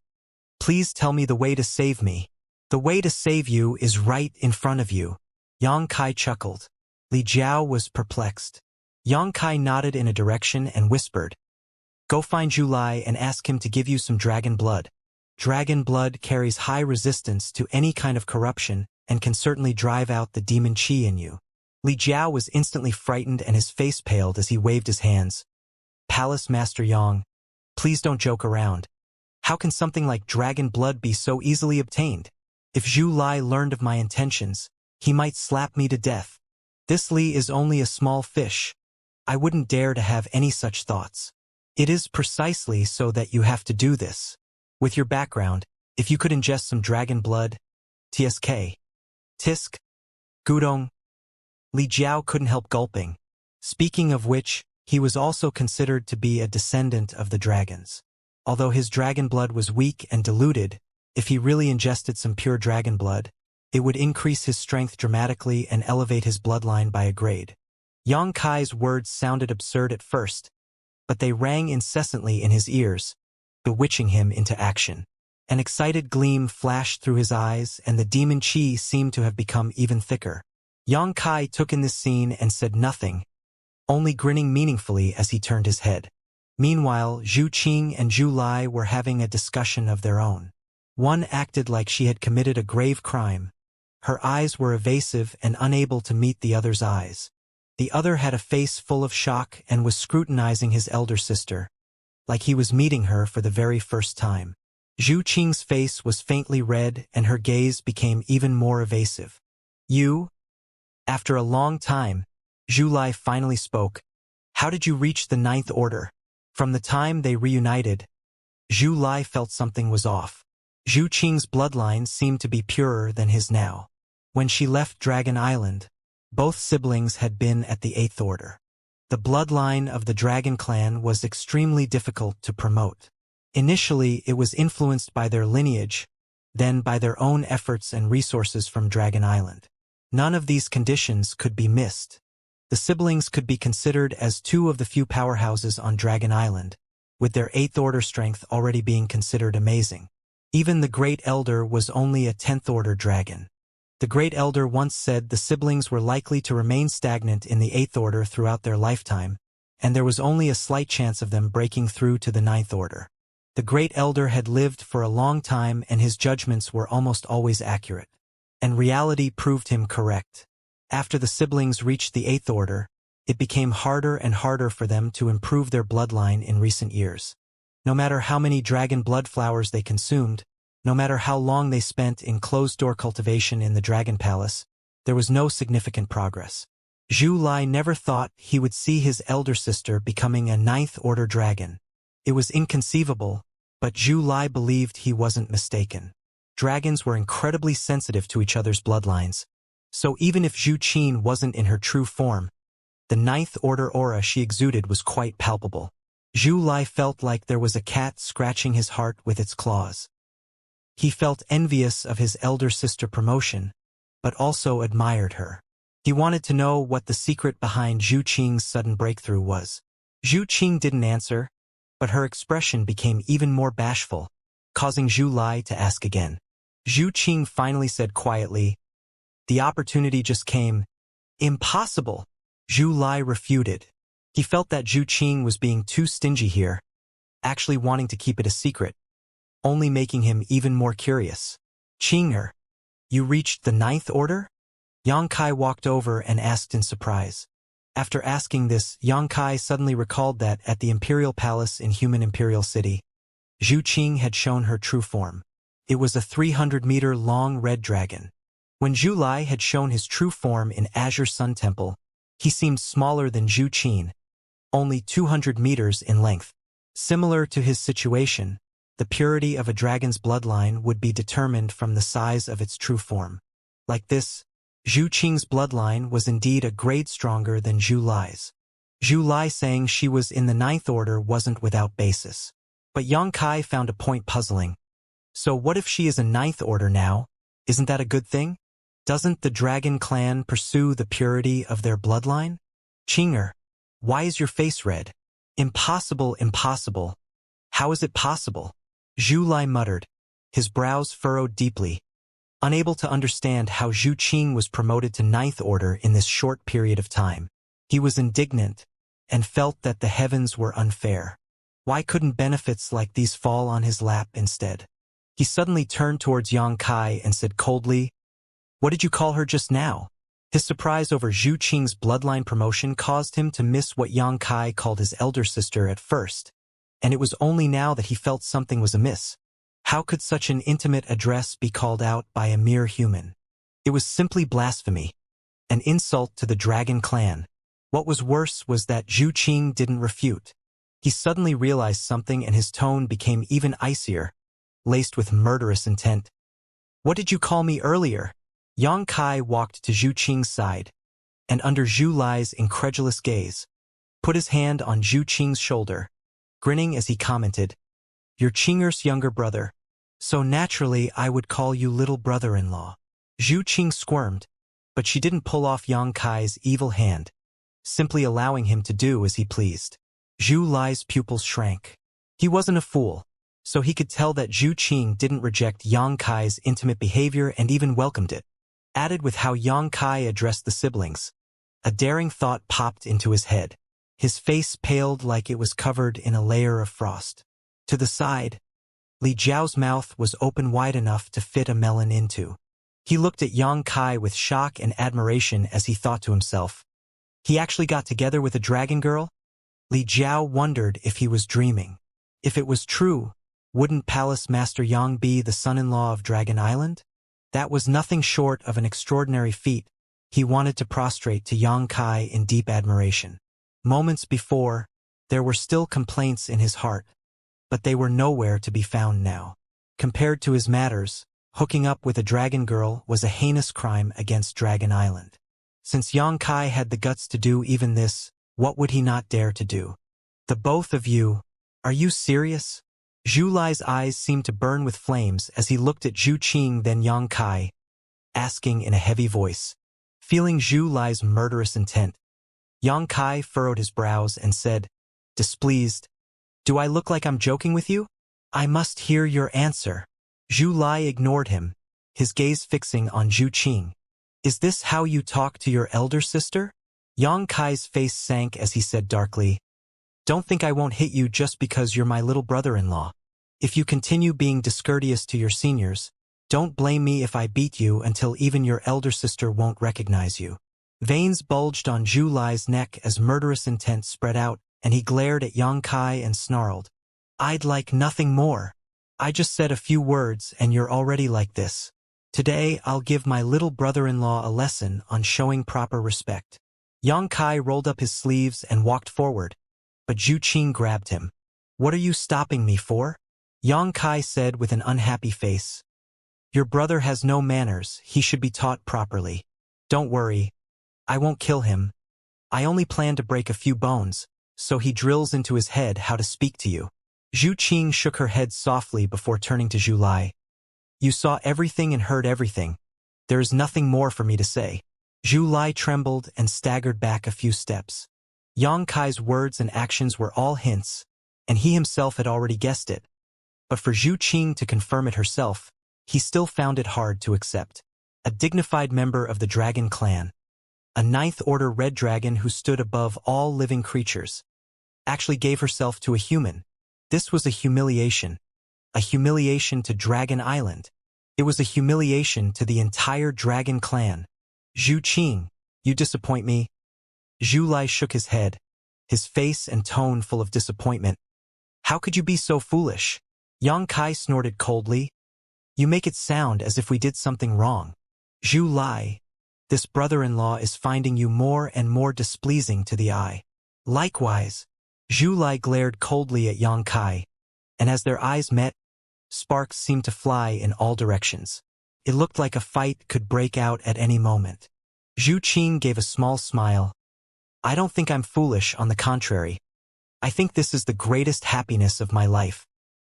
please tell me the way to save me. The way to save you is right in front of you. Yang Kai chuckled. Li Jiao was perplexed. Yang Kai nodded in a direction and whispered, Go find Zhu Lai and ask him to give you some dragon blood. Dragon blood carries high resistance to any kind of corruption and can certainly drive out the demon qi in you. Li Jiao was instantly frightened and his face paled as he waved his hands. Palace Master Yang, please don't joke around. How can something like dragon blood be so easily obtained? If Zhu Lai learned of my intentions, he might slap me to death. This Li is only a small fish. I wouldn't dare to have any such thoughts. It is precisely so that you have to do this. With your background, if you could ingest some dragon blood, TSK. Tisk. Gudong. Li Jiao couldn't help gulping. Speaking of which, he was also considered to be a descendant of the dragons. Although his dragon blood was weak and diluted, if he really ingested some pure dragon blood, it would increase his strength dramatically and elevate his bloodline by a grade. Yang Kai's words sounded absurd at first, but they rang incessantly in his ears, bewitching him into action. An excited gleam flashed through his eyes, and the demon qi seemed to have become even thicker. Yang Kai took in this scene and said nothing, only grinning meaningfully as he turned his head. Meanwhile, Zhu Qing and Zhu Lai were having a discussion of their own. One acted like she had committed a grave crime, Her eyes were evasive and unable to meet the other's eyes. The other had a face full of shock and was scrutinizing his elder sister, like he was meeting her for the very first time. Zhu Qing's face was faintly red and her gaze became even more evasive. You? After a long time, Zhu Lai finally spoke. How did you reach the ninth order? From the time they reunited, Zhu Lai felt something was off. Zhu Qing's bloodline seemed to be purer than his now. When she left Dragon Island, both siblings had been at the eighth order. The bloodline of the Dragon clan was extremely difficult to promote. Initially, it was influenced by their lineage, then by their own efforts and resources from Dragon Island. None of these conditions could be missed. The siblings could be considered as two of the few powerhouses on Dragon Island, with their eighth order strength already being considered amazing. Even the Great Elder was only a 10th order dragon. The Great Elder once said the siblings were likely to remain stagnant in the 8th order throughout their lifetime, and there was only a slight chance of them breaking through to the 9th order. The Great Elder had lived for a long time and his judgments were almost always accurate. And reality proved him correct. After the siblings reached the 8th order, it became harder and harder for them to improve their bloodline in recent years. No matter how many dragon blood flowers they consumed, no matter how long they spent in closed-door cultivation in the Dragon Palace, there was no significant progress. Zhu Lai never thought he would see his elder sister becoming a 9th-order dragon. It was inconceivable, but Zhu Lai believed he wasn't mistaken. Dragons were incredibly sensitive to each other's bloodlines, so even if Zhu Qing wasn't in her true form, the 9th-order aura she exuded was quite palpable. Zhu Lai felt like there was a cat scratching his heart with its claws. He felt envious of his elder sister promotion, but also admired her. He wanted to know what the secret behind Zhu Qing's sudden breakthrough was. Zhu Qing didn't answer, but her expression became even more bashful, causing Zhu Lai to ask again. Zhu Qing finally said quietly, "The opportunity just came." "Impossible," Zhu Lai refuted. He felt that Zhu Qing was being too stingy here, actually wanting to keep it a secret, only making him even more curious. "Qing'er, you reached the 9th order?" Yang Kai walked over and asked in surprise. After asking this, Yang Kai suddenly recalled that at the Imperial Palace in Human Imperial City, Zhu Qing had shown her true form. It was a 300-meter-long red dragon. When Zhu Lai had shown his true form in Azure Sun Temple, he seemed smaller than Zhu Qing, only 200 meters in length. Similar to his situation, the purity of a dragon's bloodline would be determined from the size of its true form. Like this, Zhu Qing's bloodline was indeed a grade stronger than Zhu Lai's. Zhu Lai saying she was in the 9th order wasn't without basis. But Yang Kai found a point puzzling. So what if she is a 9th order now? Isn't that a good thing? Doesn't the Dragon clan pursue the purity of their bloodline? "Qing'er, why is your face red?" "Impossible, impossible. How is it possible?" Zhu Lai muttered, his brows furrowed deeply, unable to understand how Zhu Qing was promoted to 9th order in this short period of time. He was indignant and felt that the heavens were unfair. Why couldn't benefits like these fall on his lap instead? He suddenly turned towards Yang Kai and said coldly, "What did you call her just now?" His surprise over Zhu Qing's bloodline promotion caused him to miss what Yang Kai called his elder sister at first, and it was only now that he felt something was amiss. How could such an intimate address be called out by a mere human? It was simply blasphemy, an insult to the Dragon clan. What was worse was that Zhu Qing didn't refute. He suddenly realized something and his tone became even icier, laced with murderous intent. "What did you call me earlier?" Yang Kai walked to Zhu Qing's side, and under Zhu Lai's incredulous gaze, put his hand on Zhu Qing's shoulder, grinning as he commented, "You're Qing'er's younger brother, so naturally I would call you little brother-in-law." Zhu Qing squirmed, but she didn't pull off Yang Kai's evil hand, simply allowing him to do as he pleased. Zhu Lai's pupils shrank. He wasn't a fool, so he could tell that Zhu Qing didn't reject Yang Kai's intimate behavior and even welcomed it. Added with how Yang Kai addressed the siblings, a daring thought popped into his head. His face paled like it was covered in a layer of frost. To the side, Li Jiao's mouth was open wide enough to fit a melon into. He looked at Yang Kai with shock and admiration as he thought to himself, he actually got together with a dragon girl? Li Jiao wondered if he was dreaming. If it was true, wouldn't Palace Master Yang be the son-in-law of Dragon Island? That was nothing short of an extraordinary feat. He wanted to prostrate to Yang Kai in deep admiration. Moments before, there were still complaints in his heart, but they were nowhere to be found now. Compared to his matters, hooking up with a dragon girl was a heinous crime against Dragon Island. Since Yang Kai had the guts to do even this, what would he not dare to do? The both of you, are you serious? Zhu Lai's eyes seemed to burn with flames as he looked at Zhu Qing then Yang Kai, asking in a heavy voice. Feeling Zhu Lai's murderous intent, Yang Kai furrowed his brows and said, displeased, do I look like I'm joking with you? I must hear your answer. Zhu Lai ignored him, his gaze fixing on Zhu Qing. Is this how you talk to your elder sister? Yang Kai's face sank as he said darkly, don't think I won't hit you just because you're my little brother-in-law. If you continue being discourteous to your seniors, don't blame me if I beat you until even your elder sister won't recognize you. Veins bulged on Zhu Lai's neck as murderous intent spread out, and he glared at Yang Kai and snarled, I'd like nothing more. I just said a few words and you're already like this. Today I'll give my little brother-in-law a lesson on showing proper respect. Yang Kai rolled up his sleeves and walked forward, but Zhu Qing grabbed him. What are you stopping me for? Yang Kai said with an unhappy face. Your brother has no manners, he should be taught properly. Don't worry, I won't kill him. I only plan to break a few bones, so he drills into his head how to speak to you. Zhu Qing shook her head softly before turning to Zhu Lai. You saw everything and heard everything. There is nothing more for me to say. Zhu Lai trembled and staggered back a few steps. Yang Kai's words and actions were all hints, and he himself had already guessed it. But for Zhu Qing to confirm it herself, he still found it hard to accept. A dignified member of the dragon clan, a ninth-order red dragon who stood above all living creatures, actually gave herself to a human. This was a humiliation to Dragon Island. It was a humiliation to the entire dragon clan. Zhu Qing, you disappoint me. Zhu Lai shook his head, his face and tone full of disappointment. How could you be so foolish? Yang Kai snorted coldly. You make it sound as if we did something wrong. Zhu Lai, this brother-in-law is finding you more and more displeasing to the eye. Likewise, Zhu Lai glared coldly at Yang Kai, and as their eyes met, sparks seemed to fly in all directions. It looked like a fight could break out at any moment. Zhu Qing gave a small smile. I don't think I'm foolish, on the contrary. I think this is the greatest happiness of my life.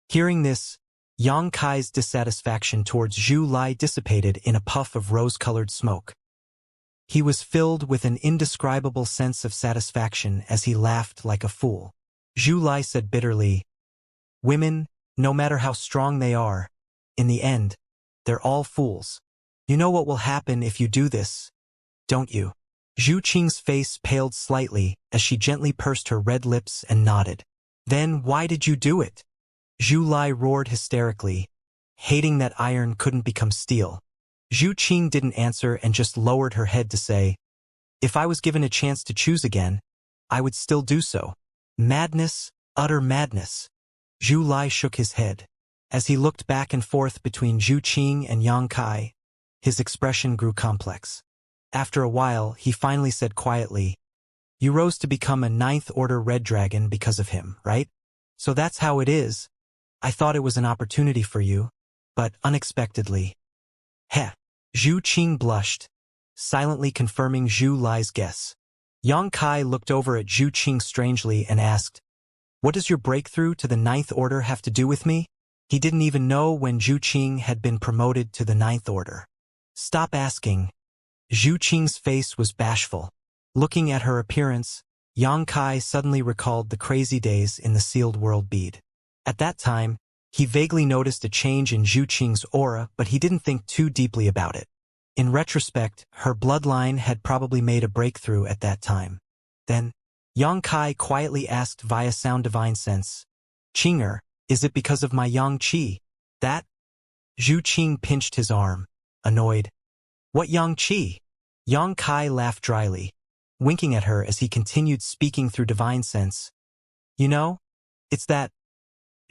Hearing this, Yang Kai's dissatisfaction towards Zhu Lai dissipated in a puff of rose-colored smoke. He was filled with an indescribable sense of satisfaction as he laughed like a fool. Zhu Lai said bitterly, women, no matter how strong they are, in the end, they're all fools. You know what will happen if you do this, don't you? Zhu Qing's face paled slightly as she gently pursed her red lips and nodded. Then why did you do it? Zhu Lai roared hysterically, hating that iron couldn't become steel. Zhu Qing didn't answer and just lowered her head to say, if I was given a chance to choose again, I would still do so. Madness, utter madness. Zhu Lai shook his head. As he looked back and forth between Zhu Qing and Yang Kai, his expression grew complex. After a while, he finally said quietly, you rose to become a ninth-order red dragon because of him, right? So that's how it is. I thought it was an opportunity for you, but unexpectedly. Heh. Zhu Qing blushed, silently confirming Zhu Lai's guess. Yang Kai looked over at Zhu Qing strangely and asked, what does your breakthrough to the ninth order have to do with me? He didn't even know when Zhu Qing had been promoted to the ninth order. Stop asking. Zhu Qing's face was bashful. Looking at her appearance, Yang Kai suddenly recalled the crazy days in the sealed world bead. At that time, he vaguely noticed a change in Zhu Qing's aura, but he didn't think too deeply about it. In retrospect, her bloodline had probably made a breakthrough at that time. Then, Yang Kai quietly asked via sound divine sense, Qinger, is it because of my Yang Qi? That? Zhu Qing pinched his arm, annoyed. What Yang-Chi? Yang Kai laughed dryly, winking at her as he continued speaking through divine sense. You know, it's that.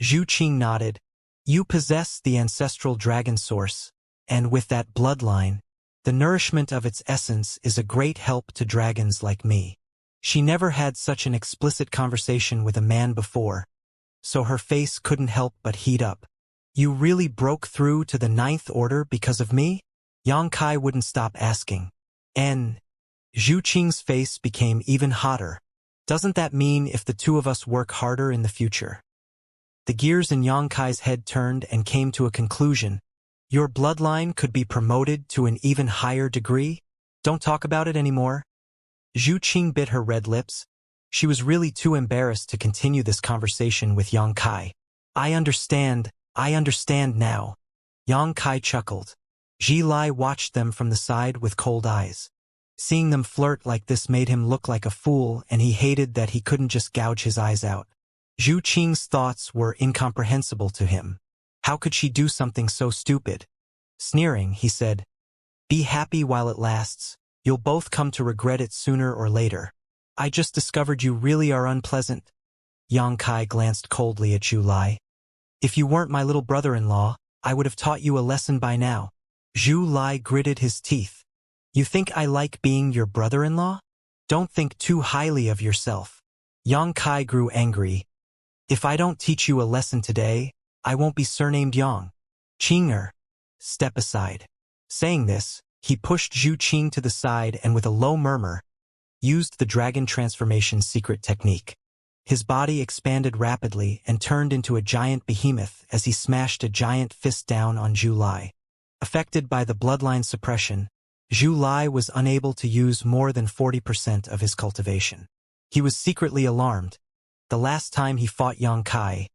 Zhu Qing nodded. You possess the ancestral dragon source, and with that bloodline, the nourishment of its essence is a great help to dragons like me. She never had such an explicit conversation with a man before, so her face couldn't help but heat up. You really broke through to the Ninth Order because of me? Yang Kai wouldn't stop asking. And Zhu Qing's face became even hotter. Doesn't that mean if the two of us work harder in the future? The gears in Yang Kai's head turned and came to a conclusion. Your bloodline could be promoted to an even higher degree? Don't talk about it anymore. Zhu Qing bit her red lips. She was really too embarrassed to continue this conversation with Yang Kai. I understand now. Yang Kai chuckled. Ji Lai watched them from the side with cold eyes. Seeing them flirt like this made him look like a fool, and he hated that he couldn't just gouge his eyes out. Zhu Qing's thoughts were incomprehensible to him. How could she do something so stupid? Sneering, he said, Be happy while it lasts. You'll both come to regret it sooner or later. I just discovered you really are unpleasant. Yang Kai glanced coldly at Zhu Lai. If you weren't my little brother-in-law, I would have taught you a lesson by now. Zhu Lai gritted his teeth. You think I like being your brother-in-law? Don't think too highly of yourself. Yang Kai grew angry. If I don't teach you a lesson today, I won't be surnamed Yang. Qinger, step aside. Saying this, he pushed Zhu Qing to the side and with a low murmur, used the dragon transformation secret technique. His body expanded rapidly and turned into a giant behemoth as he smashed a giant fist down on Zhu Lai. Affected by the bloodline suppression, Zhu Lai was unable to use more than 40% of his cultivation. He was secretly alarmed. The last time he fought Yang Kai,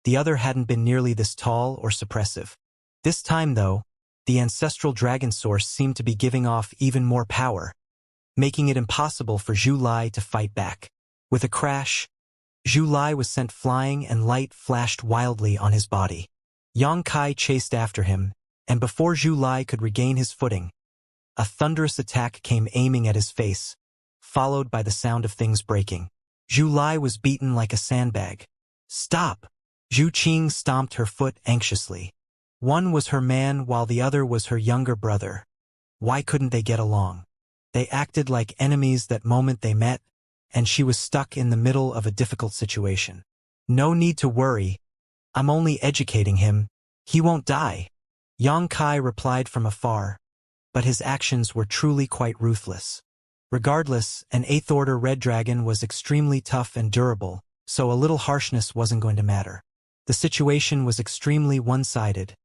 the other hadn't been nearly this tall or suppressive. This time, though, the ancestral dragon source seemed to be giving off even more power, making it impossible for Zhu Lai to fight back. With a crash, Zhu Lai was sent flying and light flashed wildly on his body. Yang Kai chased after him, and before Zhu Lai could regain his footing, a thunderous attack came aiming at his face, followed by the sound of things breaking. Zhu Lai was beaten like a sandbag. Stop! Zhu Qing stomped her foot anxiously. One was her man while the other was her younger brother. Why couldn't they get along? They acted like enemies that moment they met, and she was stuck in the middle of a difficult situation. No need to worry. I'm only educating him. He won't die. Yang Kai replied from afar, but his actions were truly quite ruthless. Regardless, an 8th Order Red Dragon was extremely tough and durable, so a little harshness wasn't going to matter. The situation was extremely one-sided,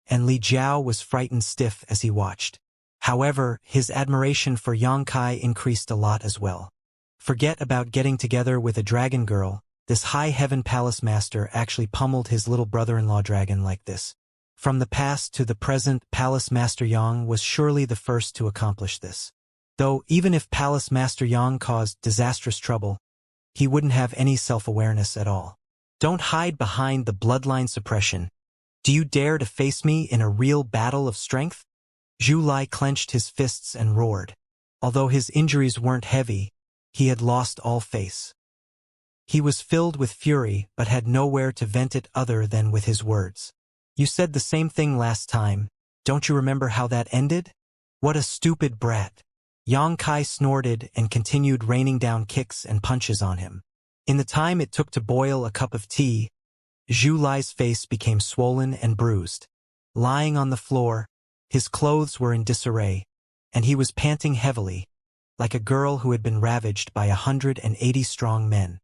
and Li Jiao was frightened stiff as he watched. However, his admiration for Yang Kai increased a lot as well. Forget about getting together with a dragon girl. This High Heaven Palace Master actually pummeled his little brother-in-law dragon like this. From the past to the present, Palace Master Yang was surely the first to accomplish this. Though even if Palace Master Yang caused disastrous trouble, he wouldn't have any self-awareness at all. Don't hide behind the bloodline suppression. Do you dare to face me in a real battle of strength? Zhu Lai clenched his fists and roared. Although his injuries weren't heavy, he had lost all face. He was filled with fury but had nowhere to vent it other than with his words. You said the same thing last time. Don't you remember how that ended? What a stupid brat. Yang Kai snorted and continued raining down kicks and punches on him. In the time it took to boil a cup of tea, Zhu Lai's face became swollen and bruised. Lying on the floor, his clothes were in disarray, and he was panting heavily, like a girl who had been ravaged by 180 strong men.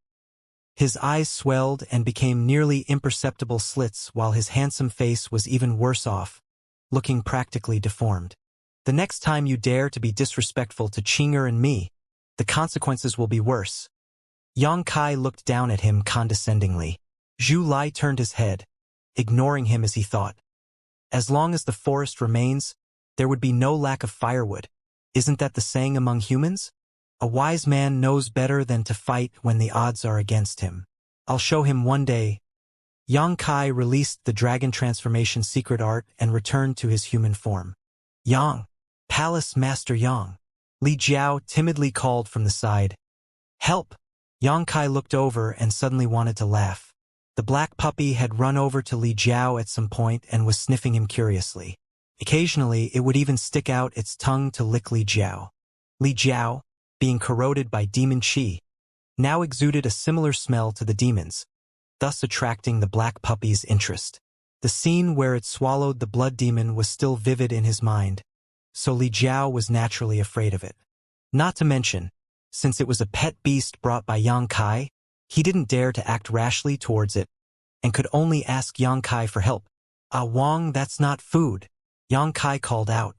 His eyes swelled and became nearly imperceptible slits while his handsome face was even worse off, looking practically deformed. The next time you dare to be disrespectful to Qinger and me, the consequences will be worse. Yang Kai looked down at him condescendingly. Zhu Lai turned his head, ignoring him as he thought. As long as the forest remains, there would be no lack of firewood. Isn't that the saying among humans? A wise man knows better than to fight when the odds are against him. I'll show him one day. Yang Kai released the dragon transformation secret art and returned to his human form. Yang, Palace Master Yang. Li Jiao timidly called from the side. Help! Yang Kai looked over and suddenly wanted to laugh. The black puppy had run over to Li Jiao at some point and was sniffing him curiously. Occasionally, it would even stick out its tongue to lick Li Jiao. Li Jiao, being corroded by demon qi, now exuded a similar smell to the demons, thus attracting the black puppy's interest. The scene where it swallowed the blood demon was still vivid in his mind, so Li Jiao was naturally afraid of it. Not to mention, since it was a pet beast brought by Yang Kai, he didn't dare to act rashly towards it, and could only ask Yang Kai for help. "Ah Wang, that's not food," Yang Kai called out.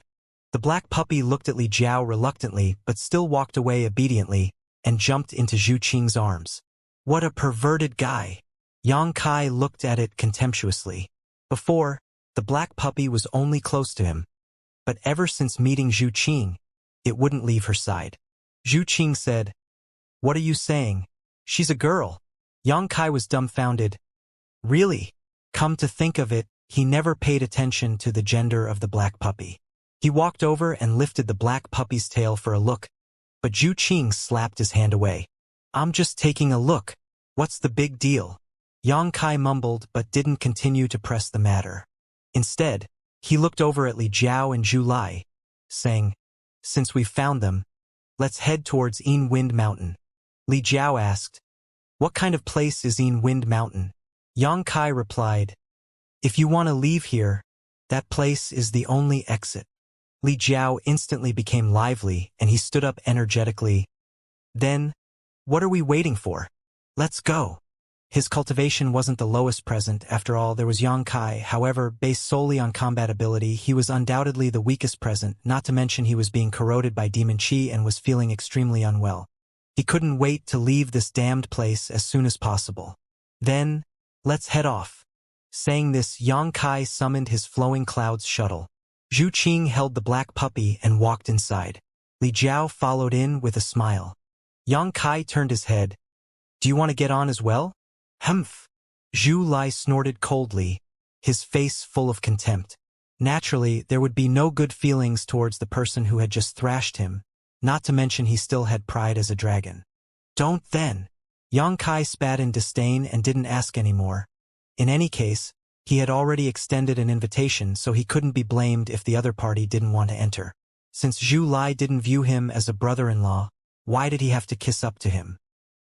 The black puppy looked at Li Jiao reluctantly but still walked away obediently and jumped into Zhu Qing's arms. "What a perverted guy!" Yang Kai looked at it contemptuously. Before, the black puppy was only close to him, but ever since meeting Zhu Qing, it wouldn't leave her side. Zhu Qing said, "What are you saying? She's a girl." Yang Kai was dumbfounded. Really? Come to think of it, he never paid attention to the gender of the black puppy. He walked over and lifted the black puppy's tail for a look, but Zhu Qing slapped his hand away. "I'm just taking a look. What's the big deal?" Yang Kai mumbled but didn't continue to press the matter. Instead, he looked over at Li Jiao and Zhu Lai, saying, "Since we've found them, let's head towards Wind Mountain." Li Jiao asked, "What kind of place is Wind Mountain?" Yang Kai replied, "If you want to leave here, that place is the only exit." Li Jiao instantly became lively and he stood up energetically. "Then, what are we waiting for? Let's go." His cultivation wasn't the lowest present. After all, there was Yang Kai. However, based solely on combat ability, he was undoubtedly the weakest present, not to mention he was being corroded by demon qi and was feeling extremely unwell. He couldn't wait to leave this damned place as soon as possible. "Then, let's head off." Saying this, Yang Kai summoned his flowing clouds shuttle. Zhu Qing held the black puppy and walked inside. Li Jiao followed in with a smile. Yang Kai turned his head. "Do you want to get on as well?" "Humph." Zhu Lai snorted coldly, his face full of contempt. Naturally, there would be no good feelings towards the person who had just thrashed him, not to mention he still had pride as a dragon. "Don't then." Yang Kai spat in disdain and didn't ask any more. In any case, he had already extended an invitation, so he couldn't be blamed if the other party didn't want to enter. Since Zhu Lai didn't view him as a brother-in-law, why did he have to kiss up to him?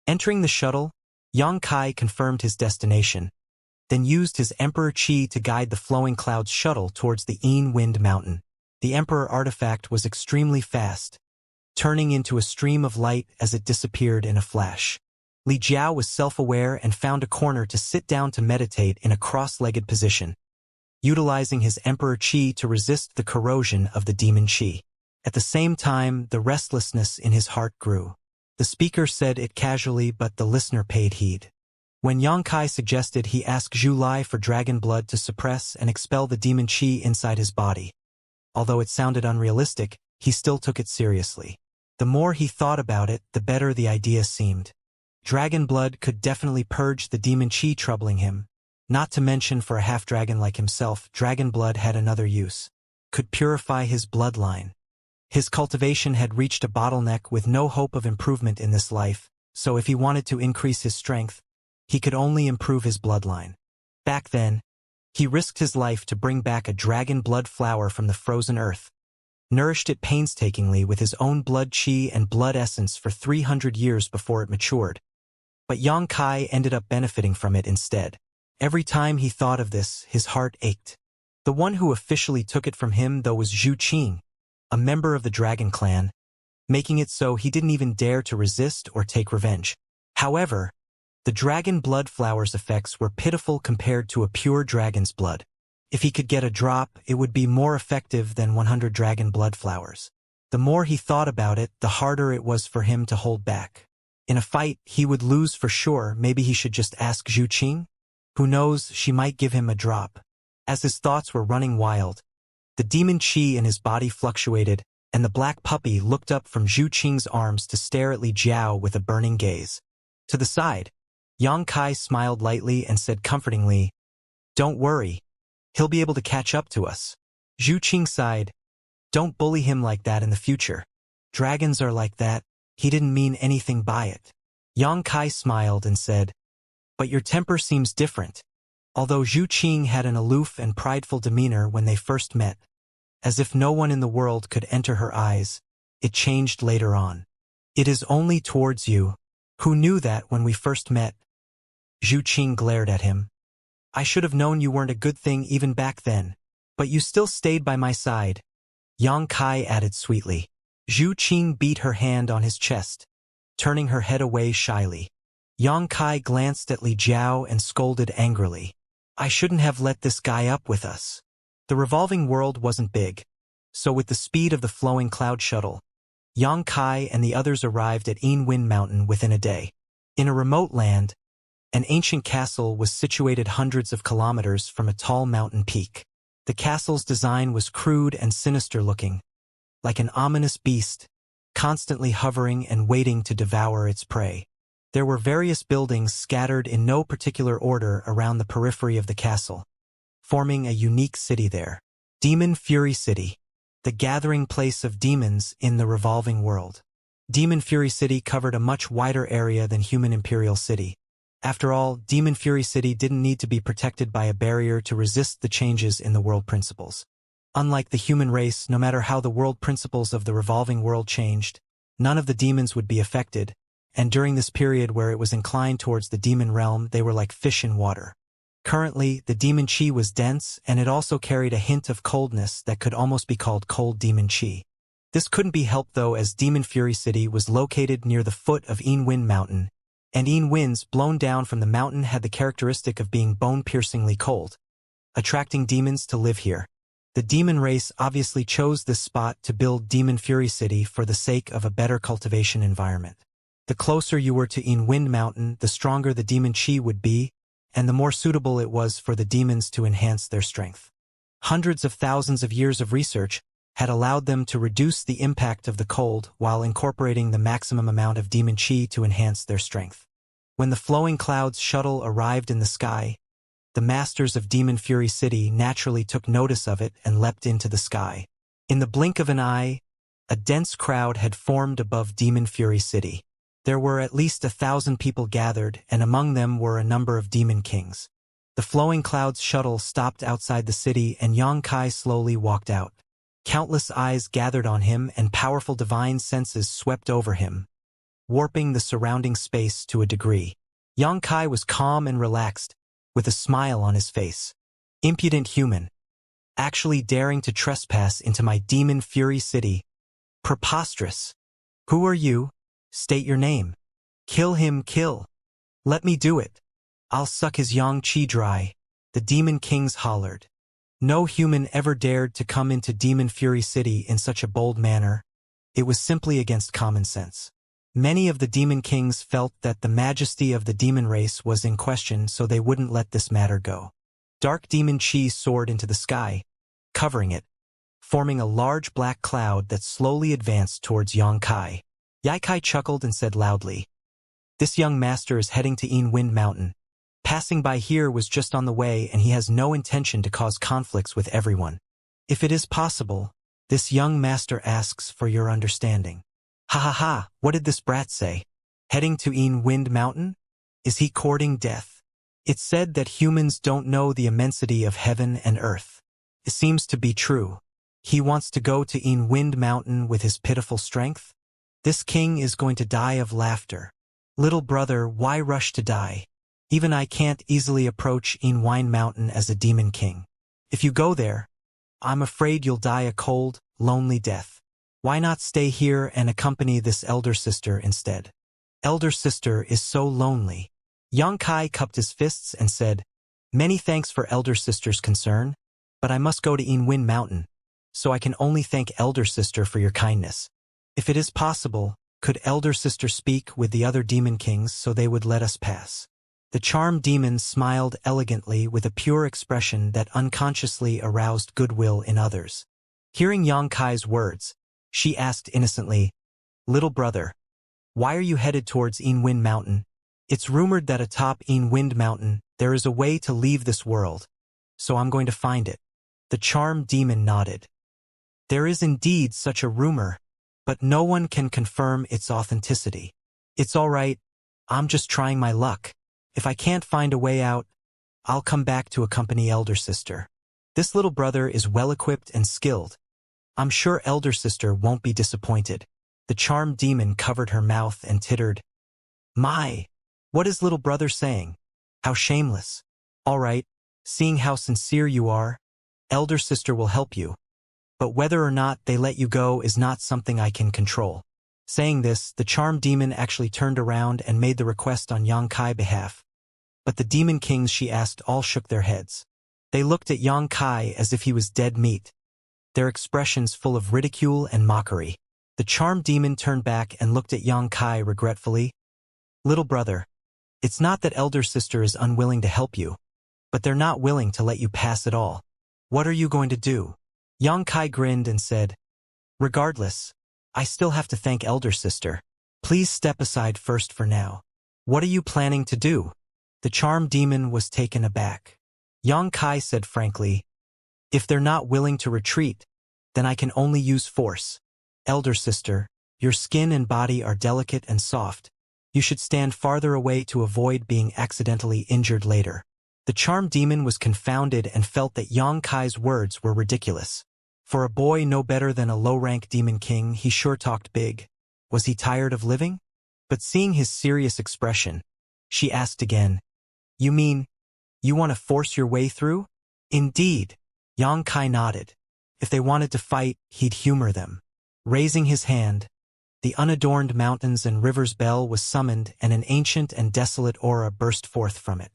Entering the shuttle, Yang Kai confirmed his destination, then used his Emperor Qi to guide the flowing clouds shuttle towards the Wind Mountain. The Emperor artifact was extremely fast, turning into a stream of light as it disappeared in a flash. Li Jiao was self-aware and found a corner to sit down to meditate in a cross-legged position, utilizing his Emperor Qi to resist the corrosion of the demon Qi. At the same time, the restlessness in his heart grew. The speaker said it casually, but the listener paid heed. When Yang Kai suggested he ask Zhu Lai for dragon blood to suppress and expel the demon qi inside his body. Although it sounded unrealistic, he still took it seriously. The more he thought about it, the better the idea seemed. Dragon blood could definitely purge the demon qi troubling him. Not to mention, for a half-dragon like himself, dragon blood had another use. Could purify his bloodline. His cultivation had reached a bottleneck with no hope of improvement in this life, so if he wanted to increase his strength, he could only improve his bloodline. Back then, he risked his life to bring back a dragon blood flower from the frozen earth, nourished it painstakingly with his own blood qi and blood essence for 300 years before it matured. But Yang Kai ended up benefiting from it instead. Every time he thought of this, his heart ached. The one who officially took it from him, though, was Zhu Qing, a member of the Dragon Clan, making it so he didn't even dare to resist or take revenge. However, the dragon blood flower's effects were pitiful compared to a pure dragon's blood. If he could get a drop, it would be more effective than 100 dragon blood flowers. The more he thought about it, the harder it was for him to hold back. In a fight, he would lose for sure. Maybe he should just ask Zhu Qing? Who knows, she might give him a drop. As his thoughts were running wild, the demon qi in his body fluctuated, and the black puppy looked up from Zhu Qing's arms to stare at Li Jiao with a burning gaze. To the side, Yang Kai smiled lightly and said comfortingly, "Don't worry. He'll be able to catch up to us." Zhu Qing sighed. Don't bully him like that in the future. Dragons are like that. He didn't mean anything by it. Yang Kai smiled and said, but your temper seems different. Although Zhu Qing had an aloof and prideful demeanor when they first met, as if no one in the world could enter her eyes, it changed later on. It is only towards you. Who knew that when we first met? Zhu Qing glared at him. I should have known you weren't a good thing even back then. But you still stayed by my side. Yang Kai added sweetly. Zhu Qing beat her hand on his chest, turning her head away shyly. Yang Kai glanced at Li Jiao and scolded angrily. I shouldn't have let this guy up with us. The revolving world wasn't big, so with the speed of the flowing cloud shuttle, Yang Kai and the others arrived at Wind Mountain within a day. In a remote land, an ancient castle was situated hundreds of kilometers from a tall mountain peak. The castle's design was crude and sinister-looking, like an ominous beast, constantly hovering and waiting to devour its prey. There were various buildings scattered in no particular order around the periphery of the castle, forming a unique city there. Demon Fury City, the gathering place of demons in the revolving world. Demon Fury City covered a much wider area than Human Imperial City. After all, Demon Fury City didn't need to be protected by a barrier to resist the changes in the world principles. Unlike the human race, no matter how the world principles of the revolving world changed, none of the demons would be affected, and during this period where it was inclined towards the demon realm, they were like fish in water. Currently, the demon chi was dense, and it also carried a hint of coldness that could almost be called cold demon chi. This couldn't be helped though, as Demon Fury City was located near the foot of Wind Mountain, and winds blown down from the mountain had the characteristic of being bone-piercingly cold, attracting demons to live here. The demon race obviously chose this spot to build Demon Fury City for the sake of a better cultivation environment. The closer you were to Wind Mountain, the stronger the demon chi would be, and the more suitable it was for the demons to enhance their strength. Hundreds of thousands of years of research had allowed them to reduce the impact of the cold while incorporating the maximum amount of demon chi to enhance their strength. When the flowing clouds shuttle arrived in the sky, the masters of Demon Fury City naturally took notice of it and leapt into the sky. In the blink of an eye, a dense crowd had formed above Demon Fury City. There were at least 1,000 people gathered, and among them were a number of demon kings. The flowing clouds shuttle stopped outside the city, and Yang Kai slowly walked out. Countless eyes gathered on him, and powerful divine senses swept over him, warping the surrounding space to a degree. Yang Kai was calm and relaxed, with a smile on his face. Impudent human, actually daring to trespass into my Demon Fury City. Preposterous. Who are you? State your name. Kill him, kill. Let me do it. I'll suck his yang chi dry, the demon kings hollered. No human ever dared to come into Demon Fury City in such a bold manner. It was simply against common sense. Many of the demon kings felt that the majesty of the demon race was in question, so they wouldn't let this matter go. Dark demon chi soared into the sky, covering it, forming a large black cloud that slowly advanced towards Yang Kai. Yang Kai chuckled and said loudly, "This young master is heading to Wind Mountain. Passing by here was just on the way, and he has no intention to cause conflicts with everyone. If it is possible, this young master asks for your understanding." Ha ha ha, what did this brat say? Heading to Wind Mountain? Is he courting death? It's said that humans don't know the immensity of heaven and earth. It seems to be true. He wants to go to Wind Mountain with his pitiful strength? This king is going to die of laughter. Little brother, why rush to die? Even I can't easily approach Wind Mountain as a demon king. If you go there, I'm afraid you'll die a cold, lonely death. Why not stay here and accompany this elder sister instead? Elder sister is so lonely. Yang Kai cupped his fists and said, "Many thanks for elder sister's concern, but I must go to Wind Mountain, so I can only thank elder sister for your kindness. If it is possible, could elder sister speak with the other demon kings so they would let us pass?" The charmed demon smiled elegantly with a pure expression that unconsciously aroused goodwill in others. Hearing Yang Kai's words, she asked innocently, "Little brother, why are you headed towards Wind Mountain? It's rumored that atop Wind Mountain there is a way to leave this world, so I'm going to find it." The charmed demon nodded. There is indeed such a rumor, but no one can confirm its authenticity. It's all right, I'm just trying my luck. If I can't find a way out, I'll come back to accompany elder sister. This little brother is well-equipped and skilled. I'm sure elder sister won't be disappointed. The charmed demon covered her mouth and tittered. My, what is little brother saying? How shameless. All right, seeing how sincere you are, elder sister will help you. But whether or not they let you go is not something I can control. Saying this, the charmed demon actually turned around and made the request on Xianxia's behalf. But the demon kings she asked all shook their heads. They looked at Xianxia as if he was dead meat, their expressions full of ridicule and mockery. The charmed demon turned back and looked at Xianxia regretfully. Little brother, it's not that elder sister is unwilling to help you, but they're not willing to let you pass at all. What are you going to do? Xianxia grinned and said, regardless, I still have to thank elder sister. Please step aside first for now. What are you planning to do? The charmed demon was taken aback. Xianxia said frankly, if they're not willing to retreat, then I can only use force. Elder sister, your skin and body are delicate and soft. You should stand farther away to avoid being accidentally injured later. The charmed demon was confounded and felt that Xianxia's words were ridiculous. For a boy no better than a low-rank demon king, he sure talked big. Was he tired of living? But seeing his serious expression, she asked again, you mean, you want to force your way through? Indeed. Xianxia nodded. If they wanted to fight, he'd humor them. Raising his hand, the unadorned mountains and rivers bell was summoned and an ancient and desolate aura burst forth from it.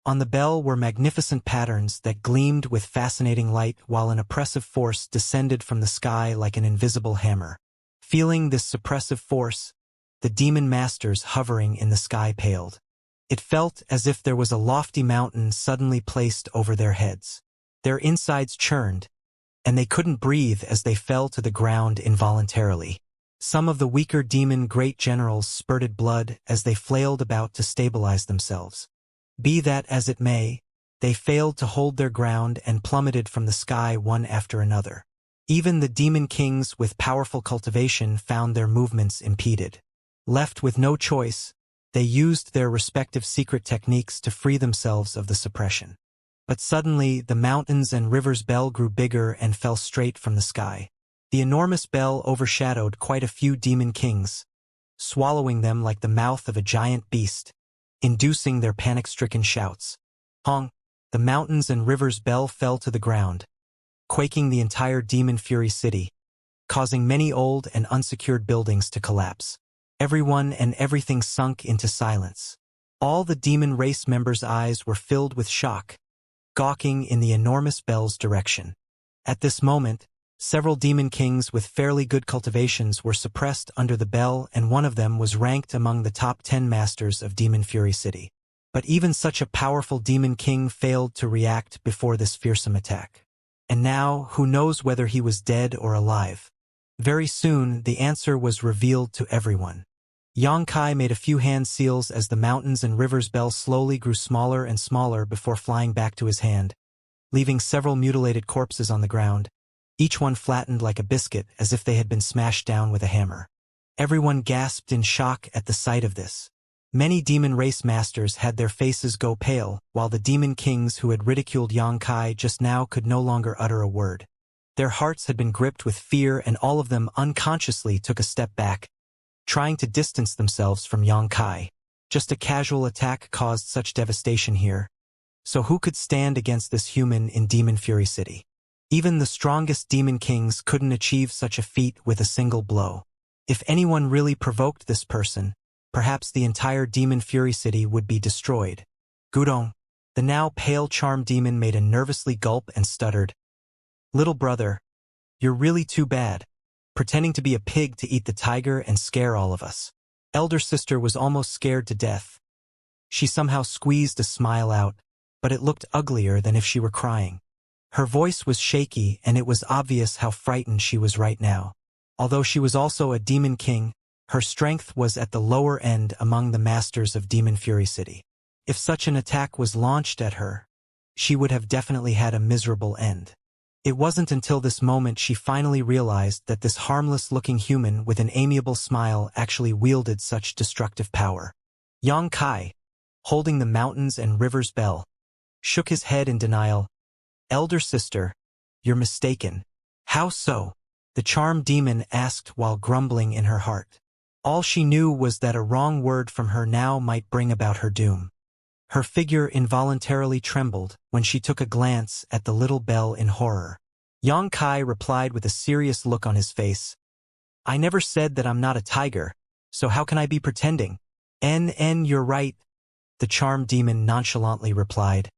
On the bell were magnificent patterns that gleamed with fascinating light while an oppressive force descended from the sky like an invisible hammer. Feeling this suppressive force, the demon masters hovering in the sky paled. It felt as if there was a lofty mountain suddenly placed over their heads. Their insides churned, and they couldn't breathe as they fell to the ground involuntarily. Some of the weaker demon great generals spurted blood as they flailed about to stabilize themselves. Be that as it may, they failed to hold their ground and plummeted from the sky one after another. Even the demon kings with powerful cultivation found their movements impeded. Left with no choice, they used their respective secret techniques to free themselves of the suppression. But suddenly, the mountains and rivers bell grew bigger and fell straight from the sky. The enormous bell overshadowed quite a few demon kings, swallowing them like the mouth of a giant beast, inducing their panic-stricken shouts. Honk! The mountains and rivers bell fell to the ground, quaking the entire demon fury city, causing many old and unsecured buildings to collapse. Everyone and everything sunk into silence. All the demon race members' eyes were filled with shock, gawking in the enormous bell's direction. At this moment, several demon kings with fairly good cultivations were suppressed under the bell, and one of them was ranked among the top 10 masters of Demon Fury City. But even such a powerful demon king failed to react before this fearsome attack. And now, who knows whether he was dead or alive? Very soon, the answer was revealed to everyone. Xianxia made a few hand seals as the mountains and rivers bell slowly grew smaller and smaller before flying back to his hand, leaving several mutilated corpses on the ground, each one flattened like a biscuit as if they had been smashed down with a hammer. Everyone gasped in shock at the sight of this. Many demon race masters had their faces go pale, while the demon kings who had ridiculed Xianxia just now could no longer utter a word. Their hearts had been gripped with fear, and all of them unconsciously took a step back, trying to distance themselves from Xianxia. Just a casual attack caused such devastation here. So who could stand against this human in Demon Fury City? Even the strongest demon kings couldn't achieve such a feat with a single blow. If anyone really provoked this person, perhaps the entire Demon Fury City would be destroyed. Gudong. The now pale charm demon made a nervously gulp and stuttered. Little brother, you're really too bad, pretending to be a pig to eat the tiger and scare all of us. Elder sister was almost scared to death. She somehow squeezed a smile out, but it looked uglier than if she were crying. Her voice was shaky, and it was obvious how frightened she was right now. Although she was also a demon king, her strength was at the lower end among the masters of Demon Fury City. If such an attack was launched at her, she would have definitely had a miserable end. It wasn't until this moment she finally realized that this harmless-looking human with an amiable smile actually wielded such destructive power. Yang Kai, holding the mountains and rivers bell, shook his head in denial. "Elder sister, you're mistaken." "How so?" the charm demon asked while grumbling in her heart. All she knew was that a wrong word from her now might bring about her doom. Her figure involuntarily trembled when she took a glance at the little bell in horror. Yang Kai replied with a serious look on his face. "I never said that I'm not a tiger, so how can I be pretending?" You're right," the charm demon nonchalantly replied.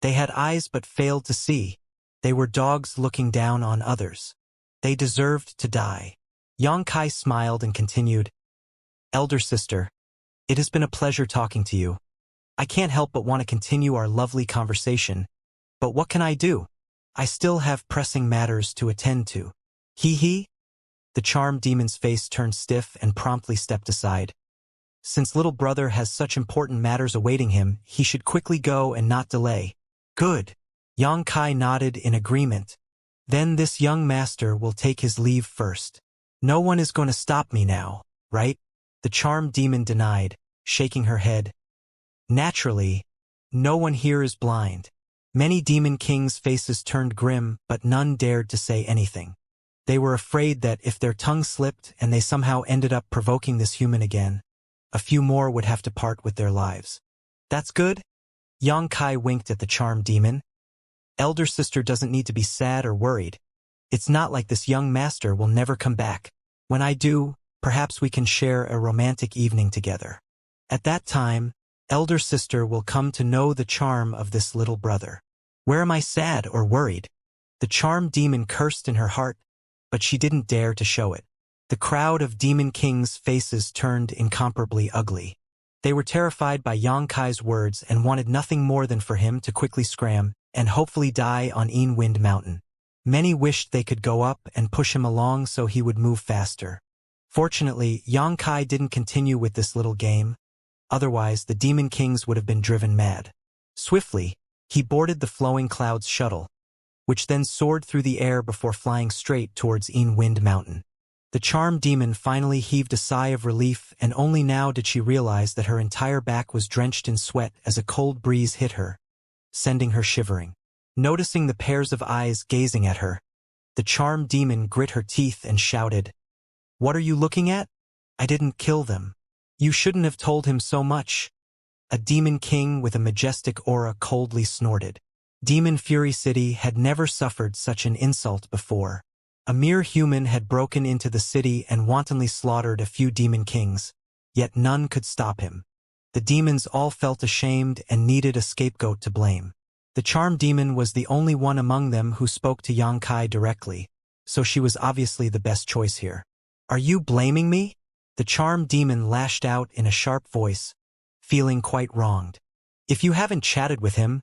"They had eyes but failed to see. They were dogs looking down on others. They deserved to die." Yang Kai smiled and continued, "Elder sister, it has been a pleasure talking to you. I can't help but want to continue our lovely conversation, but what can I do? I still have pressing matters to attend to." Hee. The charm demon's face turned stiff and promptly stepped aside. Since little brother has such important matters awaiting him, he should quickly go and not delay. "Good." Yang Kai nodded in agreement. "Then this young master will take his leave first. No one is going to stop me now, right?" The charm demon denied, shaking her head. "Naturally, no one here is blind." Many demon kings' faces turned grim, but none dared to say anything. They were afraid that if their tongue slipped and they somehow ended up provoking this human again, a few more would have to part with their lives. "That's good?" Yang Kai winked at the charm demon. "Elder sister doesn't need to be sad or worried. It's not like this young master will never come back. When I do, perhaps we can share a romantic evening together. At that time, elder sister will come to know the charm of this little brother." "Where am I sad or worried?" The charm demon cursed in her heart, but she didn't dare to show it. The crowd of demon kings' faces turned incomparably ugly. They were terrified by Yang Kai's words and wanted nothing more than for him to quickly scram and hopefully die on Wind Mountain. Many wished they could go up and push him along so he would move faster. Fortunately, Yang Kai didn't continue with this little game. Otherwise, the demon kings would have been driven mad. Swiftly, he boarded the flowing clouds shuttle, which then soared through the air before flying straight towards Wind Mountain. The charm demon finally heaved a sigh of relief, and only now did she realize that her entire back was drenched in sweat as a cold breeze hit her, sending her shivering. Noticing the pairs of eyes gazing at her, the charm demon grit her teeth and shouted, "What are you looking at? I didn't kill them." "You shouldn't have told him so much." A demon king with a majestic aura coldly snorted. Demon Fury City had never suffered such an insult before. A mere human had broken into the city and wantonly slaughtered a few demon kings, yet none could stop him. The demons all felt ashamed and needed a scapegoat to blame. The charm demon was the only one among them who spoke to Yang Kai directly, so she was obviously the best choice here. "Are you blaming me?" The charm demon lashed out in a sharp voice, feeling quite wronged. "If you haven't chatted with him,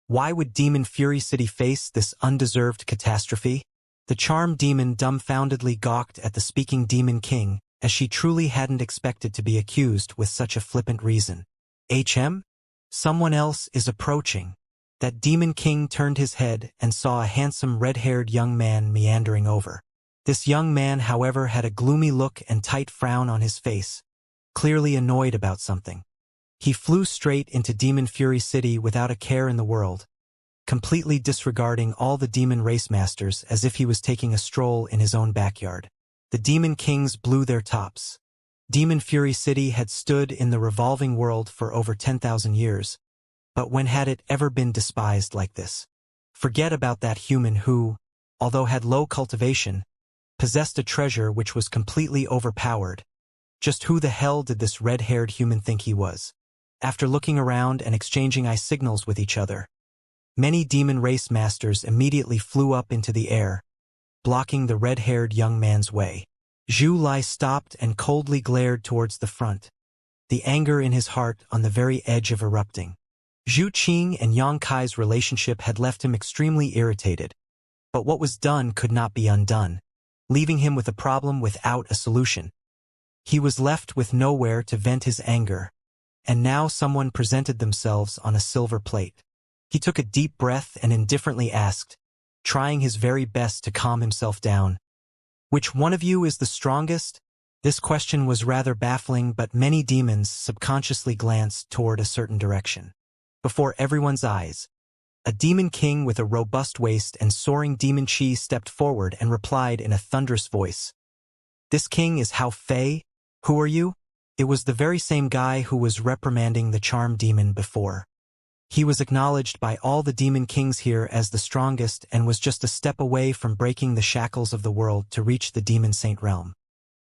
why would Demon Fury City face this undeserved catastrophe?" The charm demon dumbfoundedly gawked at the speaking demon king, as she truly hadn't expected to be accused with such a flippant reason. Someone else is approaching." That demon king turned his head and saw a handsome red-haired young man meandering over. This young man, however, had a gloomy look and tight frown on his face, clearly annoyed about something. He flew straight into Demon Fury City without a care in the world, completely disregarding all the demon race masters as if he was taking a stroll in his own backyard. The demon kings blew their tops. Demon Fury City had stood in the revolving world for over 10,000 years, but when had it ever been despised like this? Forget about that human who, although had low cultivation, possessed a treasure which was completely overpowered. Just who the hell did this red-haired human think he was? After looking around and exchanging eye signals with each other, many demon race masters immediately flew up into the air, blocking the red-haired young man's way. Zhu Lai stopped and coldly glared towards the front, the anger in his heart on the very edge of erupting. Zhu Qing and Yang Kai's relationship had left him extremely irritated, but what was done could not be undone, leaving him with a problem without a solution. He was left with nowhere to vent his anger, and now someone presented themselves on a silver plate. He took a deep breath and indifferently asked, trying his very best to calm himself down. Which one of you is the strongest? This question was rather baffling, but many demons subconsciously glanced toward a certain direction. Before everyone's eyes, a demon king with a robust waist and soaring demon chi stepped forward and replied in a thunderous voice. This king is Hao Fei. Who are you? It was the very same guy who was reprimanding the charm demon before. He was acknowledged by all the demon kings here as the strongest and was just a step away from breaking the shackles of the world to reach the demon saint realm.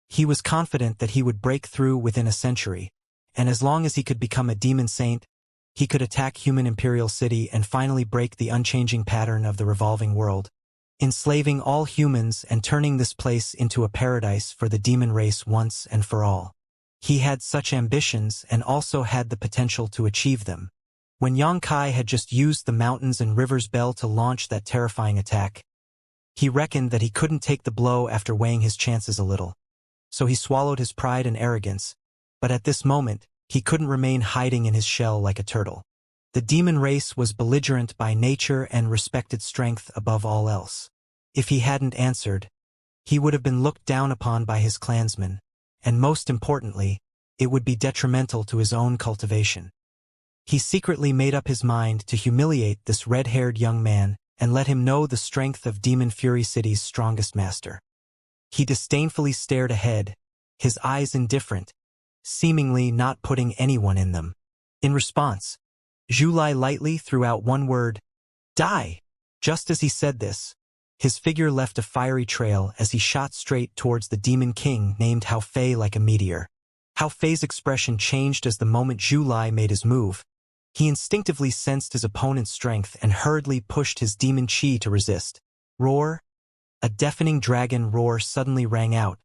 He was confident that he would break through within a century, and as long as he could become a demon saint, he could attack human imperial city and finally break the unchanging pattern of the revolving world, enslaving all humans and turning this place into a paradise for the demon race once and for all. He had such ambitions and also had the potential to achieve them. When Xianxia had just used the mountains and rivers bell to launch that terrifying attack, he reckoned that he couldn't take the blow after weighing his chances a little. So he swallowed his pride and arrogance, but at this moment, he couldn't remain hiding in his shell like a turtle. The demon race was belligerent by nature and respected strength above all else. If he hadn't answered, he would have been looked down upon by his clansmen, and most importantly, it would be detrimental to his own cultivation. He secretly made up his mind to humiliate this red-haired young man and let him know the strength of Demon Fury City's strongest master. He disdainfully stared ahead, his eyes indifferent, seemingly not putting anyone in them. In response, Zhu Lai lightly threw out one word, "Die!" Just as he said this, his figure left a fiery trail as he shot straight towards the demon king named Hao Fei like a meteor. Hao Fei's expression changed as the moment Zhu Lai made his move. He instinctively sensed his opponent's strength and hurriedly pushed his demon chi to resist. Roar! A deafening dragon roar suddenly rang out,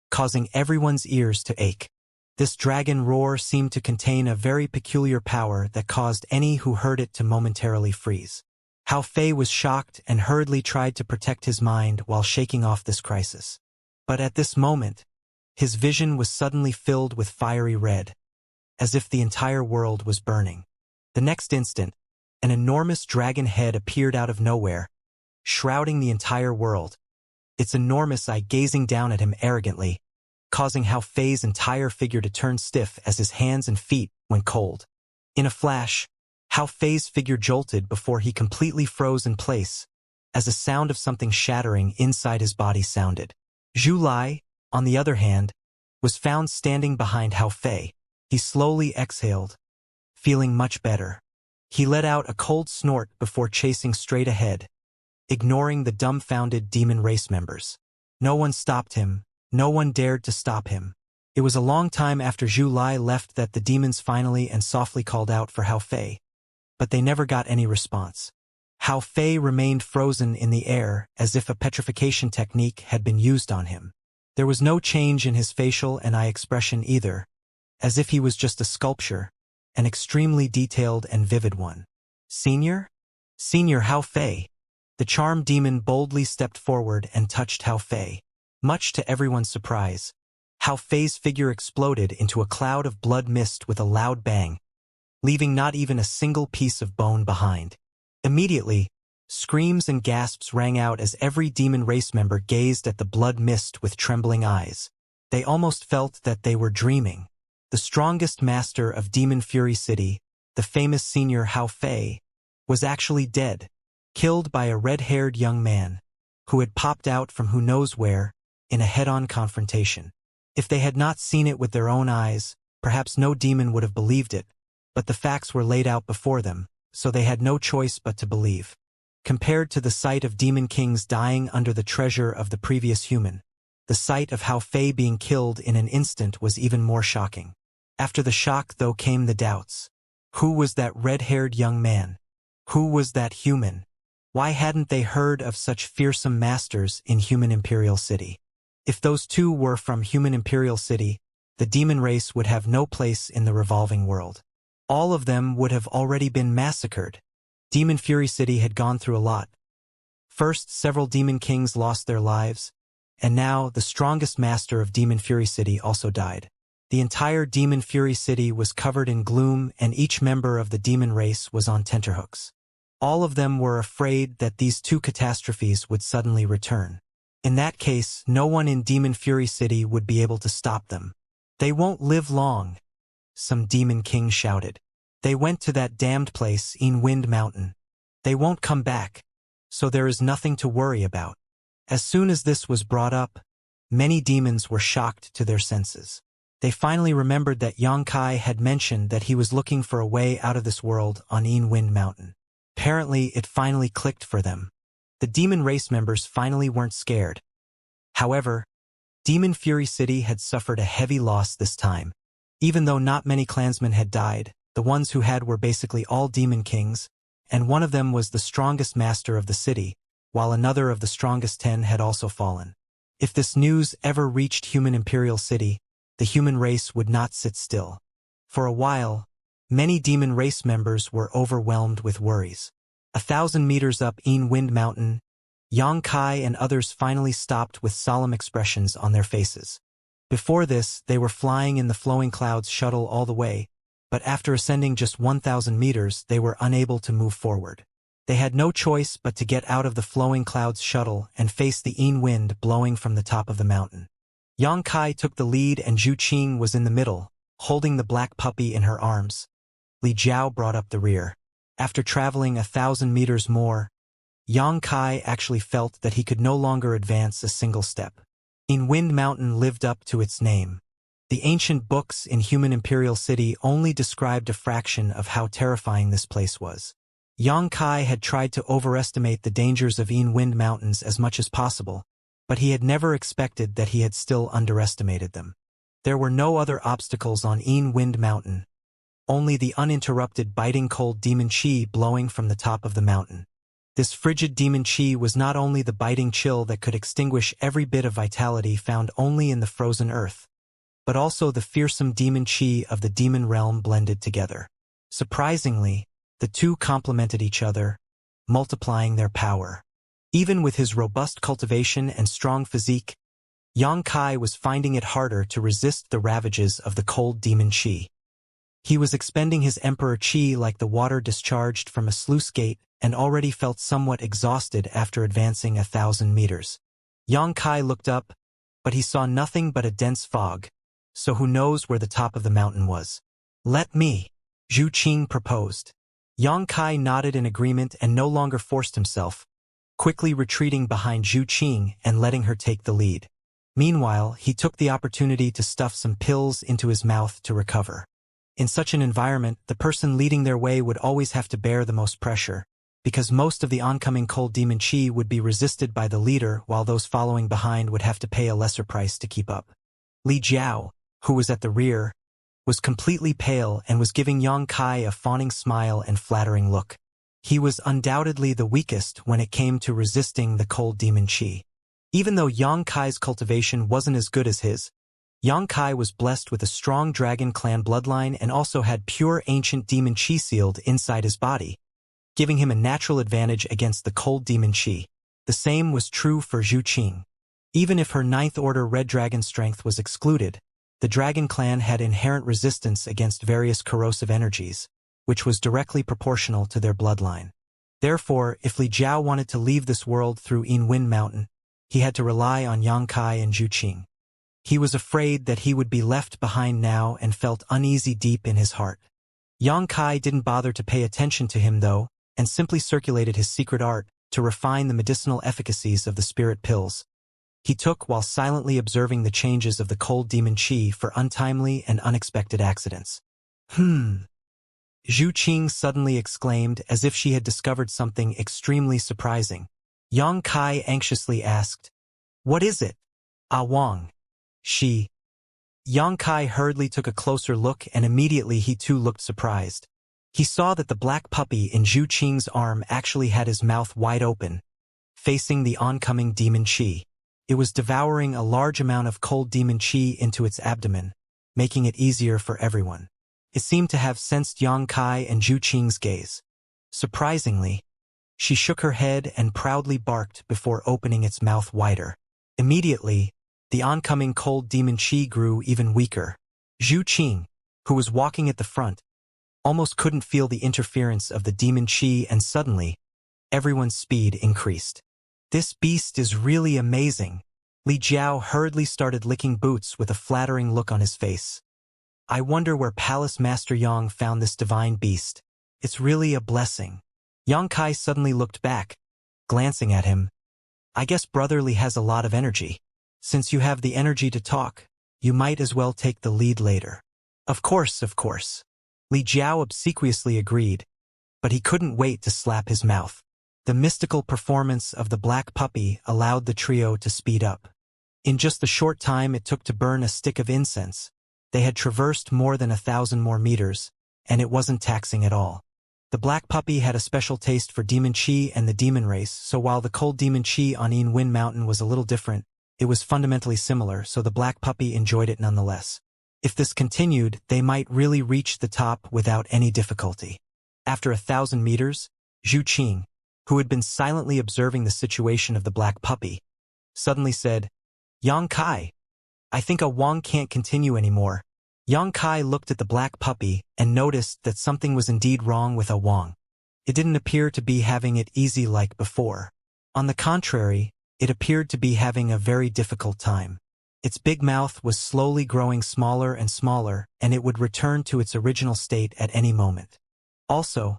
causing everyone's ears to ache. This dragon roar seemed to contain a very peculiar power that caused any who heard it to momentarily freeze. Hao Fei was shocked and hurriedly tried to protect his mind while shaking off this crisis. But at this moment, his vision was suddenly filled with fiery red, as if the entire world was burning. The next instant, an enormous dragon head appeared out of nowhere, shrouding the entire world, its enormous eye gazing down at him arrogantly, causing Hao Fei's entire figure to turn stiff as his hands and feet went cold. In a flash, Hao Fei's figure jolted before he completely froze in place, as a sound of something shattering inside his body sounded. Zhu Lai, on the other hand, was found standing behind Hao Fei. He slowly exhaled, feeling much better. He let out a cold snort before chasing straight ahead, ignoring the dumbfounded demon race members. No one stopped him. No one dared to stop him. It was a long time after Zhu Lai left that the demons finally and softly called out for Hao Fei, but they never got any response. Hao Fei remained frozen in the air as if a petrification technique had been used on him. There was no change in his facial and eye expression either, as if he was just a sculpture, an extremely detailed and vivid one. Senior? Senior Hao Fei. The charm demon boldly stepped forward and touched Hao Fei. Much to everyone's surprise, Hao Fei's figure exploded into a cloud of blood mist with a loud bang, leaving not even a single piece of bone behind. Immediately, screams and gasps rang out as every demon race member gazed at the blood mist with trembling eyes. They almost felt that they were dreaming. The strongest master of Demon Fury City, the famous senior Hao Fei, was actually dead, killed by a red-haired young man, who had popped out from who knows where, in a head-on confrontation. If they had not seen it with their own eyes, perhaps no demon would have believed it, but the facts were laid out before them, so they had no choice but to believe. Compared to the sight of demon kings dying under the treasure of the previous human, the sight of Hao Fei being killed in an instant was even more shocking. After the shock, though, came the doubts. Who was that red-haired young man? Who was that human? Why hadn't they heard of such fearsome masters in human imperial city? If those two were from human imperial city, the demon race would have no place in the revolving world. All of them would have already been massacred. Demon Fury City had gone through a lot. First, several demon kings lost their lives, and now the strongest master of Demon Fury City also died. The entire Demon Fury City was covered in gloom, and each member of the demon race was on tenterhooks. All of them were afraid that these two catastrophes would suddenly return. In that case, no one in Demon Fury City would be able to stop them. They won't live long, some demon king shouted. They went to that damned place in Wind Mountain. They won't come back, so there is nothing to worry about. As soon as this was brought up, many demons were shocked to their senses. They finally remembered that Xianxia had mentioned that he was looking for a way out of this world on Wind Mountain. Apparently, it finally clicked for them. The demon race members finally weren't scared. However, Demon Fury City had suffered a heavy loss this time. Even though not many clansmen had died, the ones who had were basically all demon kings, and one of them was the strongest master of the city, while another of the strongest 10 had also fallen. If this news ever reached human Imperial City, the human race would not sit still. For a while, many demon race members were overwhelmed with worries. 1,000 meters up Wind Mountain, Xianxia and others finally stopped with solemn expressions on their faces. Before this, they were flying in the flowing clouds shuttle all the way, but after ascending just 1,000 meters, they were unable to move forward. They had no choice but to get out of the flowing clouds shuttle and face the wind blowing from the top of the mountain. Xianxia took the lead and Zhu Qing was in the middle, holding the black puppy in her arms. Li Jiao brought up the rear. After traveling 1,000 meters more, Xianxia actually felt that he could no longer advance a single step. Wind Mountain lived up to its name. The ancient books in human Imperial City only described a fraction of how terrifying this place was. Xianxia had tried to overestimate the dangers of Wind Mountains as much as possible, but he had never expected that he had still underestimated them. There were no other obstacles on Wind Mountain, only the uninterrupted biting cold demon chi blowing from the top of the mountain. This frigid demon chi was not only the biting chill that could extinguish every bit of vitality found only in the frozen earth, but also the fearsome demon chi of the demon realm blended together. Surprisingly, the two complemented each other, multiplying their power. Even with his robust cultivation and strong physique, Xianxia was finding it harder to resist the ravages of the cold demon chi. He was expending his emperor chi like the water discharged from a sluice gate and already felt somewhat exhausted after advancing 1,000 meters. Xianxia looked up, but he saw nothing but a dense fog, so who knows where the top of the mountain was. "Let me," Zhu Qing proposed. Xianxia nodded in agreement and no longer forced himself, quickly retreating behind Zhu Qing and letting her take the lead. Meanwhile, he took the opportunity to stuff some pills into his mouth to recover. In such an environment, the person leading their way would always have to bear the most pressure, because most of the oncoming cold demon chi would be resisted by the leader while those following behind would have to pay a lesser price to keep up. Li Jiao, who was at the rear, was completely pale and was giving Xianxia a fawning smile and flattering look. He was undoubtedly the weakest when it came to resisting the cold demon chi. Even though Xianxia's cultivation wasn't as good as his, Xianxia was blessed with a strong dragon clan bloodline and also had pure ancient demon chi sealed inside his body, giving him a natural advantage against the cold demon chi. The same was true for Zhu Qing. Even if her 9th order red dragon strength was excluded, the dragon clan had inherent resistance against various corrosive energies, which was directly proportional to their bloodline. Therefore, if Li Jiao wanted to leave this world through Wind Mountain, he had to rely on Xianxia and Zhu Qing. He was afraid that he would be left behind now and felt uneasy deep in his heart. Xianxia didn't bother to pay attention to him though, and simply circulated his secret art to refine the medicinal efficacies of the spirit pills he took while silently observing the changes of the cold demon chi for untimely and unexpected accidents. Zhu Qing suddenly exclaimed as if she had discovered something extremely surprising. Xianxia anxiously asked, "What is it?" "Ah Wang." Xianxia hurriedly took a closer look and immediately he too looked surprised. He saw that the black puppy in Zhu Qing's arm actually had his mouth wide open, facing the oncoming demon chi. It was devouring a large amount of cold demon chi into its abdomen, making it easier for everyone. It seemed to have sensed Xianxia and Zhu Qing's gaze. Surprisingly, she shook her head and proudly barked before opening its mouth wider. Immediately, the oncoming cold demon chi grew even weaker. Zhu Qing, who was walking at the front, almost couldn't feel the interference of the demon chi, and suddenly, everyone's speed increased. This beast is really amazing. Li Jiao hurriedly started licking boots with a flattering look on his face. I wonder where Palace Master Yang found this divine beast. It's really a blessing. Yang Kai suddenly looked back, glancing at him. I guess Brotherly has a lot of energy. Since you have the energy to talk, you might as well take the lead later. Of course, of course. Li Jiao obsequiously agreed, but he couldn't wait to slap his mouth. The mystical performance of the black puppy allowed the trio to speed up. In just the short time it took to burn a stick of incense, they had traversed more than 1,000 more meters, and it wasn't taxing at all. The black puppy had a special taste for demon chi and the demon race, so while the cold demon chi on Yin Wind Mountain was a little different, it was fundamentally similar, so the black puppy enjoyed it nonetheless. If this continued, they might really reach the top without any difficulty. After 1,000 meters, Zhu Qing, who had been silently observing the situation of the black puppy, suddenly said, Yang Kai, I think a Wang can't continue anymore. Yang Kai looked at the black puppy and noticed that something was indeed wrong with a Wang. It didn't appear to be having it easy like before. On the contrary, it appeared to be having a very difficult time. Its big mouth was slowly growing smaller and smaller, and it would return to its original state at any moment. Also,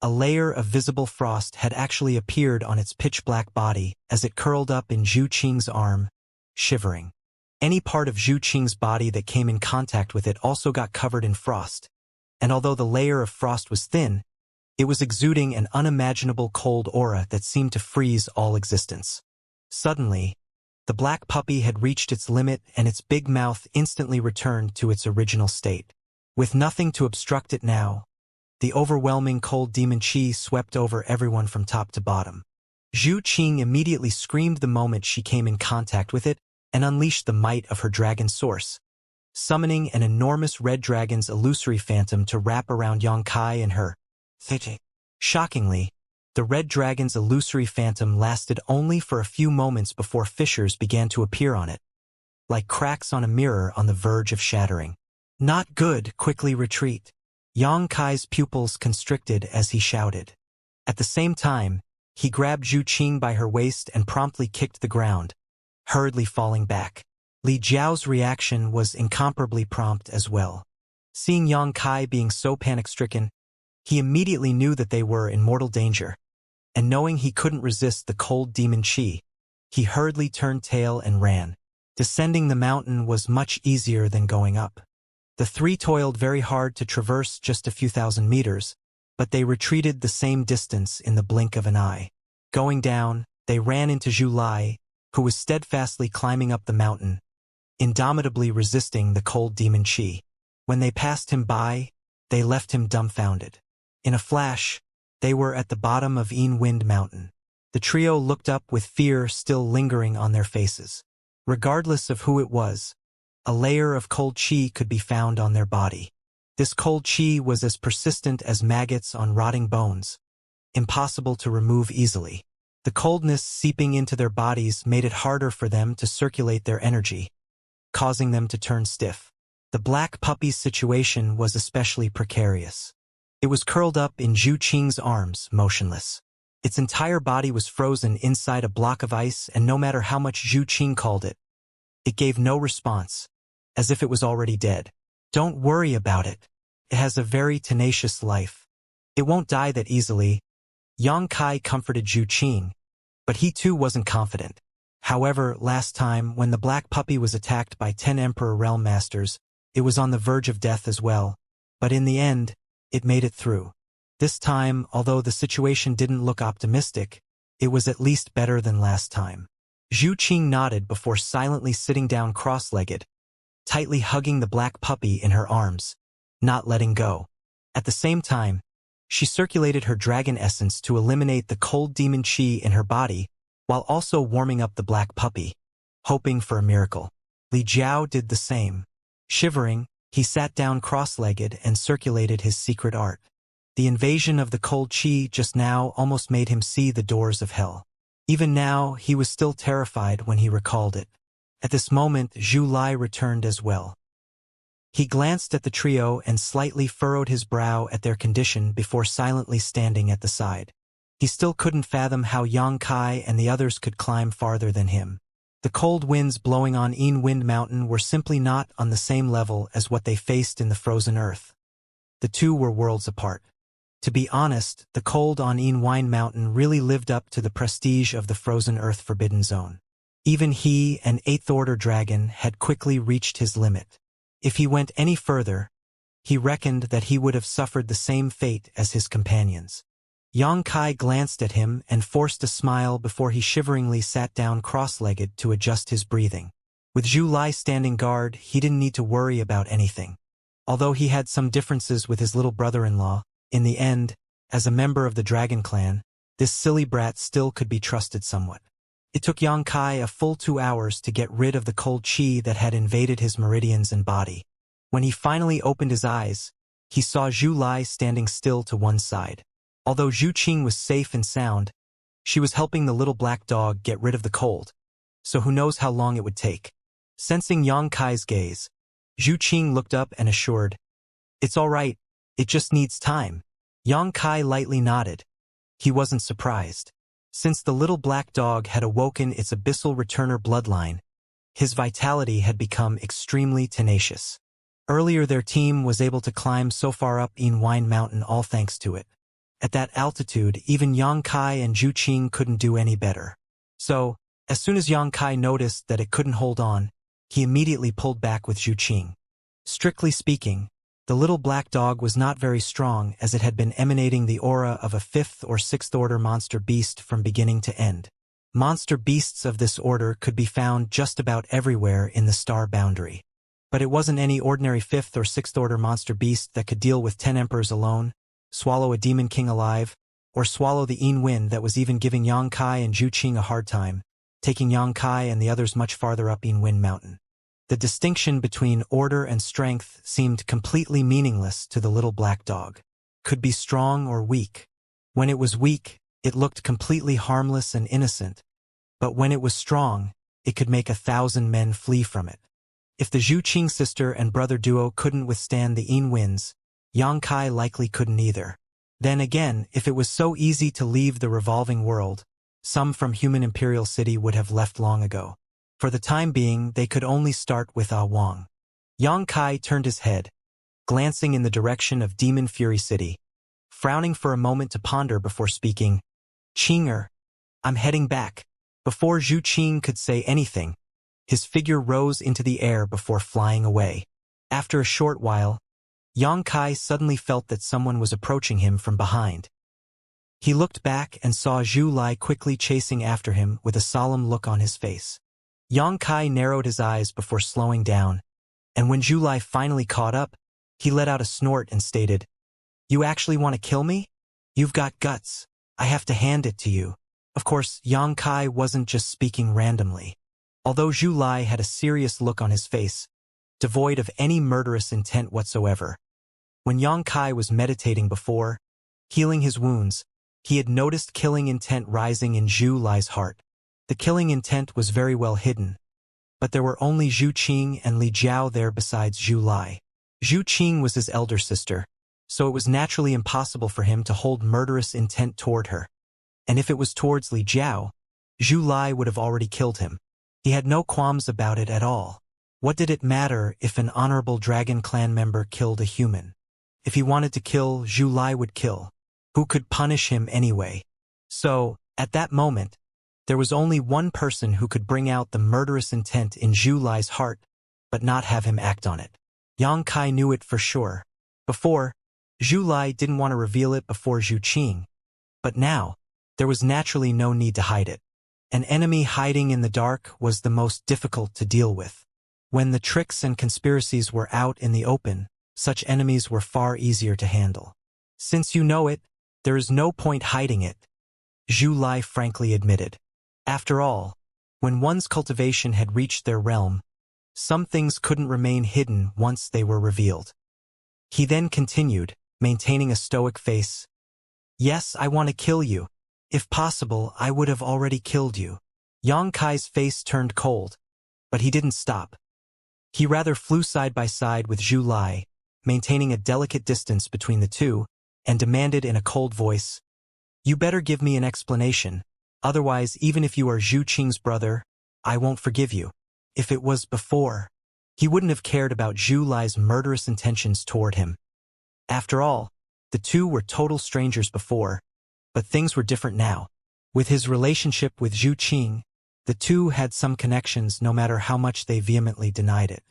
a layer of visible frost had actually appeared on its pitch-black body as it curled up in Zhu Qing's arm, shivering. Any part of Zhu Qing's body that came in contact with it also got covered in frost, and although the layer of frost was thin, it was exuding an unimaginable cold aura that seemed to freeze all existence. Suddenly, the black puppy had reached its limit and its big mouth instantly returned to its original state. With nothing to obstruct it now, the overwhelming cold demon chi swept over everyone from top to bottom. Zhu Qing immediately screamed the moment she came in contact with it and unleashed the might of her dragon source, summoning an enormous red dragon's illusory phantom to wrap around Yang Kai and her. Shockingly, the red dragon's illusory phantom lasted only for a few moments before fissures began to appear on it, like cracks on a mirror on the verge of shattering. Not good, quickly retreat. Yang Kai's pupils constricted as he shouted. At the same time, he grabbed Zhu Qing by her waist and promptly kicked the ground, hurriedly falling back. Li Jiao's reaction was incomparably prompt as well. Seeing Yang Kai being so panic-stricken, he immediately knew that they were in mortal danger, and knowing he couldn't resist the cold demon chi, he hurriedly turned tail and ran. Descending the mountain was much easier than going up. The three toiled very hard to traverse just a few thousand meters, but they retreated the same distance in the blink of an eye. Going down, they ran into Zhu Lai, who was steadfastly climbing up the mountain, indomitably resisting the cold demon chi. When they passed him by, they left him dumbfounded. In a flash, they were at the bottom of Yin Wind Mountain. The trio looked up with fear still lingering on their faces. Regardless of who it was, a layer of cold chi could be found on their body. This cold chi was as persistent as maggots on rotting bones, impossible to remove easily. The coldness seeping into their bodies made it harder for them to circulate their energy, causing them to turn stiff. The black puppy's situation was especially precarious. It was curled up in Zhu Qing's arms, motionless. Its entire body was frozen inside a block of ice, and no matter how much Zhu Qing called it, it gave no response, as if it was already dead. Don't worry about it. It has a very tenacious life. It won't die that easily. Yang Kai comforted Zhu Qing, but he too wasn't confident. However, last time, when the black puppy was attacked by 10 Emperor Realm Masters, it was on the verge of death as well, but in the end, it made it through. This time, although the situation didn't look optimistic, it was at least better than last time. Zhu Qing nodded before silently sitting down cross-legged, tightly hugging the black puppy in her arms, not letting go. At the same time, she circulated her dragon essence to eliminate the cold demon chi in her body, while also warming up the black puppy, hoping for a miracle. Li Jiao did the same. Shivering, he sat down cross-legged and circulated his secret art. The invasion of the cold chi just now almost made him see the doors of hell. Even now, he was still terrified when he recalled it. At this moment, Zhu Lai returned as well. He glanced at the trio and slightly furrowed his brow at their condition before silently standing at the side. He still couldn't fathom how Yang Kai and the others could climb farther than him. The cold winds blowing on Wind Mountain were simply not on the same level as what they faced in the frozen earth. The two were worlds apart. To be honest, the cold on Wind Mountain really lived up to the prestige of the frozen earth forbidden zone. Even he, an 8th Order dragon, had quickly reached his limit. If he went any further, he reckoned that he would have suffered the same fate as his companions. Yang Kai glanced at him and forced a smile before he shiveringly sat down cross-legged to adjust his breathing. With Zhu Lai standing guard, he didn't need to worry about anything. Although he had some differences with his little brother-in-law, in the end, as a member of the Dragon Clan, this silly brat still could be trusted somewhat. It took Yang Kai a full 2 hours to get rid of the cold qi that had invaded his meridians and body. When he finally opened his eyes, he saw Zhu Lai standing still to one side. Although Zhu Qing was safe and sound, she was helping the little black dog get rid of the cold, so who knows how long it would take. Sensing Yang Kai's gaze, Zhu Qing looked up and assured, "It's all right, it just needs time." Yang Kai lightly nodded. He wasn't surprised. Since the little black dog had awoken its abyssal returner bloodline, his vitality had become extremely tenacious. Earlier their team was able to climb so far up Wind Mountain all thanks to it. At that altitude, even Yang Kai and Zhu Qing couldn't do any better. So, as soon as Yang Kai noticed that it couldn't hold on, he immediately pulled back with Zhu Qing. Strictly speaking, the little black dog was not very strong as it had been emanating the aura of a 5th or 6th order monster beast from beginning to end. Monster beasts of this order could be found just about everywhere in the star boundary. But it wasn't any ordinary 5th or 6th order monster beast that could deal with 10 emperors alone, swallow a demon king alive, or swallow the Wind that was even giving Yang Kai and Zhu Qing a hard time, taking Yang Kai and the others much farther up Wind Mountain. The distinction between order and strength seemed completely meaningless to the little black dog. Could be strong or weak. When it was weak, it looked completely harmless and innocent. But when it was strong, it could make 1,000 men flee from it. If the Zhu Qing sister and brother duo couldn't withstand the winds, Yang Kai likely couldn't either. Then again, if it was so easy to leave the revolving world, some from human Imperial City would have left long ago. For the time being, they could only start with Ah Wang. Yang Kai turned his head, glancing in the direction of Demon Fury City, frowning for a moment to ponder before speaking. "Qinger, I'm heading back." Before Zhu Qing could say anything, his figure rose into the air before flying away. After a short while, Yang Kai suddenly felt that someone was approaching him from behind. He looked back and saw Zhu Lai quickly chasing after him with a solemn look on his face. Yang Kai narrowed his eyes before slowing down, and when Zhu Lai finally caught up, he let out a snort and stated, "You actually want to kill me? You've got guts. I have to hand it to you." Of course, Yang Kai wasn't just speaking randomly. Although Zhu Lai had a serious look on his face, devoid of any murderous intent whatsoever. When Yang Kai was meditating before, healing his wounds, he had noticed killing intent rising in Zhu Lai's heart. The killing intent was very well hidden, but there were only Zhu Qing and Li Jiao there besides Zhu Lai. Zhu Qing was his elder sister, so it was naturally impossible for him to hold murderous intent toward her. And if it was towards Li Jiao, Zhu Lai would have already killed him. He had no qualms about it at all. What did it matter if an honorable Dragon Clan member killed a human? If he wanted to kill, Zhu Lai would kill. Who could punish him anyway? So, at that moment, there was only one person who could bring out the murderous intent in Zhu Lai's heart, but not have him act on it. Yang Kai knew it for sure. Before, Zhu Lai didn't want to reveal it before Zhu Qing. But now, there was naturally no need to hide it. An enemy hiding in the dark was the most difficult to deal with. When the tricks and conspiracies were out in the open, such enemies were far easier to handle. "Since you know it, there is no point hiding it," Zhu Lai frankly admitted. After all, when one's cultivation had reached their realm, some things couldn't remain hidden once they were revealed. He then continued, maintaining a stoic face. "Yes, I want to kill you. If possible, I would have already killed you." Yang Kai's face turned cold, but he didn't stop. He rather flew side by side with Zhu Lai, maintaining a delicate distance between the two, and demanded in a cold voice, "You better give me an explanation, otherwise even if you are Zhu Qing's brother, I won't forgive you." If it was before, he wouldn't have cared about Zhu Lai's murderous intentions toward him. After all, the two were total strangers before, but things were different now. With his relationship with Zhu Qing, the two had some connections no matter how much they vehemently denied it.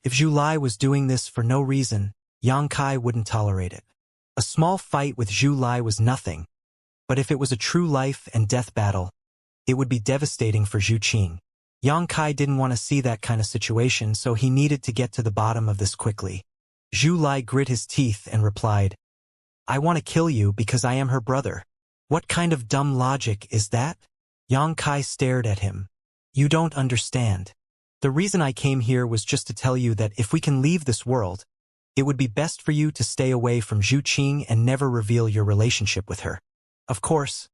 If Zhu Lai was doing this for no reason, Yang Kai wouldn't tolerate it. A small fight with Zhu Lai was nothing, but if it was a true life and death battle, it would be devastating for Zhu Qing. Yang Kai didn't want to see that kind of situation, so he needed to get to the bottom of this quickly. Zhu Lai grit his teeth and replied, "I want to kill you because I am her brother." "What kind of dumb logic is that?" Yang Kai stared at him. "You don't understand. The reason I came here was just to tell you that if we can leave this world, it would be best for you to stay away from Zhu Qing and never reveal your relationship with her. Of course,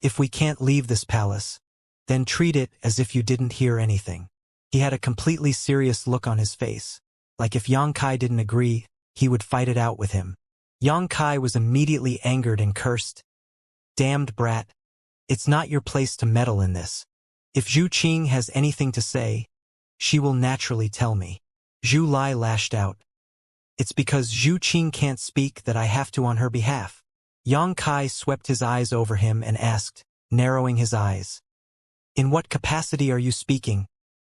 if we can't leave this palace, then treat it as if you didn't hear anything." He had a completely serious look on his face, like if Yang Kai didn't agree, he would fight it out with him. Yang Kai was immediately angered and cursed, "Damned brat. It's not your place to meddle in this. If Zhu Qing has anything to say, she will naturally tell me." Zhu Lai lashed out. "It's because Zhu Qing can't speak that I have to on her behalf." Yang Kai swept his eyes over him and asked, narrowing his eyes, "In what capacity are you speaking?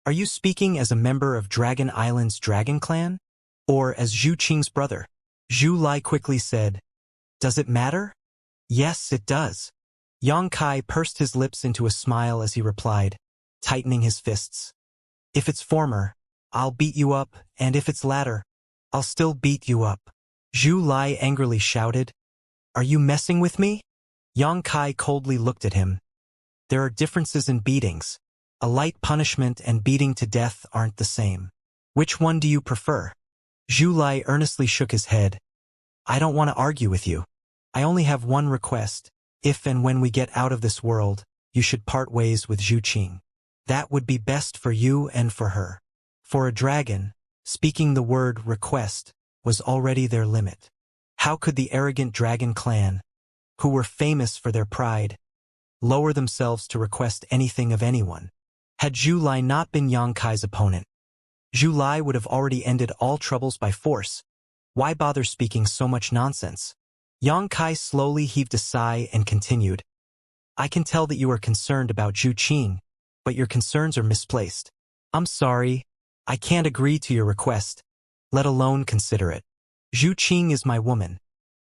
Are you speaking as a member of Dragon Island's Dragon Clan? Or as Zhu Qing's brother?" Zhu Lai quickly said, "Does it matter?" "Yes, it does." Yang Kai pursed his lips into a smile as he replied, tightening his fists. "If it's former, I'll beat you up, and if it's latter, I'll still beat you up." Zhu Lai angrily shouted, "Are you messing with me?" Yang Kai coldly looked at him. "There are differences in beatings. A light punishment and beating to death aren't the same. Which one do you prefer?" Zhu Lai earnestly shook his head. "I don't want to argue with you. I only have one request. If and when we get out of this world, you should part ways with Zhu Qing. That would be best for you and for her." For a dragon, speaking the word request was already their limit. How could the arrogant dragon clan, who were famous for their pride, lower themselves to request anything of anyone? Had Zhu Lai not been Yang Kai's opponent, Zhu Lai would have already ended all troubles by force. Why bother speaking so much nonsense? Yang Kai slowly heaved a sigh and continued, "I can tell that you are concerned about Zhu Qing, but your concerns are misplaced. I'm sorry, I can't agree to your request, let alone consider it. Zhu Qing is my woman.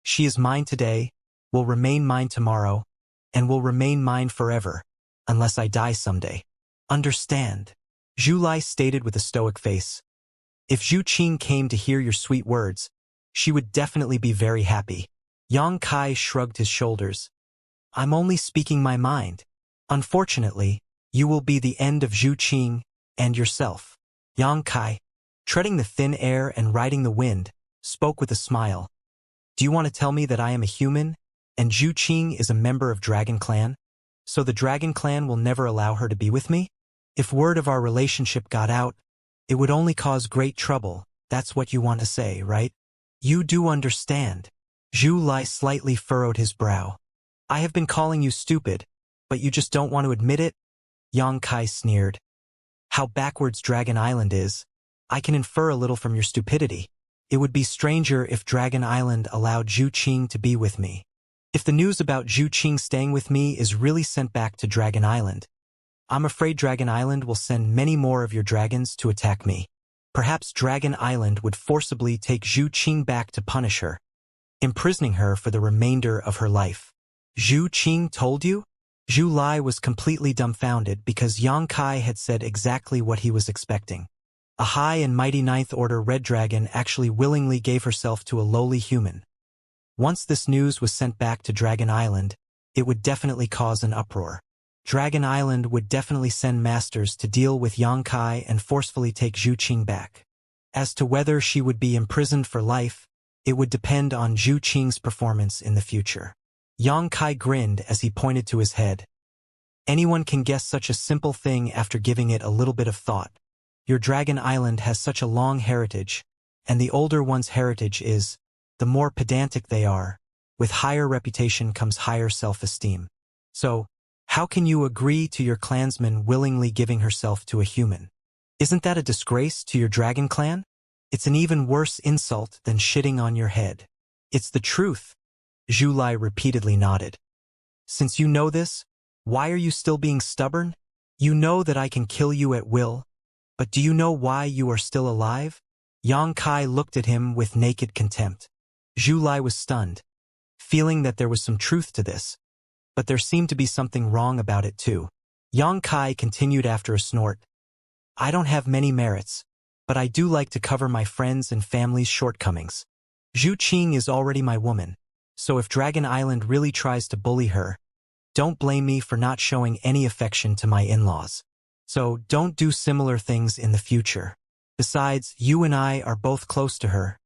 She is mine today, will remain mine tomorrow, and will remain mine forever, unless I die someday. Understand?" Zhu Lai stated with a stoic face. "If Zhu Qing came to hear your sweet words, she would definitely be very happy." Yang Kai shrugged his shoulders. "I'm only speaking my mind. Unfortunately, you will be the end of Zhu Qing and yourself." Yang Kai, treading the thin air and riding the wind, spoke with a smile. "Do you want to tell me that I am a human, and Zhu Qing is a member of Dragon Clan? So the Dragon Clan will never allow her to be with me? If word of our relationship got out, it would only cause great trouble. That's what you want to say, right? You do understand." Zhu Lai slightly furrowed his brow. "I have been calling you stupid, but you just don't want to admit it?" Yang Kai sneered. "How backwards Dragon Island is, I can infer a little from your stupidity. It would be stranger if Dragon Island allowed Zhu Qing to be with me. If the news about Zhu Qing staying with me is really sent back to Dragon Island, I'm afraid Dragon Island will send many more of your dragons to attack me. Perhaps Dragon Island would forcibly take Zhu Qing back to punish her, imprisoning her for the remainder of her life." "Zhu Qing told you?" Zhu Lai was completely dumbfounded because Yang Kai had said exactly what he was expecting. A high and mighty Ninth Order Red Dragon actually willingly gave herself to a lowly human. Once this news was sent back to Dragon Island, it would definitely cause an uproar. Dragon Island would definitely send masters to deal with Yang Kai and forcefully take Zhu Qing back. As to whether she would be imprisoned for life, it would depend on Zhu Qing's performance in the future. Yang Kai grinned as he pointed to his head. "Anyone can guess such a simple thing after giving it a little bit of thought. Your dragon island has such a long heritage, and the older one's heritage is, the more pedantic they are. With higher reputation comes higher self-esteem. So, how can you agree to your clansman willingly giving herself to a human? Isn't that a disgrace to your dragon clan? It's an even worse insult than shitting on your head. It's the truth. Zhu Lai repeatedly nodded. Since you know this, why are you still being stubborn? You know that I can kill you at will, but do you know why you are still alive? Yang Kai looked at him with naked contempt. Zhu Lai was stunned, feeling that there was some truth to this, but there seemed to be something wrong about it too. Yang Kai continued after a snort. I don't have many merits, but I do like to cover my friends' and family's shortcomings. Zhu Qing is already my woman, so if Dragon Island really tries to bully her, don't blame me for not showing any affection to my in-laws. So don't do similar things in the future. Besides, you and I are both close to her.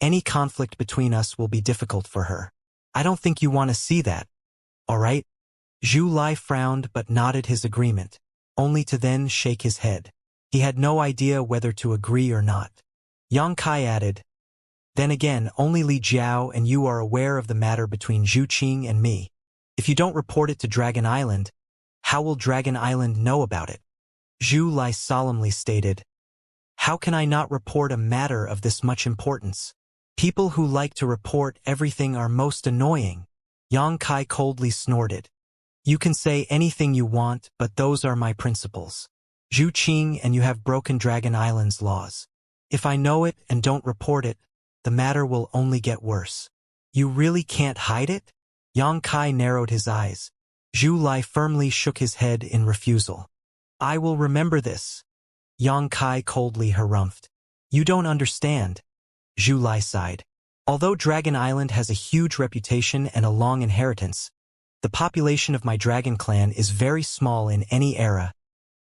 Any conflict between us will be difficult for her. I don't think you want to see that. All right? Zhu Lai frowned but nodded his agreement, only to then shake his head. He had no idea whether to agree or not. Yang Kai added, Then again, only Li Jiao and you are aware of the matter between Zhu Qing and me. If you don't report it to Dragon Island, how will Dragon Island know about it? Zhu Lai solemnly stated, How can I not report a matter of this much importance? People who like to report everything are most annoying. Yang Kai coldly snorted. You can say anything you want, but those are my principles. Zhu Qing, and you have broken Dragon Island's laws. If I know it and don't report it, the matter will only get worse. You really can't hide it? Yang Kai narrowed his eyes. Zhu Lai firmly shook his head in refusal. I will remember this. Yang Kai coldly harumphed. You don't understand. Zhu Lai sighed. Although Dragon Island has a huge reputation and a long inheritance, the population of my dragon clan is very small in any era,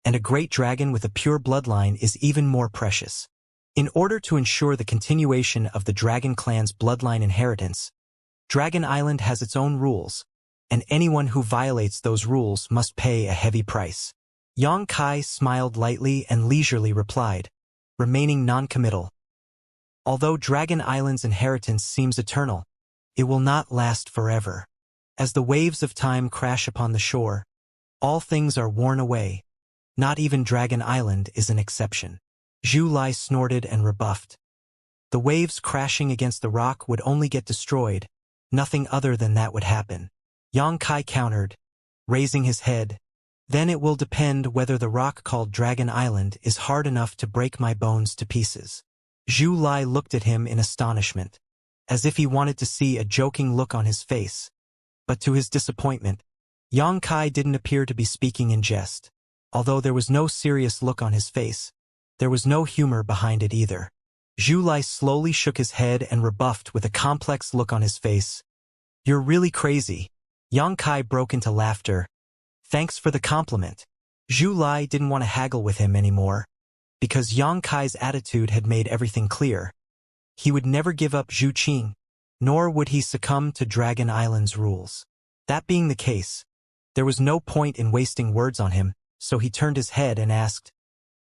and a great dragon with a pure bloodline is even more precious. In order to ensure the continuation of the dragon clan's bloodline inheritance, Dragon Island has its own rules, and anyone who violates those rules must pay a heavy price. Yang Kai smiled lightly and leisurely replied, remaining non-committal. Although Dragon Island's inheritance seems eternal, it will not last forever. As the waves of time crash upon the shore, all things are worn away. Not even Dragon Island is an exception. Zhu Lai snorted and rebuffed. The waves crashing against the rock would only get destroyed. Nothing other than that would happen. Yang Kai countered, raising his head. Then it will depend whether the rock called Dragon Island is hard enough to break my bones to pieces. Zhu Lai looked at him in astonishment, as if he wanted to see a joking look on his face. But to his disappointment, Yang Kai didn't appear to be speaking in jest. Although there was no serious look on his face, there was no humor behind it either. Zhu Lai slowly shook his head and rebuffed with a complex look on his face. You're really crazy. Yang Kai broke into laughter. Thanks for the compliment. Zhu Lai didn't want to haggle with him anymore, because Yang Kai's attitude had made everything clear. He would never give up Zhu Qing, nor would he succumb to Dragon Island's rules. That being the case, there was no point in wasting words on him, so he turned his head and asked,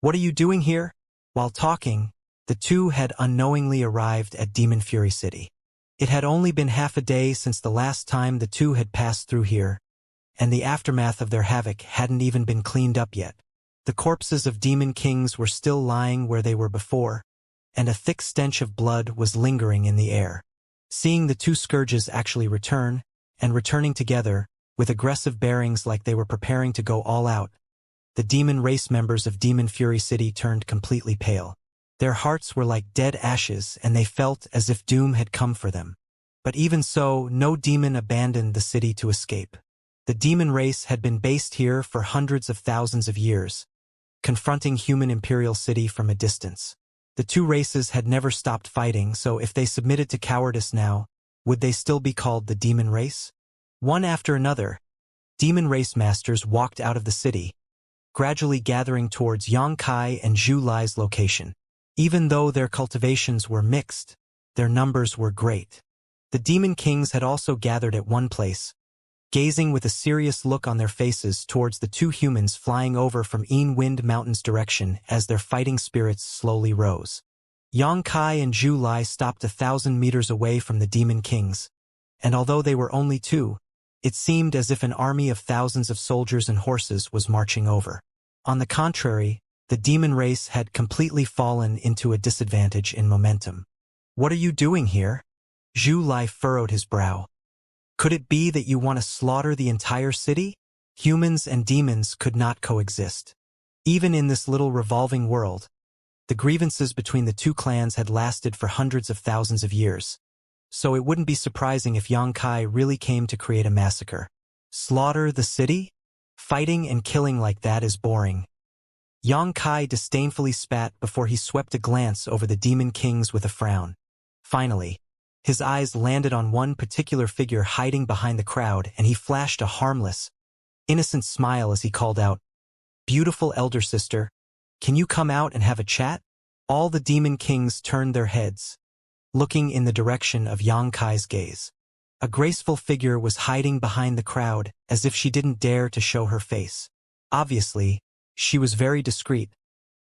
What are you doing here? While talking, the two had unknowingly arrived at Demon Fury City. It had only been half a day since the last time the two had passed through here, and the aftermath of their havoc hadn't even been cleaned up yet. The corpses of demon kings were still lying where they were before, and a thick stench of blood was lingering in the air. Seeing the two scourges actually return, and returning together, with aggressive bearings like they were preparing to go all out, the demon race members of Demon Fury City turned completely pale. Their hearts were like dead ashes, and they felt as if doom had come for them. But even so, no demon abandoned the city to escape. The demon race had been based here for hundreds of thousands of years, confronting human Imperial City from a distance. The two races had never stopped fighting, so if they submitted to cowardice now, would they still be called the demon race? One after another, demon race masters walked out of the city, gradually gathering towards Yang Kai and Zhu Lai's location. Even though their cultivations were mixed, their numbers were great. The demon kings had also gathered at one place, gazing with a serious look on their faces towards the two humans flying over from Wind Mountain's direction as their fighting spirits slowly rose. Yang Kai and Zhu Lai stopped 1,000 meters away from the Demon Kings, and although they were only two, it seemed as if an army of thousands of soldiers and horses was marching over. On the contrary, the demon race had completely fallen into a disadvantage in momentum. "What are you doing here?" Zhu Lai furrowed his brow. "Could it be that you want to slaughter the entire city?" Humans and demons could not coexist. Even in this little revolving world, the grievances between the two clans had lasted for hundreds of thousands of years. So it wouldn't be surprising if Yang Kai really came to create a massacre. Slaughter the city? Fighting and killing like that is boring. Yang Kai disdainfully spat before he swept a glance over the Demon Kings with a frown. Finally, his eyes landed on one particular figure hiding behind the crowd, and he flashed a harmless, innocent smile as he called out, "Beautiful elder sister, can you come out and have a chat?" All the Demon Kings turned their heads, looking in the direction of Yang Kai's gaze. A graceful figure was hiding behind the crowd, as if she didn't dare to show her face. Obviously, she was very discreet,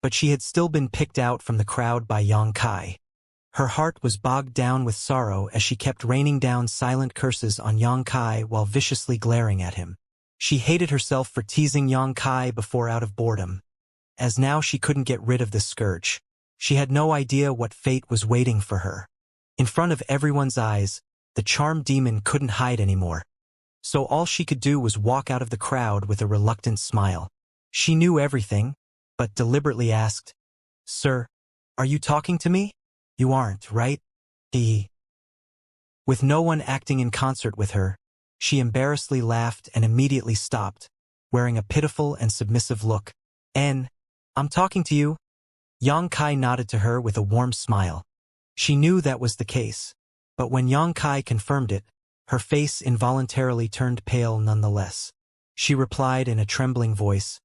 but she had still been picked out from the crowd by Yang Kai. Her heart was bogged down with sorrow as she kept raining down silent curses on Yang Kai while viciously glaring at him. She hated herself for teasing Yang Kai before out of boredom, as now she couldn't get rid of this scourge. She had no idea what fate was waiting for her. In front of everyone's eyes, the charmed demon couldn't hide anymore. So all she could do was walk out of the crowd with a reluctant smile. She knew everything, but deliberately asked, "Sir, are you talking to me? You aren't, right?" With no one acting in concert with her, she embarrassedly laughed and immediately stopped, wearing a pitiful and submissive look. "I'm talking to you." Yang Kai nodded to her with a warm smile. She knew that was the case, but when Yang Kai confirmed it, her face involuntarily turned pale nonetheless. She replied in a trembling voice,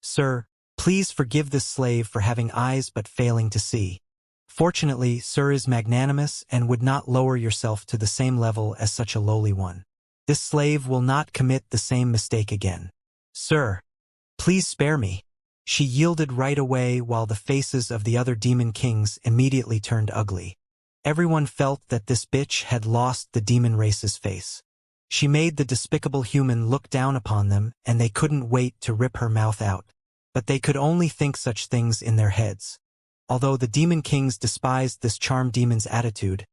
"Sir, please forgive this slave for having eyes but failing to see. Fortunately, Sir is magnanimous and would not lower yourself to the same level as such a lowly one. This slave will not commit the same mistake again. Sir, please spare me." She yielded right away while the faces of the other Demon Kings immediately turned ugly. Everyone felt that this bitch had lost the demon race's face. She made the despicable human look down upon them, and they couldn't wait to rip her mouth out. But they could only think such things in their heads. Although the Demon Kings despised this charmed demon's attitude,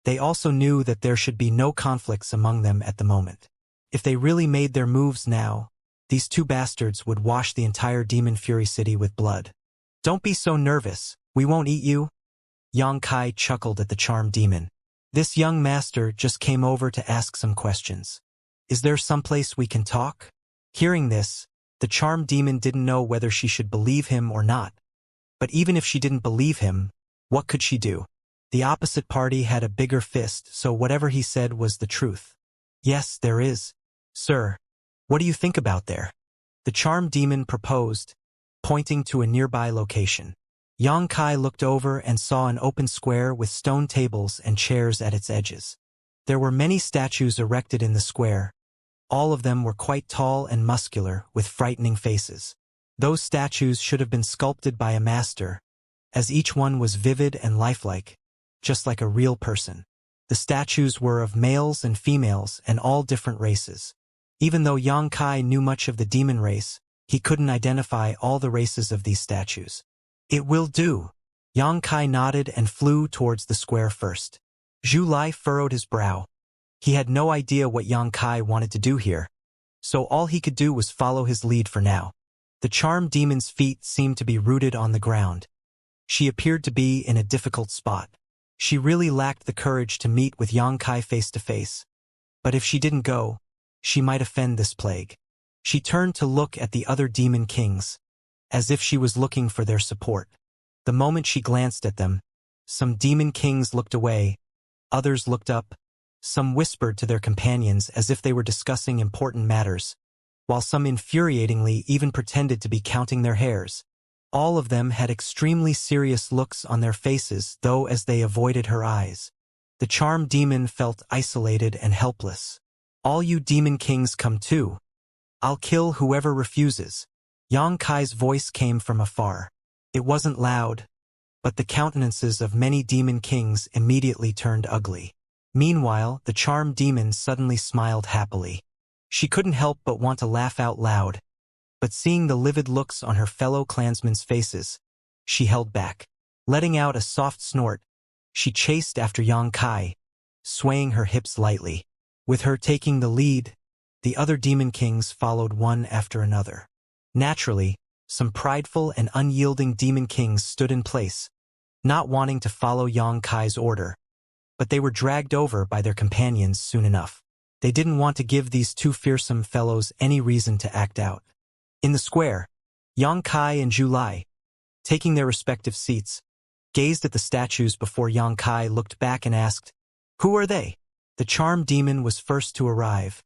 they also knew that there should be no conflicts among them at the moment. If they really made their moves now, these two bastards would wash the entire Demon Fury City with blood. "Don't be so nervous, we won't eat you." Yang Kai chuckled at the charmed demon. "This young master just came over to ask some questions. Is there someplace we can talk?" Hearing this, the charmed demon didn't know whether she should believe him or not. But even if she didn't believe him, what could she do? The opposite party had a bigger fist, so whatever he said was the truth. "Yes, there is. Sir, what do you think about there?" The charmed demon proposed, pointing to a nearby location. Yang Kai looked over and saw an open square with stone tables and chairs at its edges. There were many statues erected in the square. All of them were quite tall and muscular, with frightening faces. Those statues should have been sculpted by a master, as each one was vivid and lifelike, just like a real person. The statues were of males and females and all different races. Even though Yang Kai knew much of the demon race, he couldn't identify all the races of these statues. "It will do." Yang Kai nodded and flew towards the square first. Zhu Lai furrowed his brow. He had no idea what Yang Kai wanted to do here, so all he could do was follow his lead for now. The charmed demon's feet seemed to be rooted on the ground. She appeared to be in a difficult spot. She really lacked the courage to meet with Yang Kai face to face. But if she didn't go, she might offend this plague. She turned to look at the other Demon Kings, as if she was looking for their support. The moment she glanced at them, some Demon Kings looked away, others looked up, some whispered to their companions as if they were discussing important matters, while some infuriatingly even pretended to be counting their hairs. All of them had extremely serious looks on their faces, though as they avoided her eyes. The charmed demon felt isolated and helpless. All you demon kings come too. I'll kill whoever refuses. Yang Kai's voice came from afar. It wasn't loud, but the countenances of many demon kings immediately turned ugly. Meanwhile, the charmed demon suddenly smiled happily. She couldn't help but want to laugh out loud, but seeing the livid looks on her fellow clansmen's faces, she held back. Letting out a soft snort, she chased after Yang Kai, swaying her hips lightly. With her taking the lead, the other demon kings followed one after another. Naturally, some prideful and unyielding demon kings stood in place, not wanting to follow Yang Kai's order, but they were dragged over by their companions soon enough. They didn't want to give these two fearsome fellows any reason to act out. In the square, Yang Kai and Zhu Lai, taking their respective seats, gazed at the statues before Yang Kai looked back and asked, "Who are they?" The charmed demon was first to arrive,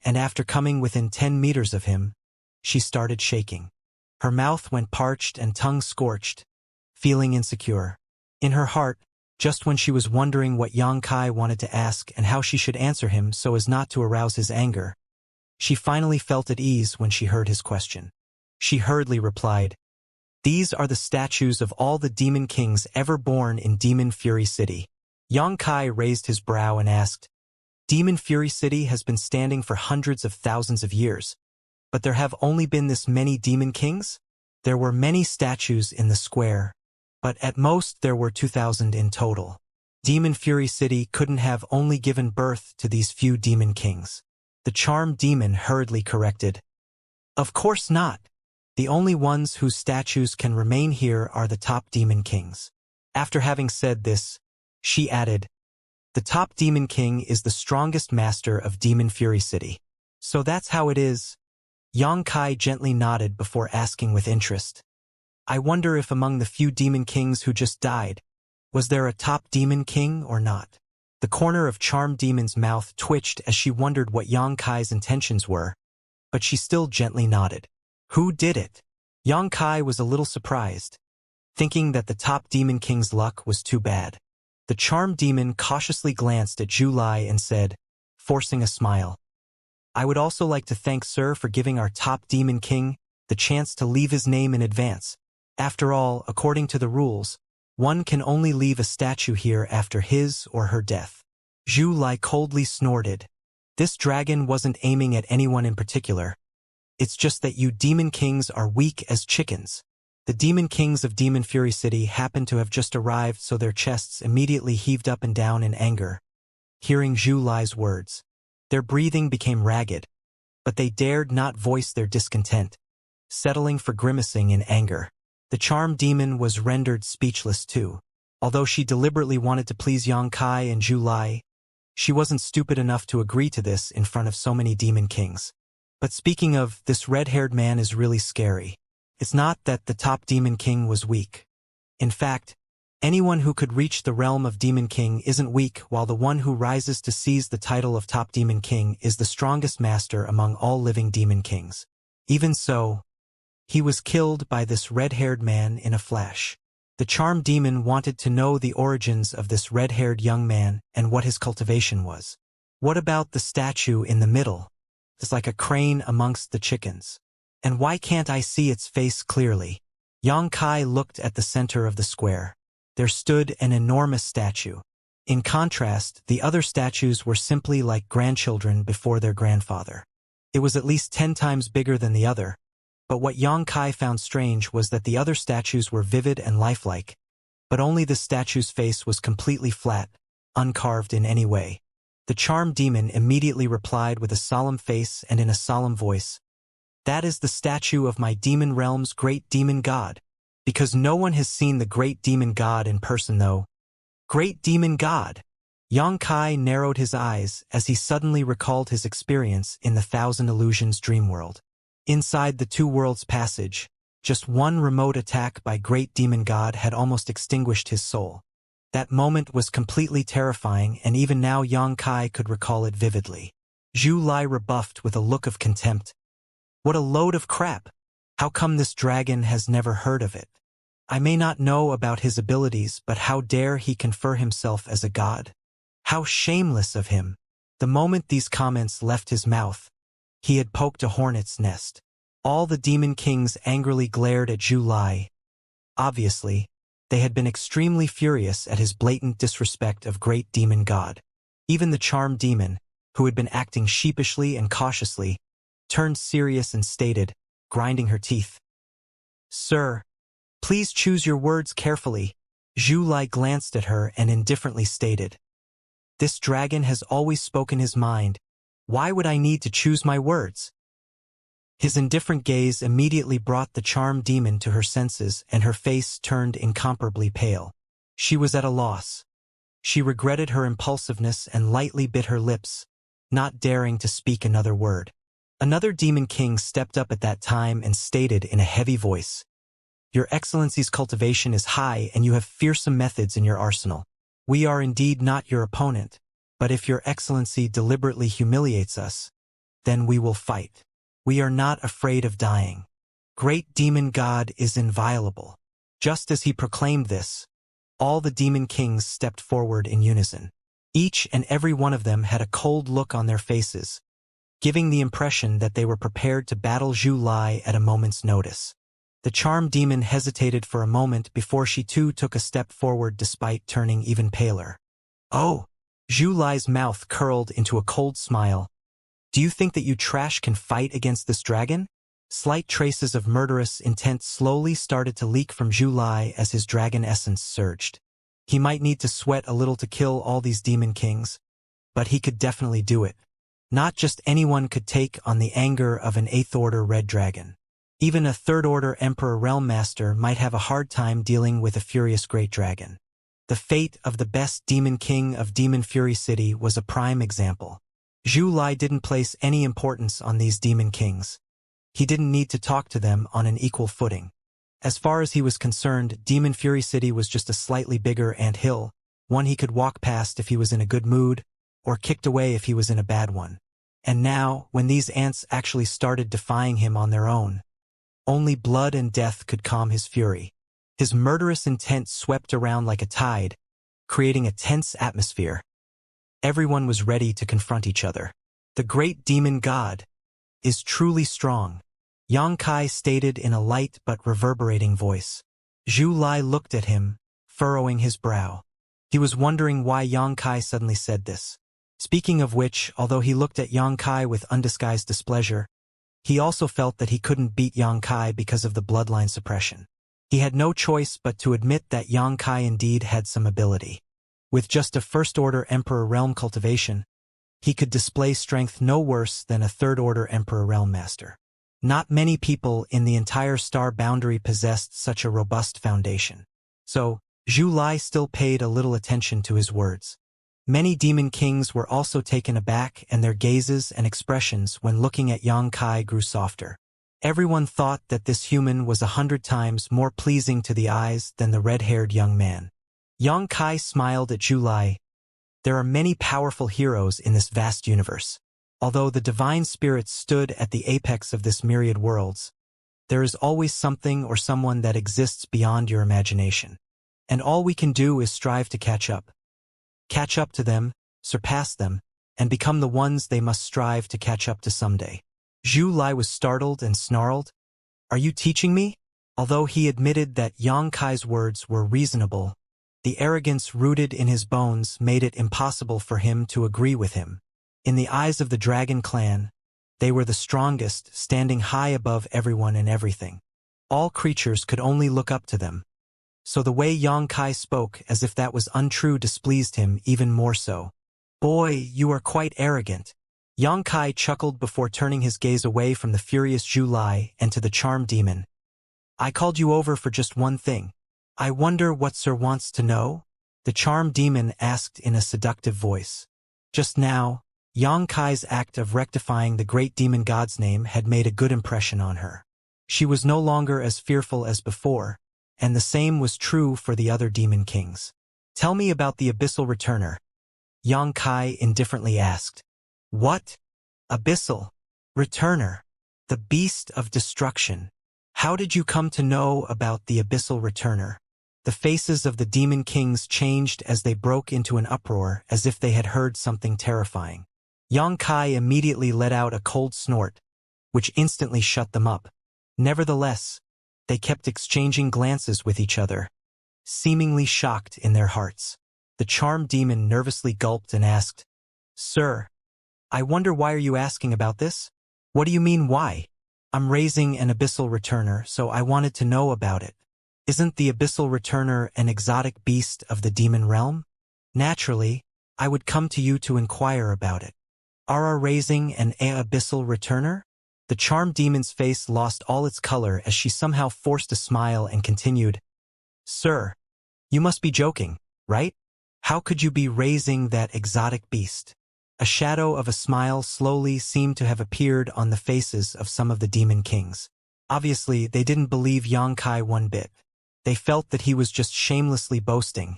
and after coming within 10 meters of him, she started shaking. Her mouth went parched and tongue scorched, feeling insecure. In her heart, just when she was wondering what Yang Kai wanted to ask and how she should answer him so as not to arouse his anger, she finally felt at ease when she heard his question. She hurriedly replied, "These are the statues of all the demon kings ever born in Demon Fury City." Yang Kai raised his brow and asked, "Demon Fury City has been standing for hundreds of thousands of years, but there have only been this many demon kings?" There were many statues in the square, but at most there were 2,000 in total. Demon Fury City couldn't have only given birth to these few demon kings. The charmed demon hurriedly corrected, "Of course not. The only ones whose statues can remain here are the top demon kings." After having said this, she added, "The top demon king is the strongest master of Demon Fury City." "So that's how it is?" Yang Kai gently nodded before asking with interest, "I wonder if among the few demon kings who just died, was there a top demon king or not?" The corner of Charmed Demon's mouth twitched as she wondered what Yang Kai's intentions were, but she still gently nodded. "Who did it?" Yang Kai was a little surprised, thinking that the top demon king's luck was too bad. The charmed demon cautiously glanced at Zhu Lai and said, forcing a smile, "I would also like to thank Sir for giving our top demon king the chance to leave his name in advance. After all, according to the rules, one can only leave a statue here after his or her death." Zhu Lai coldly snorted. This dragon wasn't aiming at anyone in particular. "It's just that you demon kings are weak as chickens." The demon kings of Demon Fury City happened to have just arrived, so their chests immediately heaved up and down in anger. Hearing Zhu Lai's words, their breathing became ragged, but they dared not voice their discontent, settling for grimacing in anger. The charmed demon was rendered speechless too. Although she deliberately wanted to please Yang Kai and Zhu Lai, she wasn't stupid enough to agree to this in front of so many demon kings. But speaking of, this red-haired man is really scary. It's not that the top demon king was weak. In fact, anyone who could reach the realm of demon king isn't weak, while the one who rises to seize the title of top demon king is the strongest master among all living demon kings. Even so, he was killed by this red-haired man in a flash. The charmed demon wanted to know the origins of this red-haired young man and what his cultivation was. What about the statue in the middle? It's like a crane amongst the chickens. And why can't I see its face clearly? Yang Kai looked at the center of the square. There stood an enormous statue. In contrast, the other statues were simply like grandchildren before their grandfather. It was at least 10 times bigger than the other, but what Yang Kai found strange was that the other statues were vivid and lifelike, but only the statue's face was completely flat, uncarved in any way. The charmed demon immediately replied with a solemn face and in a solemn voice, "That is the statue of my demon realm's great demon god." Because no one has seen the great demon god in person though. Great demon god! Yang Kai narrowed his eyes as he suddenly recalled his experience in the Thousand Illusions dream world. Inside the Two Worlds passage, just one remote attack by great demon god had almost extinguished his soul. That moment was completely terrifying, and even now Yang Kai could recall it vividly. Zhu Lai rebuffed with a look of contempt. "What a load of crap! How come this dragon has never heard of it? I may not know about his abilities, but how dare he confer himself as a god? How shameless of him!" The moment these comments left his mouth, he had poked a hornet's nest. All the demon kings angrily glared at Zhu Lai. Obviously, they had been extremely furious at his blatant disrespect of great demon god. Even the charmed demon, who had been acting sheepishly and cautiously, turned serious and stated, grinding her teeth, "Sir, please choose your words carefully." Zhu Lai glanced at her and indifferently stated, "This dragon has always spoken his mind. Why would I need to choose my words?" His indifferent gaze immediately brought the charmed demon to her senses, and her face turned incomparably pale. She was at a loss. She regretted her impulsiveness and lightly bit her lips, not daring to speak another word. Another demon king stepped up at that time and stated in a heavy voice, "Your Excellency's cultivation is high and you have fearsome methods in your arsenal. We are indeed not your opponent, but if your Excellency deliberately humiliates us, then we will fight. We are not afraid of dying. Great demon god is inviolable." Just as he proclaimed this, all the demon kings stepped forward in unison. Each and every one of them had a cold look on their faces, giving the impression that they were prepared to battle Zhu Lai at a moment's notice. The charmed demon hesitated for a moment before she too took a step forward despite turning even paler. "Oh!" Zhu Lai's mouth curled into a cold smile. "Do you think that you trash can fight against this dragon?" Slight traces of murderous intent slowly started to leak from Zhu Lai as his dragon essence surged. He might need to sweat a little to kill all these demon kings, but he could definitely do it. Not just anyone could take on the anger of an 8th Order Red Dragon. Even a 3rd Order Emperor Realm Master might have a hard time dealing with a furious Great Dragon. The fate of the best demon king of Demon Fury City was a prime example. Zhu Lai didn't place any importance on these demon kings. He didn't need to talk to them on an equal footing. As far as he was concerned, Demon Fury City was just a slightly bigger anthill, one he could walk past if he was in a good mood, or kicked away if he was in a bad one. And now, when these ants actually started defying him on their own, only blood and death could calm his fury. His murderous intent swept around like a tide, creating a tense atmosphere. Everyone was ready to confront each other. "The great demon god is truly strong," Xianxia stated in a light but reverberating voice. Zhu Lai looked at him, furrowing his brow. He was wondering why Xianxia suddenly said this. Speaking of which, although he looked at Xianxia with undisguised displeasure, he also felt that he couldn't beat Xianxia because of the bloodline suppression. He had no choice but to admit that Xianxia indeed had some ability. With just a 1st Order Emperor Realm cultivation, he could display strength no worse than a 3rd Order Emperor Realm Master. Not many people in the entire star boundary possessed such a robust foundation. So, Zhu Lai still paid a little attention to his words. Many demon kings were also taken aback, and their gazes and expressions when looking at Xianxia grew softer. Everyone thought that this human was 100 times more pleasing to the eyes than the red-haired young man. Xianxia smiled at Zhu Lai. "There are many powerful heroes in this vast universe. Although the divine spirits stood at the apex of this myriad worlds, there is always something or someone that exists beyond your imagination. And all we can do is strive to catch up. Catch up to them, surpass them, and become the ones they must strive to catch up to someday." Zhu Lai was startled and snarled, "Are you teaching me?" Although he admitted that Xianxia's words were reasonable, the arrogance rooted in his bones made it impossible for him to agree with him. In the eyes of the Dragon Clan, they were the strongest, standing high above everyone and everything. All creatures could only look up to them. So the way Xianxia spoke as if that was untrue displeased him even more so. "Boy, you are quite arrogant." Xianxia chuckled before turning his gaze away from the furious Zhu Lai and to the charmed demon. "I called you over for just one thing. I wonder what Sir wants to know?" the charmed demon asked in a seductive voice. Just now, Xianxia's act of rectifying the great demon god's name had made a good impression on her. She was no longer as fearful as before, and the same was true for the other demon kings. "Tell me about the Abyssal Returner," Xianxia indifferently asked. "What? Abyssal Returner? The beast of destruction. How did you come to know about the Abyssal Returner?" The faces of the demon kings changed as they broke into an uproar as if they had heard something terrifying. Xianxia immediately let out a cold snort, which instantly shut them up. Nevertheless, they kept exchanging glances with each other, seemingly shocked in their hearts. The charmed demon nervously gulped and asked, "Sir, I wonder why are you asking about this? What do you mean why? I'm raising an abyssal returner, so I wanted to know about it. Isn't the abyssal returner an exotic beast of the demon realm? Naturally, I would come to you to inquire about it. Are raising an abyssal returner?" The charmed demon's face lost all its color as she somehow forced a smile and continued, "Sir, you must be joking, right? How could you be raising that exotic beast?" A shadow of a smile slowly seemed to have appeared on the faces of some of the demon kings. Obviously, they didn't believe Xianxia one bit. They felt that he was just shamelessly boasting.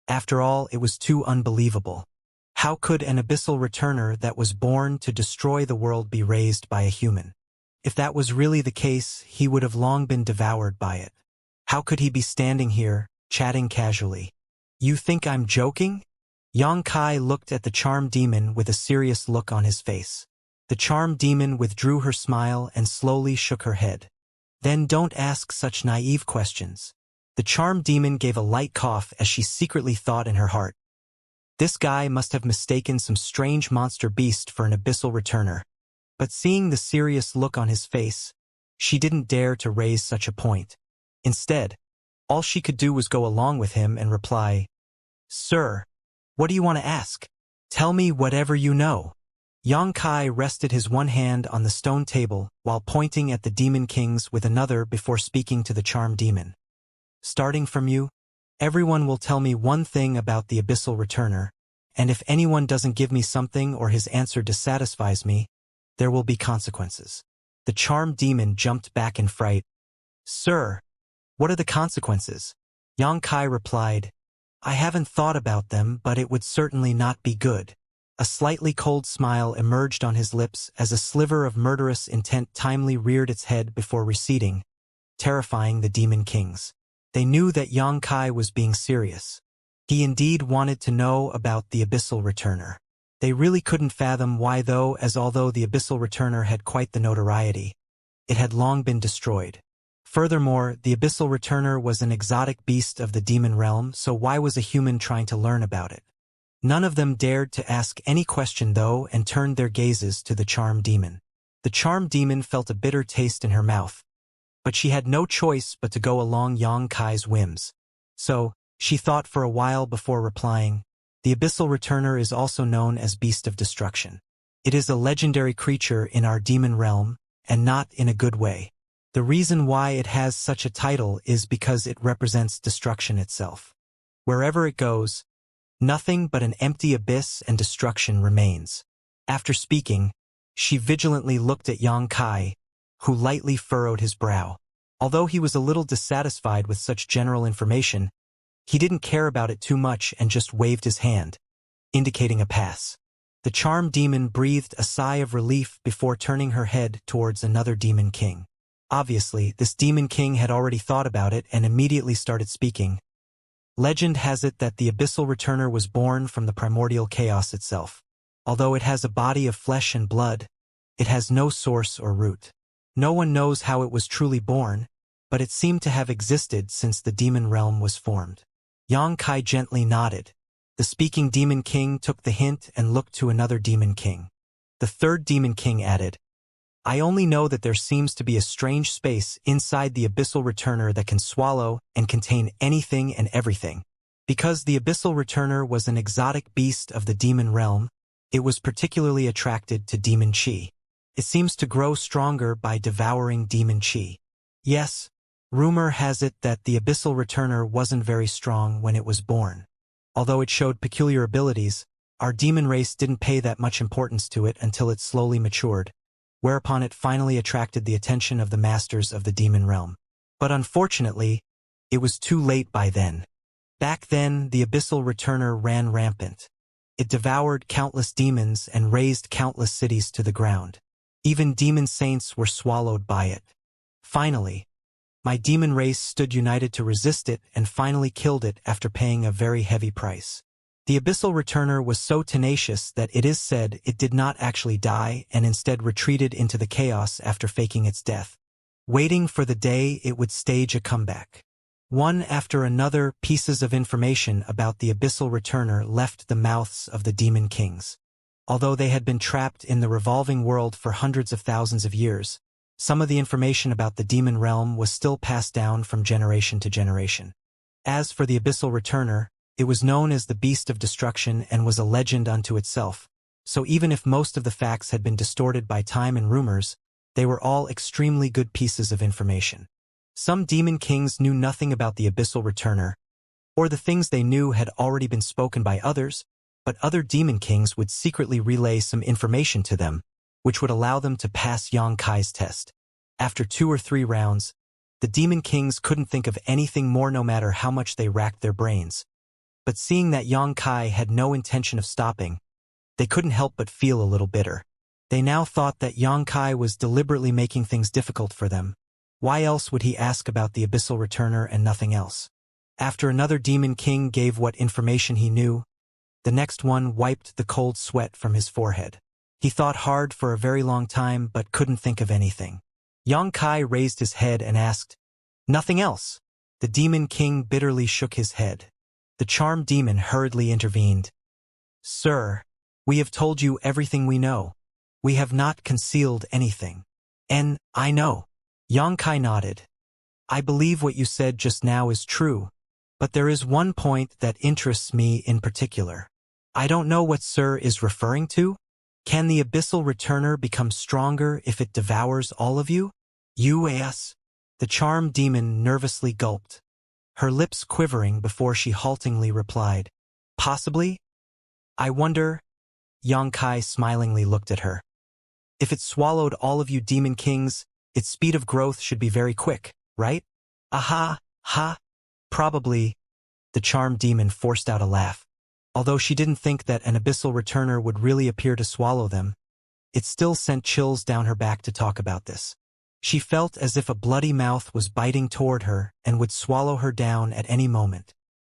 After all, it was too unbelievable. How could an abyssal returner that was born to destroy the world be raised by a human? If that was really the case, he would have long been devoured by it. How could he be standing here, chatting casually? "You think I'm joking?" Xianxia looked at the charmed demon with a serious look on his face. The charmed demon withdrew her smile and slowly shook her head. "Then don't ask such naive questions." The charmed demon gave a light cough as she secretly thought in her heart, "This guy must have mistaken some strange monster beast for an abyssal returner." But seeing the serious look on his face, she didn't dare to raise such a point. Instead, all she could do was go along with him and reply, "Sir, what do you want to ask? Tell me whatever you know." Xianxia rested his one hand on the stone table while pointing at the demon kings with another before speaking to the charmed demon. "Starting from you, everyone will tell me one thing about the abyssal returner, and if anyone doesn't give me something or his answer dissatisfies me, there will be consequences." The charmed demon jumped back in fright. "Sir, what are the consequences?" Xianxia replied, "I haven't thought about them, but it would certainly not be good." A slightly cold smile emerged on his lips as a sliver of murderous intent timely reared its head before receding, terrifying the demon kings. They knew that Xianxia was being serious. He indeed wanted to know about the abyssal returner. They really couldn't fathom why though, as although the abyssal returner had quite the notoriety, it had long been destroyed. Furthermore, the abyssal returner was an exotic beast of the demon realm, so why was a human trying to learn about it? None of them dared to ask any question though and turned their gazes to the charmed demon. The charmed demon felt a bitter taste in her mouth, but she had no choice but to go along Xianxia's whims. So, she thought for a while before replying, "The abyssal returner is also known as Beast of Destruction. It is a legendary creature in our demon realm, and not in a good way. The reason why it has such a title is because it represents destruction itself. Wherever it goes, nothing but an empty abyss and destruction remains." After speaking, she vigilantly looked at Xianxia, who lightly furrowed his brow. Although he was a little dissatisfied with such general information, he didn't care about it too much and just waved his hand, indicating a pass. The charmed demon breathed a sigh of relief before turning her head towards another demon king. Obviously, this demon king had already thought about it and immediately started speaking. "Legend has it that the abyssal returner was born from the primordial chaos itself. Although it has a body of flesh and blood, it has no source or root. No one knows how it was truly born, but it seemed to have existed since the demon realm was formed." Xianxia gently nodded. The speaking demon king took the hint and looked to another demon king. The third demon king added, "I only know that there seems to be a strange space inside the abyssal returner that can swallow and contain anything and everything. Because the abyssal returner was an exotic beast of the demon realm, it was particularly attracted to demon chi. It seems to grow stronger by devouring demon chi. Yes, rumor has it that the abyssal returner wasn't very strong when it was born. Although it showed peculiar abilities, our demon race didn't pay that much importance to it until it slowly matured, whereupon it finally attracted the attention of the masters of the demon realm. But unfortunately, it was too late by then. Back then, the abyssal returner ran rampant. It devoured countless demons and razed countless cities to the ground. Even demon saints were swallowed by it. Finally, my demon race stood united to resist it and finally killed it after paying a very heavy price. The abyssal returner was so tenacious that it is said it did not actually die and instead retreated into the chaos after faking its death, waiting for the day it would stage a comeback. One after another, pieces of information about the abyssal returner left the mouths of the demon kings. Although they had been trapped in the revolving world for hundreds of thousands of years, some of the information about the demon realm was still passed down from generation to generation. As for the abyssal returner, it was known as the Beast of Destruction and was a legend unto itself, so even if most of the facts had been distorted by time and rumors, they were all extremely good pieces of information. Some demon kings knew nothing about the abyssal returner, or the things they knew had already been spoken by others, but other demon kings would secretly relay some information to them, which would allow them to pass Xianxia's test. After 2 or 3 rounds, the demon kings couldn't think of anything more no matter how much they racked their brains. But seeing that Xianxia had no intention of stopping, they couldn't help but feel a little bitter. They now thought that Xianxia was deliberately making things difficult for them. Why else would he ask about the abyssal returner and nothing else? After another demon king gave what information he knew, the next one wiped the cold sweat from his forehead. He thought hard for a very long time but couldn't think of anything. Xianxia raised his head and asked, "Nothing else?" The demon king bitterly shook his head. The charmed demon hurriedly intervened. "Sir, we have told you everything we know. We have not concealed anything." "And I know." Xianxia nodded. "I believe what you said just now is true, but there is one point that interests me in particular. I don't know what Sir is referring to. Can the abyssal returner become stronger if it devours all of you?" "Yes." The charmed demon nervously gulped, her lips quivering before she haltingly replied, "Possibly? I wonder." Xianxia smilingly looked at her. "If it swallowed all of you demon kings, its speed of growth should be very quick, right?" "Aha, ha. Probably." The charmed demon forced out a laugh. Although she didn't think that an abyssal returner would really appear to swallow them, it still sent chills down her back to talk about this. She felt as if a bloody mouth was biting toward her and would swallow her down at any moment.